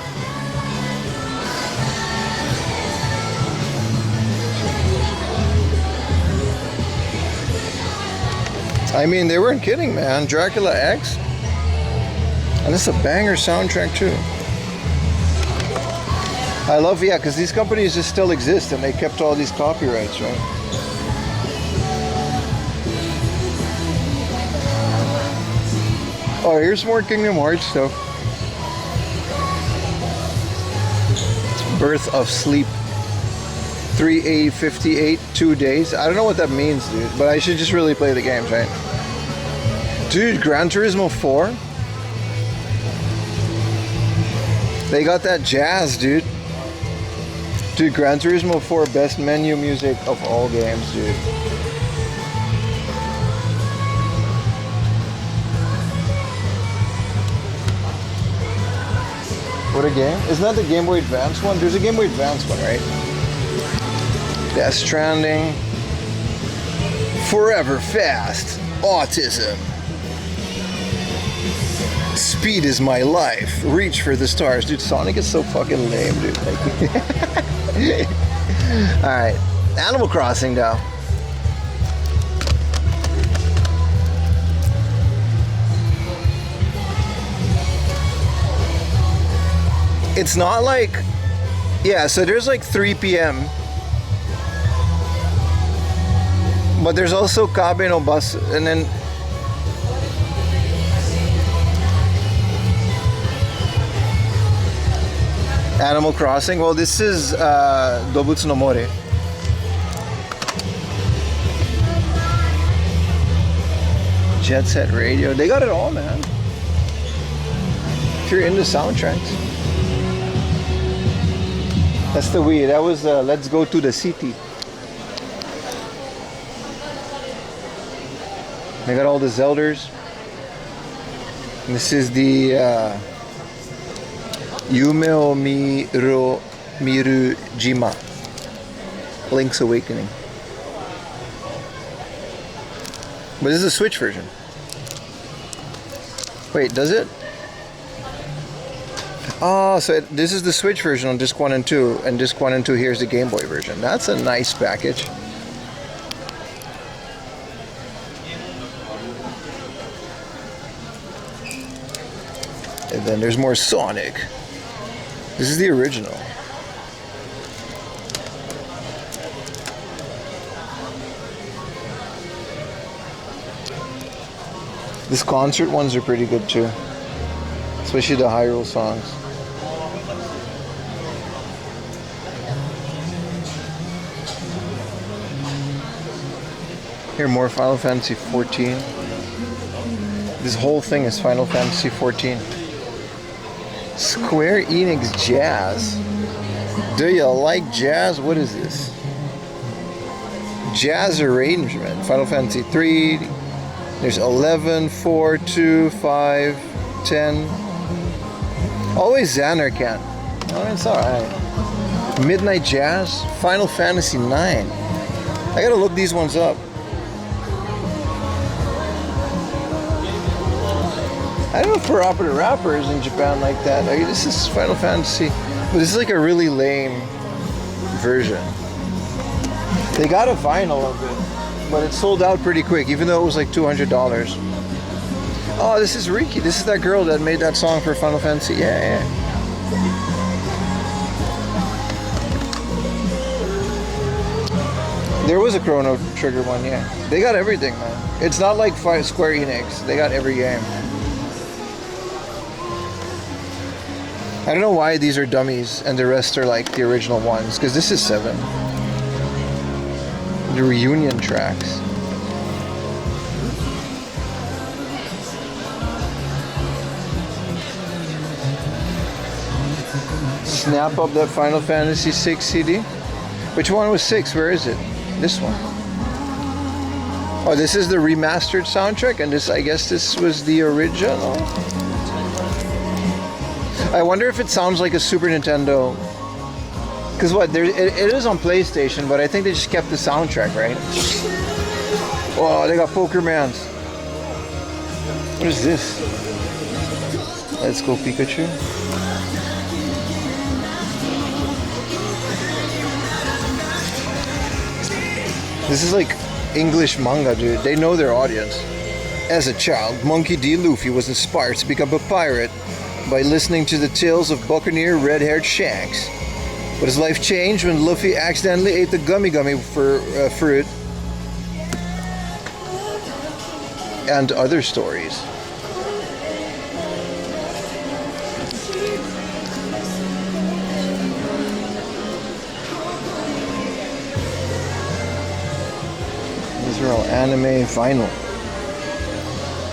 I mean, they weren't kidding, man. Dracula X. And it's a banger soundtrack too. I love, yeah, because these companies just still exist and they kept all these copyrights, right? Oh, here's more Kingdom Hearts stuff. Birth of Sleep. 3/8/58, 2 days. I don't know what that means, dude, but I should just really play the games, right? Dude, Gran Turismo 4? They got that jazz, dude. Dude, Gran Turismo 4, best menu music of all games, dude. What a game. Isn't that the Game Boy Advance one? There's a Game Boy Advance one, right? Death Stranding. Forever Fast. Autism. Speed is my life. Reach for the stars. Dude, Sonic is so fucking lame, dude. Alright. Animal Crossing, though. It's not like... Yeah, so there's like 3 p.m. But there's also Kabe no Bus, and then... Animal Crossing. Well, this is Dobutsu no More. Jet Set Radio. They got it all, man. If you're into soundtracks. That's the Wii. That was Let's Go to the City. They got all the Zelders. And this is the Yume o Miru Jima. Link's Awakening. But this is a Switch version. Wait, does it? Oh, so this is the Switch version on disc 1 and 2, and disc 1 and 2 here's the Game Boy version. That's a nice package. And then there's more Sonic. This is the original. This concert ones are pretty good too. Especially the Hyrule songs. Here, more Final Fantasy 14. This whole thing is Final Fantasy 14. Square Enix Jazz. Do you like jazz? What is this? Jazz arrangement. Final Fantasy 3. There's 11, 4, 2, 5, 10. Always Xanarkand. Oh, it's alright. Midnight Jazz. Final Fantasy 9. I gotta look these ones up. I don't know if we're opera rappers in Japan like that. Like, this is Final Fantasy, but this is like a really lame version. They got a vinyl of it, but it sold out pretty quick, even though it was like $200. Oh, this is Riki. This is that girl that made that song for Final Fantasy. Yeah. There was a Chrono Trigger one, yeah. They got everything, man. It's not like Square Enix. They got every game. I don't know why these are dummies and the rest are like the original ones, because this is 7. The reunion tracks. Snap up that Final Fantasy 6 CD. Which one was 6? Where is it? This one. Oh, this is the remastered soundtrack, and this, I guess this was the original. I wonder if it sounds like a Super Nintendo. Because what, it is on PlayStation, but I think they just kept the soundtrack, right? Oh, they got Pokermans. What is this? Let's go Pikachu. This is like English manga, dude. They know their audience. As a child, Monkey D. Luffy was inspired to become a pirate by listening to the tales of buccaneer red-haired Shanks. But his life changed when Luffy accidentally ate the gummy fruit. And other stories. These are all anime vinyl.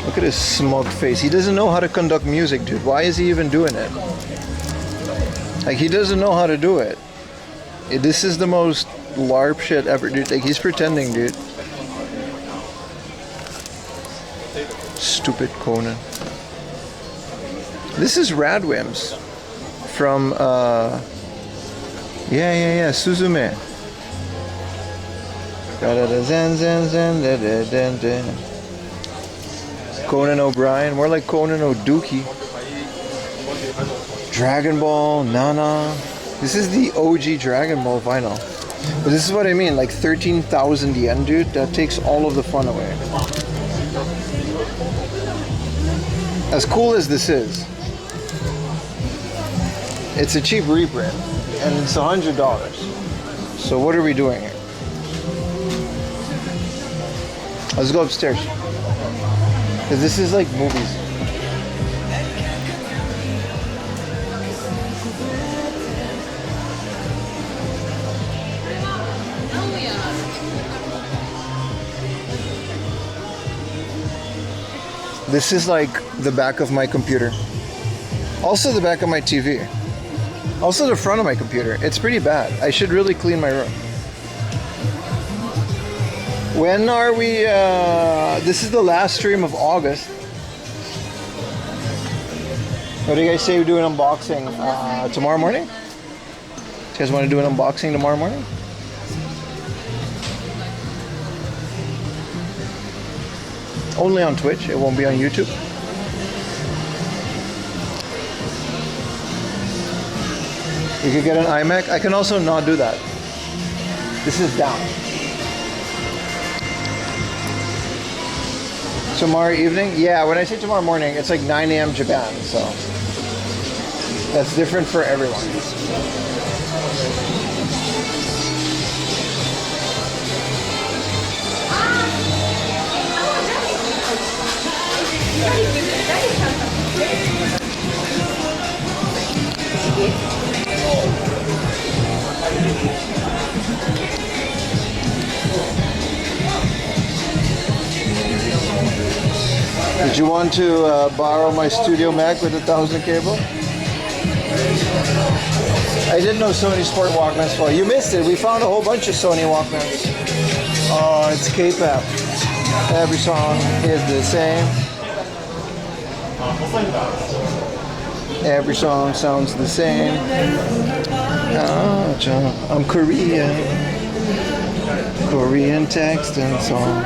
Look at his smug face. He doesn't know how to conduct music, dude. Why is he even doing it? Like, he doesn't know how to do it. This is the most LARP shit ever, dude. Like, he's pretending, dude. Stupid Conan. This is Radwimps from, yeah, Suzume. Conan O'Brien, more like Conan O'Dookie. Dragon Ball, Nana. This is the OG Dragon Ball vinyl. But this is what I mean, like 13,000 yen, dude. That takes all of the fun away. As cool as this is, it's a cheap reprint, and it's $100. So what are we doing here? Let's go upstairs. Because this is like movies. This is like the back of my computer. Also the back of my TV. Also the front of my computer. It's pretty bad. I should really clean my room. When are we, this is the last stream of August. What do you guys say we do an unboxing tomorrow morning? You guys want to do an unboxing tomorrow morning? Only on Twitch, it won't be on YouTube. You could get an iMac. I can also not do that. This is down. Tomorrow evening? Yeah, when I say tomorrow morning, it's like 9 a.m. Japan, so that's different for everyone. Did you want to borrow my Studio Mac with a 1000 cable? I didn't know Sony Sport Walkmans. Well, you missed it. We found a whole bunch of Sony Walkmans. Oh, it's K-pop. Every song is the same. Every song sounds the same. Oh, John, I'm Korean. Korean text and song.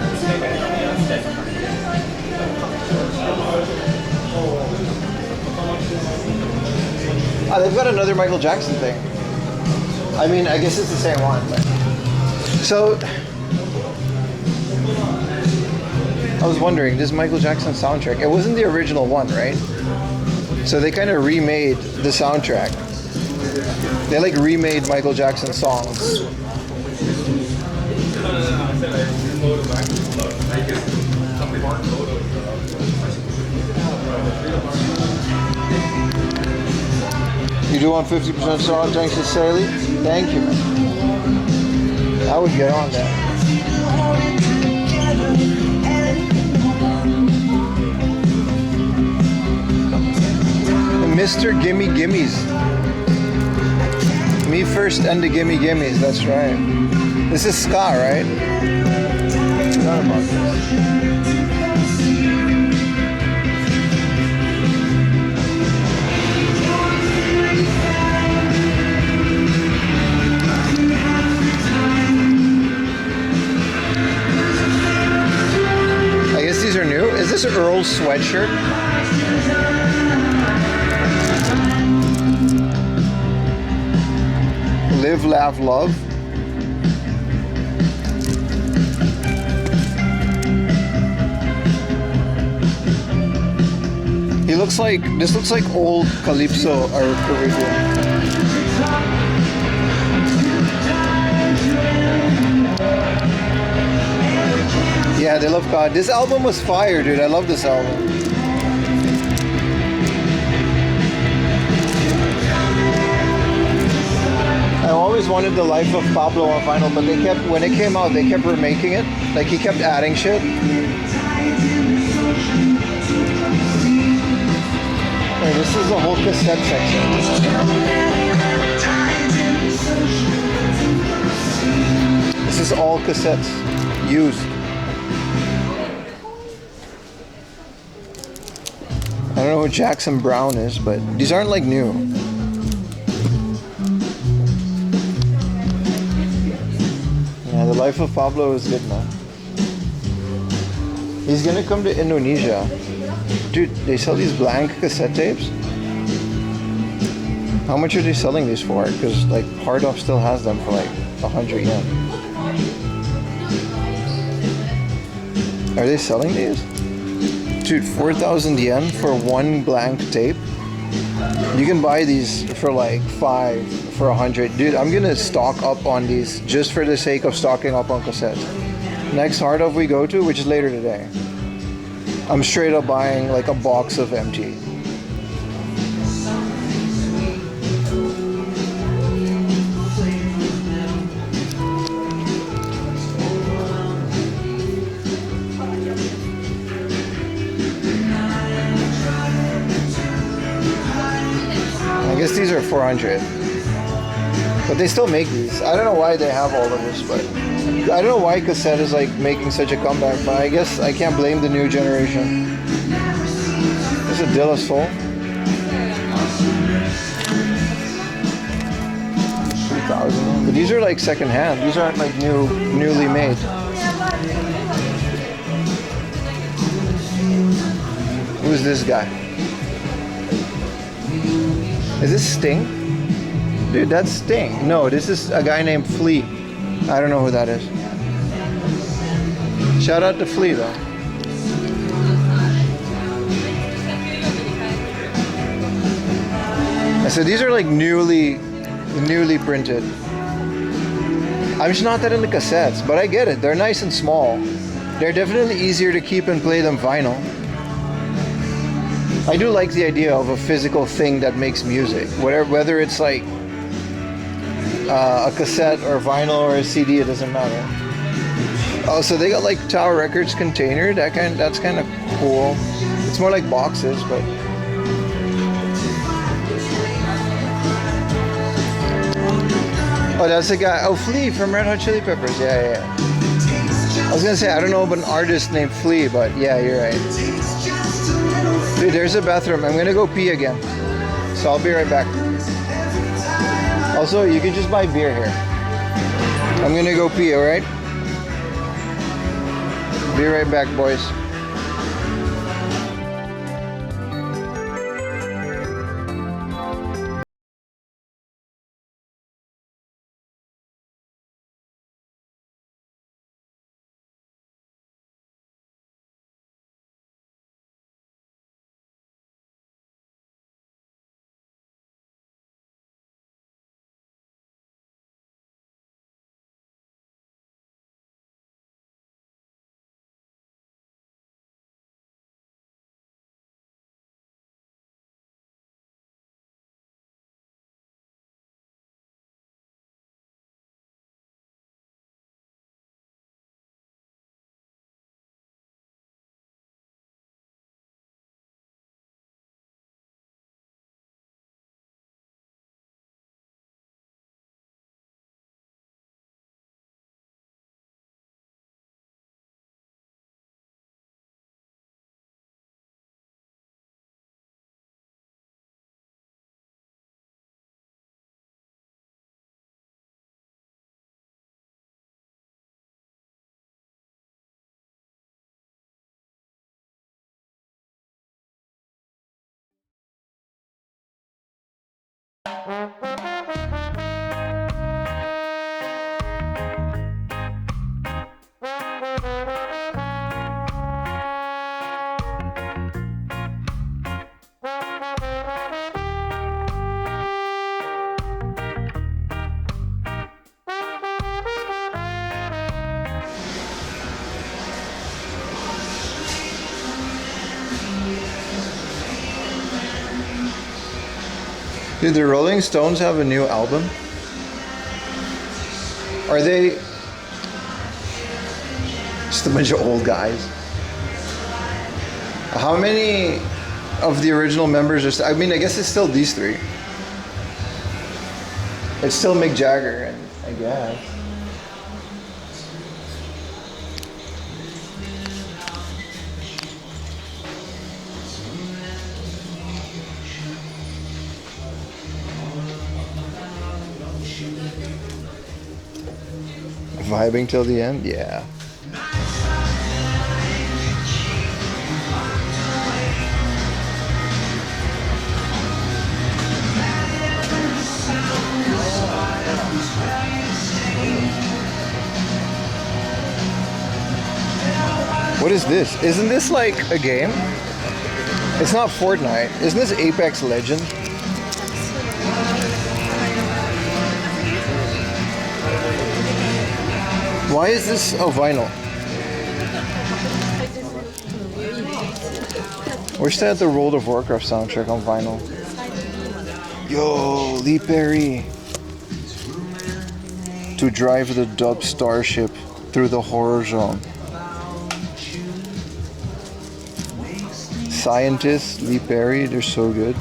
Oh, they've got another Michael Jackson thing. I mean, I guess it's the same one. But. So, I was wondering, this Michael Jackson soundtrack, it wasn't the original one, right? So they kind of remade the soundtrack. They like remade Michael Jackson songs. You do want 50% song thanks to Saley? Thank you, man. I would get on that. Mr. Gimme Gimmies. Me first and the Gimme Gimmies, that's right. This is ska, right? Forgot about this. I guess these are new. Is this Earl's sweatshirt? Live, laugh, love. He looks like, this looks like old Calypso or Caribbean. Yeah, they love God. This album was fire, dude. I love this album. I always wanted The Life of Pablo on vinyl, but they kept, when it came out, they kept remaking it. Like, he kept adding shit. Hey, this is the whole cassette section. This is all cassettes. Used. I don't know who Jackson Brown is, but these aren't like new. Yeah, The Life of Pablo is good, man. He's gonna come to Indonesia. Dude, they sell these blank cassette tapes. How much are they selling these for? Because like Hard Off still has them for like 100 yen. Are they selling these? Dude, 4,000 yen for one blank tape? You can buy these for like 5, for 100. Dude, I'm gonna stock up on these just for the sake of stocking up on cassettes. Next Hard Off we go to, which is later today, I'm straight up buying like a box of MT. I guess these are 400, but they still make these. I don't know why they have all of this, but I don't know why cassette is like making such a comeback, but I guess I can't blame the new generation. This is a De La Soul. 3,000. But these are like second hand. These aren't like newly made. Who's this guy? Is this Sting? Dude, that's Sting. No, this is a guy named Flea. I don't know who that is. Shout out to Flea though. So these are like newly printed. I'm just not that into cassettes, but I get it. They're nice and small. They're definitely easier to keep and play than vinyl. I do like the idea of a physical thing that makes music. Whether it's like a cassette or vinyl or a CD, it doesn't matter. Oh, so they got like Tower Records container. That's kind of cool. It's more like boxes, but. Oh, that's the guy. Oh, Flea from Red Hot Chili Peppers. Yeah. I was gonna say I don't know about an artist named Flea, but yeah, you're right. Dude, there's a bathroom. I'm gonna go pee again, so I'll be right back. Also, you can just buy beer here. I'm gonna go pee. All right. Be right back, boys. Did the Rolling Stones have a new album? Are they just a bunch of old guys? How many of the original members are I mean, I guess it's still these three. It's still Mick Jagger, and I guess. Vibing till the end? Yeah. What is this? Isn't this like a game? It's not Fortnite. Isn't this Apex Legend? Why is this a vinyl? Wish they had the World of Warcraft soundtrack on vinyl. Yo, Lee Perry. To drive the dub starship through the horror zone. Scientists, Lee Perry, they're so good.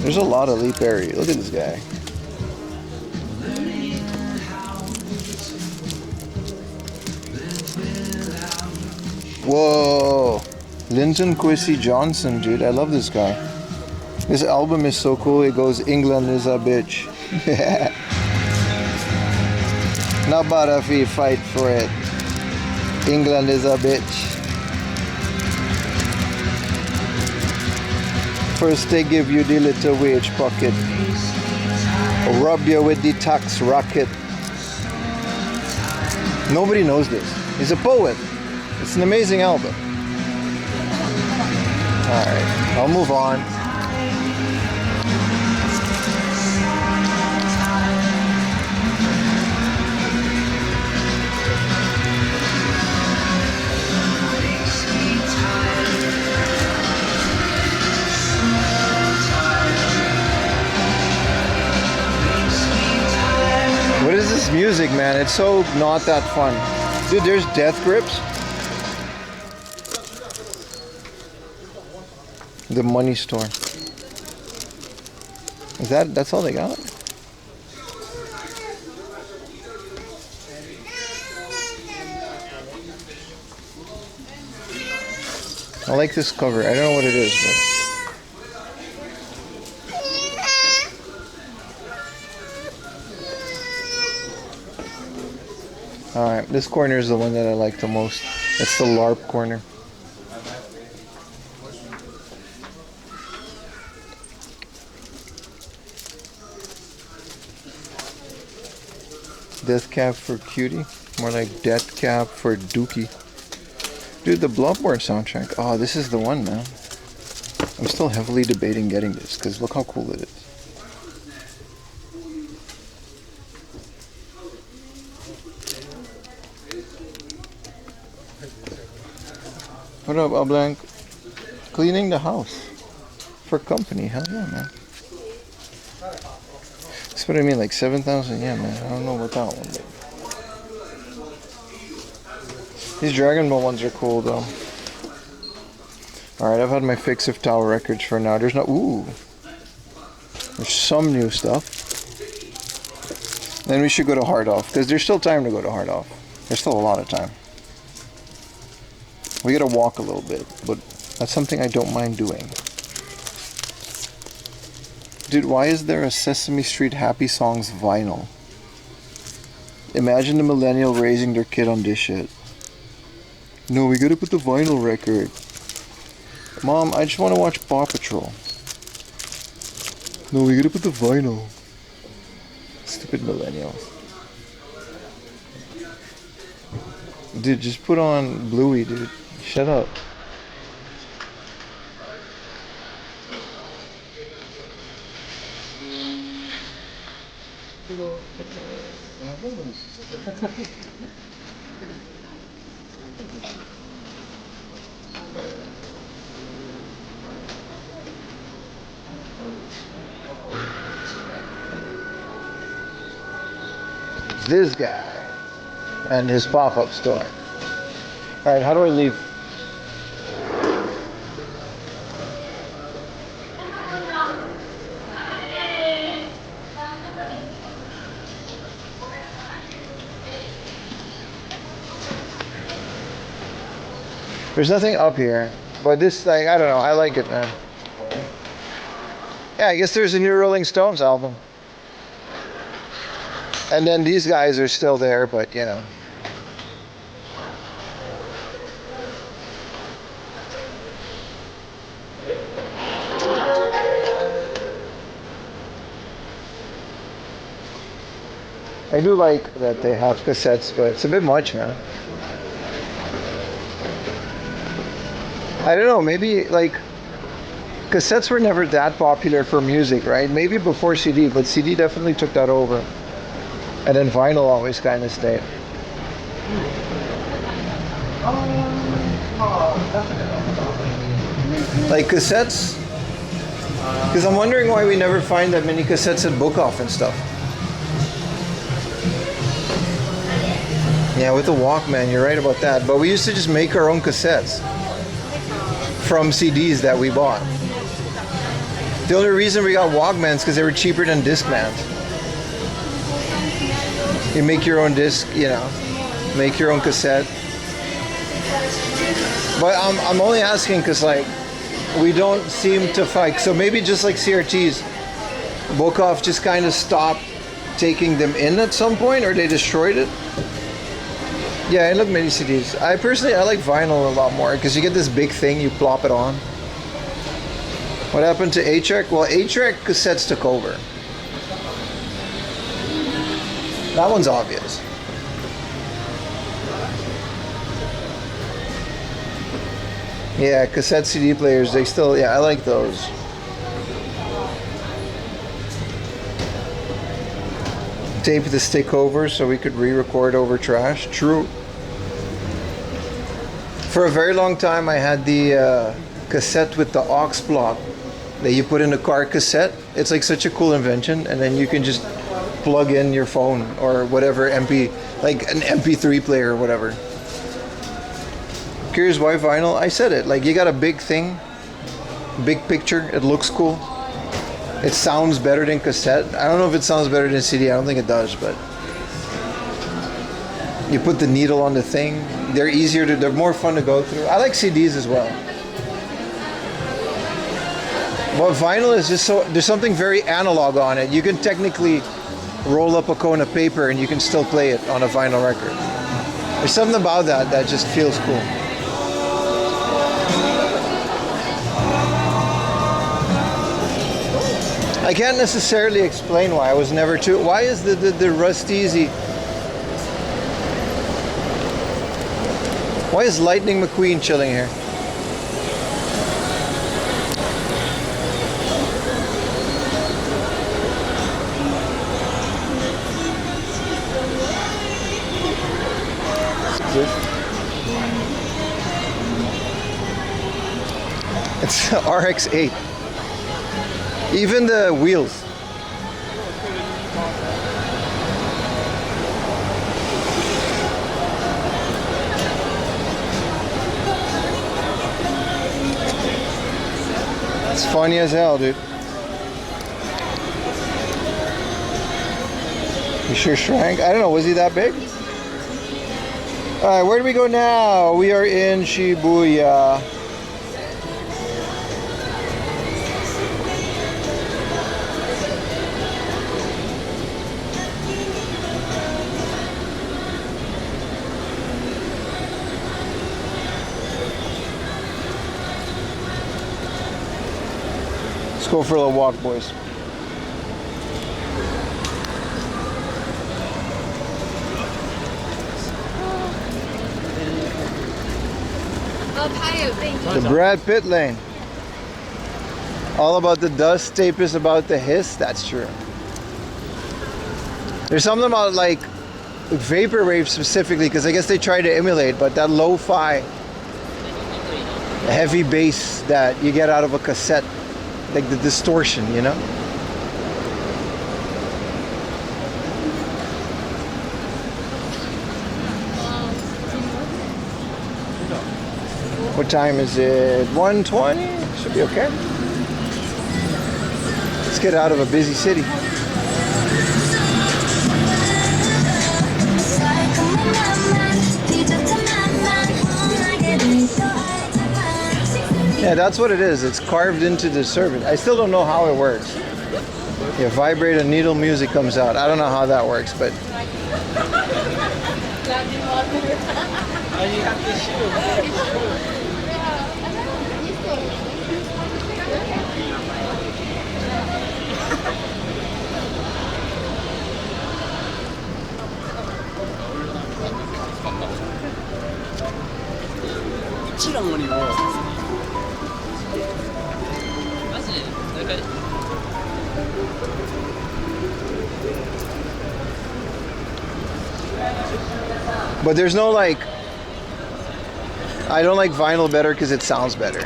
There's a lot of Lee Perry. Look at this guy. Whoa, Linton Kwesi Johnson, dude, I love this guy. This album is so cool. It goes, England is a bitch. Not bad if we fight for it. England is a bitch. First they give you the little wage pocket, rub you with the tax racket. Nobody knows this. He's a poet. It's an amazing album. Alright, I'll move on. this music, man, it's so not that fun. Dude, there's Death Grips. The money store. That's all they got? I like this cover. I don't know what it is, but alright, this corner is the one that I like the most. It's the LARP corner. Death Cab for Cutie. More like Death Cab for Dookie. Dude, the Bloodborne soundtrack. Oh, this is the one, man. I'm still heavily debating getting this, because look how cool it is. What up, Blank? Cleaning the house. For company. Hell yeah, man. That's what I mean, like 7,000. Yeah, man. I don't know about that one, but... These Dragon Ball ones are cool, though. Alright, I've had my fix of Tower Records for now. There's no... Ooh. There's some new stuff. Then we should go to Hard Off, because there's still time to go to Hard Off. There's still a lot of time. We gotta walk a little bit, but that's something I don't mind doing. Dude, why is there a Sesame Street Happy Songs vinyl? Imagine the millennial raising their kid on this shit. No, we gotta put the vinyl record. Mom, I just want to watch Paw Patrol. No, we gotta put the vinyl. Stupid millennials. Dude, just put on Bluey, dude. Shut up. This guy and his pop-up store. Alright, how do I leave? There's nothing up here, but this thing, I don't know, I like it, man. Yeah, I guess there's a new Rolling Stones album. And then these guys are still there, but you know. I do like that they have cassettes, but it's a bit much, man. I don't know, maybe like cassettes were never that popular for music, right? Maybe before CD, but CD definitely took that over. And then vinyl always kind of stayed. Like cassettes? Because I'm wondering why we never find that many cassettes at Book Off and stuff. Yeah, with the Walkman, you're right about that. But we used to just make our own cassettes from CDs that we bought. The only reason we got Walkmans because they were cheaper than Discmans. You make your own disc, you know, make your own cassette. But I'm only asking because like we don't seem to fight. So maybe just like CRTs, Book Off just kind of stopped taking them in at some point, or they destroyed it. Yeah, I love mini CDs. I like vinyl a lot more because you get this big thing, you plop it on. What happened to A-Track? Well, A-Track cassettes took over. That one's obvious. Yeah, cassette CD players, they still, yeah, I like those. Tape the stick over so we could re-record over trash. True. For a very long time I had the cassette with the aux block that you put in a car cassette. It's like such a cool invention, and then you can just plug in your phone or whatever like an MP3 player or whatever. Curious why vinyl? I said it. Like, you got a big thing, big picture. It looks cool. It sounds better than cassette. I don't know if it sounds better than CD. I don't think it does, but you put the needle on the thing. They're more fun to go through. I like CDs as well. But vinyl is just there's something very analog on it. You can technically roll up a cone of paper and you can still play it on a vinyl record. There's something about that just feels cool. I can't necessarily explain why. I was never too... Why is the Rust Easy... Why is Lightning McQueen chilling here? It's RX-8. Even the wheels. It's funny as hell, dude. You sure shrank? I don't know, was he that big? Alright, where do we go now? We are in Shibuya. Let's go for a little walk, boys. The Brad Pitt lane. All about the dust, tape is about the hiss. That's true. There's something about like vaporwave specifically, because I guess they try to emulate, but that lo-fi heavy bass that you get out of a cassette, like the distortion, you know? What time is it? 1:20? Should be okay. Let's get out of a busy city. Yeah, that's what it is. It's carved into the surface. I still don't know how it works. You vibrate a needle, music comes out. I don't know how that works, but... You have to shoot. But there's no like... I don't like vinyl better because it sounds better.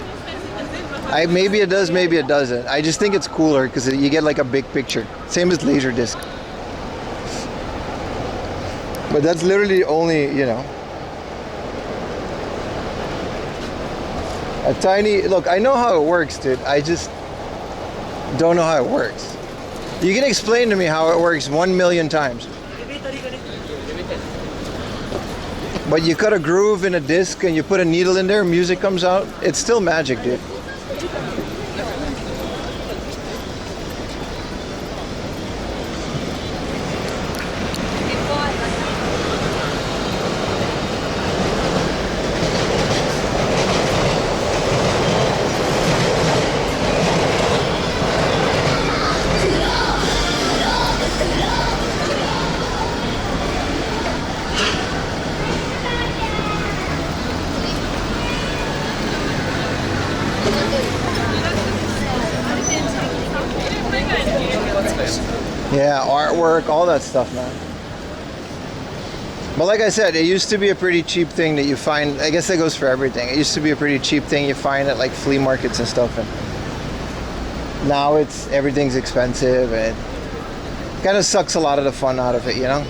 Maybe it does, maybe it doesn't. I just think it's cooler because you get like a big picture. Same as Laserdisc. But that's literally only, you know, a tiny... Look, I know how it works, dude. I just don't know how it works. You can explain to me how it works 1,000,000 times. But you cut a groove in a disc and you put a needle in there, music comes out. It's still magic, dude. Yeah, artwork, all that stuff, man. But like I said, it used to be a pretty cheap thing that you find. I guess that goes for everything. It used to be a pretty cheap thing you find at like flea markets and stuff. And now everything's expensive. And Kind of sucks a lot of the fun out of it, you know?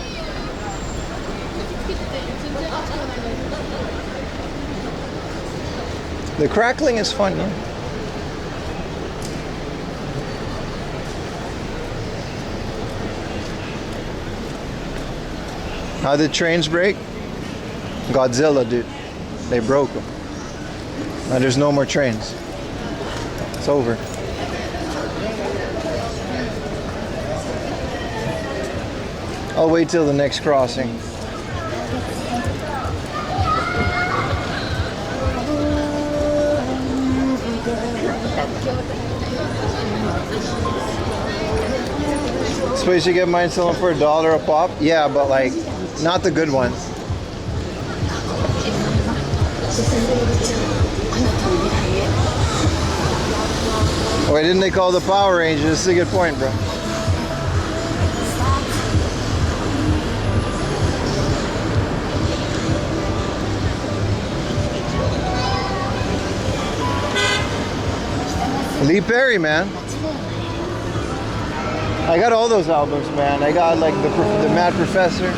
The crackling is fun, yeah. How did trains break? Godzilla, dude. They broke them. Now there's no more trains. It's over. I'll wait till the next crossing. This place you get mine selling for $1 a pop? Yeah, but like, not the good ones. Why didn't they call the Power Rangers? This is a good point, bro. Lee Perry, man. I got all those albums, man. I got like the Mad Professor.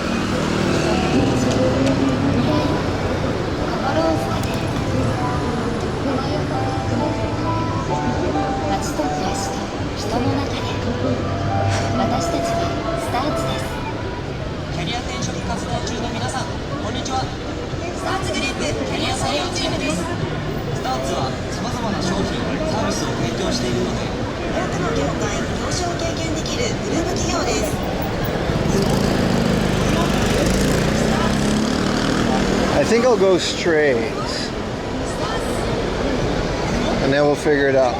I think I'll go straight, and then we'll figure it out.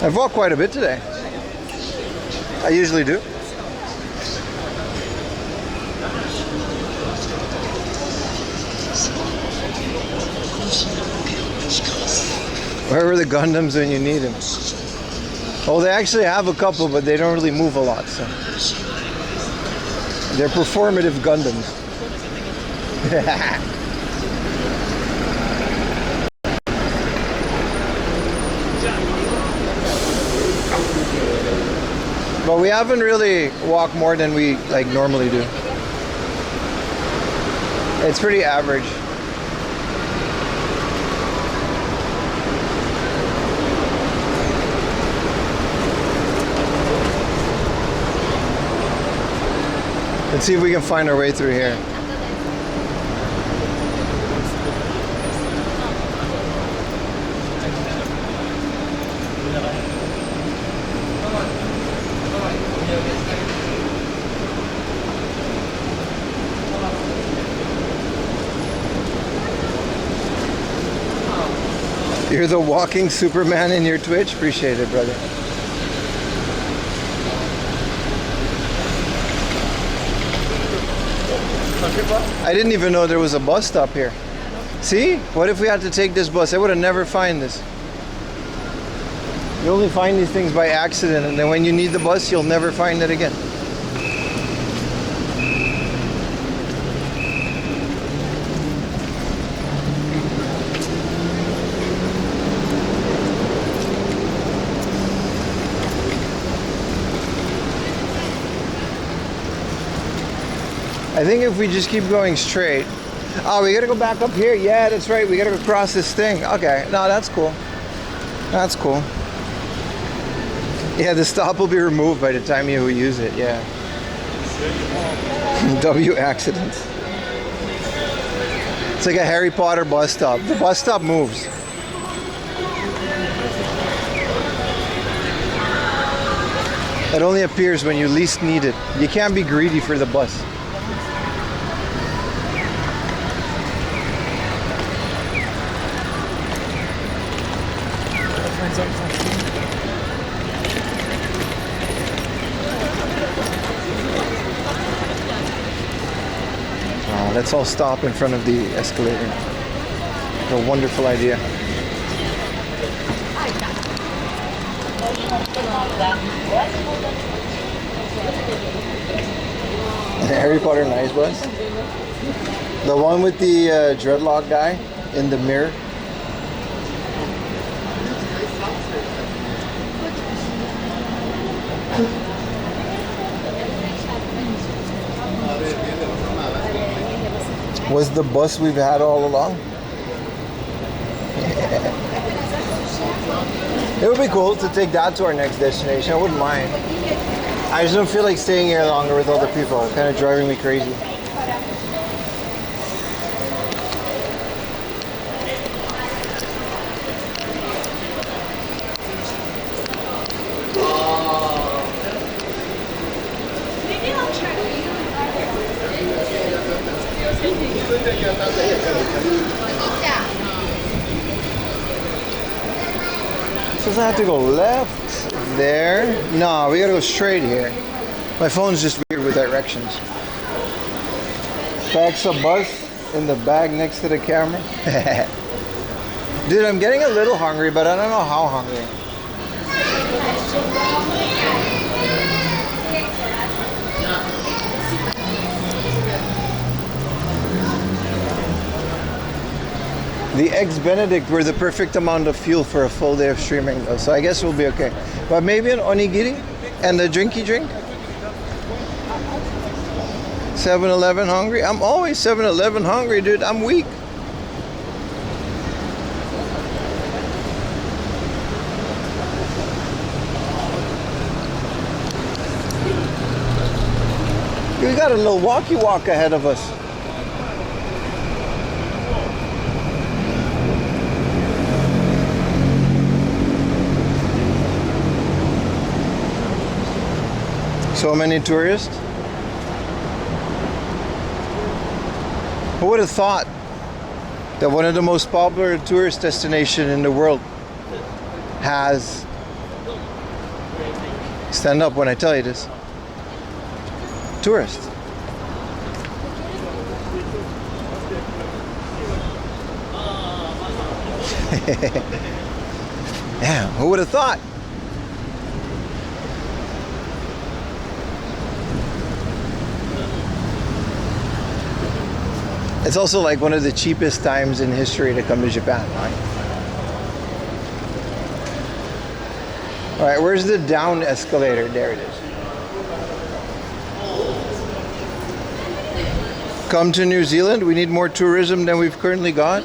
I've walked quite a bit today. I usually do. Where were the Gundams when you need them? Oh, they actually have a couple, but they don't really move a lot, so. They're performative Gundams. But we haven't really walked more than we like normally do. It's pretty average. Let's see if we can find our way through here. You're the walking Superman in your Twitch? Appreciate it, brother. I didn't even know there was a bus stop here. See? What if we had to take this bus? I would have never find this. You only find these things by accident, and then when you need the bus, you'll never find it again. I think if we just keep going straight, Oh, we gotta go back up here. Yeah, that's right. We gotta go across this thing. Okay, no, that's cool. That's cool. Yeah, the stop will be removed by the time you use it. Yeah. W accidents. It's like a Harry Potter bus stop. The bus stop moves. It only appears when you least need it. You can't be greedy for the bus. Let's all stop in front of the escalator. What a wonderful idea. Harry Potter nice bus. The one with the dreadlock guy in the mirror. Was the bus we've had all along. It would be cool to take that to our next destination. I wouldn't mind. I just don't feel like staying here longer with other people. It's kind of driving me crazy. Says I have to go left there. No, we gotta go straight here. My phone's just weird with directions. Packs a bus in the bag next to the camera. Dude, I'm getting a little hungry, but I don't know how hungry. The Eggs Benedict were the perfect amount of fuel for a full day of streaming though, so I guess we'll be okay. But maybe an onigiri and a drinky drink? 7-Eleven hungry? I'm always 7-Eleven hungry, dude. I'm weak. We got a little walkie walk ahead of us. So many tourists. Who would have thought that one of the most popular tourist destinations in the world has, stand up when I tell you this, tourists. Yeah, who would have thought? It's also like one of the cheapest times in history to come to Japan, right? All right, where's the down escalator? There it is. Come to New Zealand. We need more tourism than we've currently got.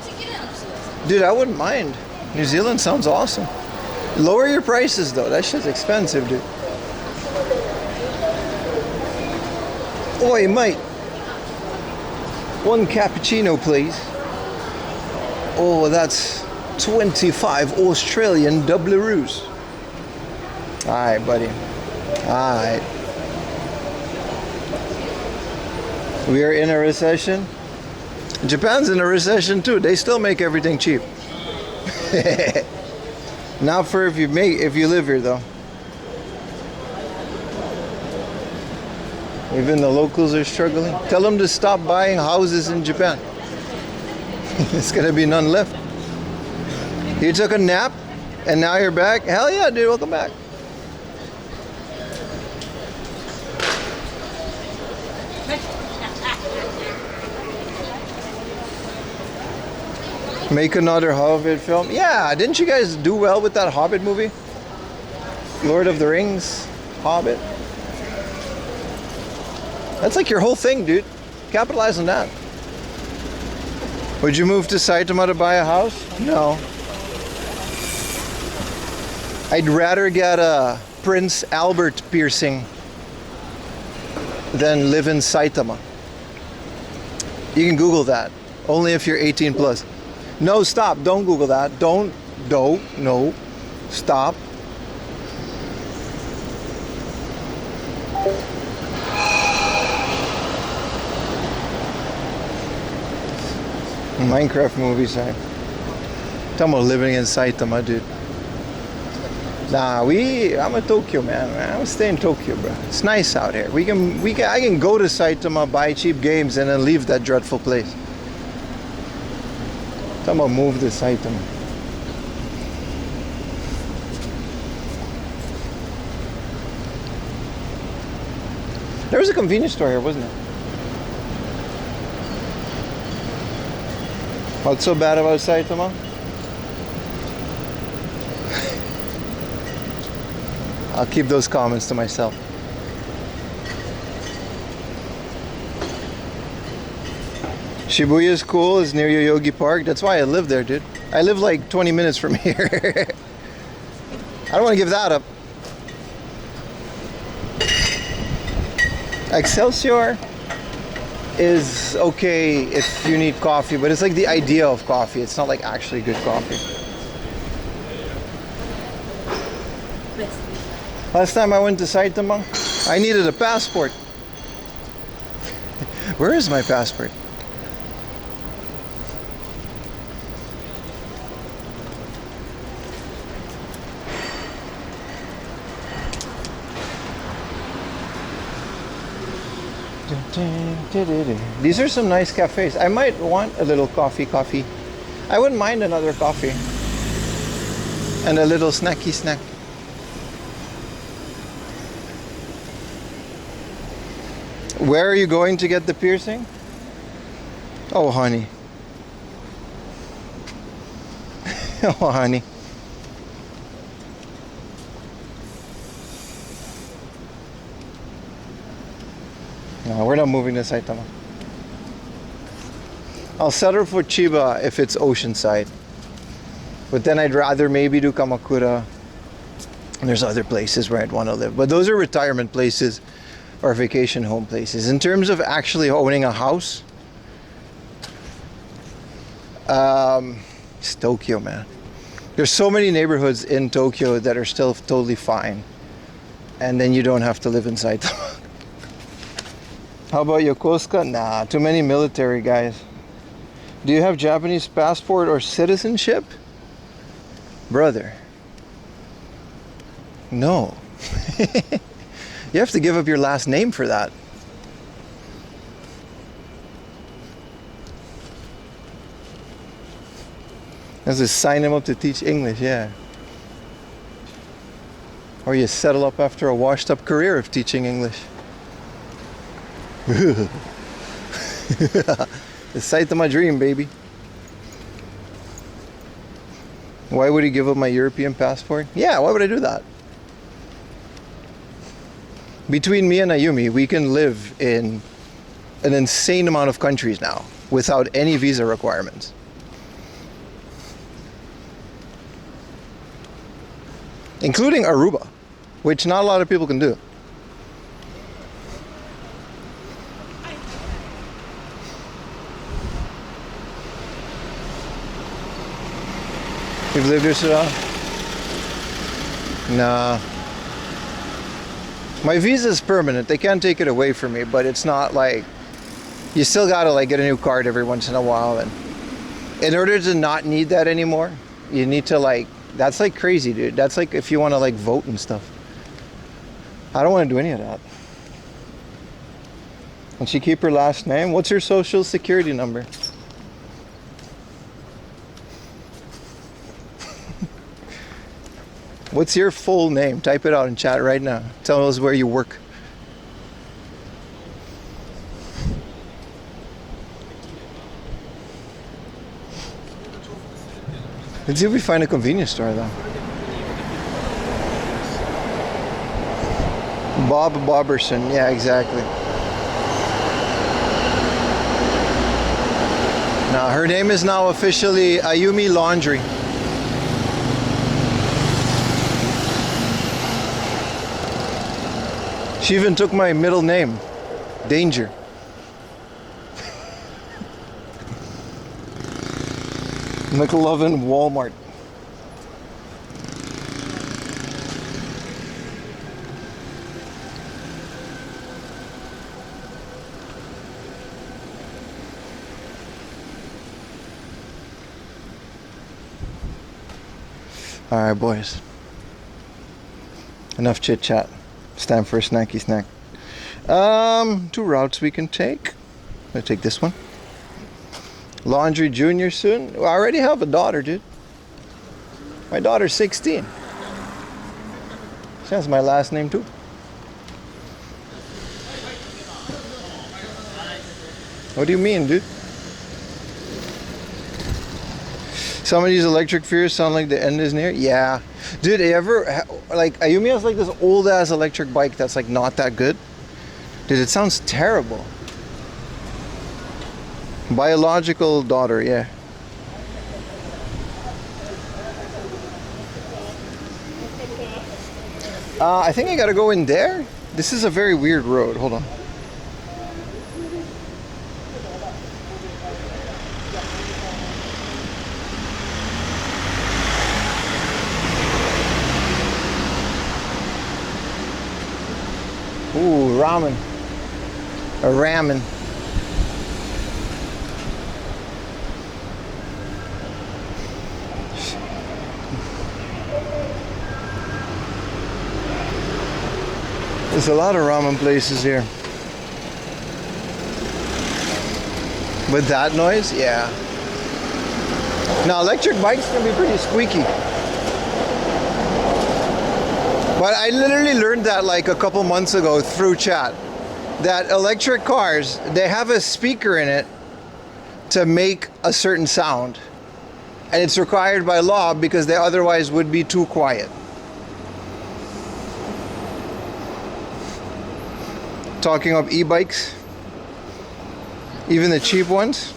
Dude, I wouldn't mind. New Zealand sounds awesome. Lower your prices though. That shit's expensive, dude. Oi, mate. One cappuccino, please. Oh, that's 25 Australian doubleroos. All right, buddy. All right. We are in a recession. Japan's in a recession too. They still make everything cheap. Not for if you live here though. Even the locals are struggling. Tell them to stop buying houses in Japan. There's gonna be none left. You took a nap and now you're back? Hell yeah, dude, welcome back. Make another Hobbit film? Yeah, didn't you guys do well with that Hobbit movie? Lord of the Rings, Hobbit. That's like your whole thing, dude. Capitalize on that. Would you move to Saitama to buy a house? No. I'd rather get a Prince Albert piercing than live in Saitama. You can Google that. Only if you're 18 plus. No, stop. Don't Google that. Don't. No. Stop. Minecraft movies, eh? Talking about living in Saitama, dude. Nah, I'm a Tokyo man. I'm staying in Tokyo, bro. It's nice out here. I can go to Saitama, buy cheap games, and then leave that dreadful place. Talking about move to Saitama. There was a convenience store here, wasn't there? What's so bad about Saitama? I'll keep those comments to myself. Shibuya is cool. It's near Yoyogi Park. That's why I live there, dude. I live like 20 minutes from here. I don't want to give that up. Excelsior is okay if you need coffee, but it's like the idea of coffee. It's not like actually good coffee. Last time I went to Saitama, I needed a passport. Where is my passport? These are some nice cafes. I might want a little coffee. I wouldn't mind another coffee. And a little snacky snack. Where are you going to get the piercing? Oh, honey. Oh, honey. No, we're not moving to Saitama. I'll settle for Chiba if it's oceanside. But then I'd rather maybe do Kamakura. And there's other places where I'd want to live. But those are retirement places or vacation home places. In terms of actually owning a house, it's Tokyo, man. There's so many neighborhoods in Tokyo that are still totally fine. And then you don't have to live in Saitama. How about Yokosuka? Nah, too many military guys. Do you have Japanese passport or citizenship? Brother. No. You have to give up your last name for that. That's to sign him up to teach English, yeah. Or you settle up after a washed up career of teaching English. The sight of my dream, baby. Why would he give up my European passport? Yeah, why would I do that? Between me and Ayumi, we can live in an insane amount of countries now without any visa requirements. Including Aruba, which not a lot of people can do. You've lived here so long? Nah. My visa is permanent. They can't take it away from me, but it's not like you still gotta like get a new card every once in a while. And in order to not need that anymore, you need to like, that's like crazy, dude. That's like if you want to like vote and stuff. I don't want to do any of that. Can she keep her last name? What's her social security number? What's your full name? Type it out in chat right now. Tell us where you work. Let's see if we find a convenience store though. Bob Boberson, yeah, exactly. Now her name is now officially Ayumi Laundry. She even took my middle name, Danger. McLovin Walmart. All right, boys. Enough chit chat. It's time for a snacky snack. 2 routes we can take. I'm gonna take this one. Laundry Junior soon. Well, I already have a daughter, dude. My daughter's 16. She has my last name too. What do you mean, dude? Some of these electric fears sound like the end is near. Yeah. Dude, you ever, like, Ayumi has like this old ass electric bike that's like not that good. Dude, it sounds terrible. Biological daughter, yeah. I think I gotta go in there. This is a very weird road. Hold on. Ooh, ramen. A ramen. There's a lot of ramen places here. With that noise, yeah. Now, electric bikes can be pretty squeaky. But I literally learned that like a couple months ago through chat. That electric cars, they have a speaker in it to make a certain sound. And it's required by law because they otherwise would be too quiet. Talking of e-bikes, even the cheap ones.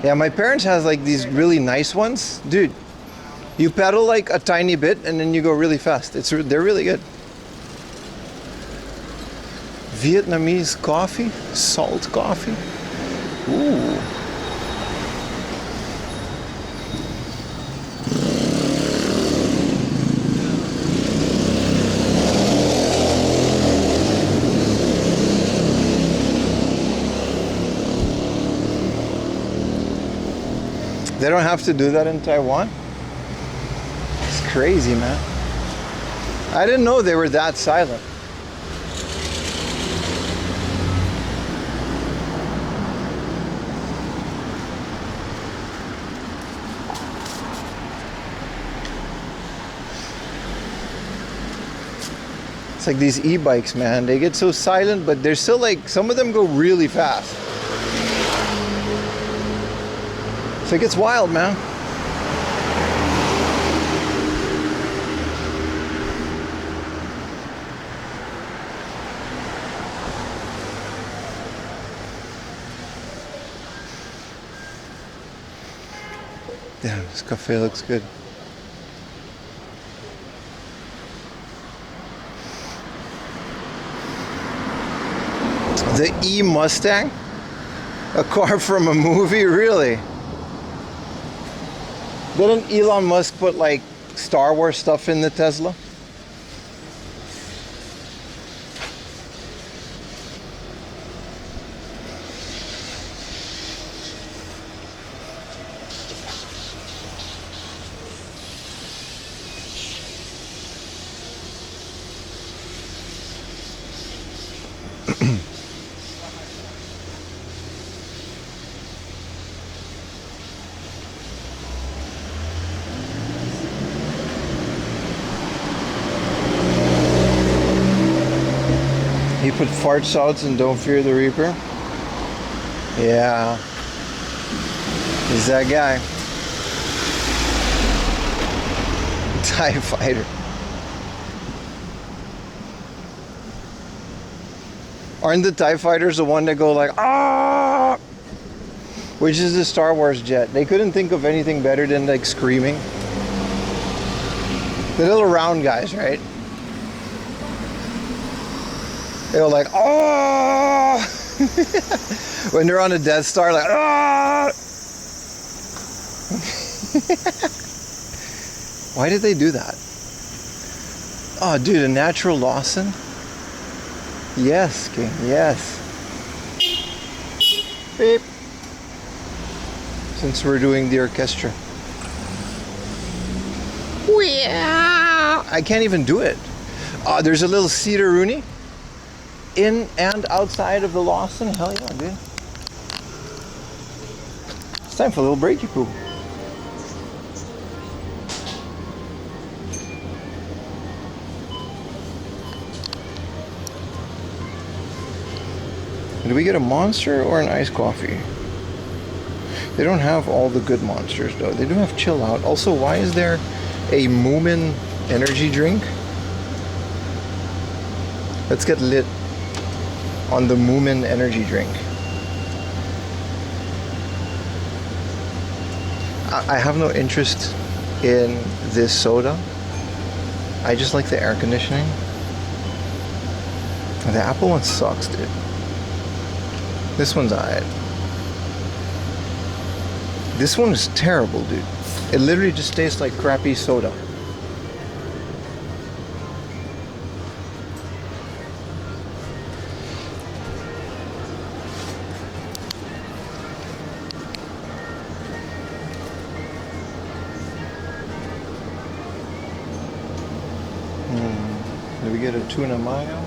Yeah, my parents has like these really nice ones. Dude, you pedal like a tiny bit and then you go really fast. They're really good. Vietnamese coffee, salt coffee. Ooh. They don't have to do that in Taiwan? It's crazy, man. I didn't know they were that silent. It's like these e-bikes, man. They get so silent, but they're still like, some of them go really fast. So it gets wild, man. Damn, this cafe looks good. The E-Mustang? A car from a movie? Really? Didn't Elon Musk put like Star Wars stuff in the Tesla? He put fart shouts and don't fear the Reaper. Yeah. He's that guy. TIE fighter. Aren't the TIE fighters the one that go like, ah? which is the Star Wars jet. They couldn't think of anything better than like screaming. The little round guys, right? They were like, oh! When they're on the Death Star, like, oh! Why did they do that? Oh, dude, a natural Lawson? Yes, King, yes. Beep. Since we're doing the orchestra. I can't even do it. There's a little Cedar Rooney in and outside of the Lawson. Hell yeah, dude. It's time for a little breaky poo. Do we get a monster or an iced coffee? They don't have all the good monsters though. They do have chill out. Also, why is there a Moomin energy drink? Let's get lit on the Moomin energy drink. I have no interest in this soda. I just like the air conditioning. The apple one sucks, dude. This one's alright. This one is terrible, dude. It literally just tastes like crappy soda. Did we get a tuna mayo?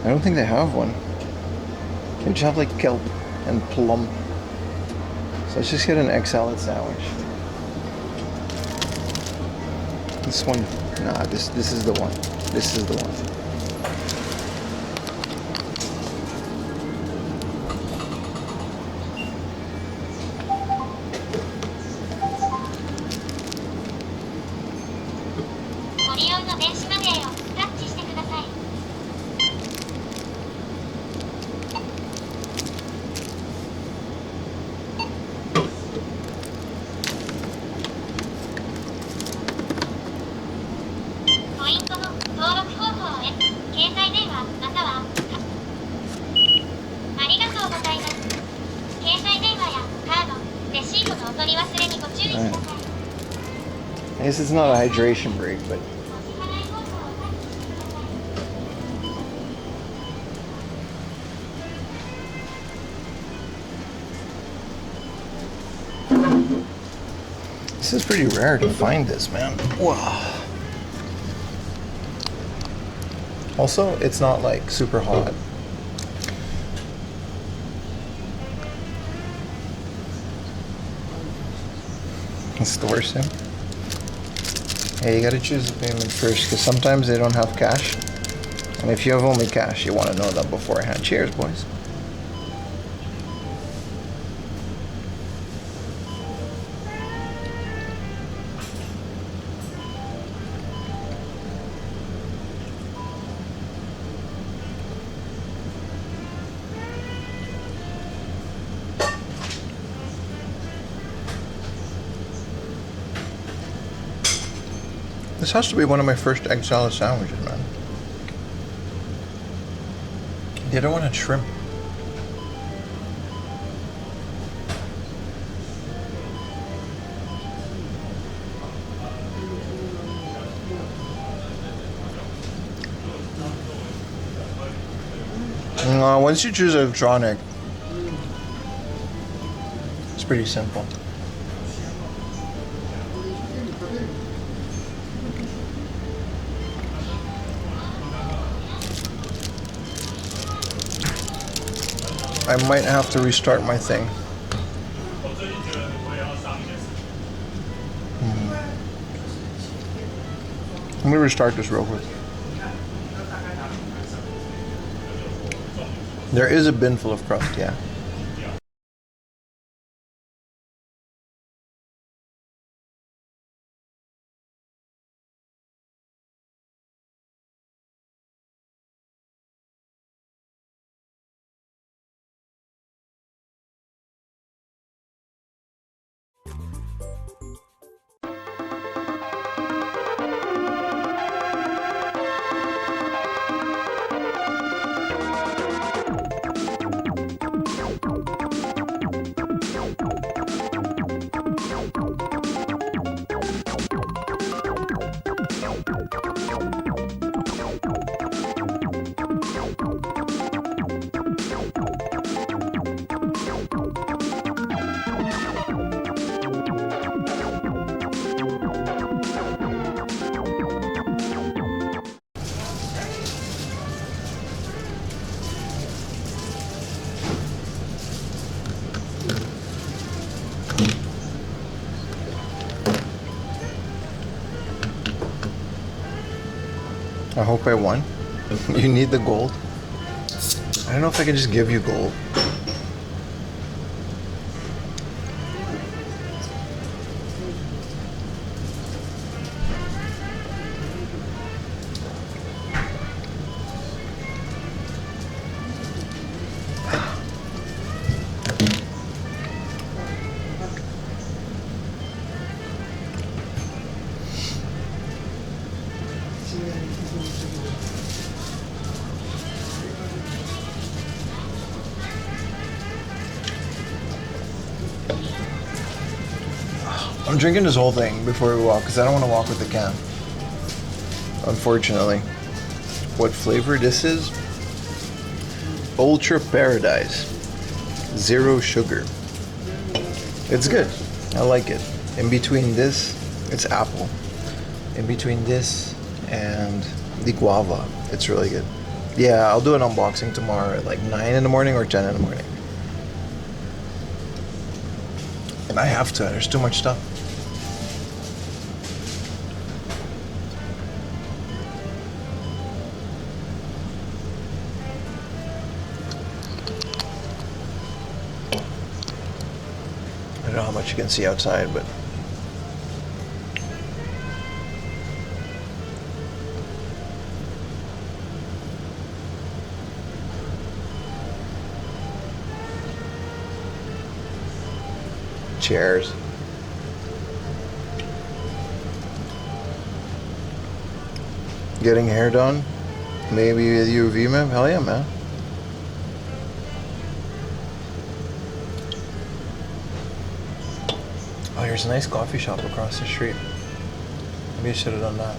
I don't think they have one. They just have like kelp and plum. So let's just get an egg salad sandwich. This one, nah, this is the one. This is the one. I guess it's not a hydration break, but this is pretty rare to find this, man. Wow. Also, it's not like super hot. It's the worst thing. Hey, you gotta choose the payment first, because sometimes they don't have cash. And if you have only cash, you want to know that beforehand. Cheers, boys. This has to be one of my first egg salad sandwiches, man. The other one had shrimp. Once you choose electronic, it's pretty simple. I might have to restart my thing. I'm gonna restart this real quick. There is a bin full of crust, yeah. I hope I won. You need the gold. I don't know if I can just give you gold. I'm drinking this whole thing before we walk because I don't want to walk with the can. Unfortunately. What flavor this is? Ultra Paradise. Zero sugar. It's good. I like it. In between this, it's apple. In between this and the guava, it's really good. Yeah, I'll do an unboxing tomorrow at like 9 in the morning or 10 in the morning. And I have to, there's too much stuff. I don't know how much you can see outside, but cheers. Getting hair done? Maybe with UV, man? Hell yeah, man. Oh, here's a nice coffee shop across the street. Maybe I should have done that.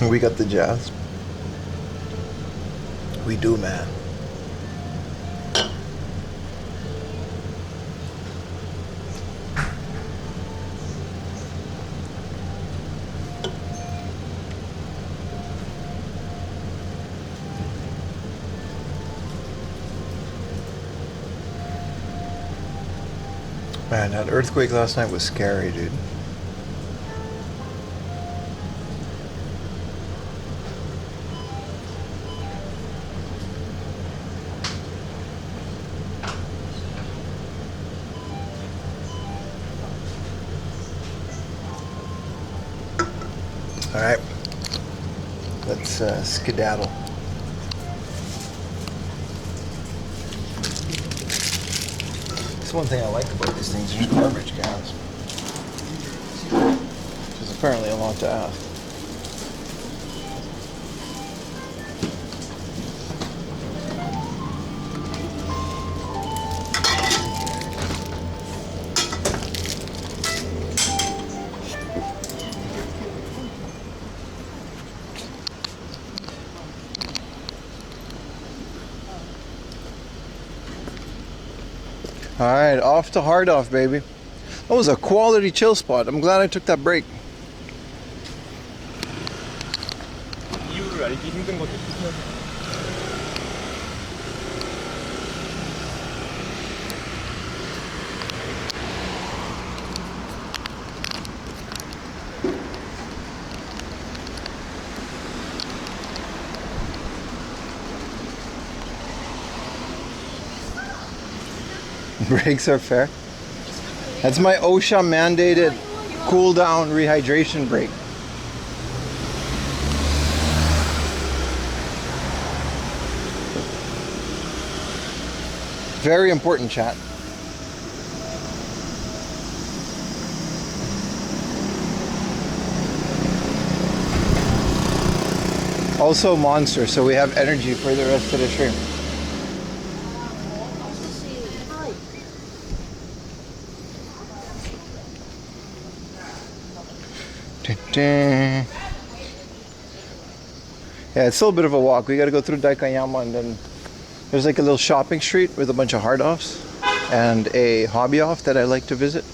We got the jazz. We do, man. Man, that earthquake last night was scary, dude. All right, let's skedaddle. That's one thing I like about these things, there's garbage cans. Which is apparently a lot to ask. All right, off to Hard Off, baby. That was a quality chill spot. I'm glad I took that break. 이유를 알기 힘든 것도 있어요. Breaks are fair. That's my OSHA mandated cool down rehydration break. Very important, chat. Also Monster, so we have energy for the rest of the stream. Yeah, it's still a bit of a walk. We gotta go through Daikanyama, and then there's like a little shopping street with a bunch of hard offs and a hobby off that I like to visit.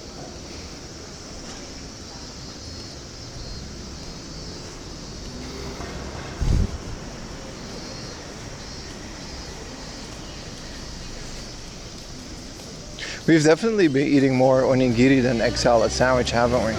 We've definitely been eating more onigiri than egg salad sandwich, haven't we?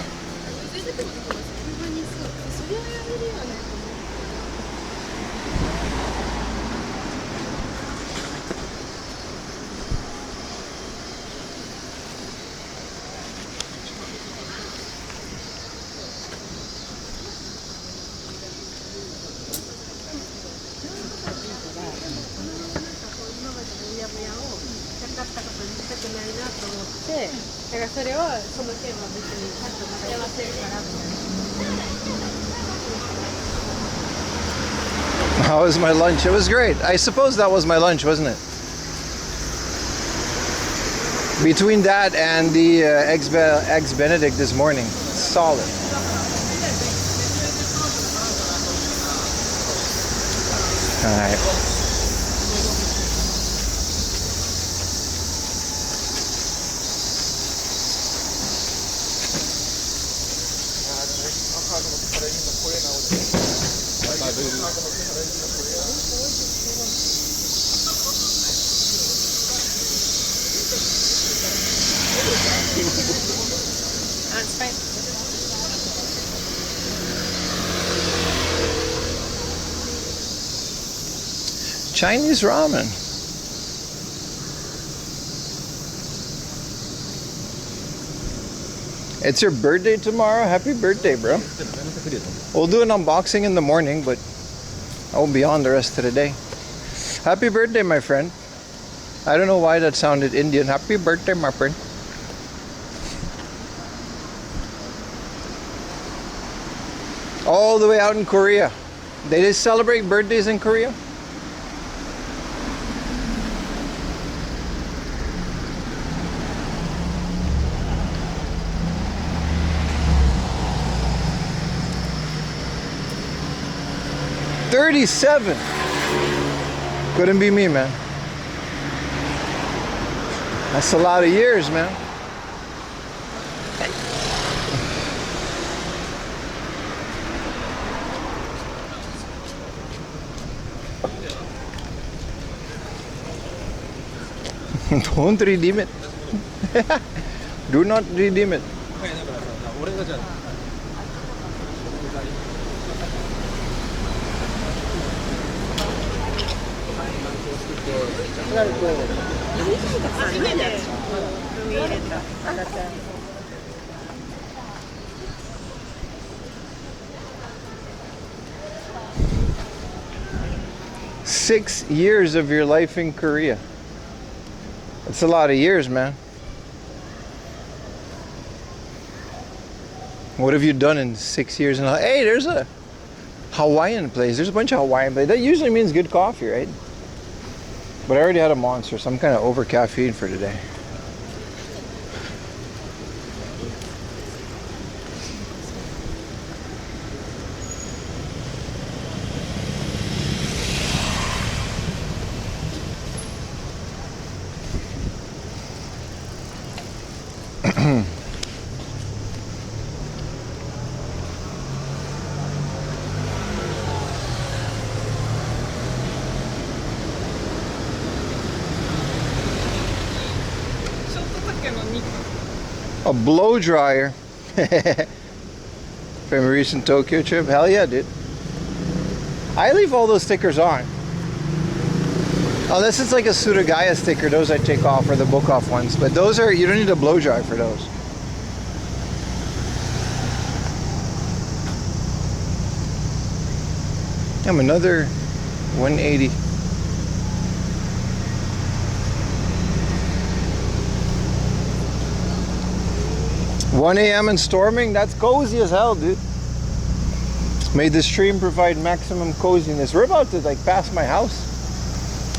How was my lunch? It was great. I suppose that was my lunch, wasn't it? Between that and the eggs Benedict this morning, solid. All right. That's fine. Chinese ramen. It's your birthday tomorrow. Happy birthday, bro. We'll do an unboxing in the morning, but I will be on the rest of the day. Happy birthday, my friend. I don't know why that sounded Indian. Happy birthday, my friend. All the way out in Korea. They just celebrate birthdays in Korea? $37. Couldn't be me, man. That's a lot of years, man. Don't redeem it. Do not redeem it. Six years of your life in Korea. That's a lot of years, man. What have you done in 6 years? And hey, there's a Hawaiian place. There's a bunch of Hawaiian places. That usually means good coffee, right? But I already had a Monster, so I'm kind of over caffeine for today. A blow dryer from a recent Tokyo trip. Hell yeah, dude. I leave all those stickers on. Unless it's like a Suragaya sticker, those I take off, or the book off ones. But those are, you don't need a blow dry for those. I'm another 180. 1 a.m. and storming, that's cozy as hell, dude. May the stream provide maximum coziness. We're about to like pass my house,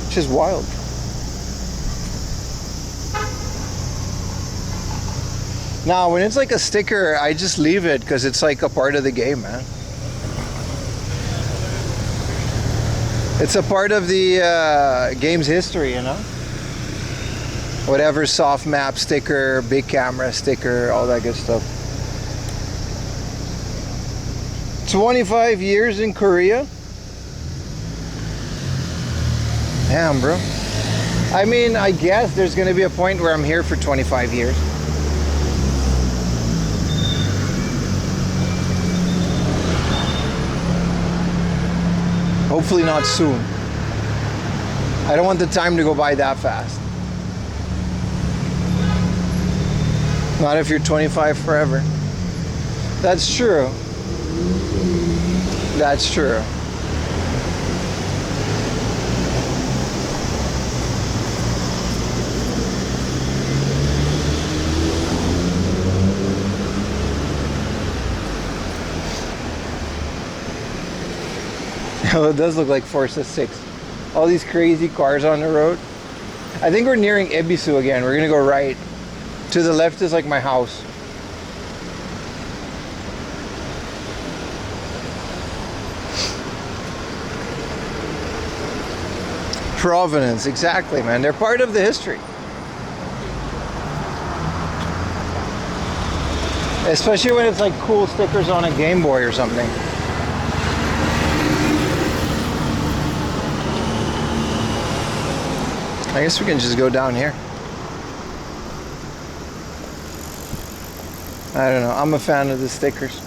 which is wild. Now, when it's like a sticker, I just leave it because it's like a part of the game, man. It's a part of the game's history, you know? Whatever soft map sticker, big camera sticker, all that good stuff. 25 years in Korea? Damn, bro. I mean, I guess there's gonna be a point where I'm here for 25 years. Hopefully not soon. I don't want the time to go by that fast. Not if you're 25 forever. That's true. That's true. It does look like Forza 6. All these crazy cars on the road. I think we're nearing Ebisu again. We're gonna go right. To the left is like my house. Provenance, exactly, man. They're part of the history. Especially when it's like cool stickers on a Game Boy or something. I guess we can just go down here. I don't know. I'm a fan of the stickers.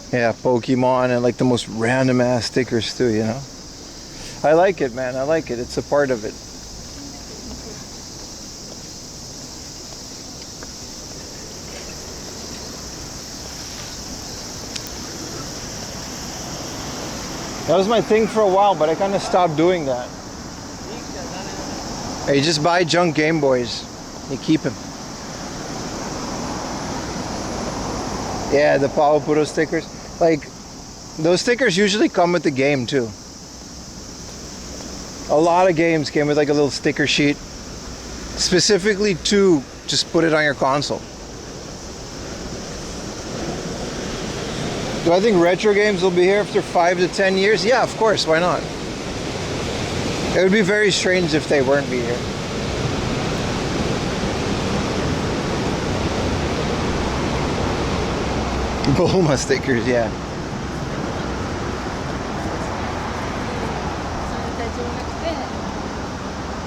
Yeah, Pokemon and like the most random ass stickers too, you know? I like it, man. I like it. It's a part of it. That was my thing for a while, but I kind of stopped doing that. Hey, you just buy junk Game Boys. You keep them. Yeah, the Pao Puro stickers. Like, those stickers usually come with the game too. A lot of games came with like a little sticker sheet specifically to just put it on your console. Do I think retro games will be here after 5 to 10 years? Yeah, of course, why not? It would be very strange if they weren't be here. Bulma stickers, yeah.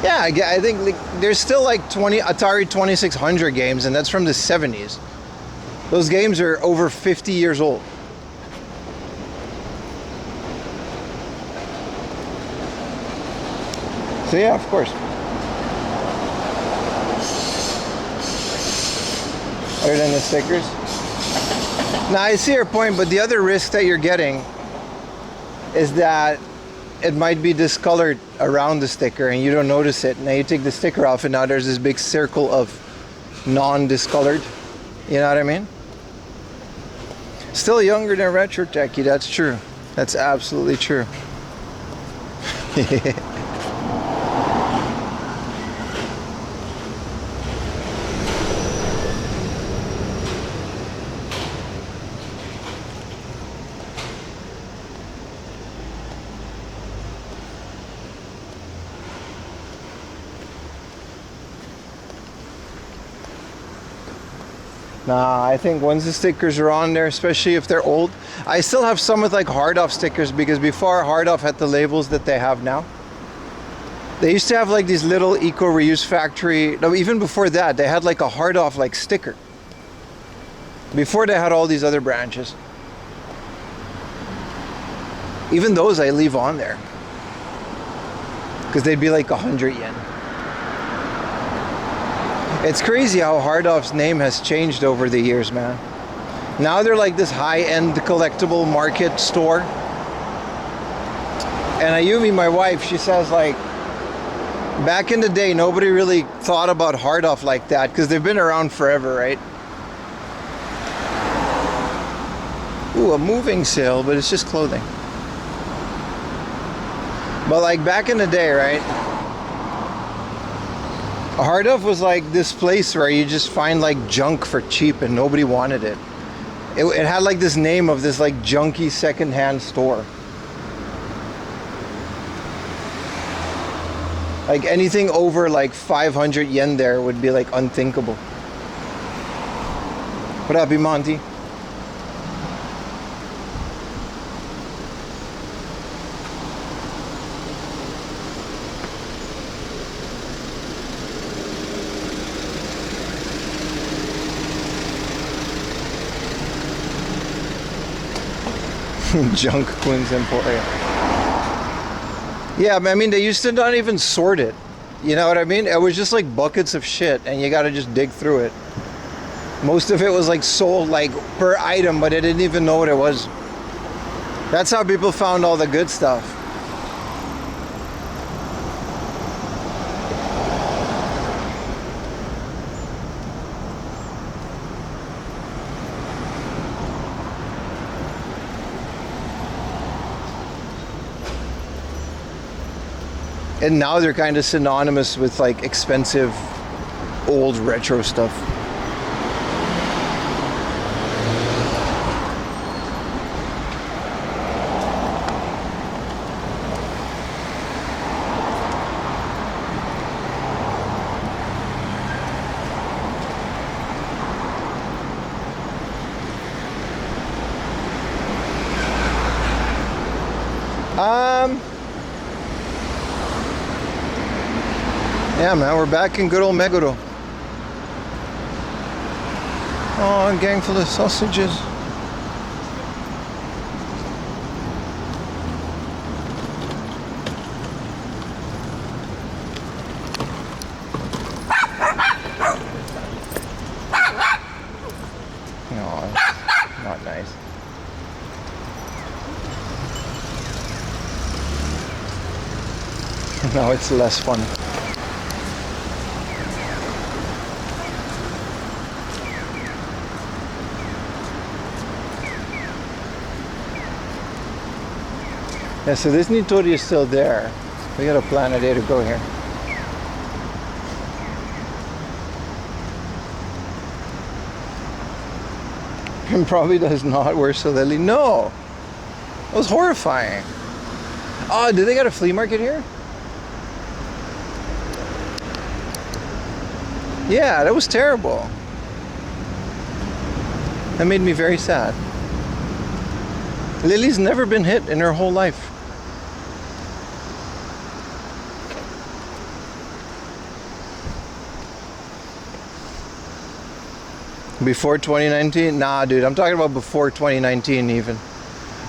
Yeah, I think like, there's still like Atari 2600 games, and that's from the 70s. Those games are over 50 years old. So yeah, of course. Other than the stickers. Now I see your point, but the other risk that you're getting is that it might be discolored around the sticker and you don't notice it. Now you take the sticker off and now there's this big circle of non-discolored. You know what I mean? Still younger than Retro Techie, that's true. That's absolutely true. Nah, I think once the stickers are on there, especially if they're old, I still have some with like hard off stickers because before hard off had the labels that they have now. They used to have like these little eco reuse factory. No, even before that, they had like a hard off like sticker. Before they had all these other branches. Even those I leave on there. because they'd be like 100 yen. It's crazy how Hardoff's name has changed over the years, man. Now they're like this high-end collectible market store. And Ayumi, my wife, she says like, back in the day, nobody really thought about Hardoff like that because they've been around forever, right? Ooh, a moving sale, but it's just clothing. But like back in the day, right? Hardoff was like this place where you just find like junk for cheap and nobody wanted it. It had like this name of this like junky secondhand store. Like anything over like 500 yen there would be like unthinkable. What up, Monty? Junk Queen's Emporium. Yeah, I mean, they used to not even sort it. You know what I mean? It was just like buckets of shit, and you gotta just dig through it. Most of it was like sold like per item, but I didn't even know what it was. That's how people found all the good stuff. And now they're kind of synonymous with like expensive old retro stuff. Yeah, man, we're back in good old Meguro. Oh, a gang full of sausages. No, that's not nice. No, it's less fun. Yeah, so this Nitori is still there. We gotta plan a day to go here. It probably does not wear Soleli. No! That was horrifying. Oh, did they got a flea market here? Yeah, that was terrible. That made me very sad. Lily's never been hit in her whole life. Before 2019? Nah, dude, I'm talking about before 2019 even.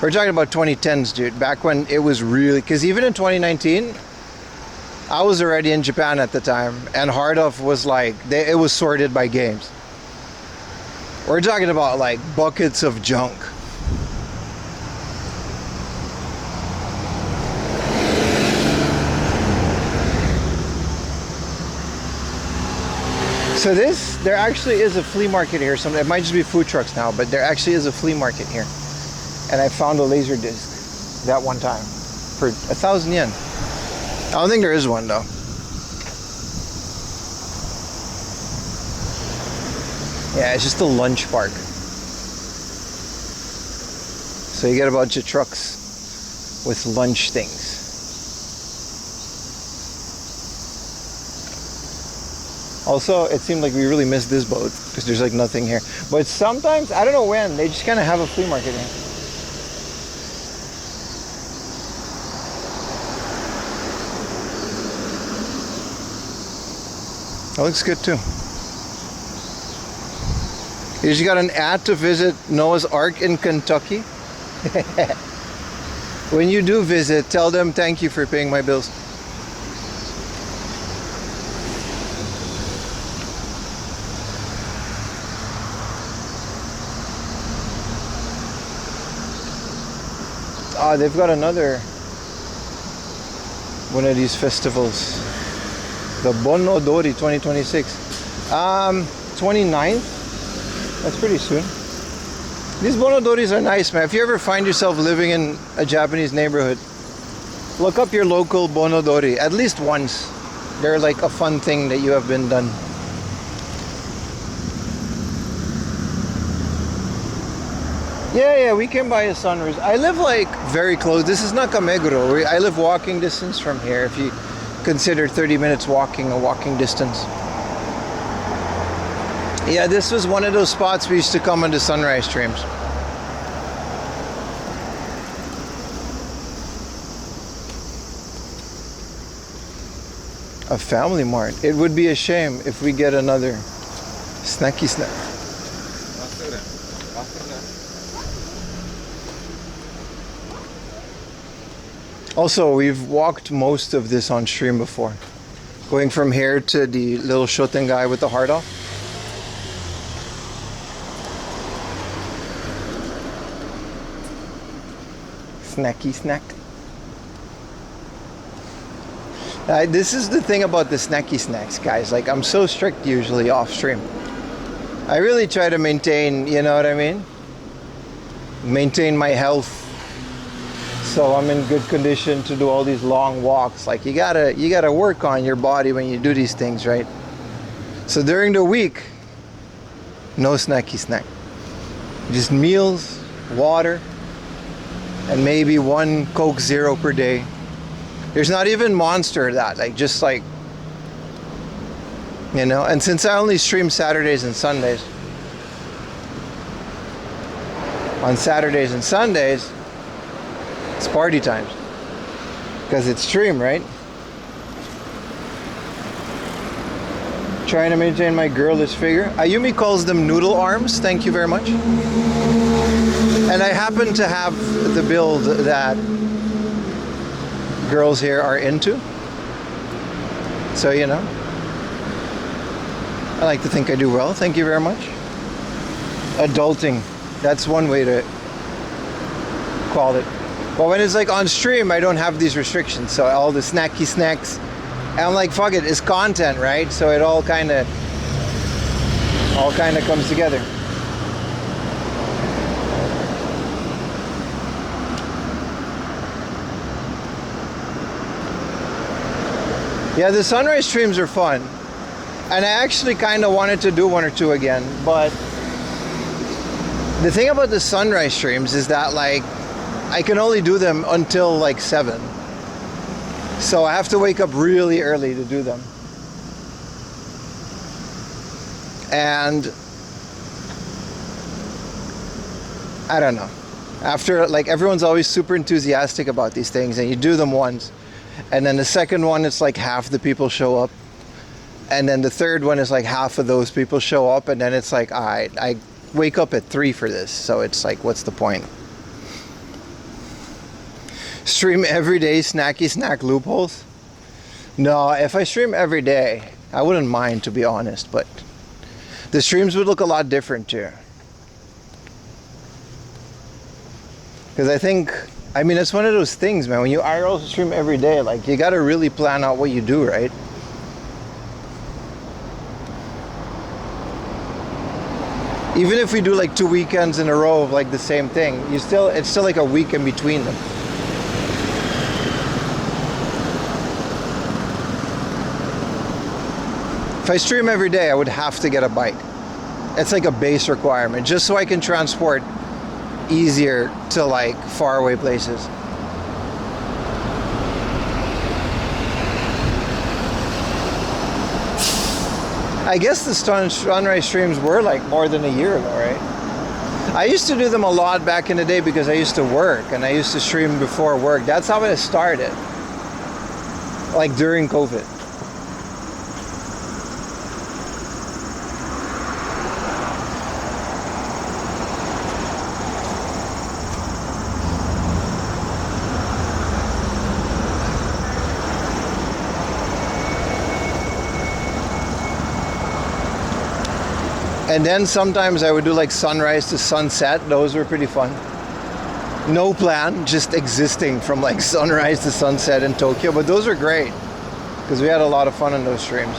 We're talking about 2010s, dude. Back when it was really... Because even in 2019, I was already in Japan at the time. And Hardoff was like... it was sorted by games. We're talking about like buckets of junk. So there actually is a flea market here. It might just be food trucks now, but there actually is a flea market here. And I found a laser disc that one time for 1,000 yen. I don't think there is one though. Yeah, it's just a lunch park. So you get a bunch of trucks with lunch things. Also, it seemed like we really missed this boat because there's like nothing here. But sometimes, I don't know when, they just kind of have a flea market here. That looks good too. You just got an ad to visit Noah's Ark in Kentucky. When you do visit, tell them thank you for paying my bills. They've got another one of these festivals. The Bonodori 2026. 29th? That's pretty soon. These Bonodoris are nice, man. If you ever find yourself living in a Japanese neighborhood, look up your local Bonodori at least once. They're like a fun thing that you have been done. Yeah, we came by a sunrise. I live like very close. This is Nakameguro. I live walking distance from here, if you consider 30 minutes walking a walking distance. Yeah, this was one of those spots we used to come on the sunrise streams. A family mart. It would be a shame if we get another snacky snack. Also, we've walked most of this on stream before. Going from here to the little shoten guy with the heart off. Snacky snack. This is the thing about the snacky snacks, guys. Like, I'm so strict usually off stream. I really try to maintain, you know what I mean? Maintain my health. So I'm in good condition to do all these long walks. Like, you gotta work on your body when you do these things, right? So during the week, no snacky snack. Just meals, water, and maybe one Coke Zero per day. There's not even Monster that, like, just like, you know. And since I only stream Saturdays and Sundays, on Saturdays and Sundays, it's party times. Because it's stream, right? Trying to maintain my girlish figure. Ayumi calls them noodle arms. Thank you very much. And I happen to have the build that girls here are into. So, you know, I like to think I do well. Thank you very much. Adulting. That's one way to call it. But when it's like on stream, I don't have these restrictions. So all the snacky snacks, and I'm like, fuck it, it's content, right? So it all kind of comes together. Yeah, the sunrise streams are fun. And I actually kind of wanted to do one or two again. But the thing about the sunrise streams is that, like, I can only do them until like 7. So I have to wake up really early to do them. And I don't know. After, like, everyone's always super enthusiastic about these things, and you do them once. And then the second one, it's like half the people show up. And then the third one is like half of those people show up. And then it's like, all right, I wake up at 3 for this. So it's like, what's the point? Stream every day snacky snack loopholes? No, if I stream every day, I wouldn't mind, to be honest. But the streams would look a lot different too. Because I mean, it's one of those things, man. When you IRL stream every day, like, you gotta really plan out what you do, right? Even if we do like 2 weekends in a row of like the same thing, it's still like a week in between them. If I stream every day, I would have to get a bike. It's like a base requirement, just so I can transport easier to like faraway places. I guess the sunrise streams were like more than a year ago, right? I used to do them a lot back in the day because I used to work, and I used to stream before work. That's how it started, like during COVID. And then sometimes I would do like sunrise to sunset. Those were pretty fun. no plan, just existing from like sunrise to sunset in Tokyo. But those are great because we had a lot of fun in those streams.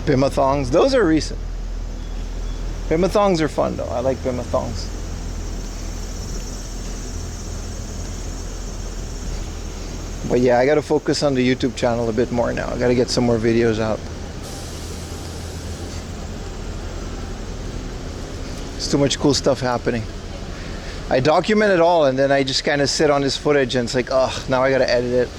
Bimathongs, those are recent. Bimathongs are fun though. I like bimathongs. But yeah, I gotta focus on the YouTube channel a bit more now. I gotta get some more videos out. There's too much cool stuff happening. I document it all and then I just kind of sit on this footage and it's like, oh, now I gotta edit it.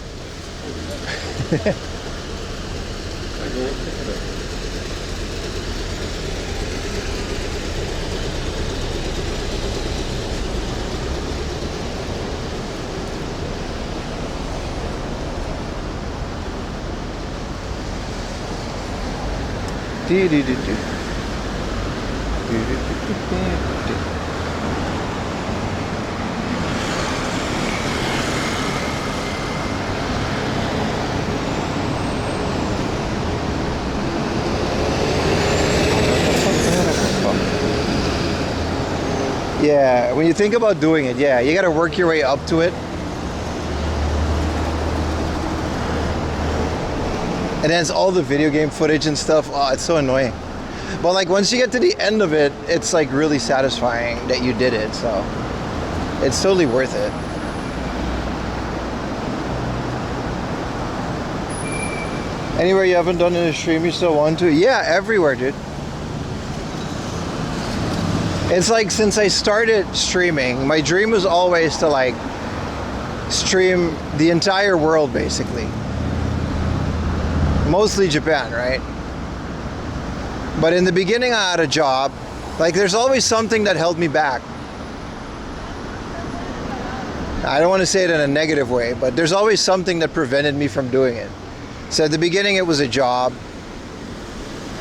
Yeah, when you think about doing it, yeah, you gotta work your way up to it. And then it's all the video game footage and stuff. Oh, it's so annoying. But like once you get to the end of it, it's like really satisfying that you did it. So it's totally worth it. Anywhere you haven't done in a stream you still want to? Yeah, everywhere, dude. It's like since I started streaming, my dream was always to like stream the entire world basically. Mostly Japan, right? But in the beginning I had a job. Like there's always something that held me back. I don't want to say it in a negative way, but there's always something that prevented me from doing it. So at the beginning it was a job,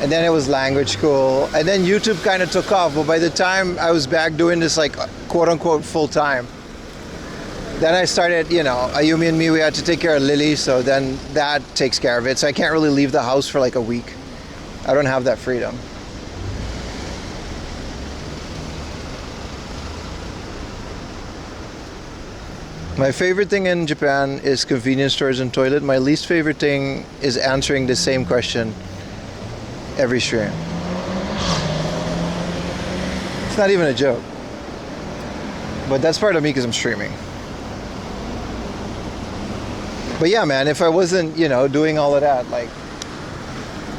and then it was language school, and then YouTube kind of took off. But by the time I was back doing this like quote unquote full time, then I started, you know, Ayumi and me, we had to take care of Lily, so then that takes care of it. So I can't really leave the house for like a week. I don't have that freedom. My favorite thing in Japan is convenience stores and toilet. My least favorite thing is answering the same question every stream. It's not even a joke. But that's part of me because I'm streaming. But yeah, man, if I wasn't, you know, doing all of that, like,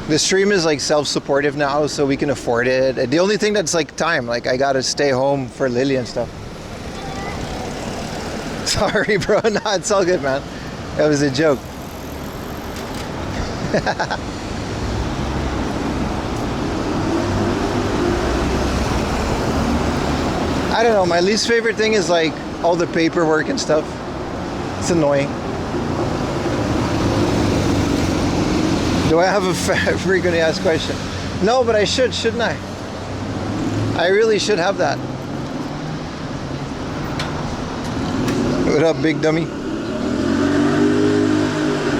the stream is like self-supportive now, so we can afford it. The only thing that's like time, like I gotta stay home for Lily and stuff. Sorry, bro. No, it's all good, man. That was a joke. I don't know. My least favorite thing is like all the paperwork and stuff. It's annoying. Do I have a frequently asked question? No, but I should, shouldn't I? I really should have that. What up, big dummy?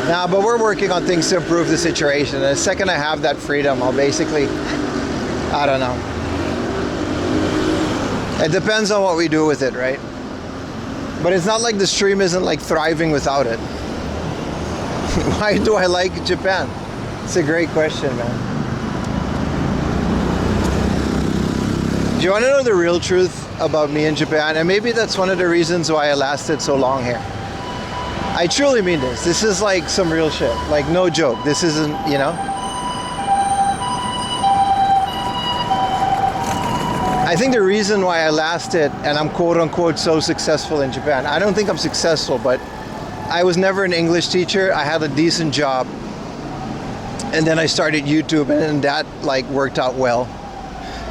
Nah, but we're working on things to improve the situation. And the second I have that freedom, I'll basically, I don't know. It depends on what we do with it, right? But it's not like the stream isn't like thriving without it. Why do I like Japan? It's a great question, man. Do you want to know the real truth about me in Japan? And maybe that's one of the reasons why I lasted so long here. I truly mean this. This is like some real shit. Like, no joke. This isn't, you know? I think the reason why I lasted and I'm quote unquote so successful in Japan, I don't think I'm successful, but I was never an English teacher. I had a decent job. And then I started YouTube, and that like worked out well.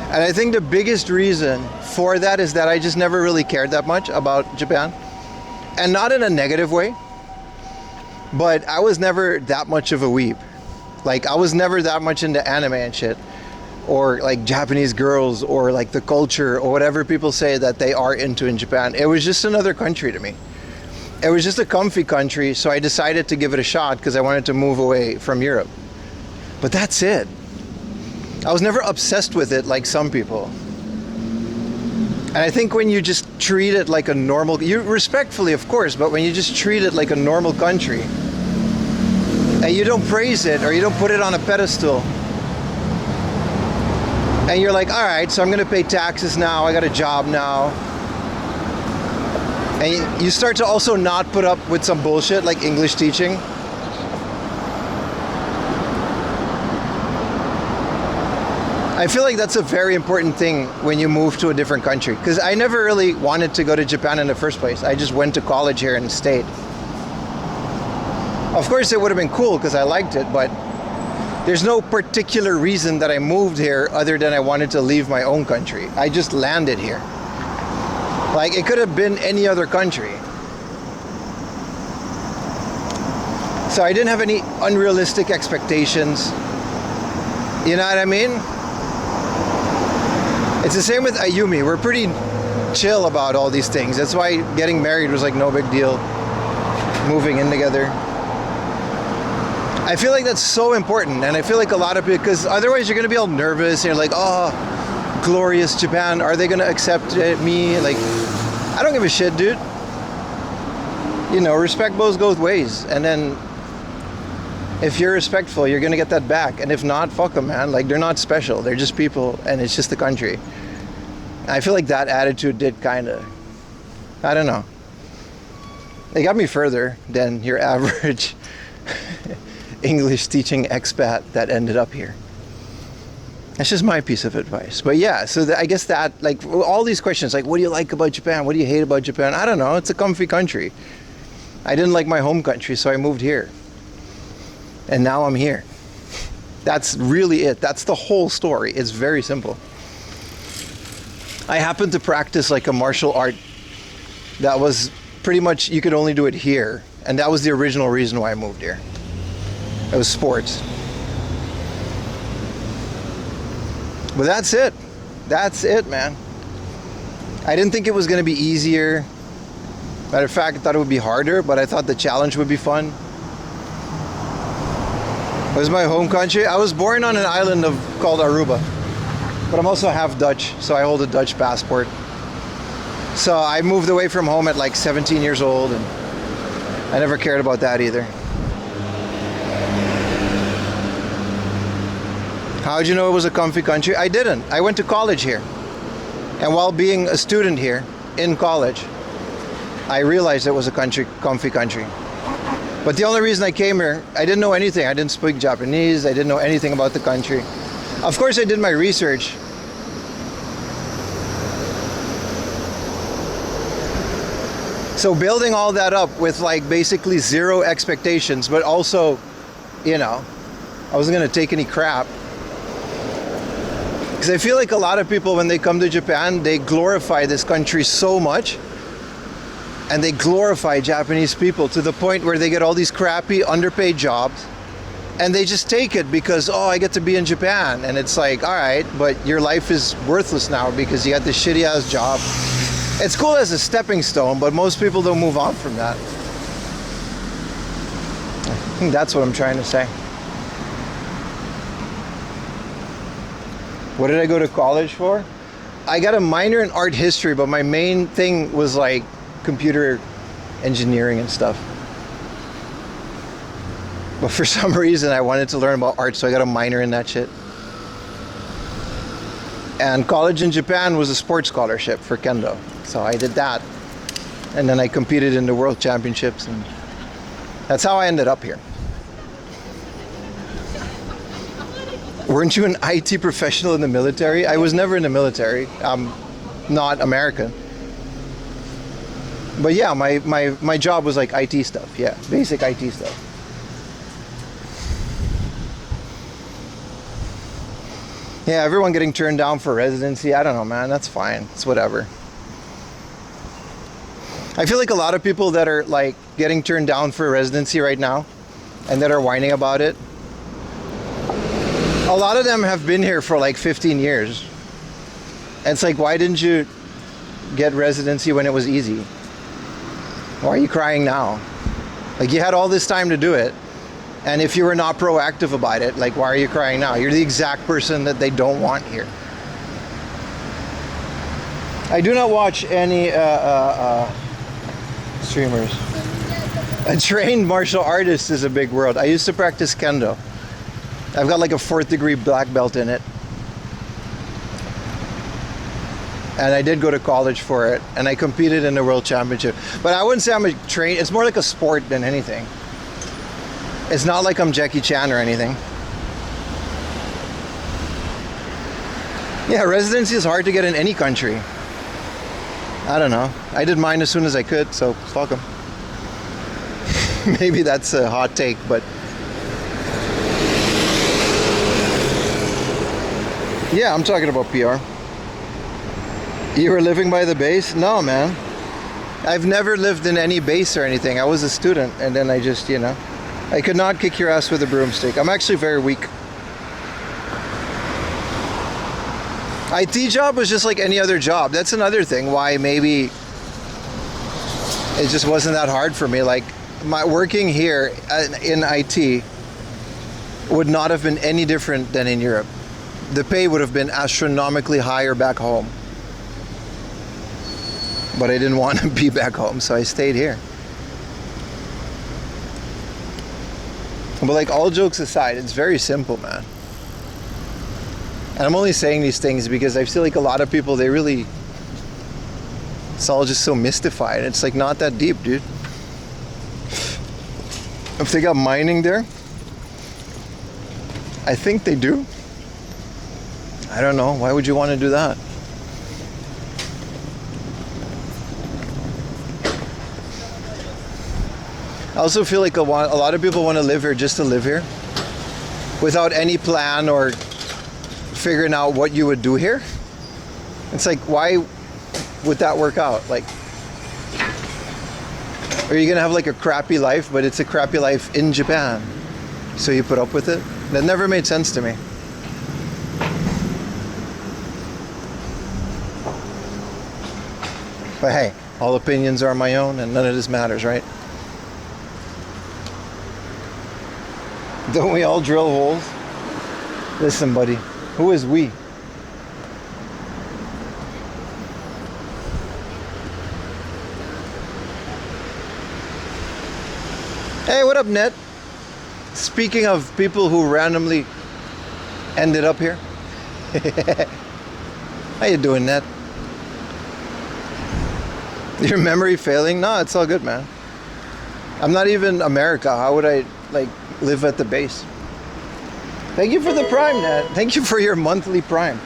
And I think the biggest reason for that is that I just never really cared that much about Japan. And not in a negative way, but I was never that much of a weeb. Like, I was never that much into anime and shit. or like Japanese girls or like the culture or whatever people say that they are into in Japan. It was just another country to me. It was just a comfy country, so I decided to give it a shot because I wanted to move away from Europe. But that's it. I was never obsessed with it like some people. And I think when you just treat it like a normal, you respectfully of course, but when you just treat it like a normal country and you don't praise it or you don't put it on a pedestal, and you're like, all right, so I'm gonna pay taxes now, I got a job now, and you start to also not put up with some bullshit like English teaching. I feel like that's a very important thing when you move to a different country, because I never really wanted to go to Japan in the first place. I just went to college here and stayed. Of course it would have been cool because I liked it, but there's no particular reason that I moved here other than I wanted to leave my own country. I just landed here. Like, it could have been any other country. So I didn't have any unrealistic expectations. You know what I mean? It's the same with Ayumi. We're pretty chill about all these things. That's why getting married was like no big deal. Moving in together. I feel like that's so important, and I feel like a lot of people, because otherwise you're going to be all nervous and you're like, oh, glorious Japan, are they going to accept me? Like, I don't give a shit, dude. You know, respect both goes ways, and then if you're respectful, you're going to get that back, and if not, fuck them, man. Like, they're not special, they're just people, and it's just the country. I feel like that attitude did kind of, I don't know, it got me further than your average English teaching expat that ended up here. That's just my piece of advice. But yeah, so I guess that, like, all these questions, like, what do you like about Japan? What do you hate about Japan? I don't know. It's a comfy country. I didn't like my home country, so I moved here. And now I'm here. That's really it. That's the whole story. It's very simple. I happened to practice like a martial art that was pretty much, you could only do it here. And that was the original reason why I moved here. It was sports. But that's it. That's it, man. I didn't think it was going to be easier. Matter of fact, I thought it would be harder, but I thought the challenge would be fun. It was my home country. I was born on an island called Aruba. But I'm also half Dutch, so I hold a Dutch passport. So I moved away from home at like 17 years old, and I never cared about that either. How'd you know it was a comfy country? I didn't. I went to college here. And while being a student here in college, I realized it was a comfy country. But the only reason I came here, I didn't know anything. I didn't speak Japanese. I didn't know anything about the country. Of course, I did my research. So building all that up with like basically zero expectations, but also, you know, I wasn't going to take any crap. Because I feel like a lot of people, when they come to Japan, they glorify this country so much. And they glorify Japanese people to the point where they get all these crappy, underpaid jobs. And they just take it because, oh, I get to be in Japan. And it's like, all right, but your life is worthless now because you got this shitty ass job. It's cool as a stepping stone, but most people don't move on from that. I think that's what I'm trying to say. What did I go to college for? I got a minor in art history, but my main thing was like computer engineering and stuff. But for some reason I wanted to learn about art, so I got a minor in that shit. And college in Japan was a sports scholarship for kendo, so I did that. And then I competed in the world championships, and that's how I ended up here. Weren't you an IT professional in the military? I was never in the military. I'm not American. But yeah, my job was like IT stuff. Yeah, basic IT stuff. Yeah, everyone getting turned down for residency. I don't know, man. That's fine. It's whatever. I feel like a lot of people that are like getting turned down for residency right now and that are whining about it, A lot of them have been here for like 15 years. And it's like, why didn't you get residency when it was easy? Why are you crying now? Like, you had all this time to do it. And if you were not proactive about it, like, why are you crying now? You're the exact person that they don't want here. I do not watch any streamers. A trained martial artist is a big world. I used to practice kendo. I've got like a 4th degree black belt in it. And I did go to college for it. And I competed in the world championship. But I wouldn't say I'm a trained, it's more like a sport than anything. It's not like I'm Jackie Chan or anything. Yeah, residency is hard to get in any country. I don't know. I did mine as soon as I could, so fuck them. Maybe that's a hot take, but yeah, I'm talking about PR. You were living by the base? No, man. I've never lived in any base or anything. I was a student, and then I just, you know, I could not kick your ass with a broomstick. I'm actually very weak. IT job was just like any other job. That's another thing why maybe it just wasn't that hard for me. Like, my working here in IT would not have been any different than in Europe. The pay would have been astronomically higher back home. But I didn't want to be back home, so I stayed here. But like, all jokes aside, it's very simple, man. And I'm only saying these things because I feel like a lot of people, they really, it's all just so mystified. It's like not that deep, dude. If they got mining there, I think they do. I don't know. Why would you want to do that? I also feel like a lot of people want to live here just to live here without any plan or figuring out what you would do here. It's like, why would that work out? Like, are you gonna have like a crappy life, but it's a crappy life in Japan, so you put up with it? That never made sense to me. But hey, all opinions are my own and none of this matters, right? Don't we all drill holes? Listen, buddy, who is we? Hey, what up, Net? Speaking of people who randomly ended up here. How you doing, Net? Your memory failing? No, it's all good, man. I'm not even America. How would I, like, live at the base? Thank you for the Prime, Net. Thank you for your monthly Prime.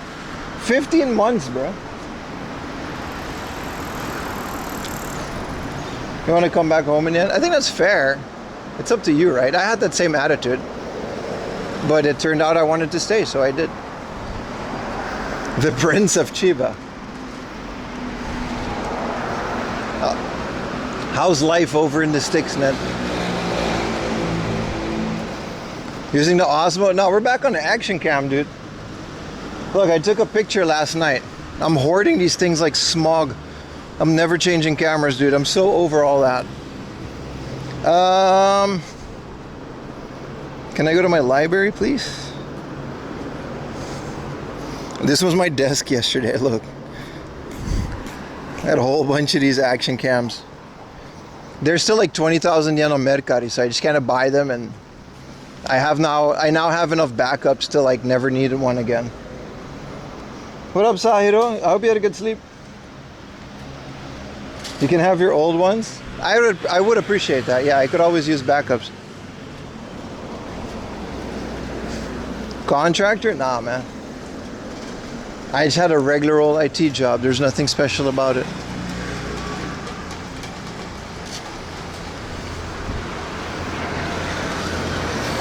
15 months, bro. You want to come back home again? I think that's fair. It's up to you, right? I had that same attitude. But it turned out I wanted to stay, so I did. The Prince of Chiba. How's life over in the sticks, Net? Using the Osmo? No, we're back on the action cam, dude. Look, I took a picture last night. I'm hoarding these things like smog. I'm never changing cameras, dude. I'm so over all that. Can I go to my library, please? This was my desk yesterday, look. I had a whole bunch of these action cams. They're still like 20,000 yen on Mercari, so I just kind of buy them, and I now have enough backups to like never need one again. What up, Sahiro? I hope you had a good sleep. You can have your old ones. I would appreciate that. Yeah, I could always use backups. Contractor? Nah, man. I just had a regular old IT job. There's nothing special about it.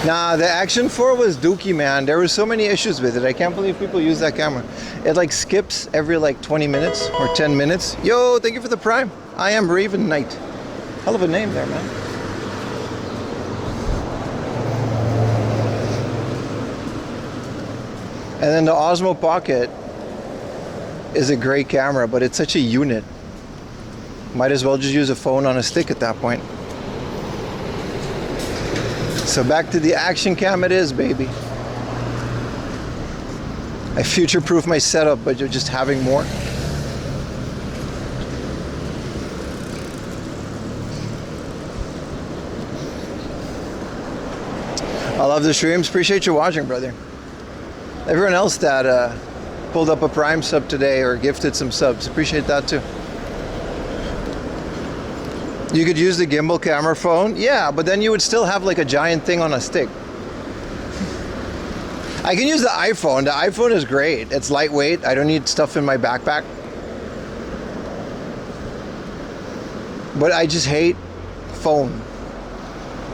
Nah, the Action 4 was dookie, man. There were so many issues with it. I can't believe people use that camera. It like skips every like 20 minutes or 10 minutes. Yo, thank you for the Prime. I am Raven Knight. Hell of a name there, man. And then the Osmo Pocket is a great camera, but it's such a unit. Might as well just use a phone on a stick at that point. So back to the action cam it is, baby. I future-proof my setup, but you're just having more. I love the streams. Appreciate you watching, brother. Everyone else that pulled up a Prime sub today or gifted some subs, appreciate that too. You could use the gimbal camera phone, yeah, but then you would still have like a giant thing on a stick. I can use the iPhone. The iPhone is great. It's lightweight. I don't need stuff in my backpack. But I just hate phone.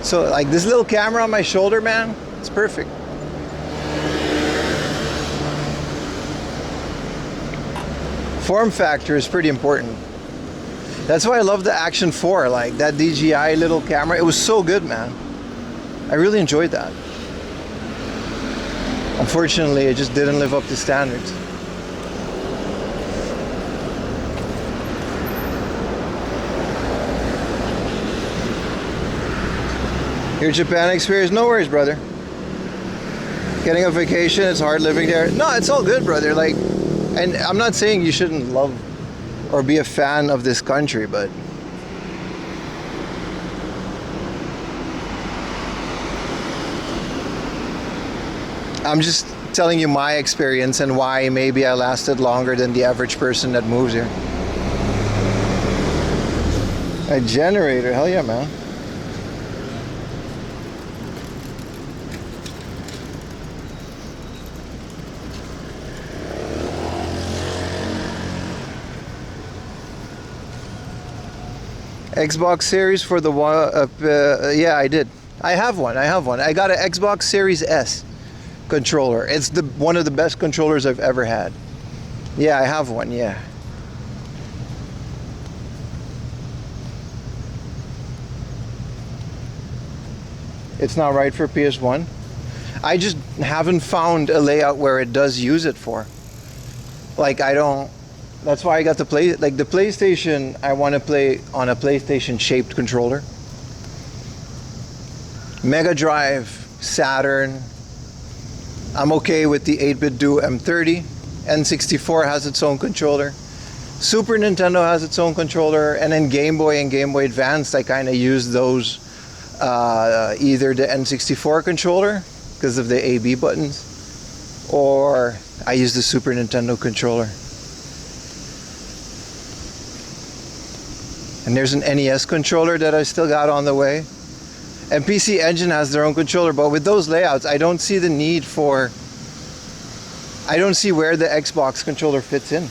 So like this little camera on my shoulder, man, it's perfect. Form factor is pretty important. That's why I love the Action 4, like that DJI little camera. It was so good, man. I really enjoyed that. Unfortunately, it just didn't live up to standards. Your Japan experience, no worries, brother. Getting a vacation, it's hard living there. No, it's all good, brother. Like, and I'm not saying you shouldn't love or be a fan of this country, but I'm just telling you my experience and why maybe I lasted longer than the average person that moves here. A generator, hell yeah, man. Xbox Series for the one, yeah, I did. I have one. I got an Xbox Series S controller. It's one of the best controllers I've ever had. Yeah, I have one, yeah. It's not right for PS1. I just haven't found a layout where it does use it for. Like, I don't. That's why I got the the PlayStation. I want to play on a PlayStation shaped controller. Mega Drive, Saturn. I'm okay with the 8-bit Duo M30. N64 has its own controller. Super Nintendo has its own controller, and then Game Boy and Game Boy Advanced, I kind of use those either the N64 controller because of the AB buttons, or I use the Super Nintendo controller. And there's an NES controller that I still got on the way. And PC Engine has their own controller, but with those layouts, I don't see the need for... I don't see where the Xbox controller fits in.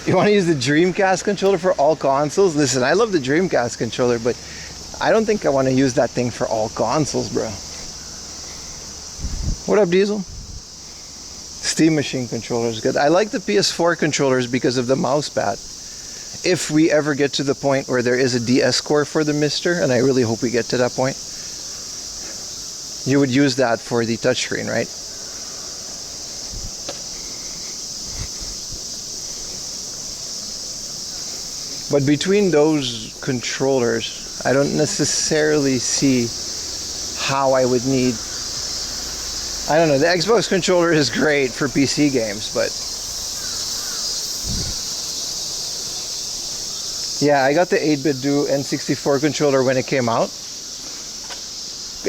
You want to use the Dreamcast controller for all consoles? Listen, I love the Dreamcast controller, but I don't think I want to use that thing for all consoles, bro. What up, Diesel? Steam Machine controller is good. I like the PS4 controllers because of the mouse pad. If we ever get to the point where there is a DS core for the Mister, and I really hope we get to that point, you would use that for the touchscreen, right? But between those controllers, I don't necessarily see how I would need... I don't know, the Xbox controller is great for PC games, but... Yeah, I got the 8-bit Duo N64 controller when it came out.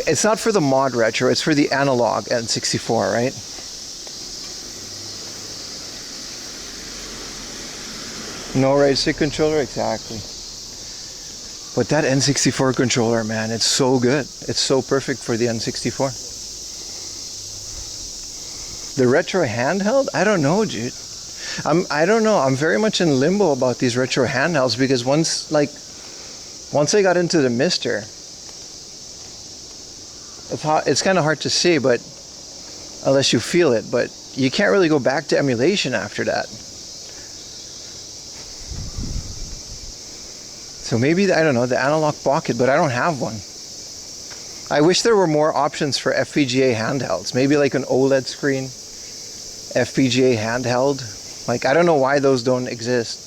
It's not for the mod retro, it's for the analog N64, right? No right stick controller, exactly. But that N64 controller, man, it's so good. It's so perfect for the N64. The retro handheld? I don't know, dude. I don't know. I'm very much in limbo about these retro handhelds because once I got into the Mister, it's kind of hard to see, but unless you feel it, but you can't really go back to emulation after that. So maybe, I don't know, the analog pocket, but I don't have one. I wish there were more options for FPGA handhelds. Maybe like an OLED screen, FPGA handheld. Like, I don't know why those don't exist.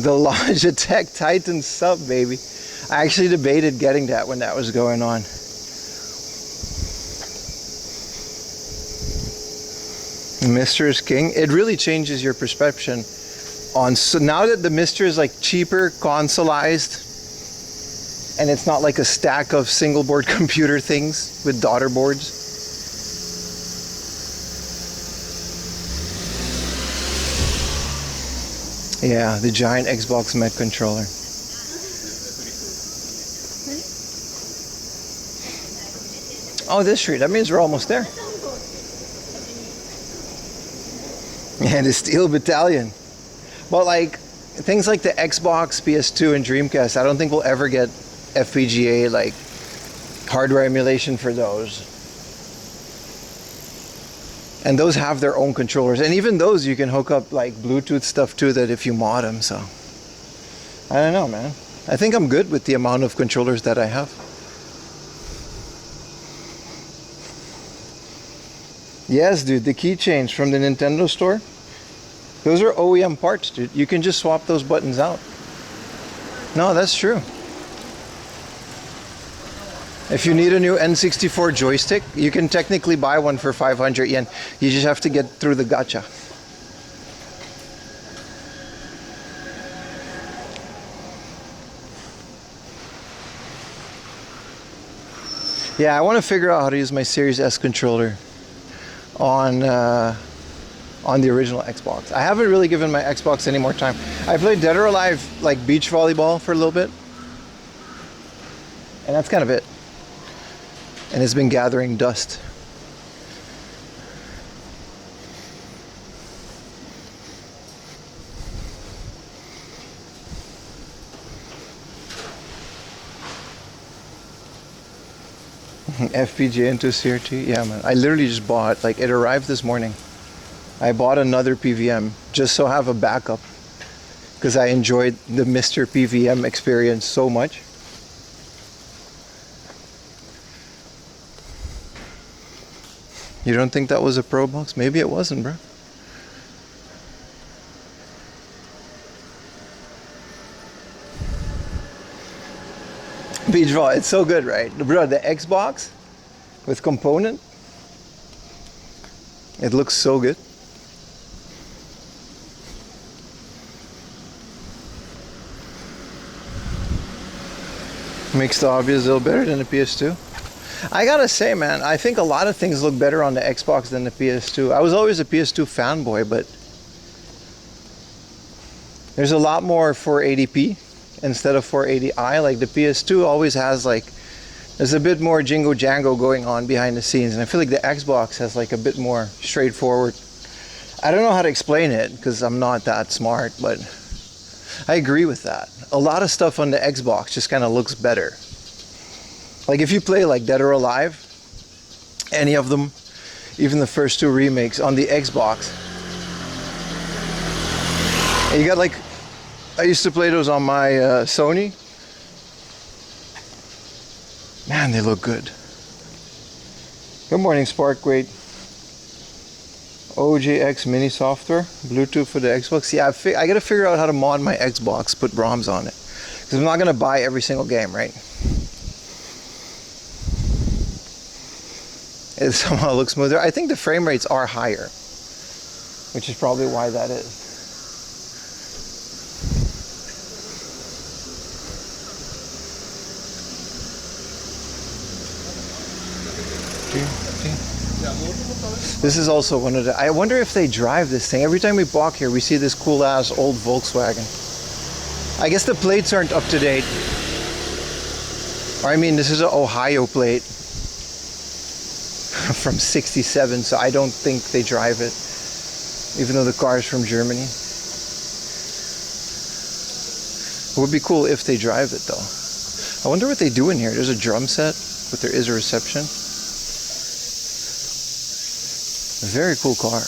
The Logitech Titan sub, baby. I actually debated getting that when that was going on. Mr. is king. It really changes your perception on, so now that the Mr. is like cheaper, consoleized, and it's not like a stack of single board computer things with daughter boards. Yeah, the giant Xbox Met controller. Oh, this street. That means we're almost there. Yeah, the Steel Battalion. But like, things like the Xbox, PS2, and Dreamcast, I don't think we'll ever get FPGA, like, hardware emulation for those. And those have their own controllers. And even those you can hook up, like, Bluetooth stuff to that if you mod them, so. I don't know, man. I think I'm good with the amount of controllers that I have. Yes, dude, the keychains from the Nintendo store. Those are OEM parts, dude. You can just swap those buttons out. No, that's true. If you need a new N64 joystick, you can technically buy one for 500 yen. You just have to get through the gacha. Yeah, I want to figure out how to use my Series S controller on the original Xbox. I haven't really given my Xbox any more time. I played Dead or Alive, like beach volleyball for a little bit, and that's kind of it. And it's been gathering dust. FPGA into CRT? Yeah, man. I literally just bought, like, it arrived this morning. I bought another PVM just so I have a backup because I enjoyed the Mr. PVM experience so much. You don't think that was a Pro Box? Maybe it wasn't, bro. Beach Ball, it's so good, right? Bro, the Xbox with component, it looks so good. Makes the obvious a little better than the PS2. I gotta say, man, I think a lot of things look better on the Xbox than the PS2. I was always a PS2 fanboy, but there's a lot more 480p instead of 480i. Like the PS2 always has, like, there's a bit more jingo jango going on behind the scenes, and I feel like the Xbox has like a bit more straightforward. I don't know how to explain it because I'm not that smart, but I agree with that. A lot of stuff on the Xbox just kind of looks better. Like if you play like Dead or Alive, any of them, even the first two remakes on the Xbox, and you got like, I used to play those on my Sony. Man, they look good. Good morning, Spark. Great. OJX mini software, Bluetooth for the Xbox. Yeah, I gotta figure out how to mod my Xbox, put ROMs on it, because I'm not gonna buy every single game, right? It somehow looks smoother. I think the frame rates are higher, which is probably why that is. This is also one of the, I wonder if they drive this thing. Every time we walk here, we see this cool ass old Volkswagen. I guess the plates aren't up to date. Or I mean, this is an Ohio plate from '67, so I don't think they drive it, even though the car is from Germany. It would be cool if they drive it though. I wonder what they do in here. There's a drum set, but there is a reception. Very cool car.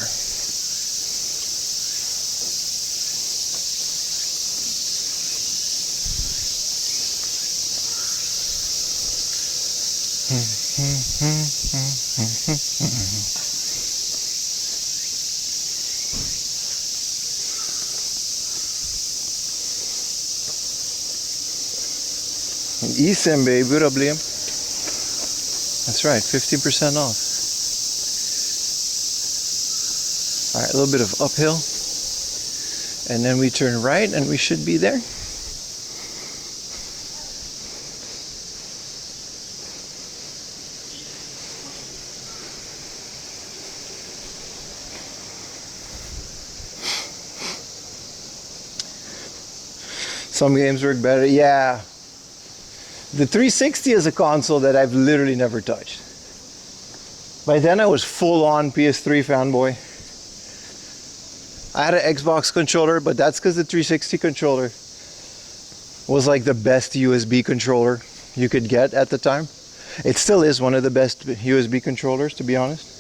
eSIM baby, what up Liam? That's right, 15% off. Alright, a little bit of uphill. And then we turn right and we should be there. Some games work better. Yeah. The 360 is a console that I've literally never touched. By then I was full on PS3 fanboy. I had an Xbox controller, but that's because the 360 controller was like the best USB controller you could get at the time. It still is one of the best USB controllers, to be honest.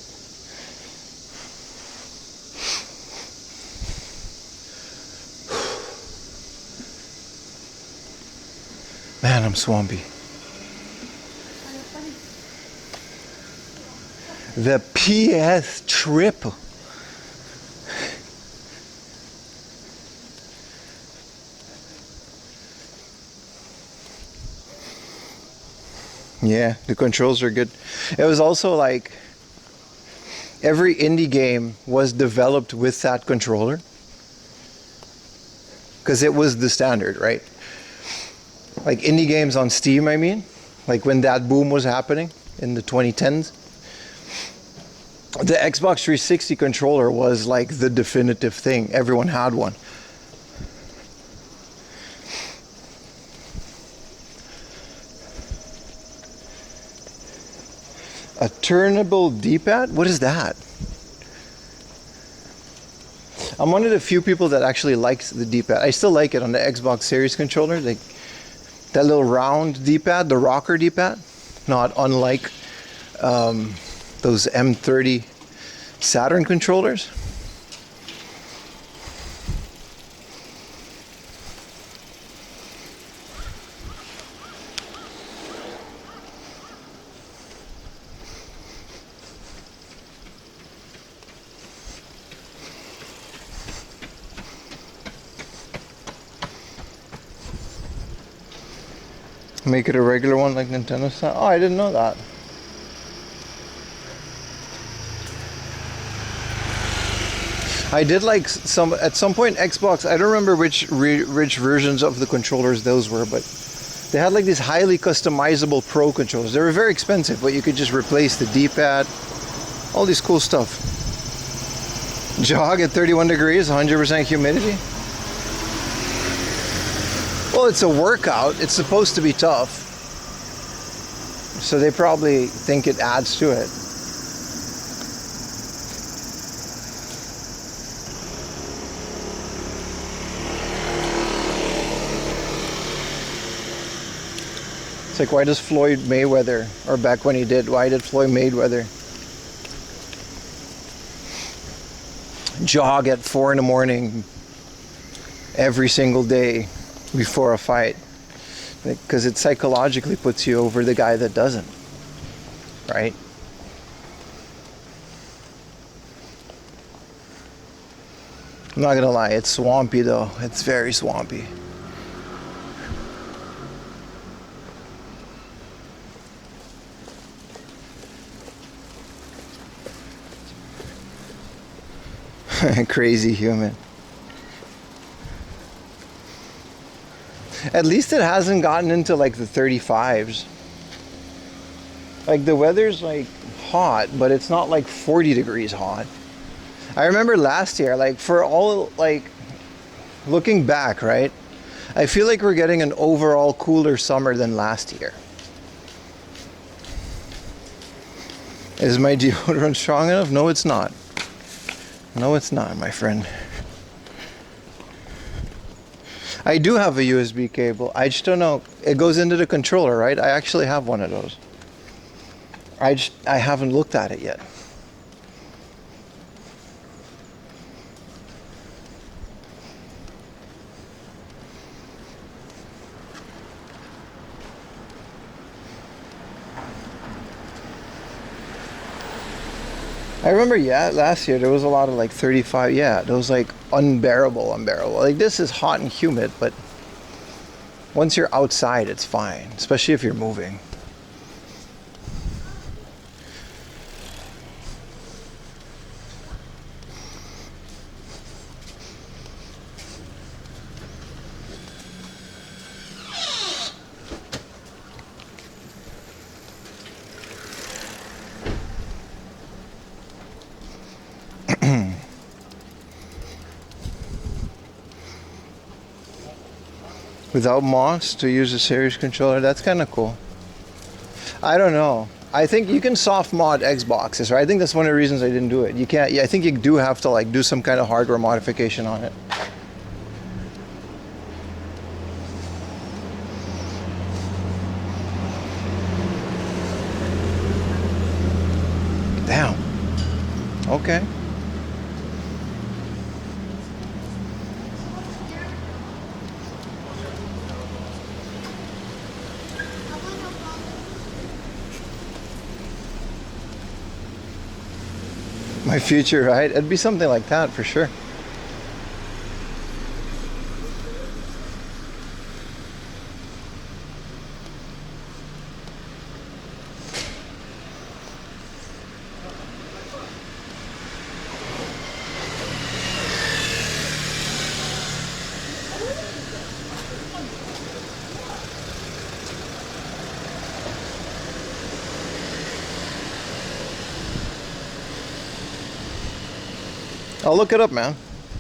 Man, I'm swampy. The PS Trip. Yeah, the controls are good. It was also like every indie game was developed with that controller because it was the standard, right? Like indie games on Steam, I mean, like when that boom was happening in the 2010s, the Xbox 360 controller was like the definitive thing. Everyone had one. A turnable D-pad? What is that? I'm one of the few people that actually likes the D-pad. I still like it on the Xbox Series controller. Like that little round D-pad, the rocker D-pad. Not unlike those M30 Saturn controllers. Make it a regular one like Nintendo style? Oh, I didn't know that. I did like at some point Xbox, I don't remember which versions of the controllers those were, but they had like these highly customizable Pro controllers. They were very expensive, but you could just replace the D-pad, all this cool stuff. Jog at 31 degrees, 100% humidity. Well, it's a workout. It's supposed to be tough. So they probably think it adds to it. It's like, why does Floyd Mayweather, or back when he did, why did Floyd Mayweather jog at 4 in the morning every single day before a fight? Because it psychologically puts you over the guy that doesn't, right? I'm not gonna lie, it's swampy though. It's very swampy. Crazy human. At least it hasn't gotten into like the 35s. Like the weather's like hot, but it's not like 40 degrees hot. I remember last year, like for all, like looking back, right? I feel like we're getting an overall cooler summer than last year. Is my deodorant strong enough? No, it's not. No, it's not, my friend. I do have a USB cable. I just don't know. It goes into the controller, right? I actually have one of those. I haven't looked at it yet. I remember, yeah, last year there was a lot of like 35. Yeah, it was like unbearable. Like this is hot and humid, but once you're outside, it's fine, especially if you're moving. Without moss to use a series controller, that's kind of cool. I don't know. I think you can soft mod Xboxes, right? I think that's one of the reasons I didn't do it. You can't. Yeah, I think you do have to like do some kind of hardware modification on it. Damn. Okay. My future, right? It'd be something like that for sure. I'll look it up, man.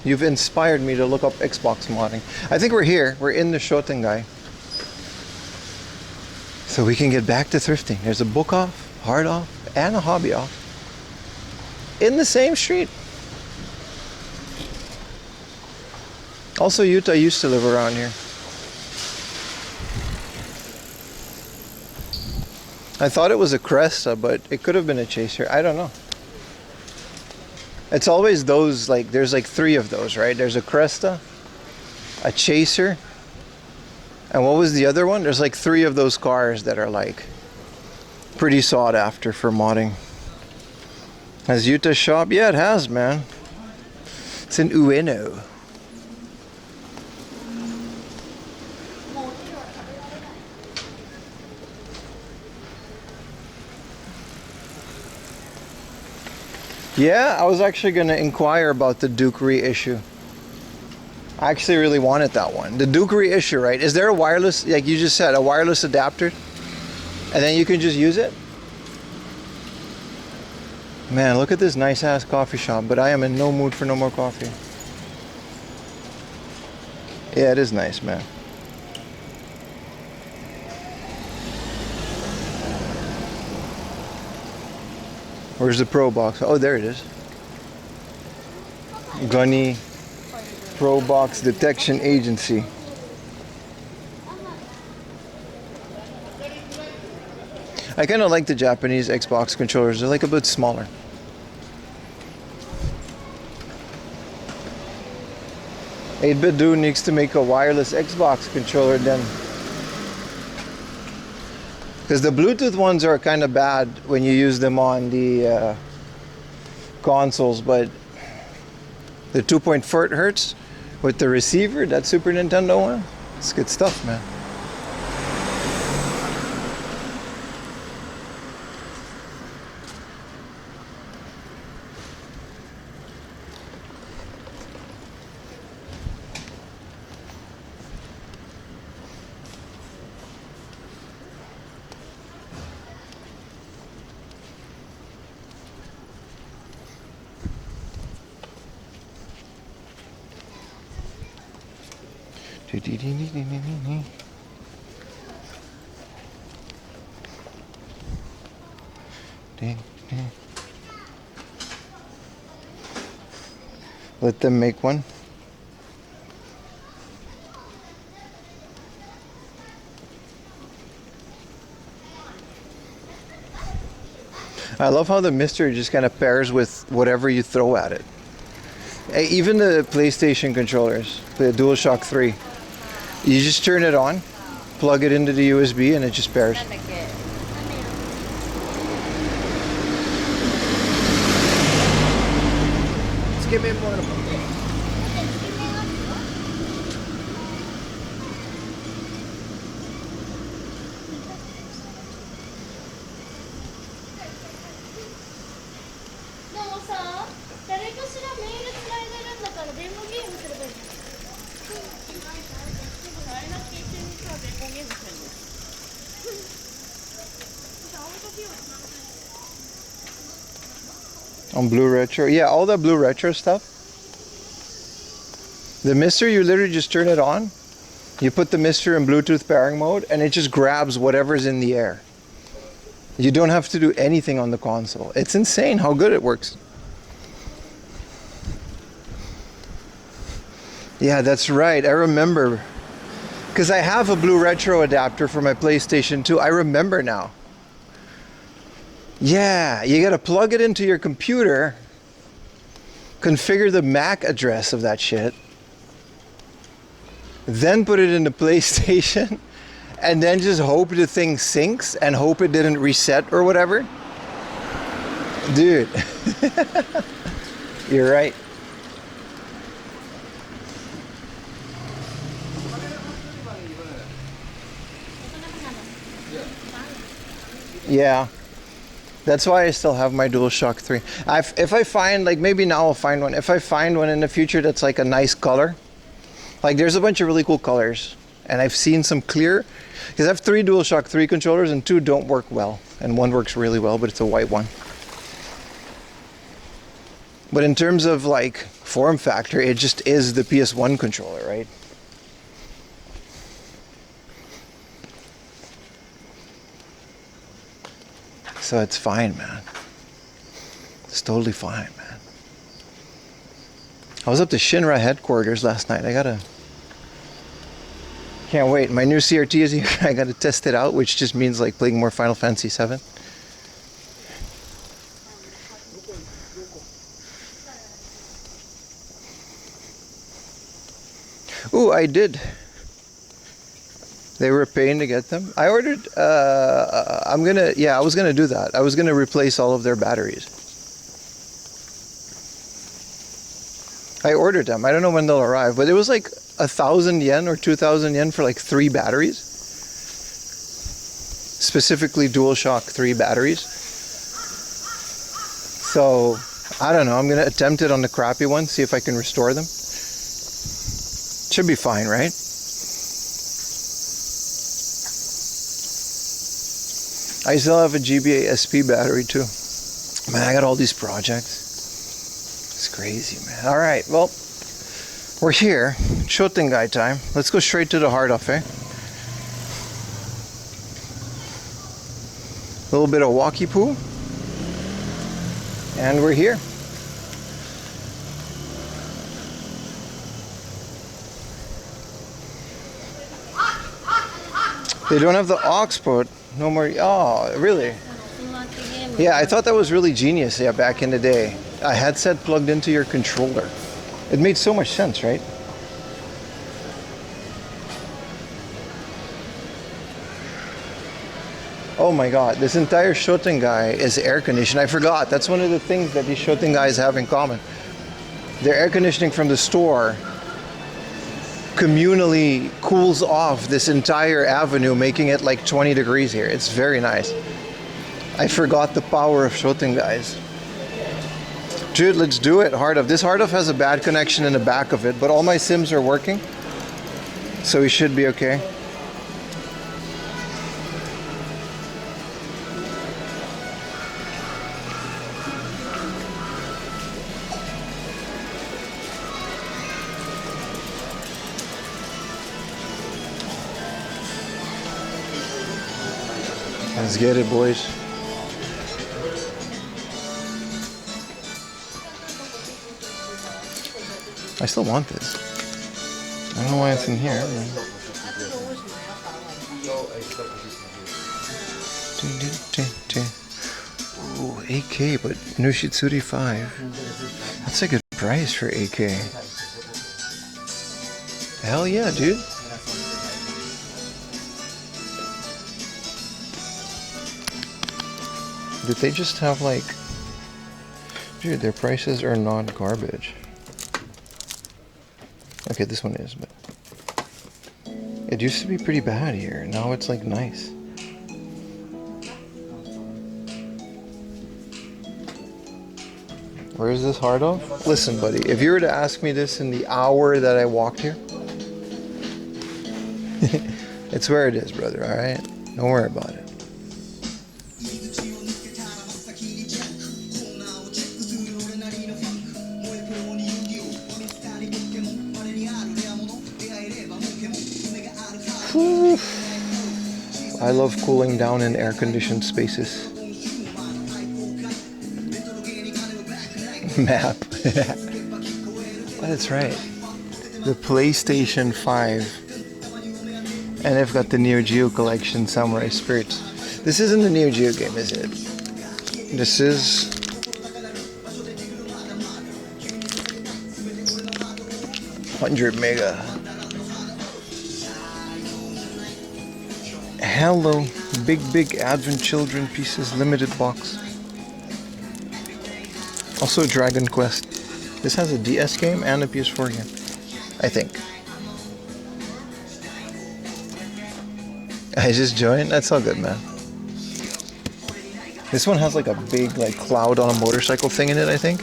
You've inspired me to look up Xbox modding. I think we're here. We're in the Shotengai. So we can get back to thrifting. There's a book off, hard off, and a hobby off. In the same street. Also, Utah used to live around here. I thought it was a Cresta, but it could have been a Chaser. I don't know. It's always those, like, there's like 3 of those, right? There's a Cresta, a Chaser, and what was the other one? There's like 3 of those cars that are like pretty sought after for modding. Has Utah shop? Yeah, it has, man. It's in Ueno. Yeah, I was actually going to inquire about the Duke reissue. I actually really wanted that one. The Duke reissue, right? Is there a wireless, like you just said, a wireless adapter? And then you can just use it? Man, look at this nice ass coffee shop, but I am in no mood for no more coffee. Yeah, it is nice, man. Where's the Pro Box? Oh, there it is. Gunny Pro Box Detection Agency. I kind of like the Japanese Xbox controllers. They're like a bit smaller. Eight-Bit Dude needs to make a wireless Xbox controller then. Because the Bluetooth ones are kind of bad when you use them on the consoles, but the 2.4 hertz with the receiver, that Super Nintendo one, it's good stuff, man. Let them make one. I love how the Mister just kind of pairs with whatever you throw at it. Even the PlayStation controllers, the DualShock 3, you just turn it on, plug it into the USB, and it just pairs. つけ麺もあるもんね。でもさ、誰かしらメールつないでるんだから電話ゲームすればいいじゃん。あれだけ一緒にさ、電話ゲームしてんの。On blue retro, yeah, all that blue retro stuff. The mister, you literally just turn it on. You put the mister in Bluetooth pairing mode, and it just grabs whatever's in the air. You don't have to do anything on the console. It's insane how good it works. Yeah, that's right. I remember. Because I have a blue retro adapter for my PlayStation 2. I remember now. Yeah, you gotta plug it into your computer, configure the MAC address of that shit, then put it into PlayStation, and then just hope the thing syncs and hope it didn't reset or whatever. Dude, you're right. Yeah. That's why I still have my DualShock 3. If I find, like, maybe now I'll find one. If I find one in the future that's like a nice color, like there's a bunch of really cool colors, and I've seen some clear, because I have 3 DualShock 3 controllers and 2 don't work well, and 1 works really well, but it's a white one. But in terms of like form factor, it just is the PS1 controller, right? So it's fine, man. It's totally fine, man. I was up to Shinra headquarters last night. Can't wait. My new CRT is here. I gotta test it out, which just means like playing more Final Fantasy 7. Ooh, I did. They were a pain to get them. I ordered, I was gonna do that. I was gonna replace all of their batteries. I ordered them. I don't know when they'll arrive, but it was like 1,000 yen or 2,000 yen for like 3 batteries. Specifically DualShock 3 batteries. So, I don't know. I'm gonna attempt it on the crappy one, see if I can restore them. Should be fine, right? I still have a GBA SP battery too. Man, I got all these projects. It's crazy, man. All right, well, we're here. Shotengai time. Let's go straight to the heart off, eh? A little bit of walkie poo. And we're here. They don't have the aux port. No more. Oh, really? Yeah, I thought that was really genius. Yeah, back in the day, a headset plugged into your controller. It made so much sense, right? Oh my God, this entire Shotengai is air conditioned. I forgot. That's one of the things that these Shotengais have in common. Their air conditioning from the store communally cools off this entire avenue, making it like 20 degrees here. It's very nice. I forgot the power of Shotengais. Dude, let's do it. Heart of. This Heart of has a bad connection in the back of it, but all my sims are working, so we should be okay. Let's get it, boys. I still want this. I don't know why it's in here. Ooh, 8K, but Nushitsuri 5. That's a good price for 8K. Hell yeah, dude. Did they just have like... Dude, their prices are not garbage. Okay, this one is, but it used to be pretty bad here. Now it's like nice. Where is this hard off? Listen, buddy, if you were to ask me this in the hour that I walked here, it's where it is, brother, alright? Don't worry about it. Whew. I love cooling down in air-conditioned spaces. Map. Oh, that's right. The PlayStation 5. And I've got the Neo Geo collection, Samurai Spirits. This isn't a Neo Geo game, is it? This is... $100 mega. Hello. Big Advent Children Pieces limited box. Also Dragon Quest. This has a DS game and a PS4 game, I think. I just joined? That's all good, man. This one has like a big like cloud on a motorcycle thing in it, I think.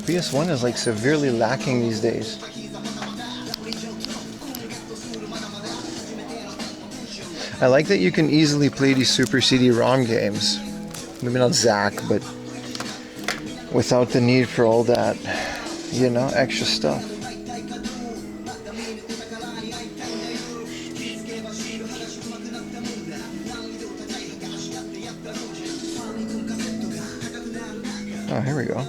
PS1 is like severely lacking these days. I like that you can easily play these Super CD-ROM games. Maybe not Zack, but without the need for all that, you know, extra stuff. Oh, here we go.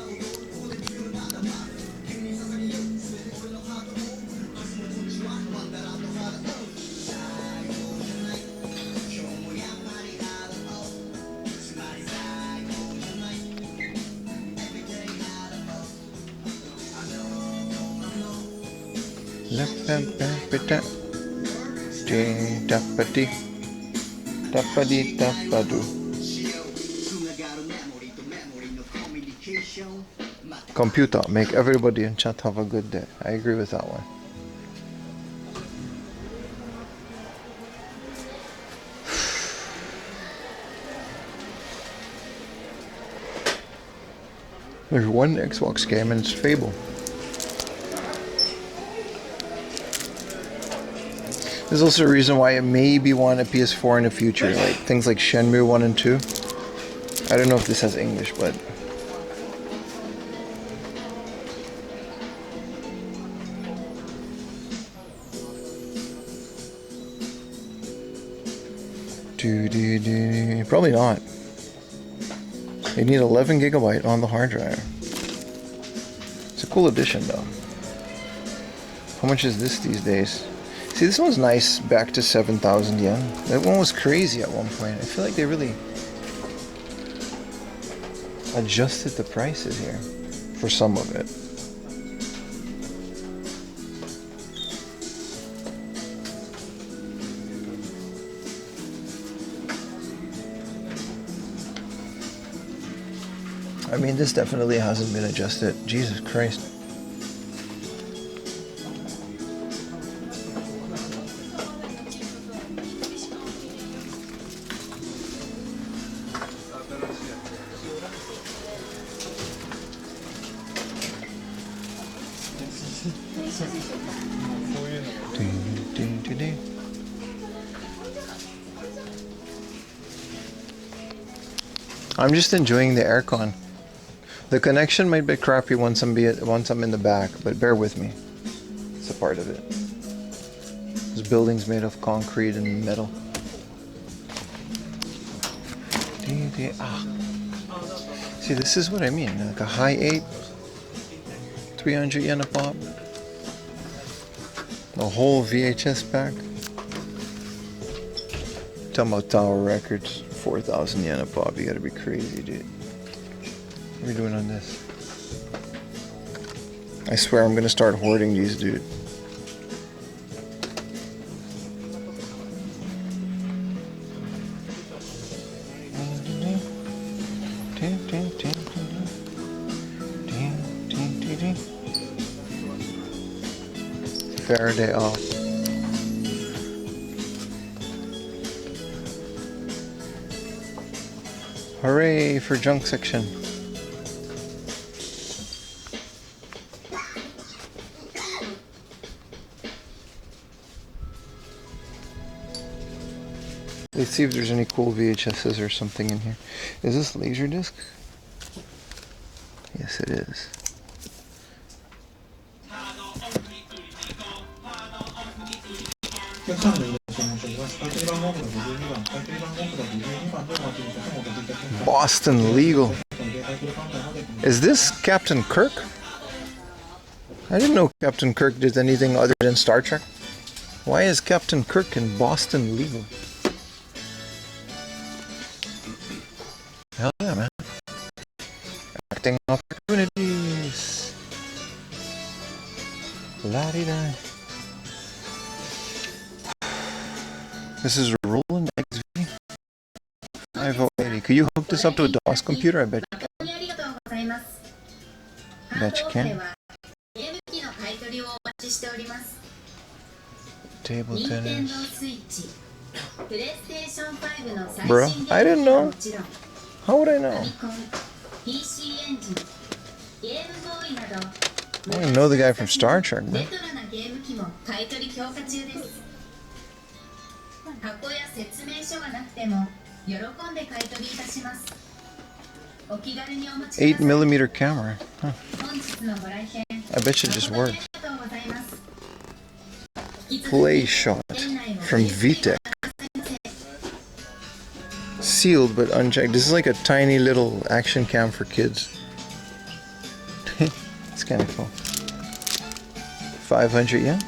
Computer, make everybody in chat have a good day. I agree with that one. There's one Xbox game and it's Fable. There's also a reason why I maybe want a PS4 in the future, like things like Shenmue 1 and 2. I don't know if this has English, but... Probably not. You need 11 gigabyte on the hard drive. It's a cool addition though. How much is this these days? See, this one's nice, back to 7,000 yen. That one was crazy at one point. I feel like they really adjusted the prices here for some of it. I mean, this definitely hasn't been adjusted. Jesus Christ. I'm just enjoying the aircon. The connection might be crappy once I'm in the back, but bear with me. It's a part of it. This building's made of concrete and metal. See, this is what I mean. Like a high 8, 300 yen a pop. The whole VHS pack. Talking about Tower Records, 4,000 yen a pop. You gotta be crazy, dude. What are we doing on this? I swear I'm gonna start hoarding these, dude. Faraday off. Hooray for junk section. Let's see if there's any cool VHSs or something in here. Is this Laserdisc? Yes, it is. Boston Legal. Is this Captain Kirk? I didn't know Captain Kirk did anything other than Star Trek. Why is Captain Kirk in Boston Legal? Hell yeah, man. Acting opportunities. La-di-da. This is Roland XV 5080. Could you hook this up to a DOS computer? I bet you can. Bet you can. Table tennis. Bruh, I didn't know. How would I know? I don't even know the guy from Star Trek, man. $8mm camera. Huh. I bet you it just works. Play shot from VTech. Sealed but unchecked. This is like a tiny little action cam for kids. It's kind of cool. 500 yen.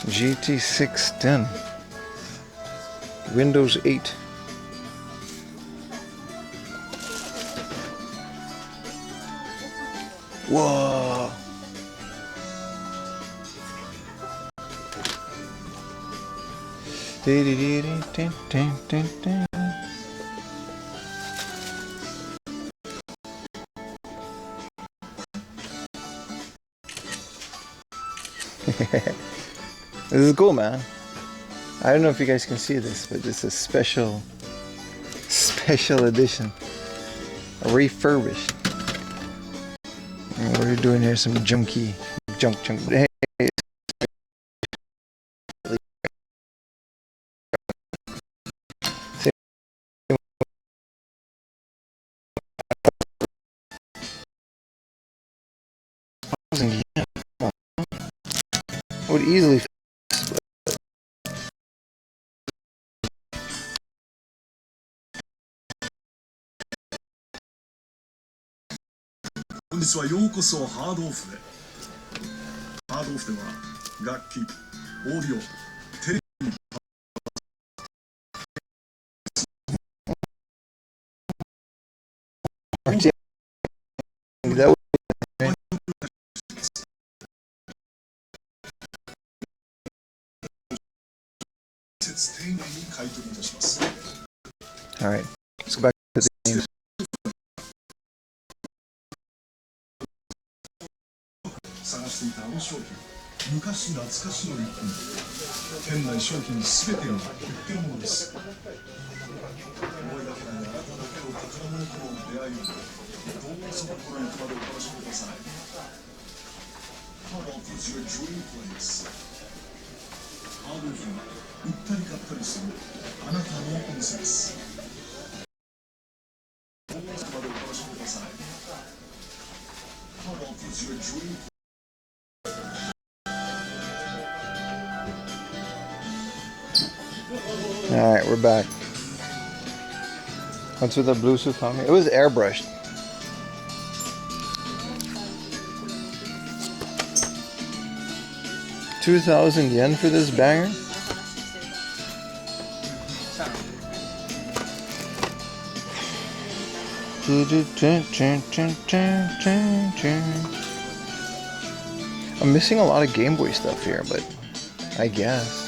GT610. Windows 8. Whoa. This is cool, man. I don't know if you guys can see this, but this is a special edition. Refurbished. And what are you doing here? Some junky junk. Hey. Would easily. All right, let's go back to the games. All right, we're back. What's with the Bluetooth on me? It was airbrushed. $2,000 for this banger? I'm missing a lot of Game Boy stuff here, but I guess.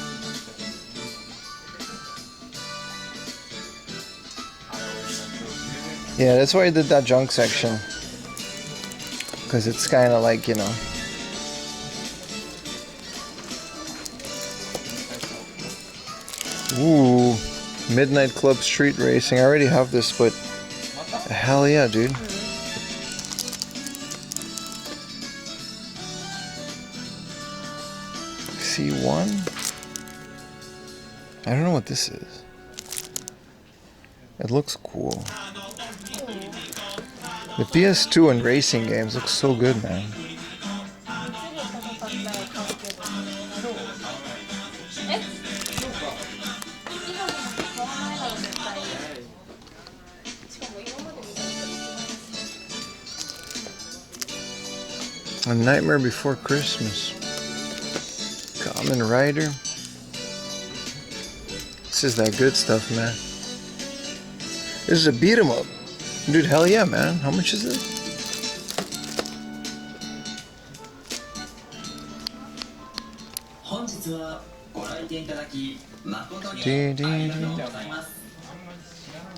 Yeah, that's why I did that junk section. Because it's kind of like, you know. Ooh, Midnight Club Street Racing. I already have this, but hell yeah, dude. C1? I don't know what this is. It looks cool. The PS2 and racing games look so good, man. A Nightmare Before Christmas. Kamen Rider. This is that good stuff, man. This is a beat 'em up. Dude, hell yeah, man. How much is this?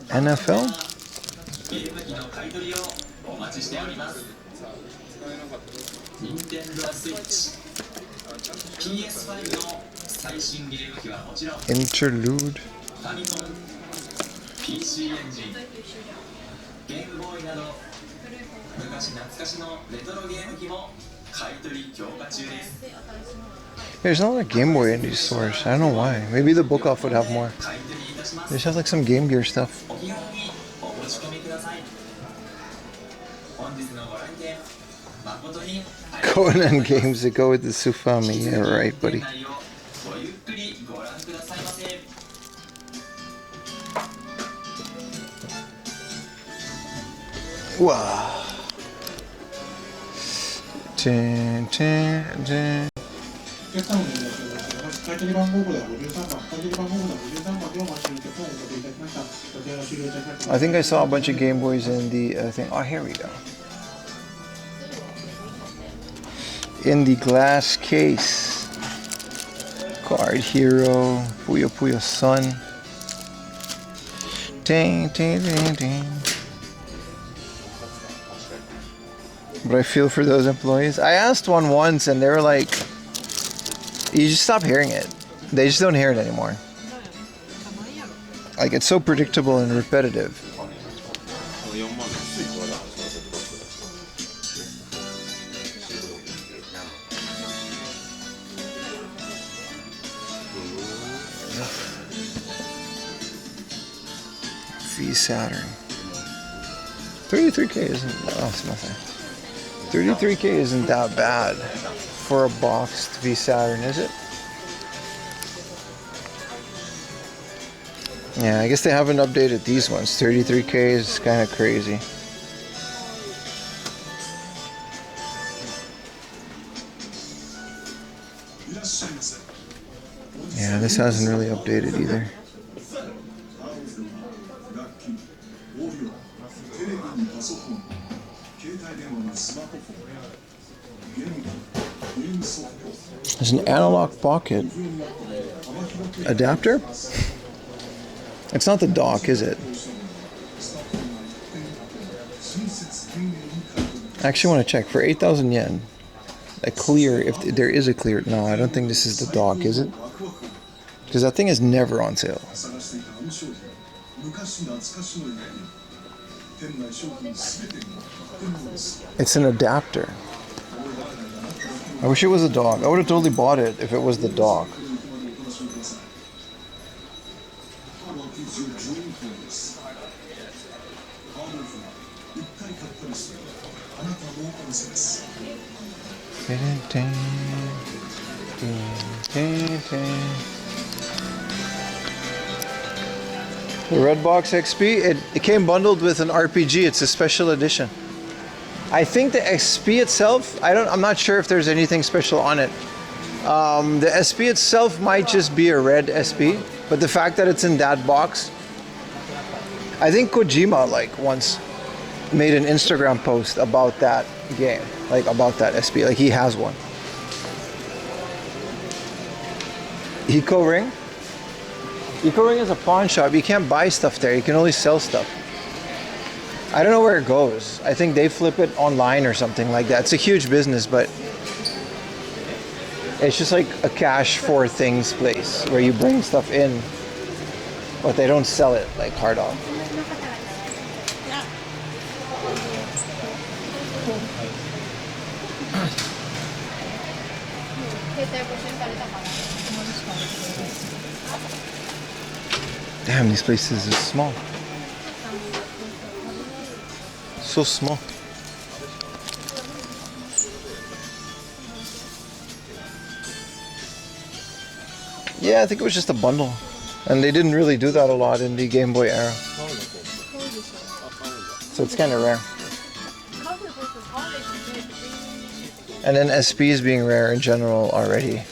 NFL? Interlude. There's not a lot of Game Boy in these stores. I don't know why. Maybe the book off would have more. They just have like some Game Gear stuff. Conan games that go with the Sufami. Yeah, right, buddy. Wow. Dun, dun, dun. I think I saw a bunch of Game Boys in the thing. Oh, here we go. In the glass case. Card Hero, Puyo Puyo Sun. Ding, ding, ding, ding. But I feel for those employees. I asked one once and they were like, you just stop hearing it. They just don't hear it anymore. Like, it's so predictable and repetitive. V Saturn. 33K isn't, oh, it's nothing. 33K isn't that bad for a boxed V Saturn, is it? Yeah, I guess they haven't updated these ones. 33K is kind of crazy. Yeah, this hasn't really updated either. There's an analog pocket adapter. It's not the dock, is it? I actually want to check for 8,000 yen. A clear, if there is a clear. No, I don't think this is the dock, is it? Because that thing is never on sale. It's an adapter. I wish it was a dock. I would have totally bought it if it was the dock. The Redbox XP, it came bundled with an RPG. It's a special edition. I think the XP itself, I'm not sure if there's anything special on it. The SP itself might just be a red SP, but the fact that it's in that box, I think Kojima like once made an Instagram post about that game, like about that SP, like he has one. Eco Ring? Eco Ring is a pawn shop. You can't buy stuff there. You can only sell stuff. I don't know where it goes. I think they flip it online or something like that. It's a huge business, but it's just like a cash for things place where you bring stuff in, but they don't sell it like hard off. Damn, these places are small. So small. Yeah, I think it was just a bundle. And they didn't really do that a lot in the Game Boy era. So it's kind of rare. And then SPs being rare in general already.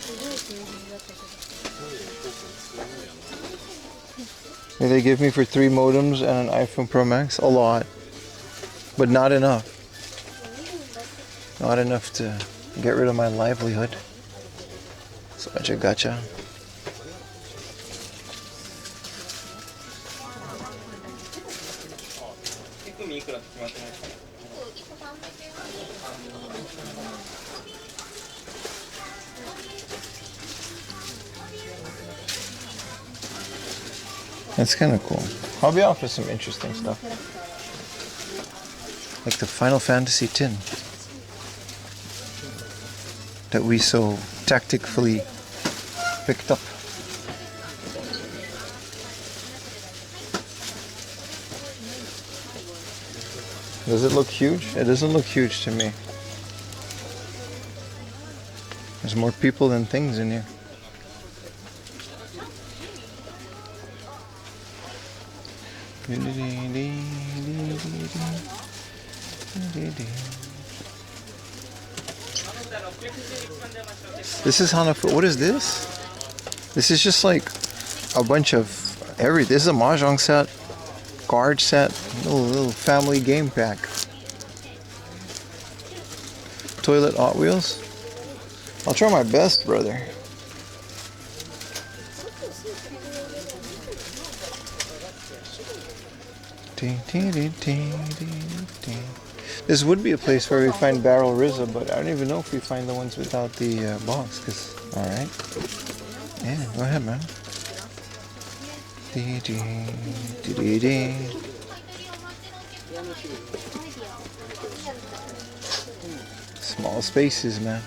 They give me for 3 modems and an iPhone Pro Max a lot, but not enough. Not enough to get rid of my livelihood. So much a gotcha. That's kind of cool. I'll be off with some interesting stuff. Like the Final Fantasy tin that we so tactfully picked up. Does it look huge? It doesn't look huge to me. There's more people than things in here. This is Hanafu. What is this? This is just like a bunch of everything. This is a mahjong set, card set, little family game pack. Toilet Hot Wheels. I'll try my best, brother. This would be a place where we find Barrel Rizza, but I don't even know if we find the ones without the box. Cause, all right, yeah, go ahead, man. Small spaces, man.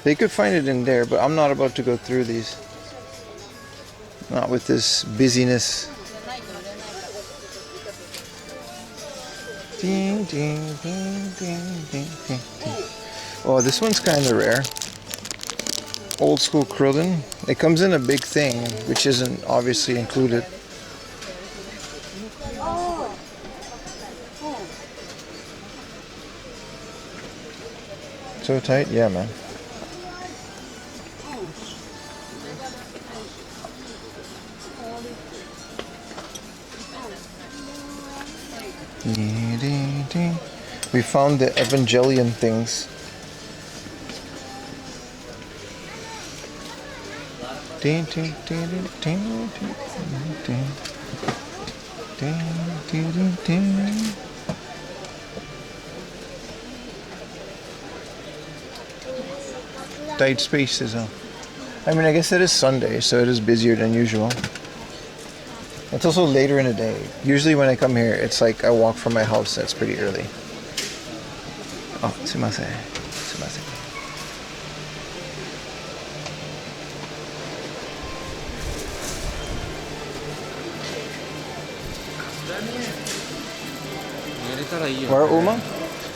They could find it in there, but I'm not about to go through these. Not with this busyness. Oh, this one's kind of rare. Old school Krillin. It comes in a big thing, which isn't obviously included. So tight? Yeah, man. We found the Evangelion things. Tight spaces, huh? I mean, I guess it is Sunday, so it is busier than usual. It's also later in the day. Usually when I come here, it's like I walk from my house, that's pretty early. Oh, sumimasen. Sumimasen. Where, Uma?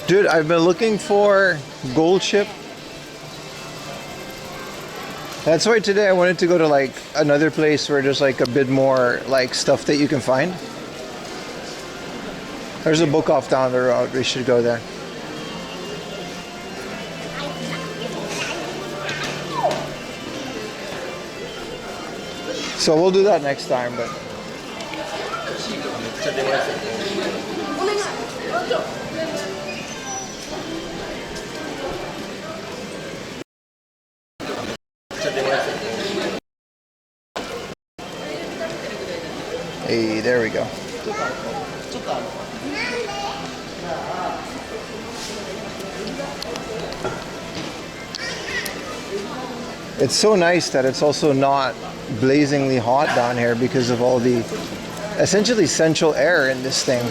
Dude, I've been looking for gold chip. That's why today I wanted to go to like another place where there's like a bit more like stuff that you can find. There's a book off down the road. We should go there. So we'll do that next time, but hey, there we go. It's so nice that it's also not blazingly hot down here because of all the essentially central air in this thing.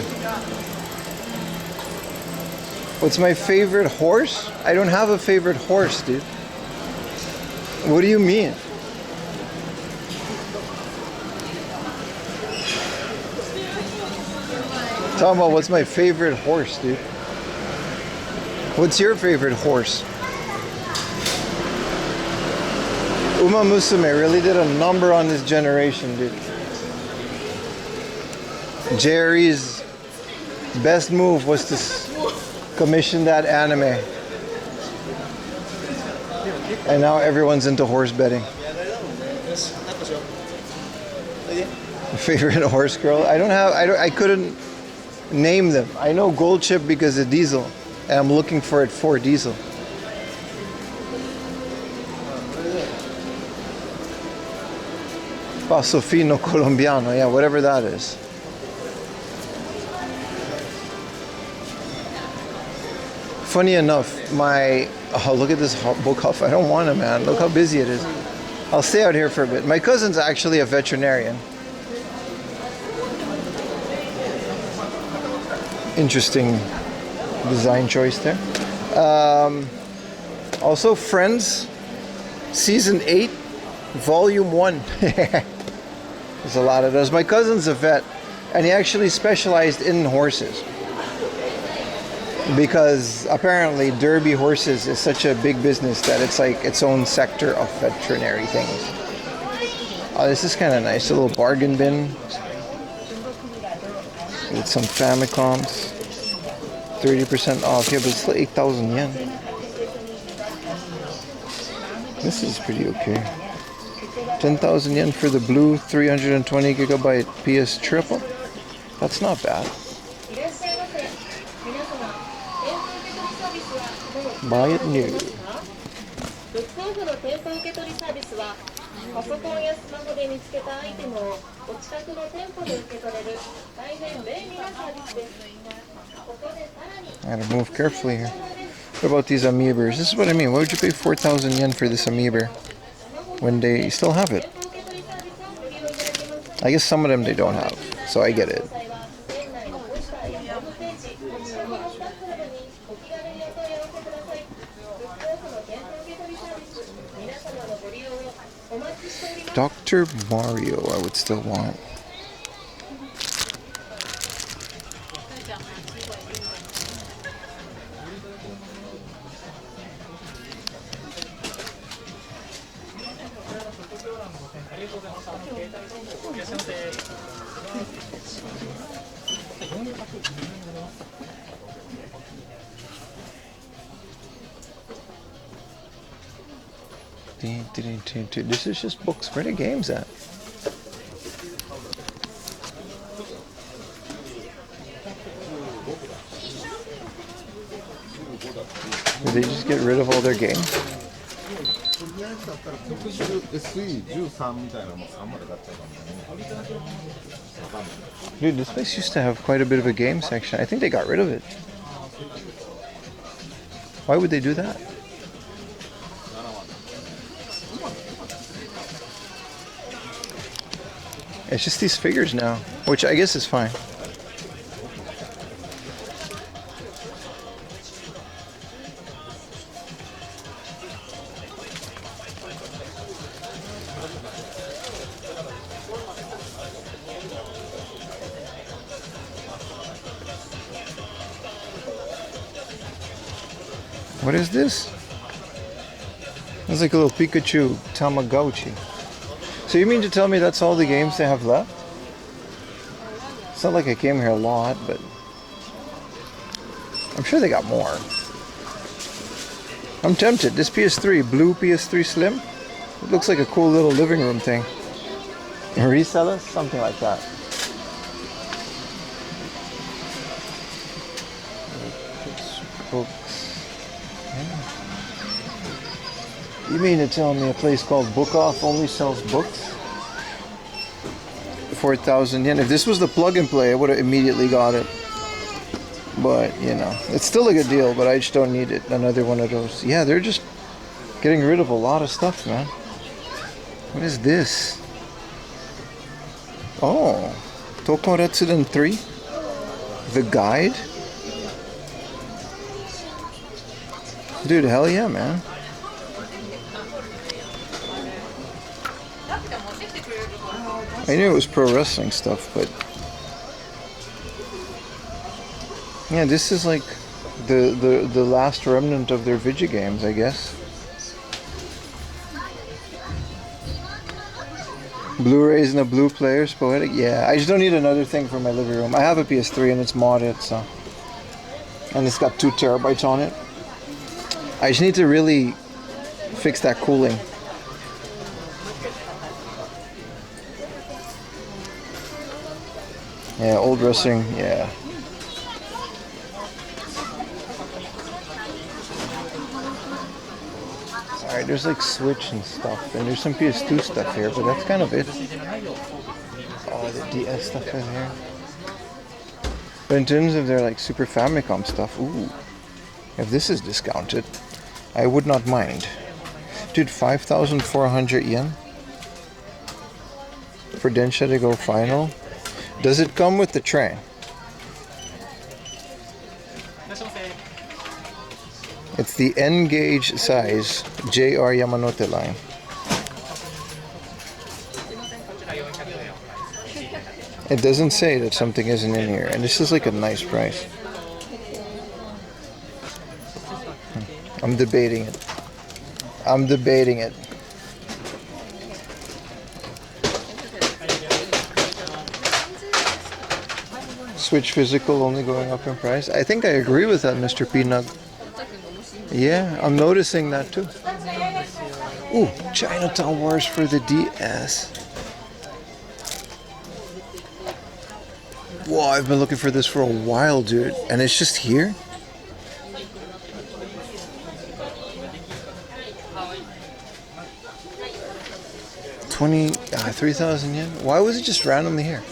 What's my favorite horse? I don't have a favorite horse, dude. What do you mean? Talking about what's my favorite horse, dude. What's your favorite horse? Uma Musume really did a number on this generation, dude. Jerry's best move was to commission that anime. And now everyone's into horse betting. Favorite horse girl? I couldn't name them. I know Gold Chip because of Diesel. And I'm looking for it for Diesel. Paso Fino Colombiano, yeah, whatever that is. Funny enough, look at this bookshelf. I don't want it, man. Look how busy it is. I'll stay out here for a bit. My cousin's actually a veterinarian. Interesting design choice there. Also, Friends, Season 8, Volume 1. There's a lot of those. My cousin's a vet, and he actually specialized in horses. Because apparently Derby horses is such a big business that it's like its own sector of veterinary things. Oh, this is kind of nice. A little bargain bin with some Famicoms. 30% off. Yeah, but it's still 8,000 yen. This is pretty okay. 10,000 yen for the blue 320 gigabyte PS triple. That's not bad. Buy it new. ブックオフの店舗受け取りサービスはパソコンやスマホで見つけたアイテムをお近くの店舗で受け取れる大変便利なサービスです。ここでさらに I gotta move carefully here. What about these amoebas? This is what I mean. Why would you pay 4,000 yen for this amoeba when they still have it? I guess some of them they don't have, so I get it. Dr. Mario, I would still want. This is just books. Where are the games at? Did they just get rid of all their games? Dude, this place used to have quite a bit of a game section. I think they got rid of it. Why would they do that? It's just these figures now, which I guess is fine. What is this? It's like a little Pikachu Tamagotchi. So you mean to tell me that's all the games they have left? It's not like I came here a lot, but I'm sure they got more. I'm tempted. This PS3, blue PS3 Slim, it looks like a cool little living room thing. Resellers? Something like that. Books. Yeah. You mean to tell me a place called Book Off only sells books? 4,000 yen. If this was the plug and play, I would have immediately got it. But, you know, it's still a good deal, but I just don't need it. Another one of those. Yeah, they're just getting rid of a lot of stuff, man. What is this? Oh, Tokoretsuden 3? The guide? Dude, hell yeah, man. I knew it was pro wrestling stuff, but yeah, this is like the last remnant of their video games, I guess. Blu-rays and the blue players, poetic. Yeah, I just don't need another thing for my living room. I have a PS3 and it's modded, so, and it's got 2 terabytes on it. I just need to really fix that cooling. Yeah, old wrestling, yeah. Alright, there's like Switch and stuff, and there's some PS2 stuff here, but that's kind of it. Oh, the DS stuff in here. But in terms of their like Super Famicom stuff, ooh, if this is discounted, I would not mind. Dude, 5,400 yen for Densha to go final. Does it come with the train? It's the N-gauge size JR Yamanote line. It doesn't say that something isn't in here, and this is like a nice price. I'm debating it. I'm debating it. Switch physical only going up in price. I think I agree with that, Mr. Pinug. Yeah, I'm noticing that too. Ooh, Chinatown Wars for the DS. Whoa, I've been looking for this for a while, dude. And it's just here? $3,000 yen? Why was it just randomly here?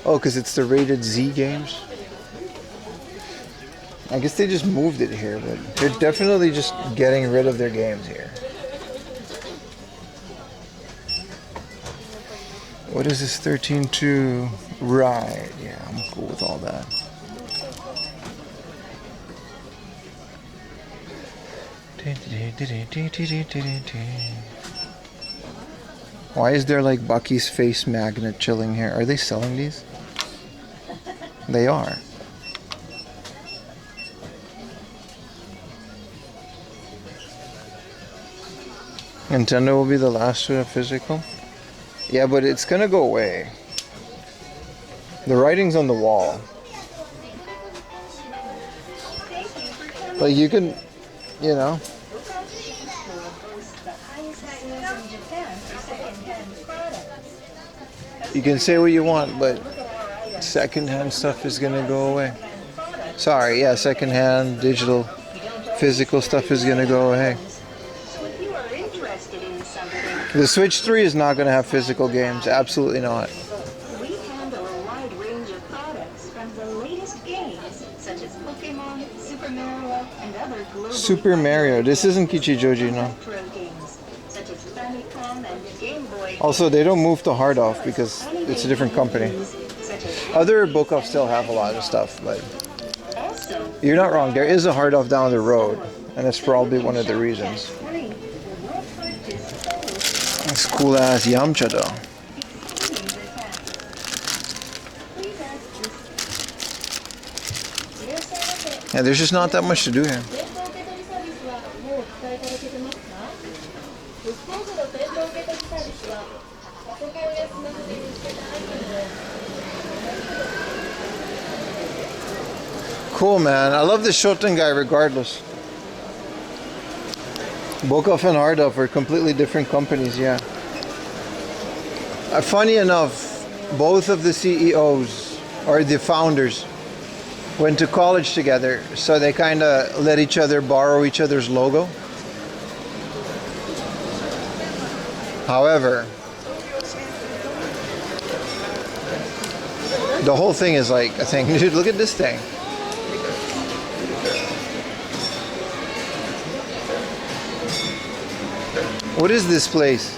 Oh, because it's the rated Z games? I guess they just moved it here, but they're definitely just getting rid of their games here. What is this 13.2? Right, yeah, I'm cool with all that. Why is there like Bucky's face magnet chilling here? Are they selling these? They are. Nintendo will be the last to have physical? Yeah, but it's gonna go away. The writing's on the wall. Like you can, you know. You can say what you want, but secondhand stuff is gonna go away. Sorry, yeah, secondhand, digital, physical stuff is gonna go away. The Switch 3 is not gonna have physical games, absolutely not. We handle a wide range of products from the latest games, such as Pokemon, Super Mario, and other global Super Mario, this isn't Kichijoji, no. retro games, such as Famicom and Game Boy. Also, they don't move to hard off because it's a different company. Other book offs still have a lot of stuff, but you're not wrong. There is a hard off down the road, and that's probably one of the reasons. It's cool ass Yamcha though. Yeah, there's just not that much to do here. Cool, man. I love this Shoten guy regardless. Book Off and Hard Off are completely different companies, yeah. Funny enough, both of the CEOs or the founders went to college together, so they kind of let each other borrow each other's logo. However, the whole thing is like a thing. Dude, look at this thing. What is this place?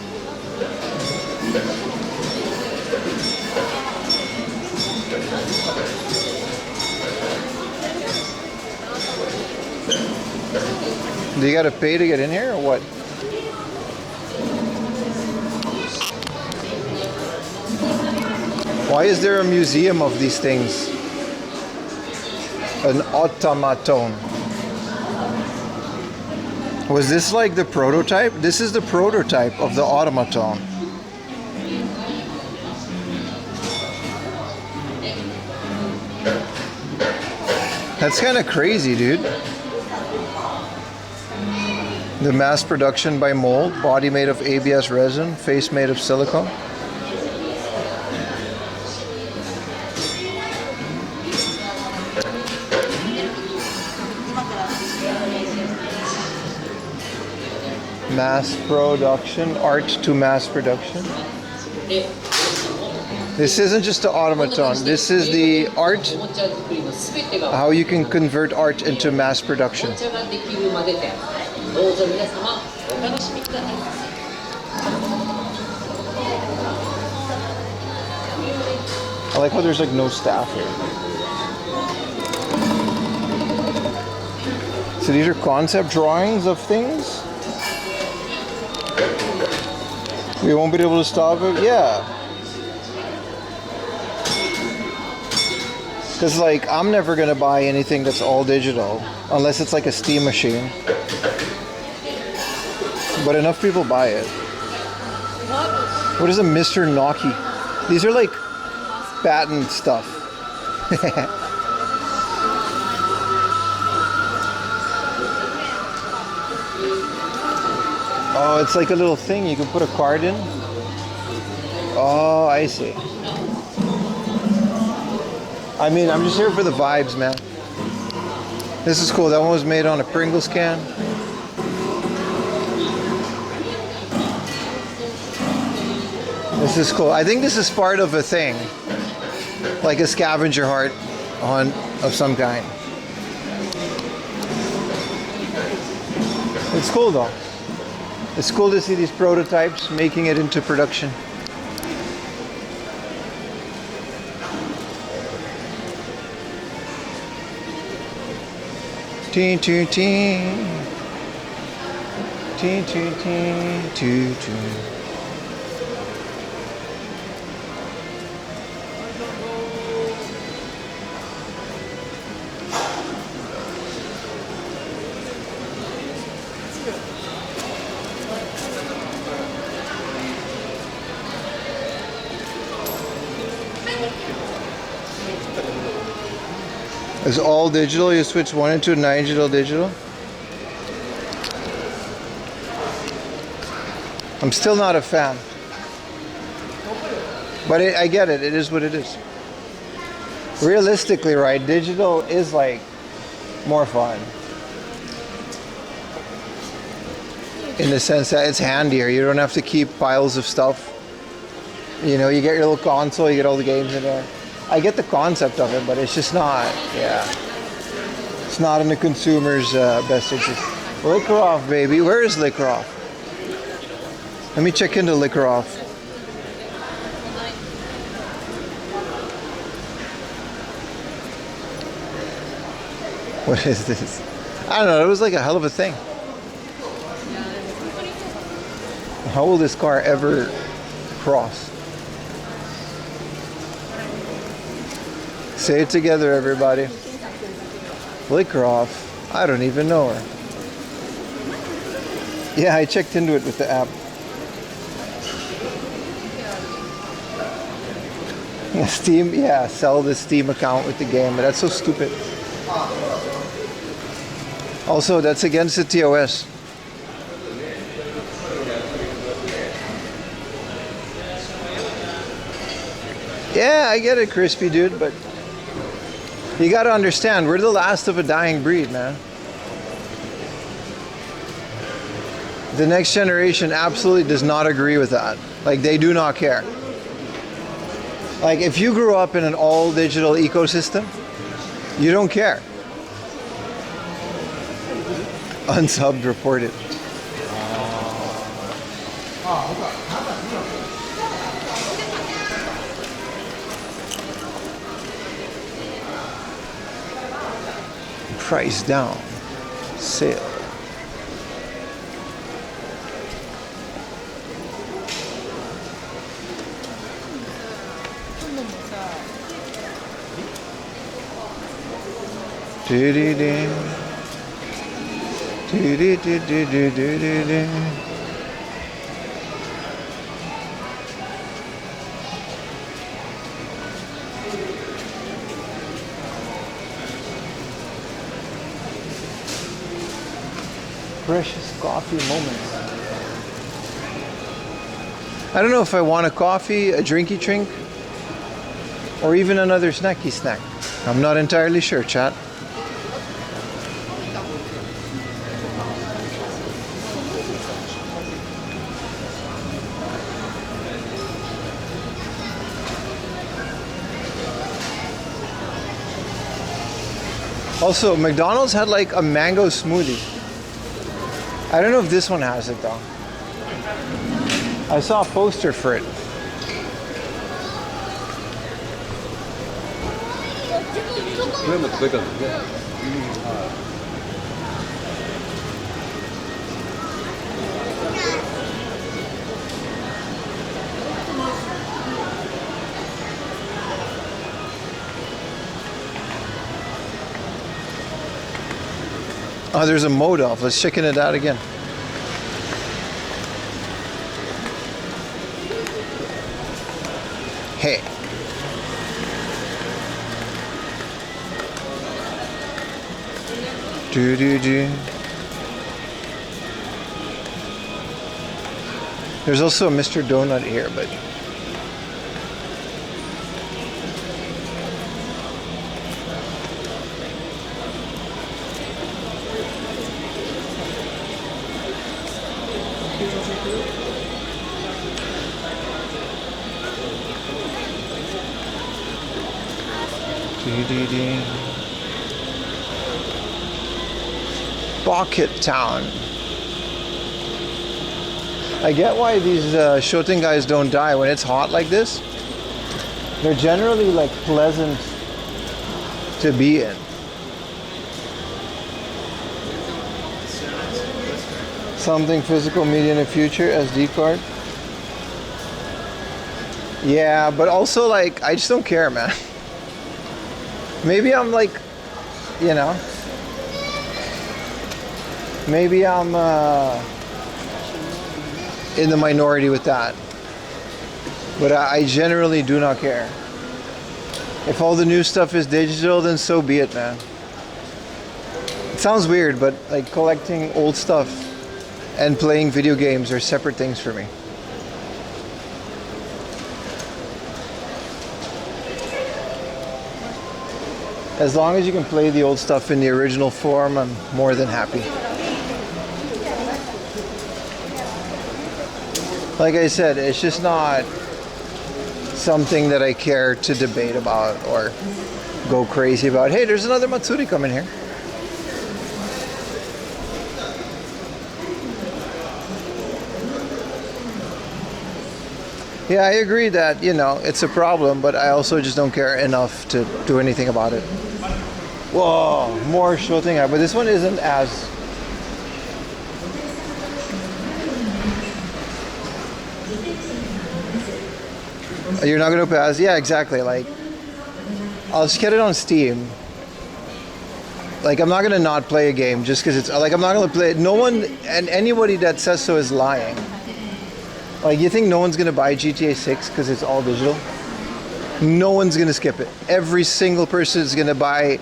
Do you gotta pay to get in here or what? Why is there a museum of these things? An automaton. Was this like the prototype? This is the prototype of the automaton. That's kind of crazy, dude. The mass production by mold, body made of ABS resin, face made of silicone. Mass production, art to mass production. This isn't just the automaton, this is the art, how you can convert art into mass production. I like how there's like no staff here. So these are concept drawings of things? We won't be able to stop it? Yeah. Because like, I'm never going to buy anything that's all digital, unless it's like a steam machine. But enough people buy it. What is a Mr. Noki? These are like patent stuff. Oh, it's like a little thing you can put a card in. Oh, I see. I mean, I'm just here for the vibes, man. This is cool. That one was made on a Pringles can. This is cool. I think this is part of a thing, like a scavenger hunt of some kind. It's cool though. It's cool to see these prototypes making it into production. Teen, teen, teen. Teen, teen, teen, teen, teen. It's all digital. You switch one into 9 digital. I'm still not a fan, but I get it. It is what it is. Realistically, right? Digital is like more fun in the sense that it's handier. You don't have to keep piles of stuff. You know, you get your little console. You get all the games in there. I get the concept of it, but it's just not, yeah. It's not in the consumer's best interest. Liquor off, baby. Where is liquor off? Let me check into liquor off. What is this? I don't know. It was like a hell of a thing. How will this car ever cross? Say it together, everybody. Liquor off. I don't even know her. Yeah, I checked into it with the app. Steam, yeah, sell the Steam account with the game, but that's so stupid. Also, that's against the TOS. Yeah, I get it, crispy dude, but you gotta understand, we're the last of a dying breed, man. The next generation absolutely does not agree with that. Like, they do not care. Like, if you grew up in an all digital ecosystem, you don't care. Unsubbed reported. Price down. Sale. Do-do-do. Do-do-do-do-do-do-do. Precious coffee moments. I don't know if I want a coffee, a drinky drink, or even another snacky snack. I'm not entirely sure, chat. Also, McDonald's had like a mango smoothie. I don't know if this one has it though. I saw a poster for it. Oh, there's a mode off. Let's check it out again. Hey. Do. There's also a Mr. Donut here, but Pocket Town. I get why these Shoten guys don't die when it's hot like this. They're generally like pleasant to be in. Something physical media in the future, SD card. Yeah, but also like I just don't care, man. Maybe I'm like, you know, maybe I'm in the minority with that. But I generally do not care. If all the new stuff is digital, then so be it, man. It sounds weird, but like collecting old stuff and playing video games are separate things for me. As long as you can play the old stuff in the original form, I'm more than happy. Like I said, it's just not something that I care to debate about or go crazy about. Hey, there's another Matsuri coming here. Yeah, I agree that, you know, it's a problem, but I also just don't care enough to do anything about it. Whoa, more shooting out, but this one isn't as... You're not gonna pass? Yeah, exactly. Like, I'll just get it on Steam. Like, I'm not gonna not play a game just because it's like I'm not gonna play it. No one and anybody that says so is lying. Like, you think no one's gonna buy GTA 6 because it's all digital? No one's gonna skip it. Every single person is gonna buy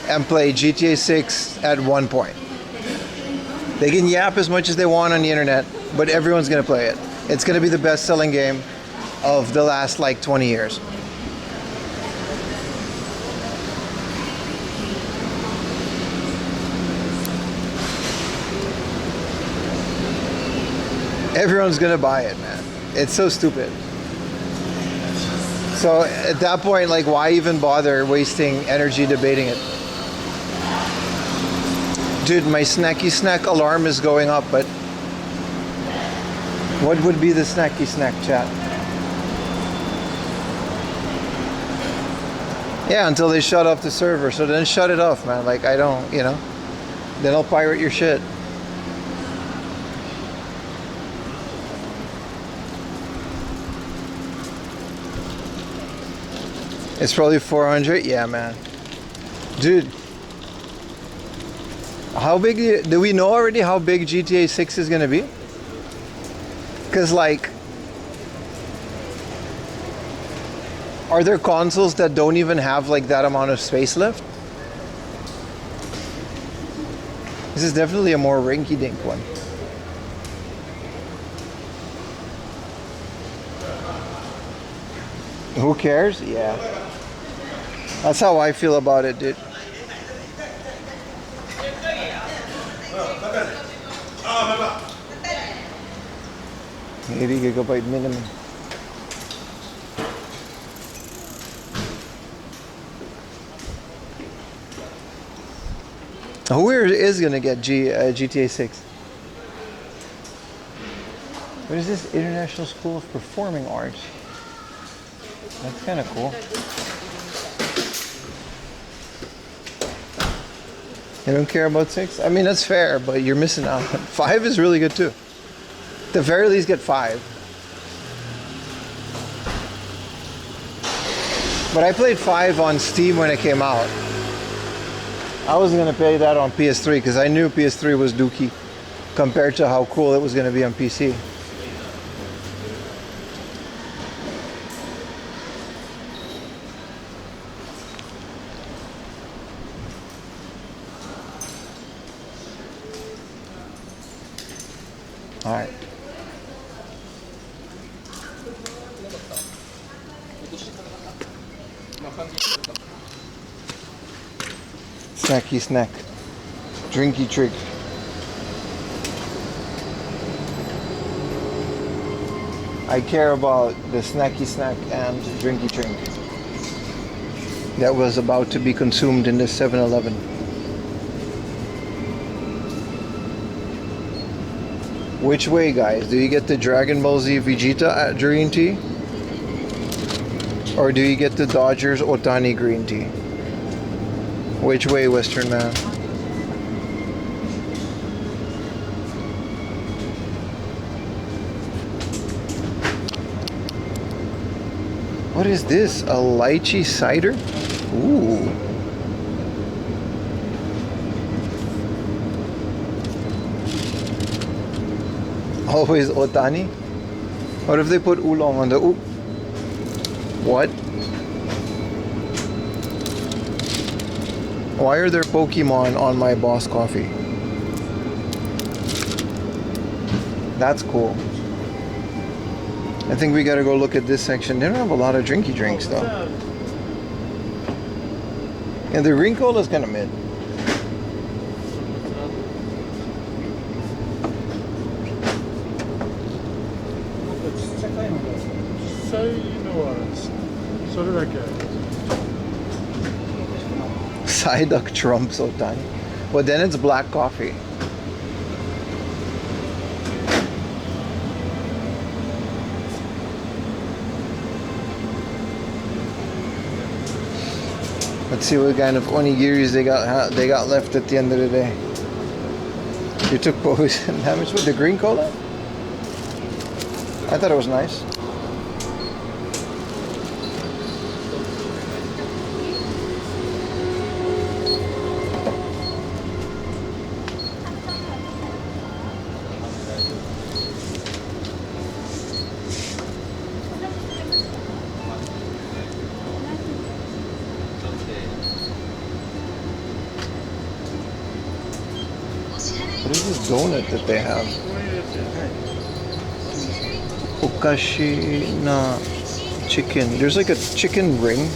and play GTA 6 at one point. They can yap as much as they want on the internet, but everyone's gonna play it. It's gonna be the best-selling game of the last like 20 years. Everyone's gonna buy it, man. It's so stupid. So at that point, like, why even bother wasting energy debating it? Dude, my snacky snack alarm is going up, but what would be the snacky snack, chat? Yeah, until they shut off the server. So then shut it off, man. Like, I don't, you know, then I'll pirate your shit. It's probably 400. Yeah, man. Dude, how big do we know already how big GTA 6 is gonna be? Because, like, are there consoles that don't even have like that amount of space left? This is definitely a more rinky-dink one. Who cares? Yeah. That's how I feel about it, dude. 80 gigabyte minimum. Who is gonna get GTA 6? What is this? International School of Performing Arts. That's kind of cool. You don't care about 6? I mean, that's fair, but you're missing out. 5 is really good too. At the very least, get 5. But I played 5 on Steam when it came out. I wasn't going to play that on PS3 because I knew PS3 was dookie compared to how cool it was going to be on PC. All right. Snacky snack. Drinky trick. I care about the snacky snack and drinky drink that was about to be consumed in the 7-Eleven. Which way, guys? Do you get the Dragon Ball Z Vegeta green tea? Or do you get the Dodgers Otani green tea? Which way, Western man? What is this? A lychee cider? Ooh. Always Otani? What if they put oolong on the oop? What? Why are there Pokemon on my Boss coffee? That's cool. I think we gotta go look at this section. They don't have a lot of drinky drinks though. And the green cola is kind of mid. Psyduck trumps Otani. Well, then it's black coffee. Let's see what kind of onigiris they got left at the end of the day. You took poison damage with the green cola? I thought it was nice. What is this donut that they have? Okashi na chicken. There's like a chicken ring.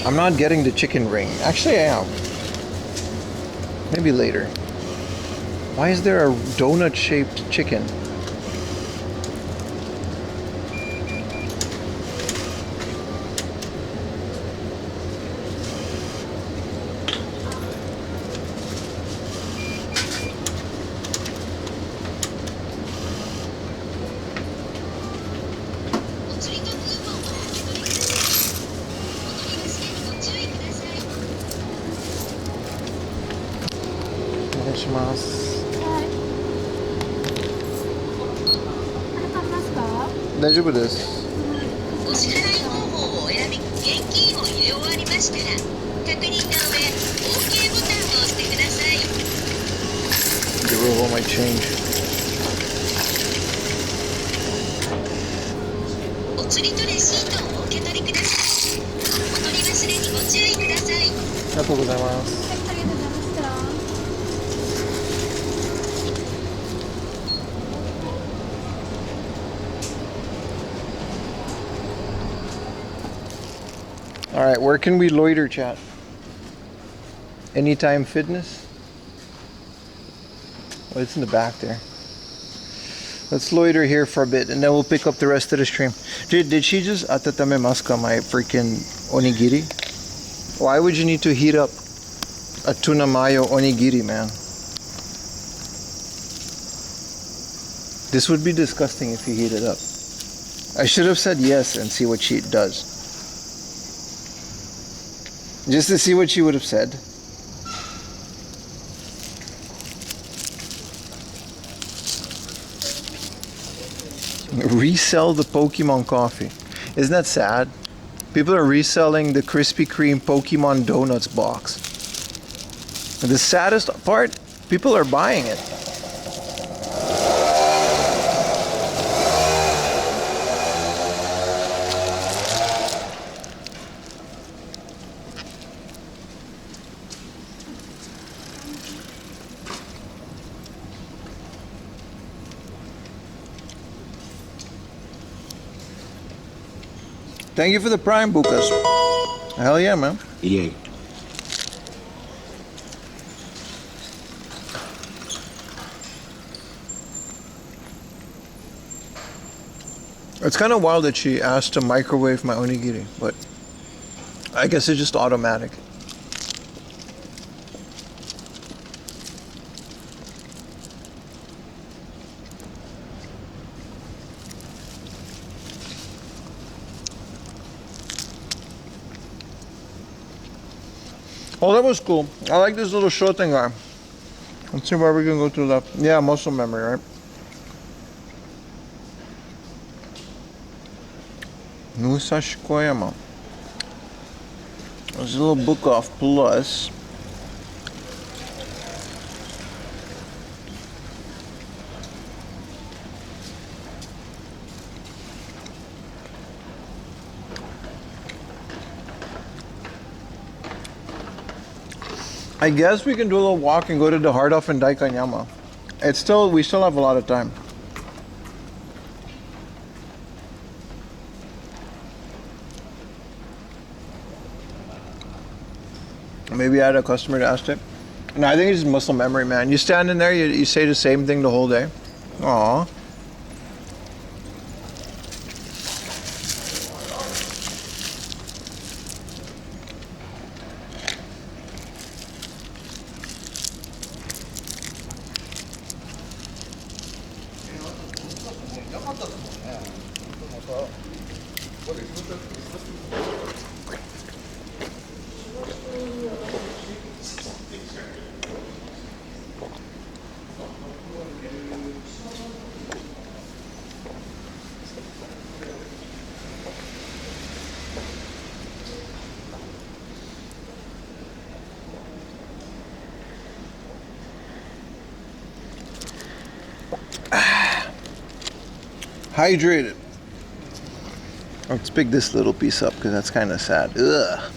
I'm not getting the chicken ring. Actually, I am. Maybe later. Why is there a donut-shaped chicken? Get rid of all my change. All right, where can we loiter, chat? Anytime Fitness? Oh, it's in the back there. Let's loiter here for a bit, and then we'll pick up the rest of the stream. Did she just atatame maska my freaking onigiri? Why would you need to heat up a tuna mayo onigiri, man? This would be disgusting if you heat it up. I should have said yes and see what she does. Just to see what she would have said. Resell the Pokemon coffee. Isn't that sad? People are reselling the Krispy Kreme Pokemon Donuts box. And the saddest part, people are buying it. Thank you for the Prime, Bukas. Hell yeah, man. Yay. It's kind of wild that she asked to microwave my onigiri, but I guess it's just automatic. Oh, that was cool. I like this little short thing guy. Let's see where we can go to the left. Yeah, muscle memory, right? Musashi Koyama. There's a little book off plus. I guess we can do a little walk and go to the Hardhoff and Daikanyama. We still have a lot of time. Maybe I had a customer that asked it. No, I think it's just muscle memory, man. You stand in there, you say the same thing the whole day. Aw. Hydrated. Let's pick this little piece up because that's kind of sad. Ugh.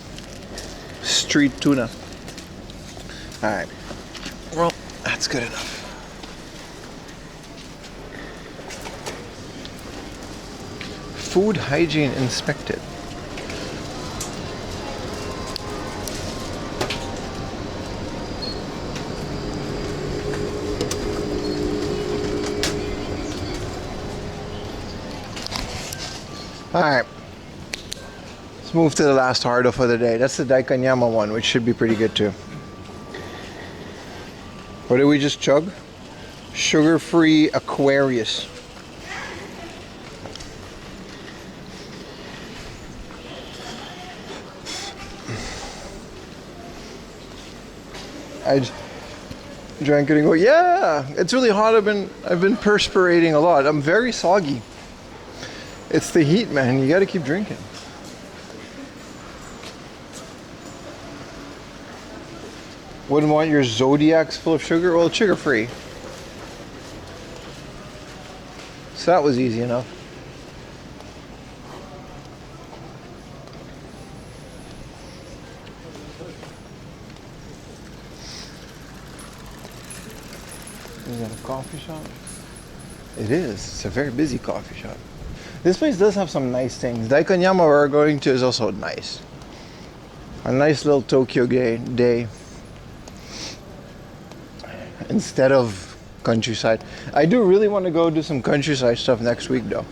Street tuna. Alright. Well, that's good enough. Food hygiene inspected. Alright. Let's move to the last hardo for the day. That's the Daikanyama one, which should be pretty good too. What did we just chug? Sugar-free Aquarius. I drank it and go, yeah, it's really hot. I've been perspirating a lot. I'm very soggy. It's the heat, man. You got to keep drinking. Wouldn't want your Zodiacs full of sugar? Well, it's sugar-free. So that was easy enough. Is that a coffee shop? It is. It's a very busy coffee shop. This place does have some nice things. Daikanyama we're going to is also nice. A nice little Tokyo day. Instead of countryside. I do really want to go do some countryside stuff next week though.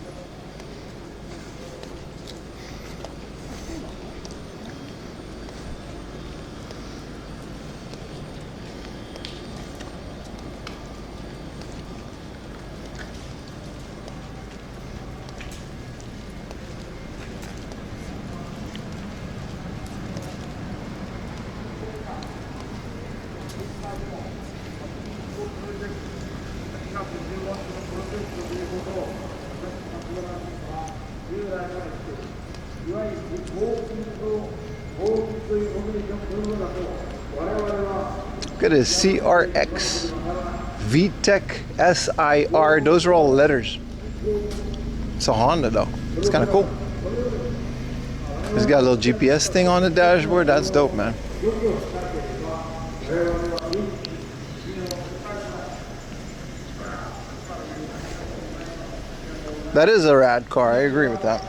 Look at this CRX, VTEC, SIR. Those are all letters. It's a Honda though. It's kind of cool. It's got a little GPS thing on the dashboard. That's dope, man. That is a rad car. I agree with that.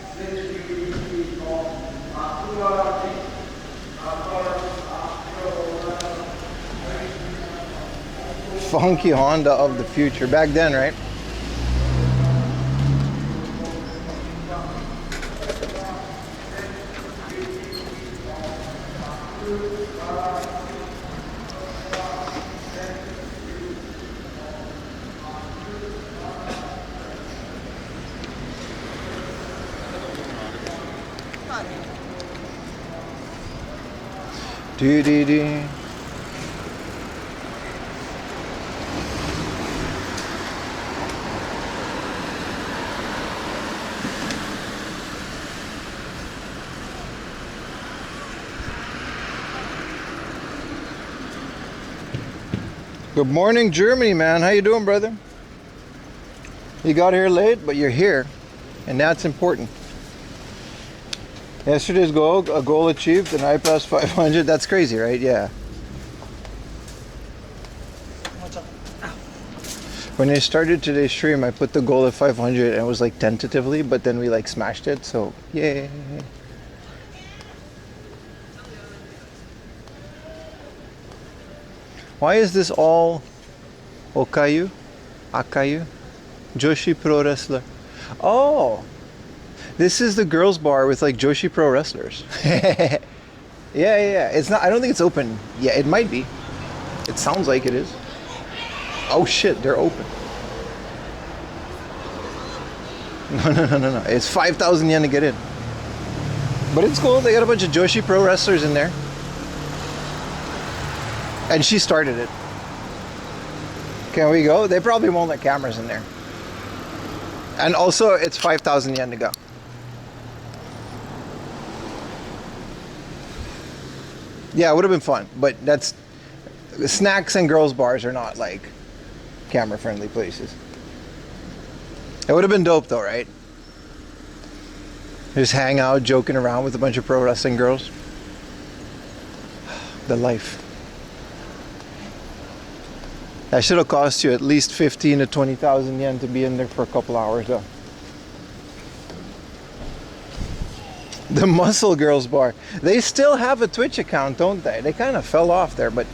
Funky Honda of the future. Back then, right? Do-dee-dee. Good morning, Germany, man. How you doing, brother? You got here late, but you're here, and that's important. Yesterday's goal, a goal achieved, and I passed 500. That's crazy, right? Yeah. When I started today's stream, I put the goal at 500, and it was like tentatively, but then we like smashed it. So yay! Why is this all Okayu? Akayu? Joshi Pro Wrestler. Oh! This is the girls' bar with like Joshi Pro Wrestlers. Yeah. It's not, I don't think it's open. Yeah, it might be. It sounds like it is. Oh shit, they're open. No. It's 5,000 yen to get in. But it's cool. They got a bunch of Joshi Pro Wrestlers in there. And she started it. Can we go? They probably won't let cameras in there. And also, it's 5,000 yen to go. Yeah, it would have been fun, but that's snacks and girls' bars are not like camera-friendly places. It would have been dope though, right? Just hang out, joking around with a bunch of pro wrestling girls. The life. That should have cost you at least 15 to 20,000 yen to be in there for a couple hours though. The Muscle Girls Bar. They still have a Twitch account, don't they? They kind of fell off there, but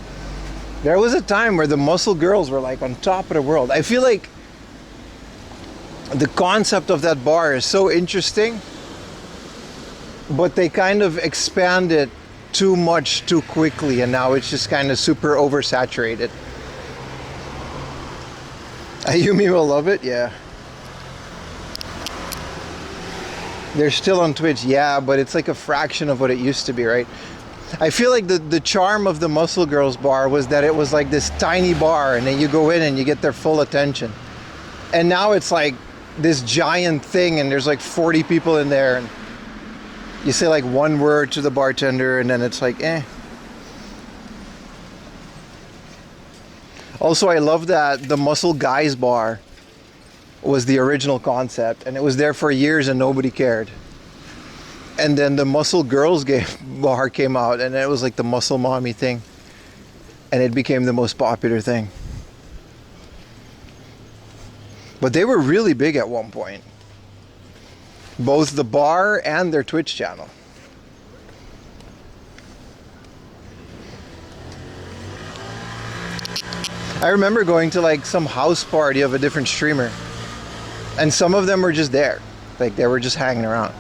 there was a time where the Muscle Girls were like on top of the world. I feel like the concept of that bar is so interesting but they kind of expand it too much too quickly, and now it's just kind of super oversaturated. Ayumi will love it, yeah. They're still on Twitch, yeah, but it's like a fraction of what it used to be, right? I feel like the charm of the Muscle Girls bar was that it was like this tiny bar, and then you go in and you get their full attention. And now it's like this giant thing, and there's like 40 people in there, and you say like one word to the bartender, and then it's like, eh. Also, I love that the Muscle Guys bar was the original concept, and it was there for years and nobody cared. And then the Muscle Girls bar came out, and it was like the Muscle Mommy thing, and it became the most popular thing. But they were really big at one point, both the bar and their Twitch channel. I remember going to like some house party of a different streamer, and some of them were just there, like they were just hanging around.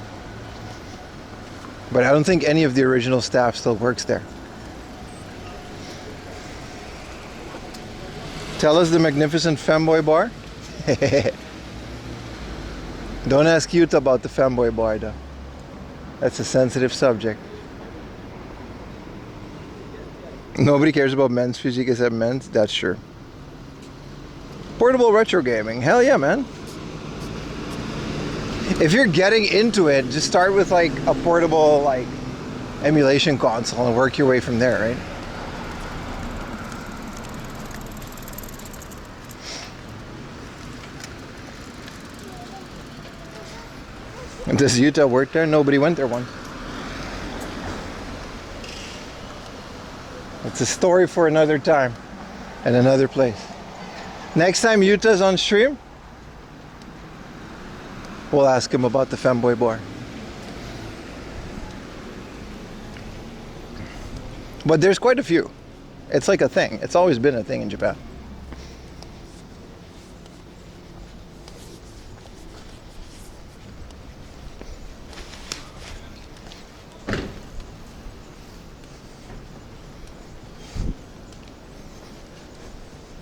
But I don't think any of the original staff still works there. Tell us the magnificent femboy bar. Don't ask Yuta about the femboy bar though. That's a sensitive subject. Nobody cares about men's physique except men's. That's true. Portable retro gaming. Hell yeah, man. If you're getting into it, just start with like a portable like emulation console and work your way from there, right? And does Utah work there? Nobody went there once. It's a story for another time and another place. Next time Utah's on stream, we'll ask him about the femboy bar. But there's quite a few. It's like a thing. It's always been a thing in Japan.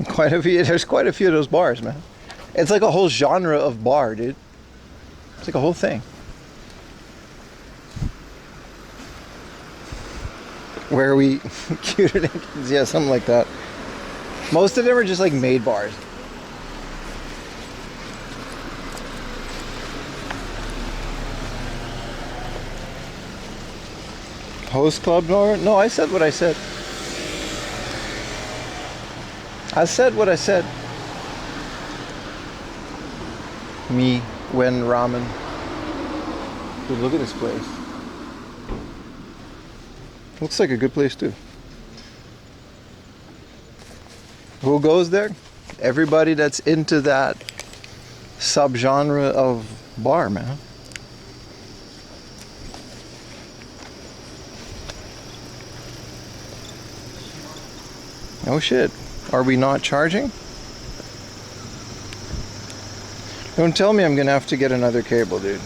Quite a few. There's quite a few of those bars, man. It's like a whole genre of bar, dude. It's like a whole thing. Where we cuter than kids, yeah, something like that. Most of them are just like maid bars. Host club? No, I said what I said. I said what I said. Me, when ramen. Dude, look at this place. Looks like a good place too. Who goes there? Everybody that's into that subgenre of bar, man. Oh shit. Are we not charging? Don't tell me I'm gonna have to get another cable, dude.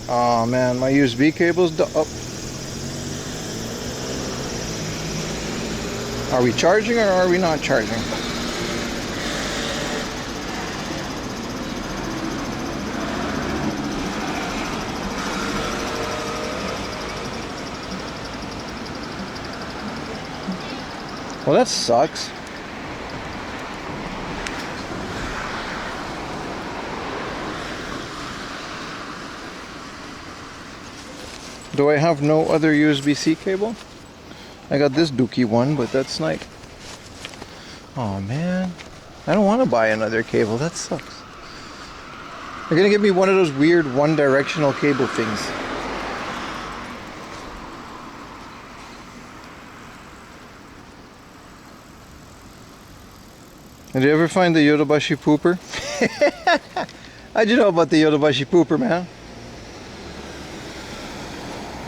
Oh man, my USB cable's up. Are we charging or are we not charging? Well, that sucks. Do I have no other USB-C cable? I got this dookie one, but that's like... Oh man, I don't want to buy another cable, that sucks. They're gonna give me one of those weird one-directional cable things. Did you ever find the Yodobashi pooper? How'd you know about the Yodobashi pooper, man?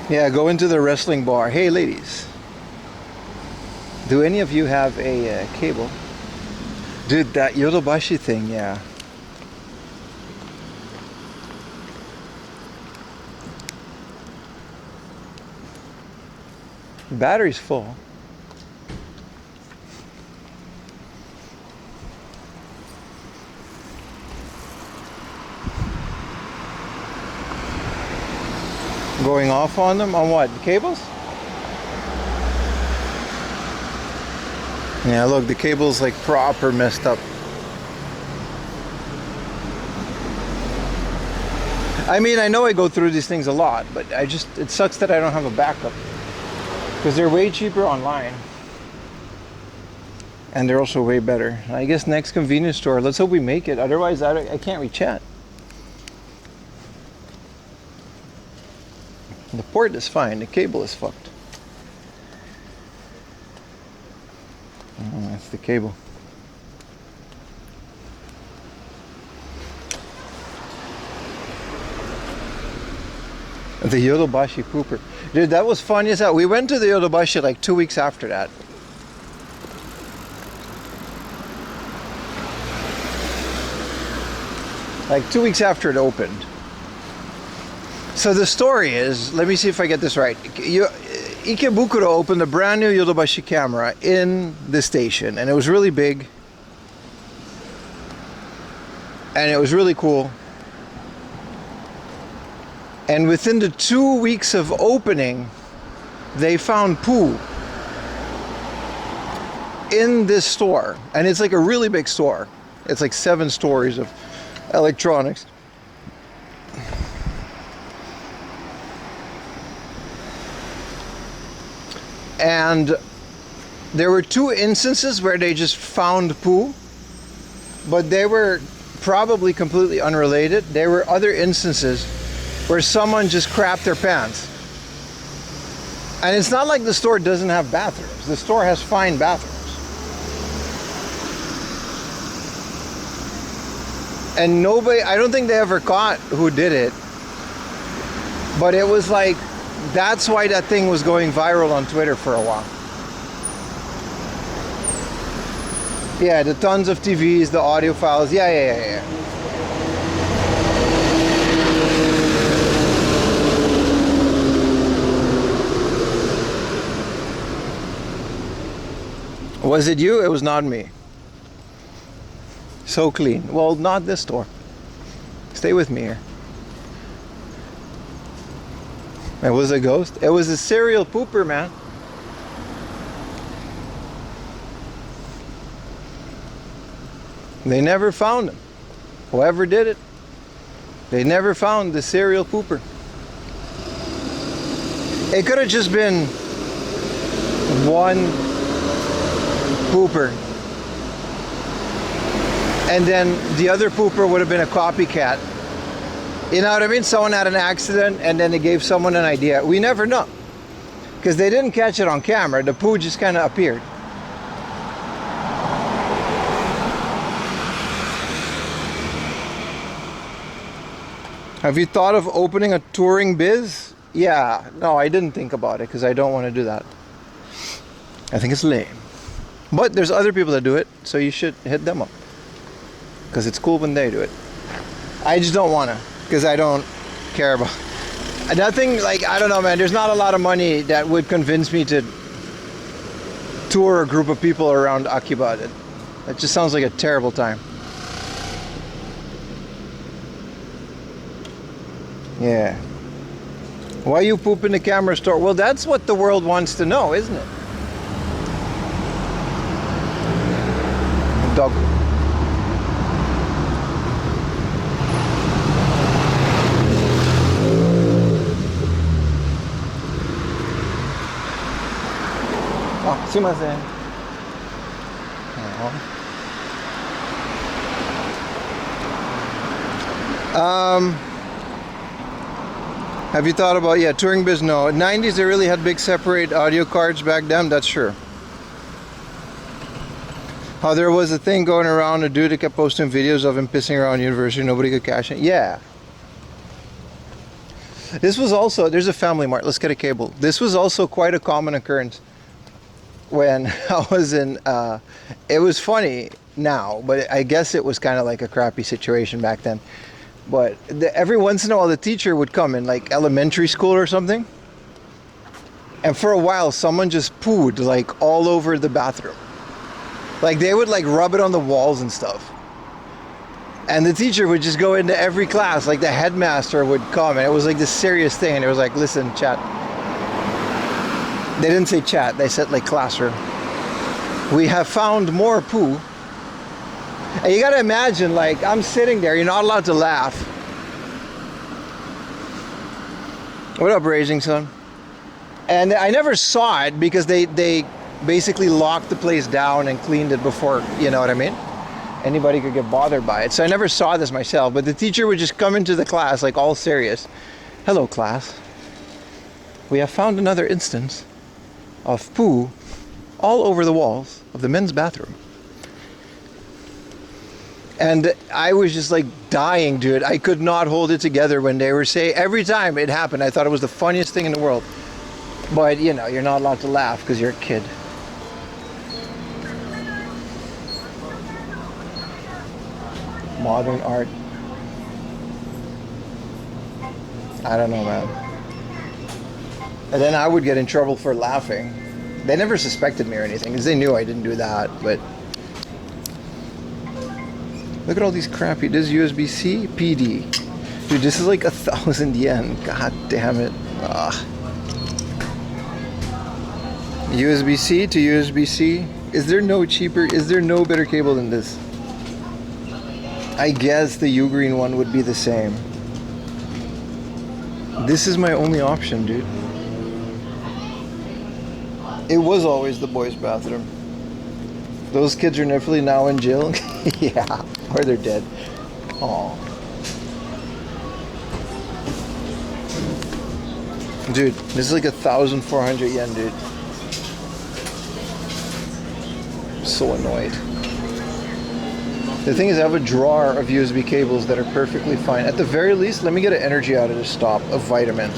Yeah, go into the wrestling bar. Hey ladies, do any of you have a cable? Dude, that Yodobashi thing, yeah. Battery's full. Going off on them? On what? The cables? Yeah, look, the cable's like proper messed up. I mean, I know I go through these things a lot, but it sucks that I don't have a backup. Because they're way cheaper online. And they're also way better. I guess next convenience store, let's hope we make it. Otherwise, I can't reach chat. The port is fine, the cable is fucked. Oh, that's the cable. The Yodobashi pooper. Dude, that was fun as hell. We went to the Yodobashi like 2 weeks after that. Like 2 weeks after it opened. So the story is, let me see if I get this right. Ikebukuro opened a brand new Yodobashi camera in the station, and it was really big. And it was really cool. And within the 2 weeks of opening, they found poo in this store. And it's like a really big store. It's like 7 stories of electronics. And there were 2 instances where they just found poo, but they were probably completely unrelated. There were other instances where someone just crapped their pants. And it's not like the store doesn't have bathrooms. The store has fine bathrooms. And nobody, I don't think they ever caught who did it. But it was like, that's why that thing was going viral on Twitter for a while. Yeah, the tons of TVs, the audio files. Yeah. Was it you? It was not me. So clean. Well, not this store. Stay with me here. It was a ghost. It was a serial pooper, man. They never found him. Whoever did it, they never found the serial pooper. It could have just been one pooper. And then the other pooper would have been a copycat. You know what I mean? Someone had an accident and then they gave someone an idea. We never know. Because they didn't catch it on camera. The poo just kind of appeared. Have you thought of opening a touring biz? Yeah. No, I didn't think about it because I don't want to do that. I think it's lame. But there's other people that do it, so you should hit them up. Because it's cool when they do it. I just don't want to. Because I don't care about nothing. Like, I don't know, man, there's not a lot of money that would convince me to tour a group of people around Akiba. That just sounds like a terrible time. Yeah. Why you poop in the camera store? Well, that's what the world wants to know, isn't it? Dog. Oh, すいません. Have you thought about, touring biz? No. 90s, they really had big separate audio cards back then, that's true. How there was a thing going around, a dude that kept posting videos of him pissing around university, nobody could cash it. Yeah. This was also, there's a Family Mart, let's get a cable. This was also quite a common occurrence when I was in, it was funny now, but I guess it was kind of like a crappy situation back then. But every once in a while, the teacher would come in like elementary school or something. And for a while, someone just pooed like all over the bathroom. Like they would like rub it on the walls and stuff. And the teacher would just go into every class, like the headmaster would come, and it was like this serious thing. And it was like, listen, chat. They didn't say chat, they said like classroom. We have found more poo. And you gotta imagine, like, I'm sitting there, you're not allowed to laugh. What up, Raging Son? And I never saw it because they basically locked the place down and cleaned it before, you know what I mean? Anybody could get bothered by it. So I never saw this myself, but the teacher would just come into the class like all serious. Hello, class. We have found another instance of poo all over the walls of the men's bathroom. And I was just like dying, dude. I could not hold it together when they were saying, every time it happened, I thought it was the funniest thing in the world. But you know, you're not allowed to laugh because you're a kid. Modern art. I don't know, man. And then I would get in trouble for laughing. They never suspected me or anything because they knew I didn't do that, but look at all these crappy, this USB-C PD. Dude, this is like 1,000 yen. God damn it. Ugh. USB-C to USB-C. Is there no cheaper, is there no better cable than this? I guess the Ugreen one would be the same. This is my only option, dude. It was always the boys' bathroom. Those kids are definitely now in jail. Yeah, or they're dead. Aw. Dude, this is like 1,400 yen, dude. I'm so annoyed. The thing is, I have a drawer of USB cables that are perfectly fine. At the very least, let me get an energy out of this stop, a vitamin.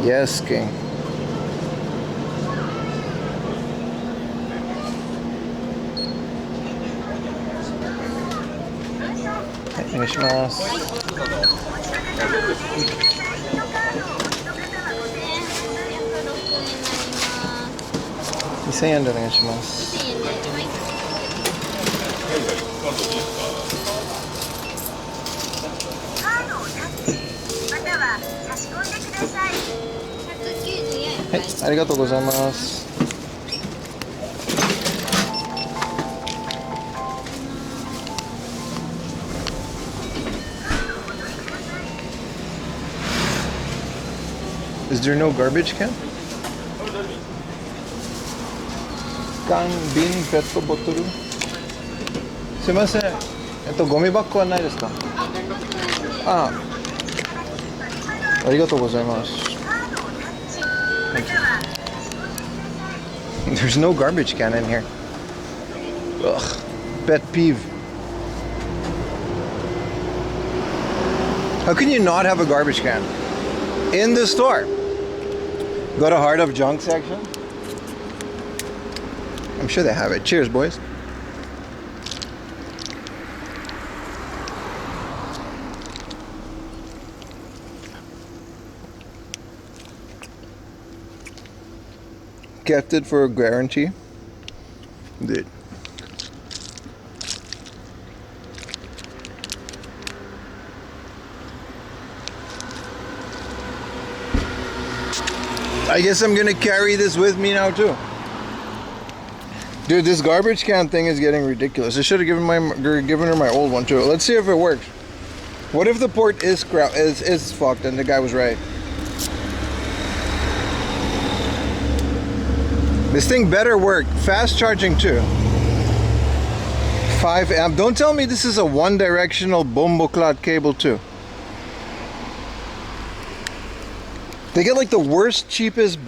Yes, king. Is there no garbage can? Can, bin, petto, bottle. すいません。ゴミ箱はないですか？ありがとうございます。There's no garbage can in here. Ugh. Pet peeve. How can you not have a garbage can in the store? Go to Heart of Junk section. I'm sure they have it. Cheers, boys. Kept it for a guarantee. Did. I guess I'm gonna carry this with me now too. Dude, this garbage can thing is getting ridiculous. I should have given her my old one too. Let's see if it works. What if the port is fucked and the guy was right? This thing better work. Fast charging too. 5 amp. Don't tell me this is a one-directional bomboclat cable too. They get like the worst, cheapest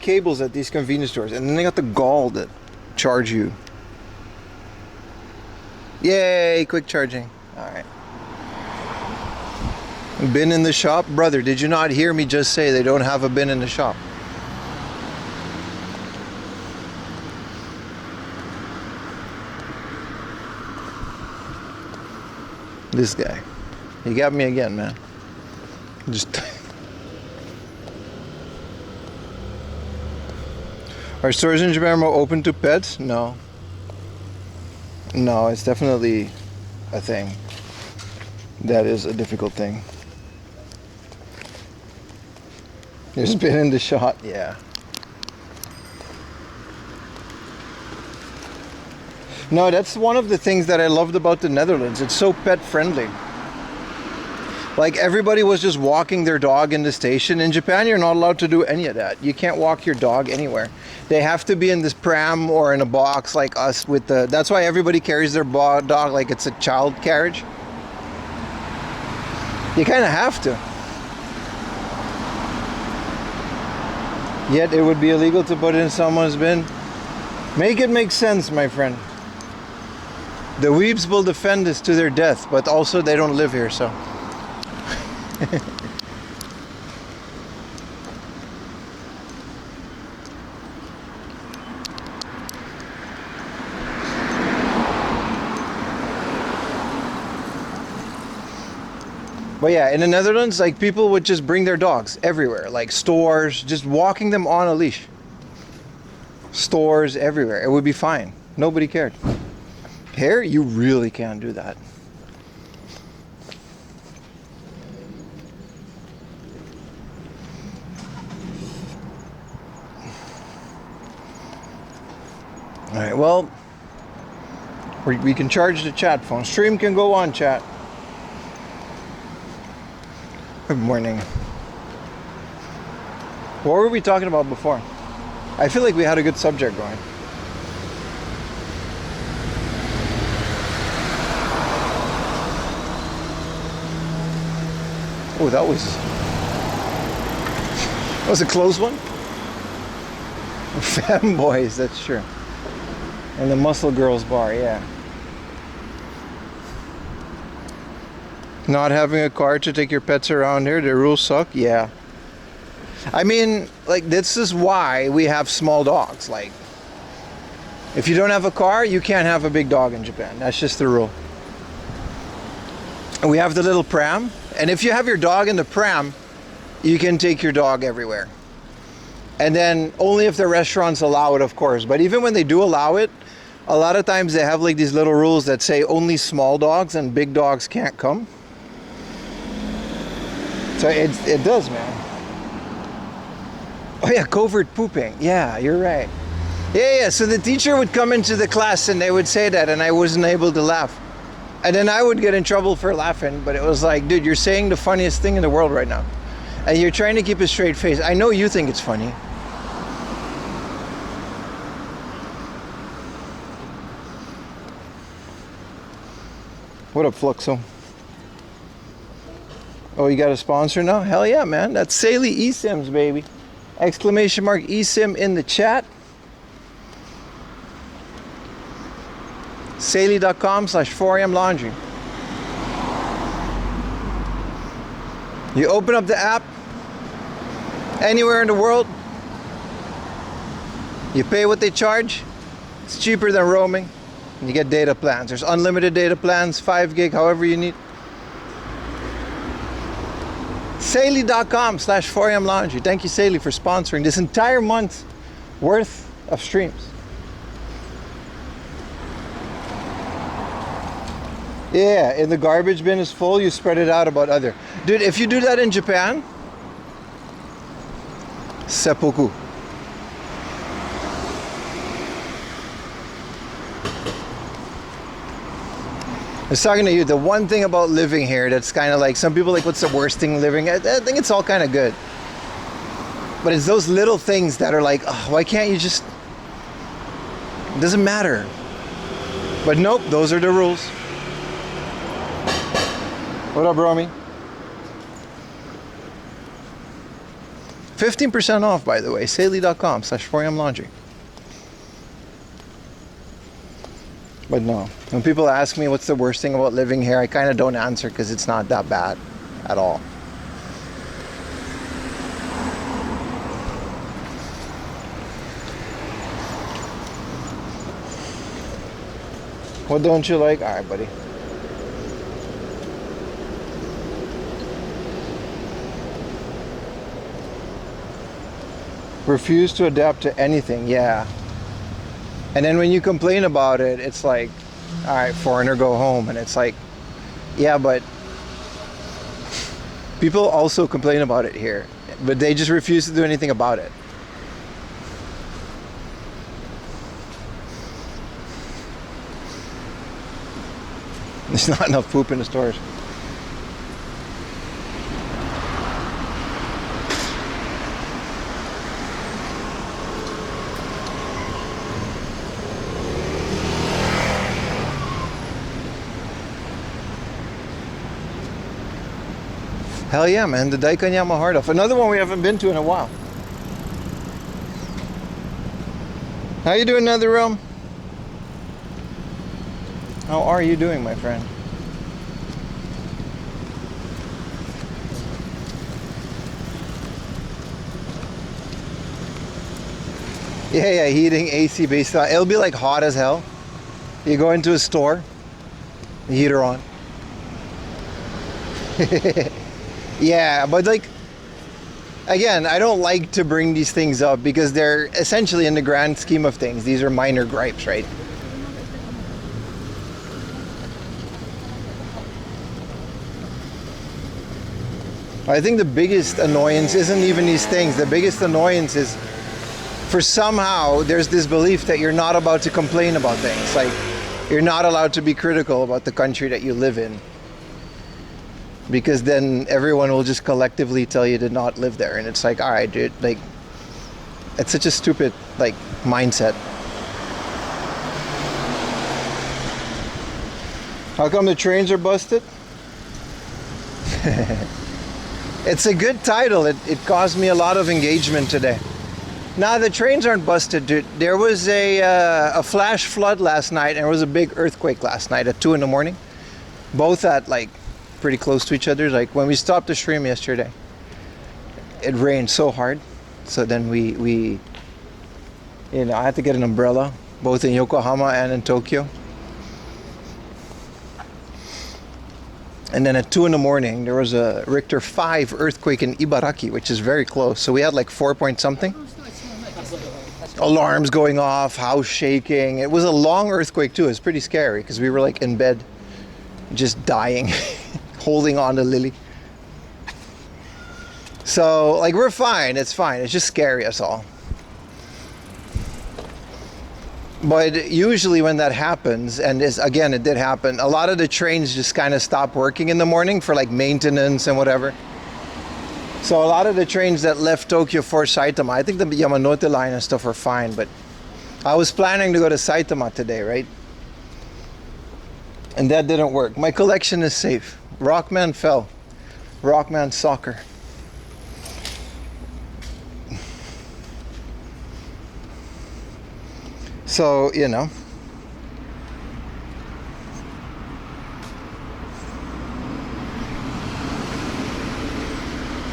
cables at these convenience stores, and then they got the gall to charge you. Yay, quick charging. Alright. Bin in the shop? Brother, did you not hear me just say they don't have a bin in the shop? This guy. He got me again, man. Just. Are stores in Japan more open to pets? No. No, it's definitely a thing. That is a difficult thing. There's been in the shot, yeah. No, that's one of the things that I loved about the Netherlands. It's so pet friendly. Like everybody was just walking their dog in the station. In Japan, you're not allowed to do any of that. You can't walk your dog anywhere. They have to be in this pram or in a box like us with the... That's why everybody carries their dog like it's a child carriage. You kind of have to. Yet it would be illegal to put it in someone's bin. Make it make sense, my friend. The weebs will defend this to their death, but also they don't live here, so... But yeah, in the Netherlands, like people would just bring their dogs everywhere, like stores, just walking them on a leash. Stores everywhere, it would be fine. Nobody cared. Here, you really can't do that. All right, well, we can charge the chat phone. Stream can go on, chat. Good morning. What were we talking about before? I feel like we had a good subject going. Oh, that was a close one. Femboys, that's true. And the Muscle Girls bar, yeah. Not having a car to take your pets around here, the rules suck, yeah. I mean, like, this is why we have small dogs. Like, if you don't have a car, you can't have a big dog in Japan. That's just the rule. And we have the little pram. And if you have your dog in the pram, you can take your dog everywhere. And then only if the restaurants allow it, of course. But even when they do allow it, a lot of times they have like these little rules that say only small dogs and big dogs can't come. So it does, man. Oh yeah, covert pooping. Yeah, you're right. Yeah, so the teacher would come into the class and they would say that and I wasn't able to laugh. And then I would get in trouble for laughing, but it was like, dude, you're saying the funniest thing in the world right now. And you're trying to keep a straight face. I know you think it's funny. What up, Fluxo? Oh, you got a sponsor now? Hell yeah, man. That's Saley eSims, baby. Exclamation mark eSim in the chat. Saley.com/4am laundry. You open up the app anywhere in the world. You pay what they charge. It's cheaper than roaming. And you get data plans. There's unlimited data plans, 5 gig, however you need. Saley.com/4am laundry. Thank you, Saley, for sponsoring this entire month worth of streams. Yeah, if the garbage bin is full, you spread it out about other. Dude, if you do that in Japan, seppuku. I was talking to you, the one thing about living here that's kind of like, some people like, what's the worst thing living? I think it's all kind of good. But it's those little things that are like, oh, why can't you just, it doesn't matter. But nope, those are the rules. What up, Romy? 15% off, by the way, Saley.com/4am laundry. But no, when people ask me what's the worst thing about living here, I kind of don't answer because it's not that bad at all. What don't you like? All right, buddy. Refuse to adapt to anything, yeah. And then when you complain about it, it's like, all right, foreigner, go home. And it's like, yeah, but people also complain about it here, but they just refuse to do anything about it. There's not enough poop in the stores. Hell yeah, man, the Daikanyama Heart Off. Another one we haven't been to in a while. How you doing, NetherRealm? How are you doing, my friend? Yeah, heating, AC based. It'll be like hot as hell. You go into a store, the heater on. Yeah, but like, again, I don't like to bring these things up because they're essentially, in the grand scheme of things, these are minor gripes, right? I think the biggest annoyance isn't even these things. The biggest annoyance is, for somehow, there's this belief that you're not allowed to complain about things. Like, you're not allowed to be critical about the country that you live in, because then everyone will just collectively tell you to not live there. And it's like, all right, dude, like, it's such a stupid, like, mindset. How come the trains are busted? It's a good title. It caused me a lot of engagement today. Now, the trains aren't busted, dude. There was a flash flood last night, and there was a big earthquake last night at 2 in the morning. Both at, like, pretty close to each other. Like, when we stopped the stream yesterday, it rained so hard. So then we you know, I had to get an umbrella, both in Yokohama and in Tokyo. And then at 2 in the morning, there was a Richter 5 earthquake in Ibaraki, which is very close. So we had like 4 point something. Alarms going off, house shaking. It was a long earthquake too. It was pretty scary because we were like in bed, just dying, holding on to Lily. So like, we're fine. It's fine. It's just scary us all. But usually when that happens, and this, again, it did happen, a lot of the trains just kind of stop working in the morning for like maintenance and whatever. So a lot of the trains that left Tokyo for Saitama, I think the Yamanote line and stuff were fine, but I was planning to go to Saitama today, right? And that didn't work. My collection is safe. Rockman fell. Rockman soccer. So, you know.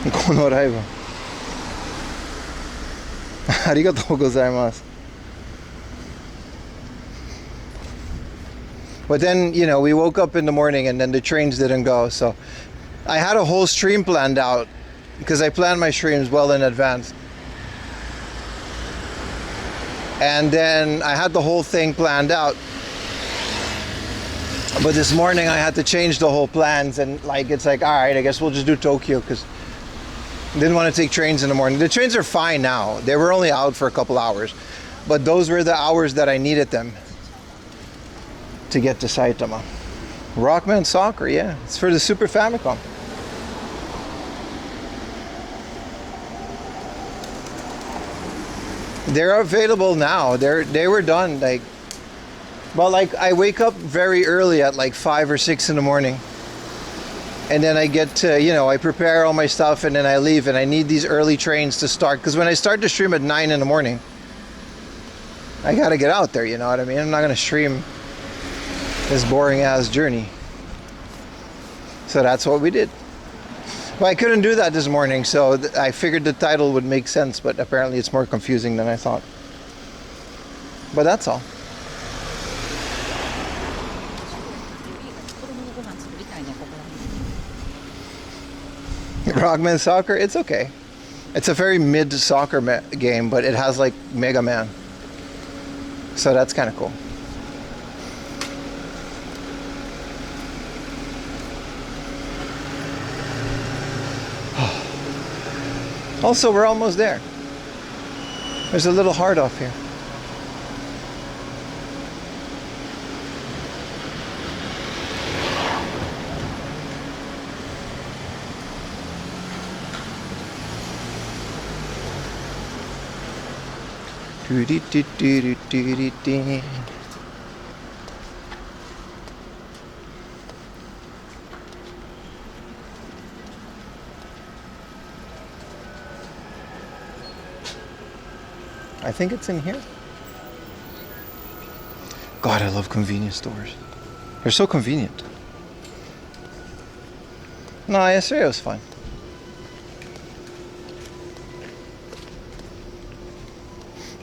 Konoraiba. Arigatou gozaimasu. But then, you know, we woke up in the morning and then the trains didn't go. So I had a whole stream planned out because I planned my streams well in advance. And then I had the whole thing planned out. But this morning I had to change the whole plans, and like, it's like, all right, I guess we'll just do Tokyo because I didn't want to take trains in the morning. The trains are fine now. They were only out for a couple hours, but those were the hours that I needed them to get to Saitama. Rockman Soccer, yeah. It's for the Super Famicom. They're available now. They were done like, but like, I wake up very early at like 5 or 6 in the morning, and then I get to, you know, I prepare all my stuff and then I leave, and I need these early trains to start because when I start to stream at 9 in the morning, I gotta get out there, you know what I mean? I'm not gonna stream this boring ass journey. So that's what we did. Well, I couldn't do that this morning, so I figured the title would make sense, but apparently it's more confusing than I thought. But that's all. Rockman Soccer, it's okay. It's a very mid soccer game, but it has like Mega Man. So that's kind of cool. Also, we're almost there. There's a little heart off here. I think it's in here. God, I love convenience stores. They're so convenient. No, yesterday was fine.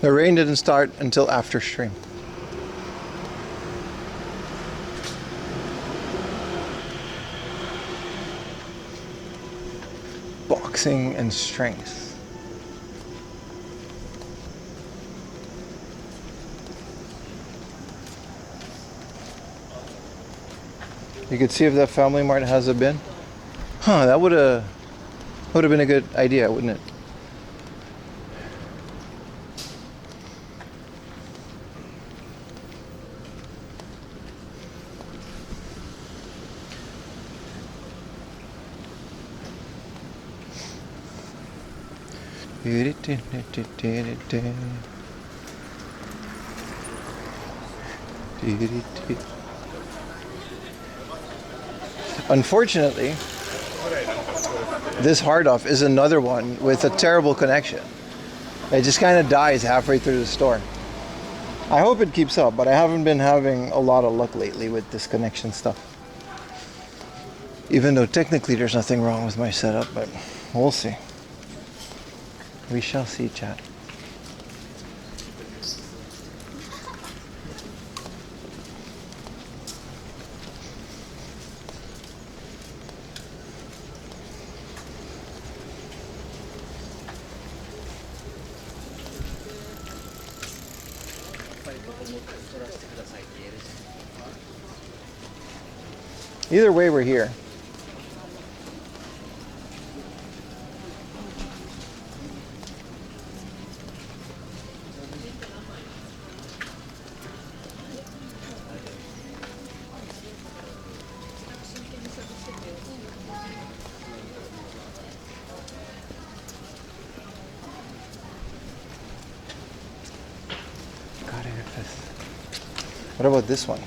The rain didn't start until after stream. Boxing and strength. You could see if that Family Mart has a bin. Huh, that would have been a good idea, wouldn't it? Unfortunately, this hard off is another one with a terrible connection. It just kind of dies halfway through the store. I hope it keeps up, but I haven't been having a lot of luck lately with this connection stuff. Even though technically there's nothing wrong with my setup, but we'll see. We shall see, chat. Either way, we're here. Gotta get this. What about this one?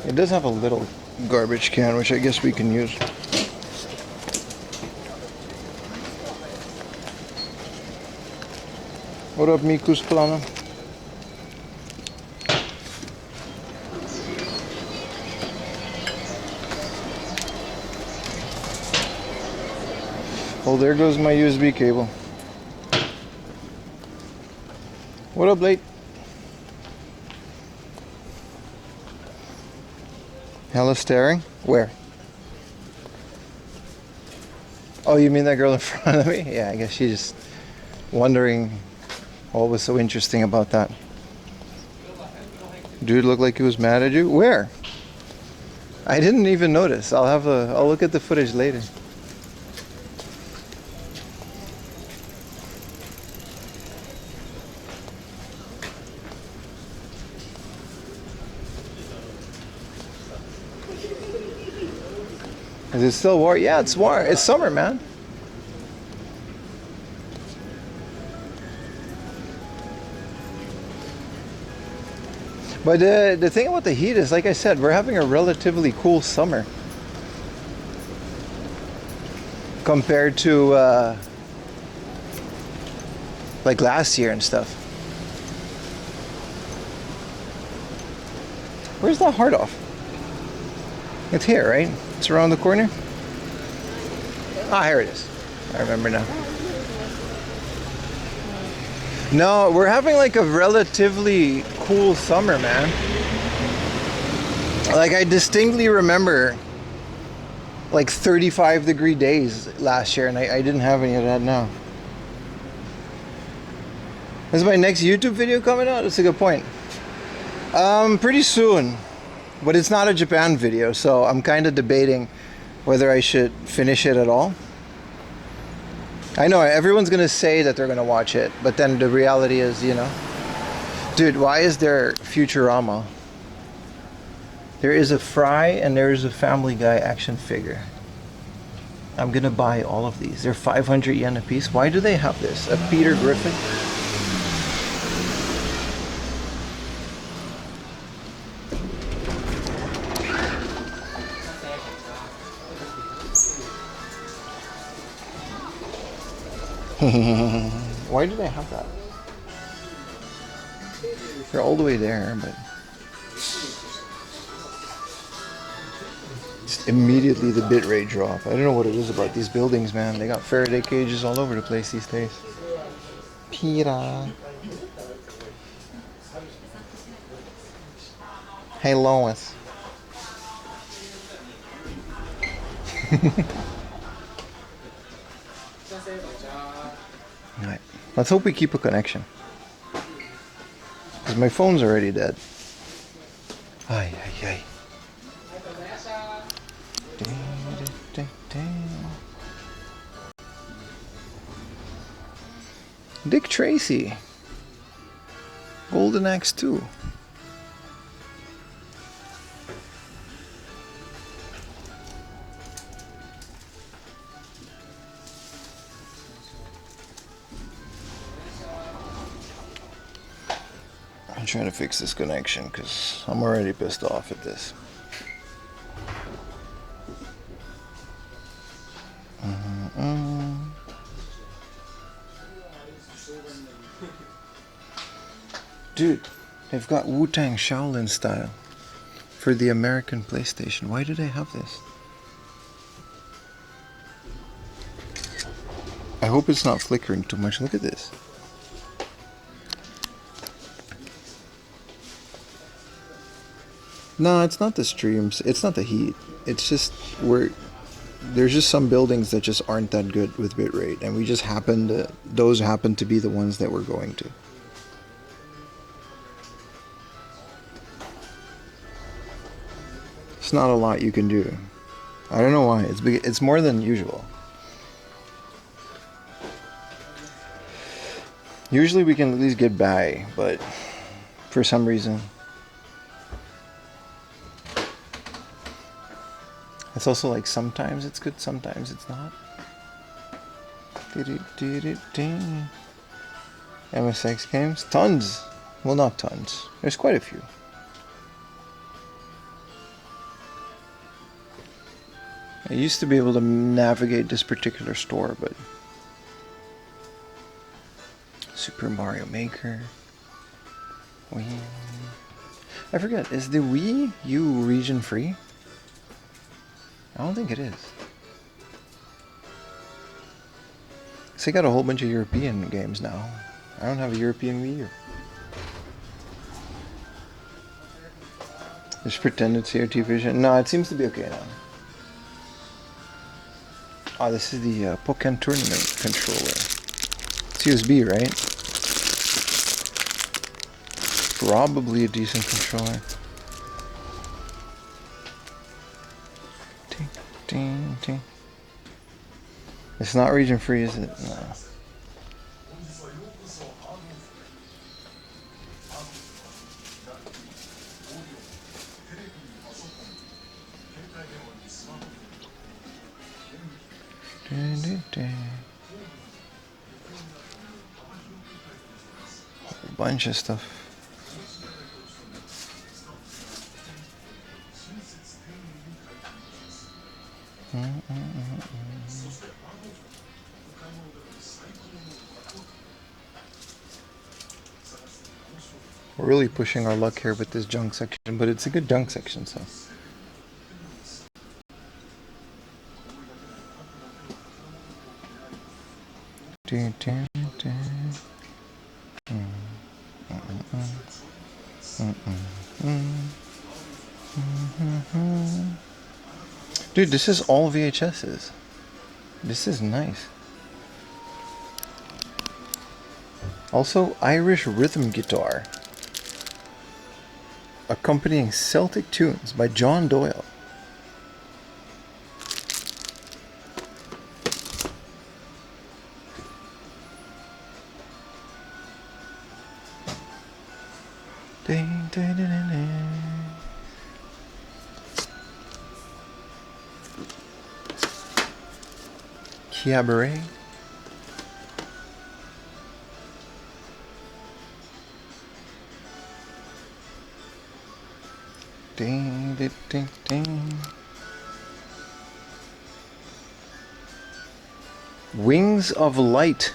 It does have a little garbage can, which I guess we can use. What up, Mikus Plana? Oh, there goes my USB cable. What up, late? Hella staring? Where? Oh, you mean that girl in front of me? Yeah, I guess she's just wondering what was so interesting about that. Dude looked like he was mad at you? Where? I didn't even notice. I'll look at the footage later. Is it still warm? Yeah, it's warm. It's summer, man. But the thing about the heat is, like I said, we're having a relatively cool summer compared to like last year and stuff. Where's that hard off? It's here, right? It's around the corner. Ah, here it is. I remember now. No, we're having like a relatively cool summer, man. Like I distinctly remember like 35-degree days last year, and I didn't have any of that now. Is my next YouTube video coming out? That's a good point. Pretty soon, but it's not a Japan video, so I'm kind of debating whether I should finish it at all. I know everyone's gonna say that they're gonna watch it, but then the reality is, you know, dude, why is there Futurama? There is a Fry and there is a Family Guy action figure. I'm gonna buy all of these. They're 500 yen a piece. Why do they have this? A Peter Griffin? Why do they have that? They're all the way there, but just immediately the bitrate drop. I don't know what it is about these buildings, man. They got Faraday cages all over the place these days. Pira. Hey, Lois. Alright, let's hope we keep a connection. Because my phone's already dead. Ay, ay, ay. Dick Tracy. Golden Axe 2. I'm trying to fix this connection because I'm already pissed off at this. Dude, they've got Wu-Tang Shaolin style for the American PlayStation. Why do they have this? I hope it's not flickering too much. Look at this. No, it's not the streams. It's not the heat. It's just there's just some buildings that just aren't that good with bitrate, and we just those happen to be the ones that we're going to. It's not a lot you can do. I don't know why. It's more than usual. Usually we can at least get by, but for some reason. It's also like sometimes it's good, sometimes it's not. MSX games? Tons! Well, not tons. There's quite a few. I used to be able to navigate this particular store, but Super Mario Maker. Wii. I forget, is the Wii U region free? I don't think it is. So they got a whole bunch of European games now. I don't have a European Wii U. There's pretended CRT vision. No, it seems to be okay now. Oh, this is the Pokken Tournament controller. It's USB, right? Probably a decent controller. Ting, ting, ting. It's not region free, is it? No. Whole bunch of stuff. We're really pushing our luck here with this junk section, but it's a good junk section, so. Dude, this is all VHSs. This is nice. Also, Irish rhythm guitar. Accompanying Celtic tunes by John Doyle. Ding, ding, ding, ding, ding. Cabaret. Ding, ding, ding, ding. Wings of Light.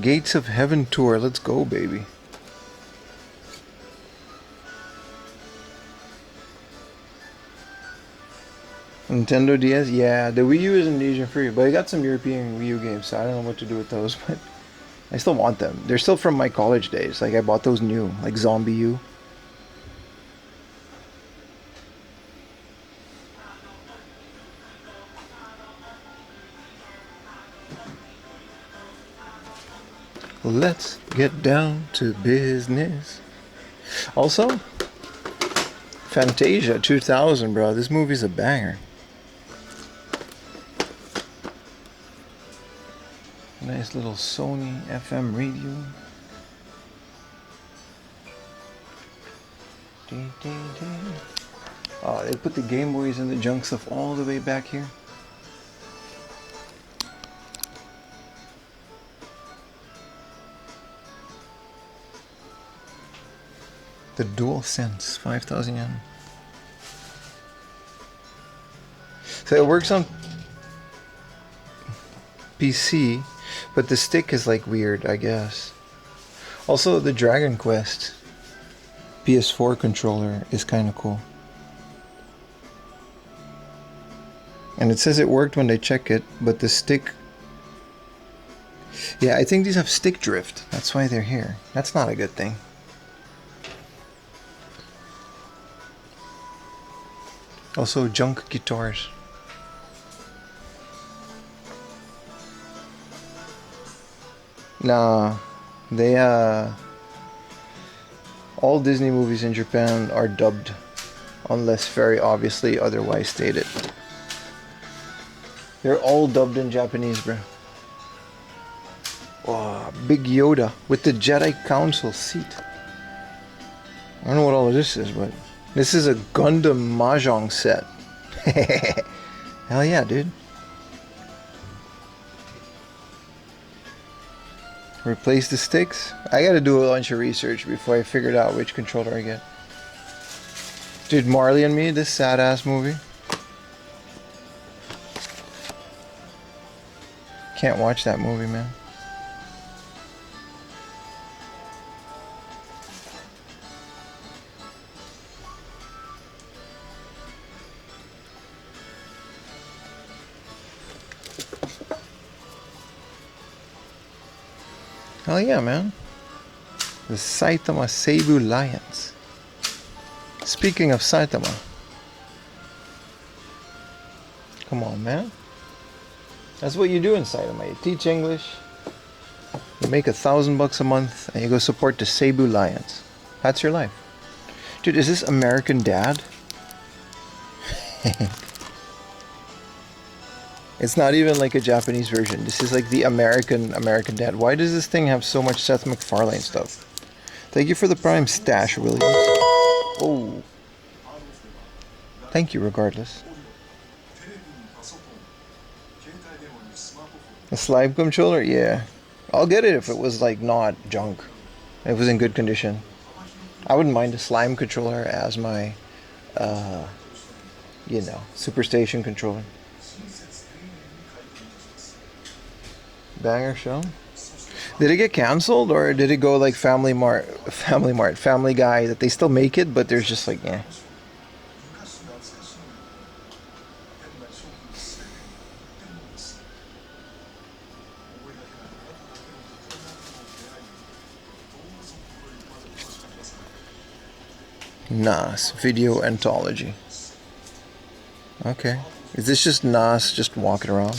Gates of Heaven tour. Let's go, baby. Nintendo DS? Yeah, the Wii U isn't Asian free, but I got some European Wii U games, so I don't know what to do with those, but I still want them. They're still from my college days. Like, I bought those new, like Zombie U. Let's get down to business. Also, Fantasia 2000, bro. This movie's a banger. Nice little Sony FM radio. Oh, they put the Game Boys and the junk stuff all the way back here. The DualSense, 5,000 yen. So it works on PC, but the stick is like weird, I guess. Also, the Dragon Quest PS4 controller is kind of cool. And it says it worked when they check it, but the stick... Yeah, I think these have stick drift. That's why they're here. That's not a good thing. Also, junk guitars. Nah, they all Disney movies in Japan are dubbed, unless very obviously otherwise stated. They're all dubbed in Japanese, bro. Wow, Big Yoda with the Jedi Council seat. I don't know what all of this is, but this is a Gundam Mahjong set. Hell yeah, dude. Replace the sticks? I gotta do a bunch of research before I figured out which controller I get. Dude, Marley and Me, this sad ass movie. Can't watch that movie, man. Hell yeah, man. The Saitama Seibu Lions. Speaking of Saitama. Come on, man. That's what you do in Saitama. You teach English. You make $1,000 a month and you go support the Seibu Lions. That's your life. Dude, is this American Dad? It's not even like a Japanese version. This is like the American Dad. Why does this thing have so much Seth MacFarlane stuff? Thank you for the Prime Stash, Williams. Oh. Thank you, regardless. A slime controller? Yeah. I'll get it if it was like not junk. If it was in good condition. I wouldn't mind a slime controller as my, you know, Superstation controller. Banger show. Did it get canceled or did it go like Family Guy, that they still make it, but there's just like, yeah. NAS, Video Anthology. Okay. Is this just Nas just walking around?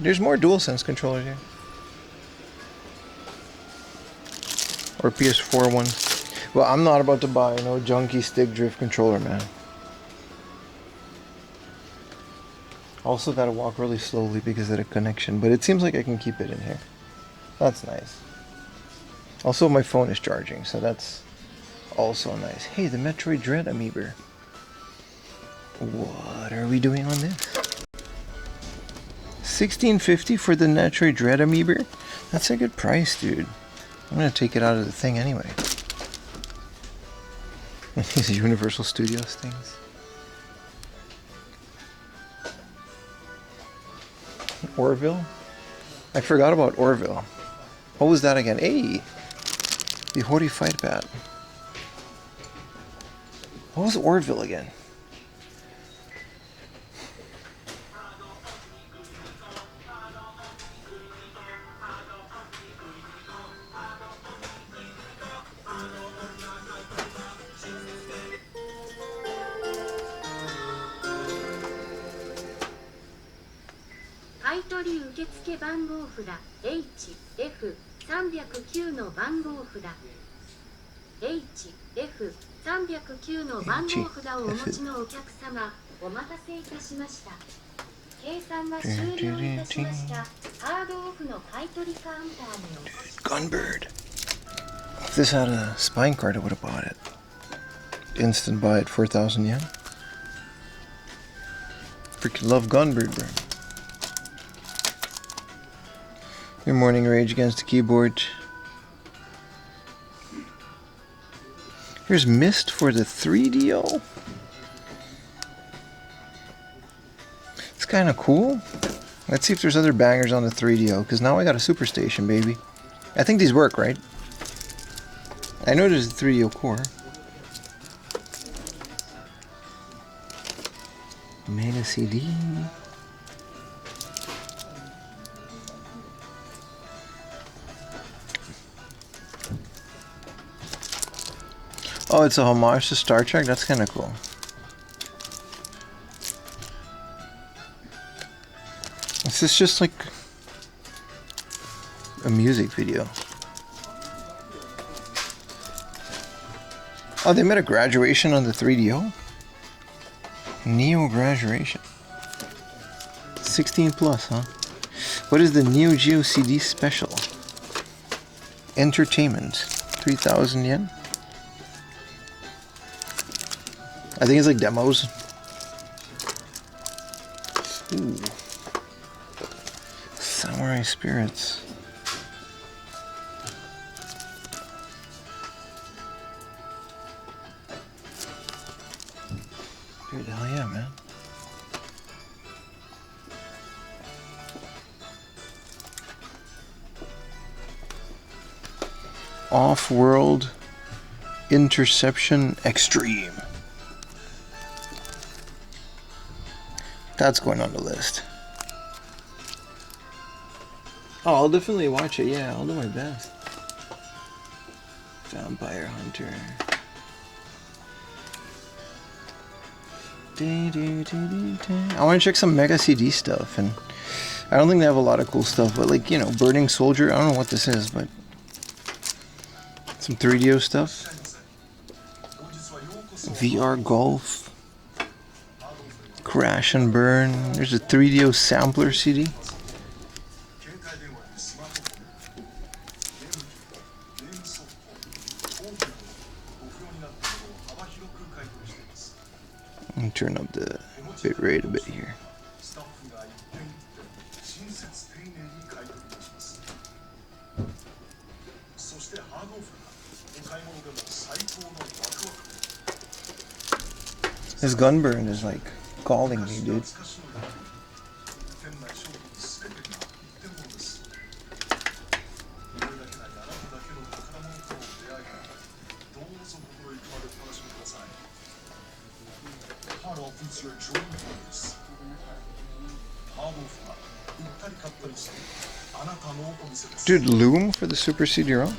There's more DualSense controllers here. Or PS4 ones. Well, I'm not about to buy no junky stick drift controller, man. Also gotta walk really slowly because of the connection, but it seems like I can keep it in here. That's nice. Also, my phone is charging, so that's also nice. Hey, the Metroid Dread amiibo. What are we doing on this? $16.50 for the Metroid Dread amiibo? That's a good price, dude. I'm gonna take it out of the thing anyway. These Universal Studios things. Orville? I forgot about Orville. What was that again? Hey! The Hori Fight Bat. What was Orville again? HF309 の番号札 HF309 の番号札をお持ちのお客様お待たせいたしました計算が終了いたしましたハードオフの買取カウンターにお越し Gunbird. If this had a spine card, I would have bought it. Instant buy at 4,000 yen. Freaking love Gunbird, bro. Your morning rage against the keyboard. Here's Mist for the 3DO. It's kind of cool. Let's see if there's other bangers on the 3DO, because now I got a Superstation, baby. I think these work, right? I know there's a 3DO core. Mega CD. Oh, it's a homage to Star Trek? That's kind of cool. This is just like a music video. Oh, they made a graduation on the 3DO? Neo graduation. 16 plus, huh? What is the Neo Geo CD special? Entertainment. 3,000 yen? I think it's like demos. Ooh. Samurai Spirits. Dude, hell yeah, man. Off-World Interception Extreme. That's going on the list. Oh, I'll definitely watch it. Yeah, I'll do my best. Vampire Hunter. I want to check some Mega CD stuff, and I don't think they have a lot of cool stuff, but like, you know, Burning Soldier, I don't know what this is, but some 3DO stuff. VR Golf. Crash and Burn. There's a 3DO sampler CD. Let me turn up the bit rate a bit here. This Gunburn is like calling me, dude. Dude, Loom for the Super CD-ROM?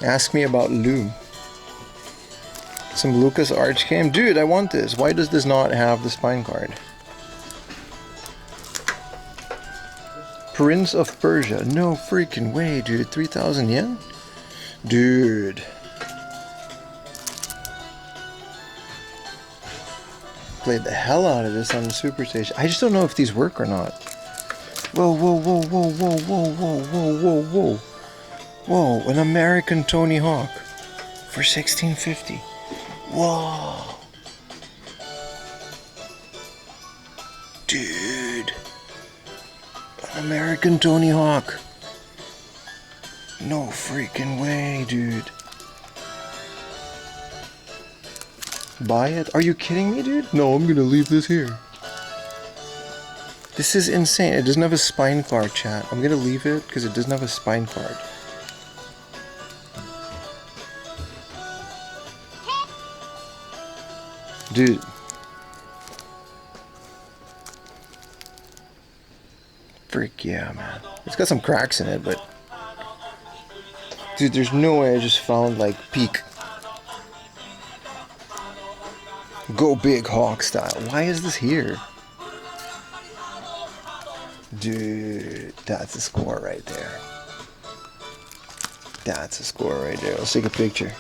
Ask me about Loom. Some Lucas Arch game? Dude, I want this. Why does this not have the spine card? Prince of Persia. No freaking way, dude. 3,000 yen? Dude. Played the hell out of this on the Super Station. I just don't know if these work or not. Whoa, whoa, whoa, whoa, whoa, whoa, whoa, whoa, whoa, whoa. Whoa, an American Tony Hawk for 1650. Whoa. Dude. An American Tony Hawk. No freaking way, dude. Buy it? Are you kidding me, dude? No, I'm gonna leave this here. This is insane. It doesn't have a spine card, chat. I'm gonna leave it because it doesn't have a spine card. Dude. Frick yeah, man. It's got some cracks in it, but... Dude, there's no way I just found, like, peak. Go big Hawk style. Why is this here? Dude, that's a score right there. That's a score right there. Let's take a picture.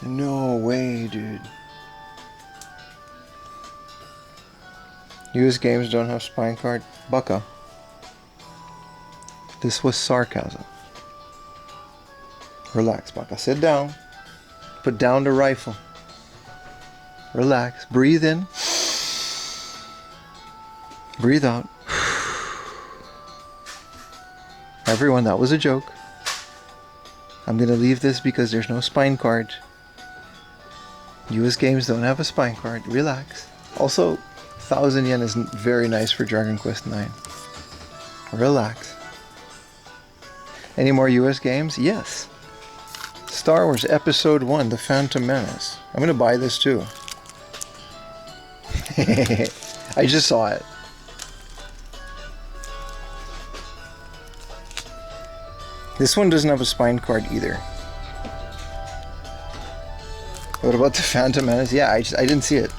No way, dude. US games don't have spine card. Bucka. This was sarcasm. Relax, Bucka. Sit down. Put down the rifle. Relax. Breathe in. Breathe out. Everyone, that was a joke. I'm gonna leave this because there's no spine card. US games don't have a spine card. Relax. Also, 1,000 yen is very nice for Dragon Quest IX. Relax. Any more US games? Yes. Star Wars Episode 1, The Phantom Menace. I'm gonna buy this too. I just saw it. This one doesn't have a spine card either. What about the Phantom Menace? Yeah, I didn't see it.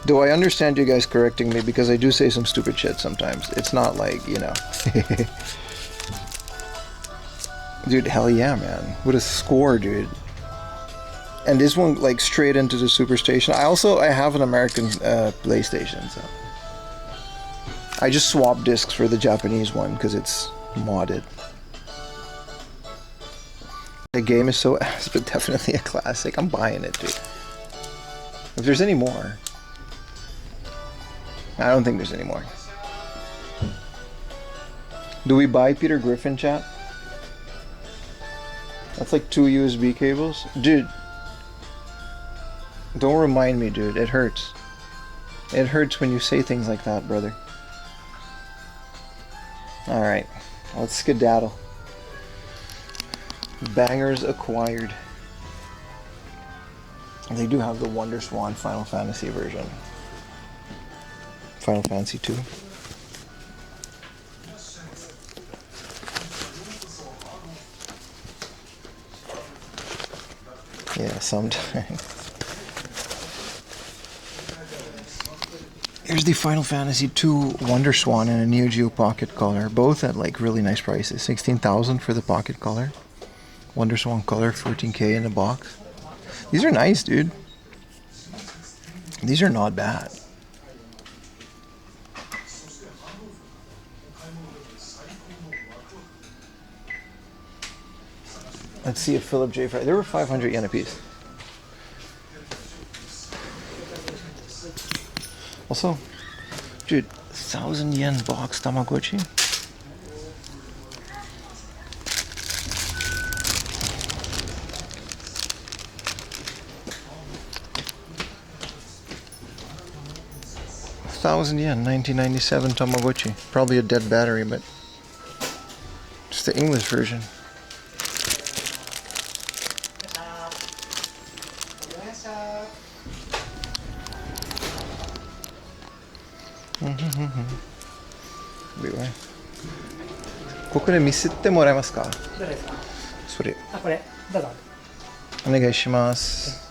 Though I understand you guys correcting me because I do say some stupid shit sometimes. It's not like, you know. Dude, hell yeah, man. What a score, dude. And this one, like, straight into the Super Station. I have an American PlayStation, so. I just swapped discs for the Japanese one because it's modded. The game is so ass, but definitely a classic. I'm buying it, dude. If there's any more. I don't think there's any more. Do we buy Peter Griffin, chat? That's like 2 USB cables. Dude. Don't remind me, dude. It hurts. It hurts when you say things like that, brother. Alright. Let's skedaddle. Bangers acquired. They do have the Wonder Swan Final Fantasy version. Final Fantasy 2. Yeah, sometimes. Here's the Final Fantasy 2 Wonder Swan and a Neo Geo Pocket Color, both at like really nice prices. 16,000 for the Pocket Color. Wonder Swan Color, 14K in the box. These are nice, dude. These are not bad. Let's see if Philip J. Fry. They were 500 yen a piece. Also, dude, 1,000 yen box Tamagotchi. 1,000 yen, 1997 Tamagotchi. Probably a dead battery, but it's the English version. Wait, where? ここで見せてもらえますか？それ。あ、これ、どうぞ。お願いします。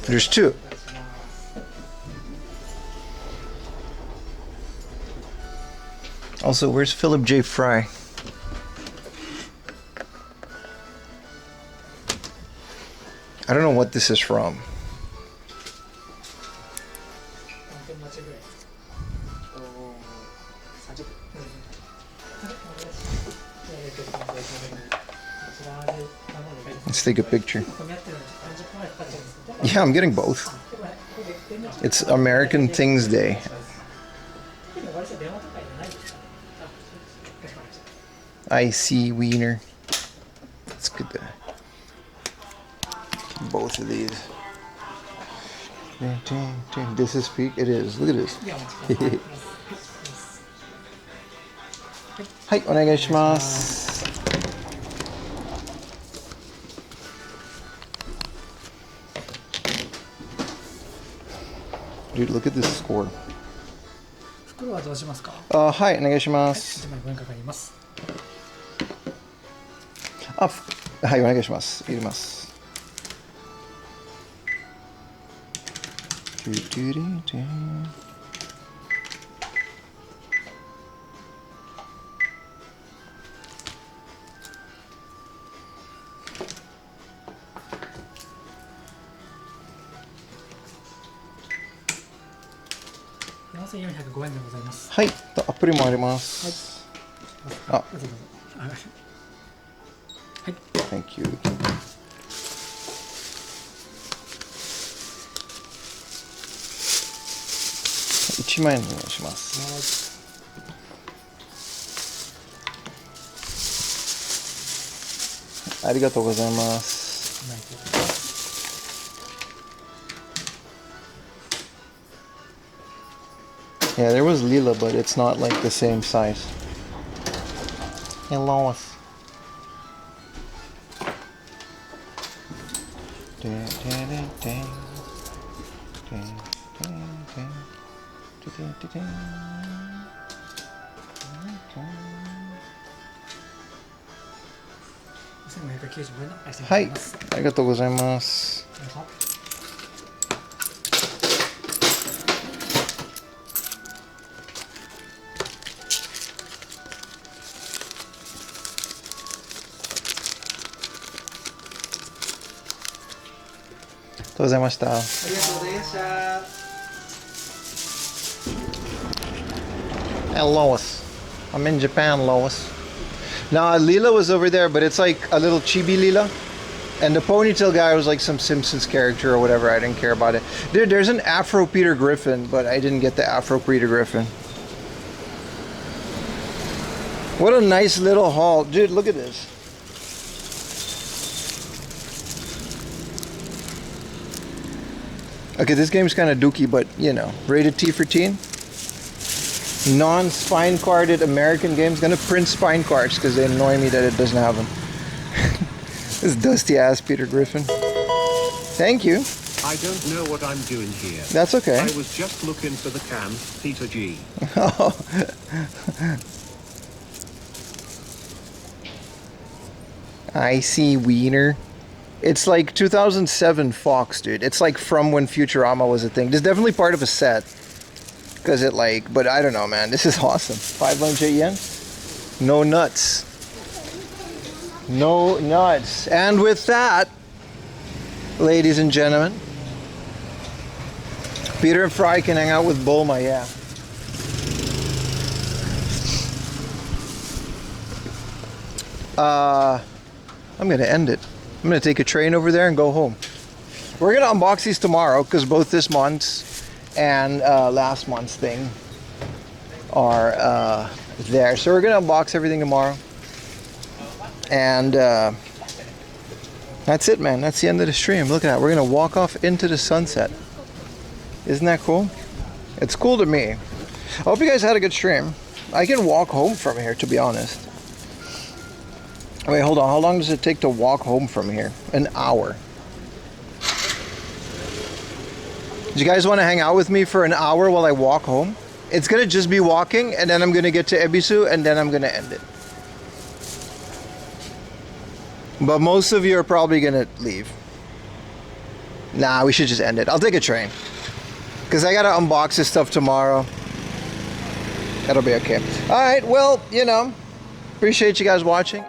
There's two. Also, where's Philip J. Fry? I don't know what this is from. Let's take a picture. Yeah, I'm getting both. It's American Things Day. I see Wiener. It's good to both of these. This is peak. It is. Look at this. Hi, お願いします。Dude, look at this score. 袋はどうしますか？はい、お願いします。1枚ご円かかります。はい、お願いします。入れます。4405円でございます。はい、アプリもあります。どうぞどうぞ。はい。Thank you. 1万円お願いします。ありがとうございます。Yeah, there was Lila, but it's not like the same size. Hey, Lois. Hi, ありがとうございます。ありがとうございました。ありがとうございました。Hey, Lois. I'm in Japan, Lois. Now, Lila was over there, but it's like a little chibi Lila. And the ponytail guy was like some Simpsons character or whatever. I didn't care about it. Dude, there's an Afro Peter Griffin, but I didn't get the Afro Peter Griffin. What a nice little haul. Dude, look at this. Okay, this game's kind of dookie, but you know, rated T for teen. Non-spine carded American games. Gonna print spine cards because they annoy me that it doesn't have them. This dusty ass Peter Griffin. Thank you. I don't know what I'm doing here. That's okay. I was just looking for the can, Peter G. I see Wiener. It's like 2007 Fox, dude. It's like from when Futurama was a thing. It's definitely part of a set. Because it like, but I don't know, man. This is awesome. 500 yen? No nuts. No nuts. And with that, ladies and gentlemen, Peter and Fry can hang out with Bulma, yeah. I'm going to end it. I'm going to take a train over there and go home. We're going to unbox these tomorrow because both this month's and last month's thing are there. So we're going to unbox everything tomorrow. And That's it, man. That's the end of the stream. Look at that. We're gonna walk off into the sunset. Isn't that cool? It's cool to me. I hope you guys had a good stream. I can walk home from here, to be honest. Wait, hold on. How long does it take to walk home from here? An hour. Do you guys want to hang out with me for an hour while I walk home? It's gonna just be walking, and then I'm gonna get to Ebisu, and then I'm gonna end it. But most of you are probably gonna leave. Nah, we should just end it. I'll take a train. Because I gotta unbox this stuff tomorrow. That'll be okay. Alright, well, you know, appreciate you guys watching.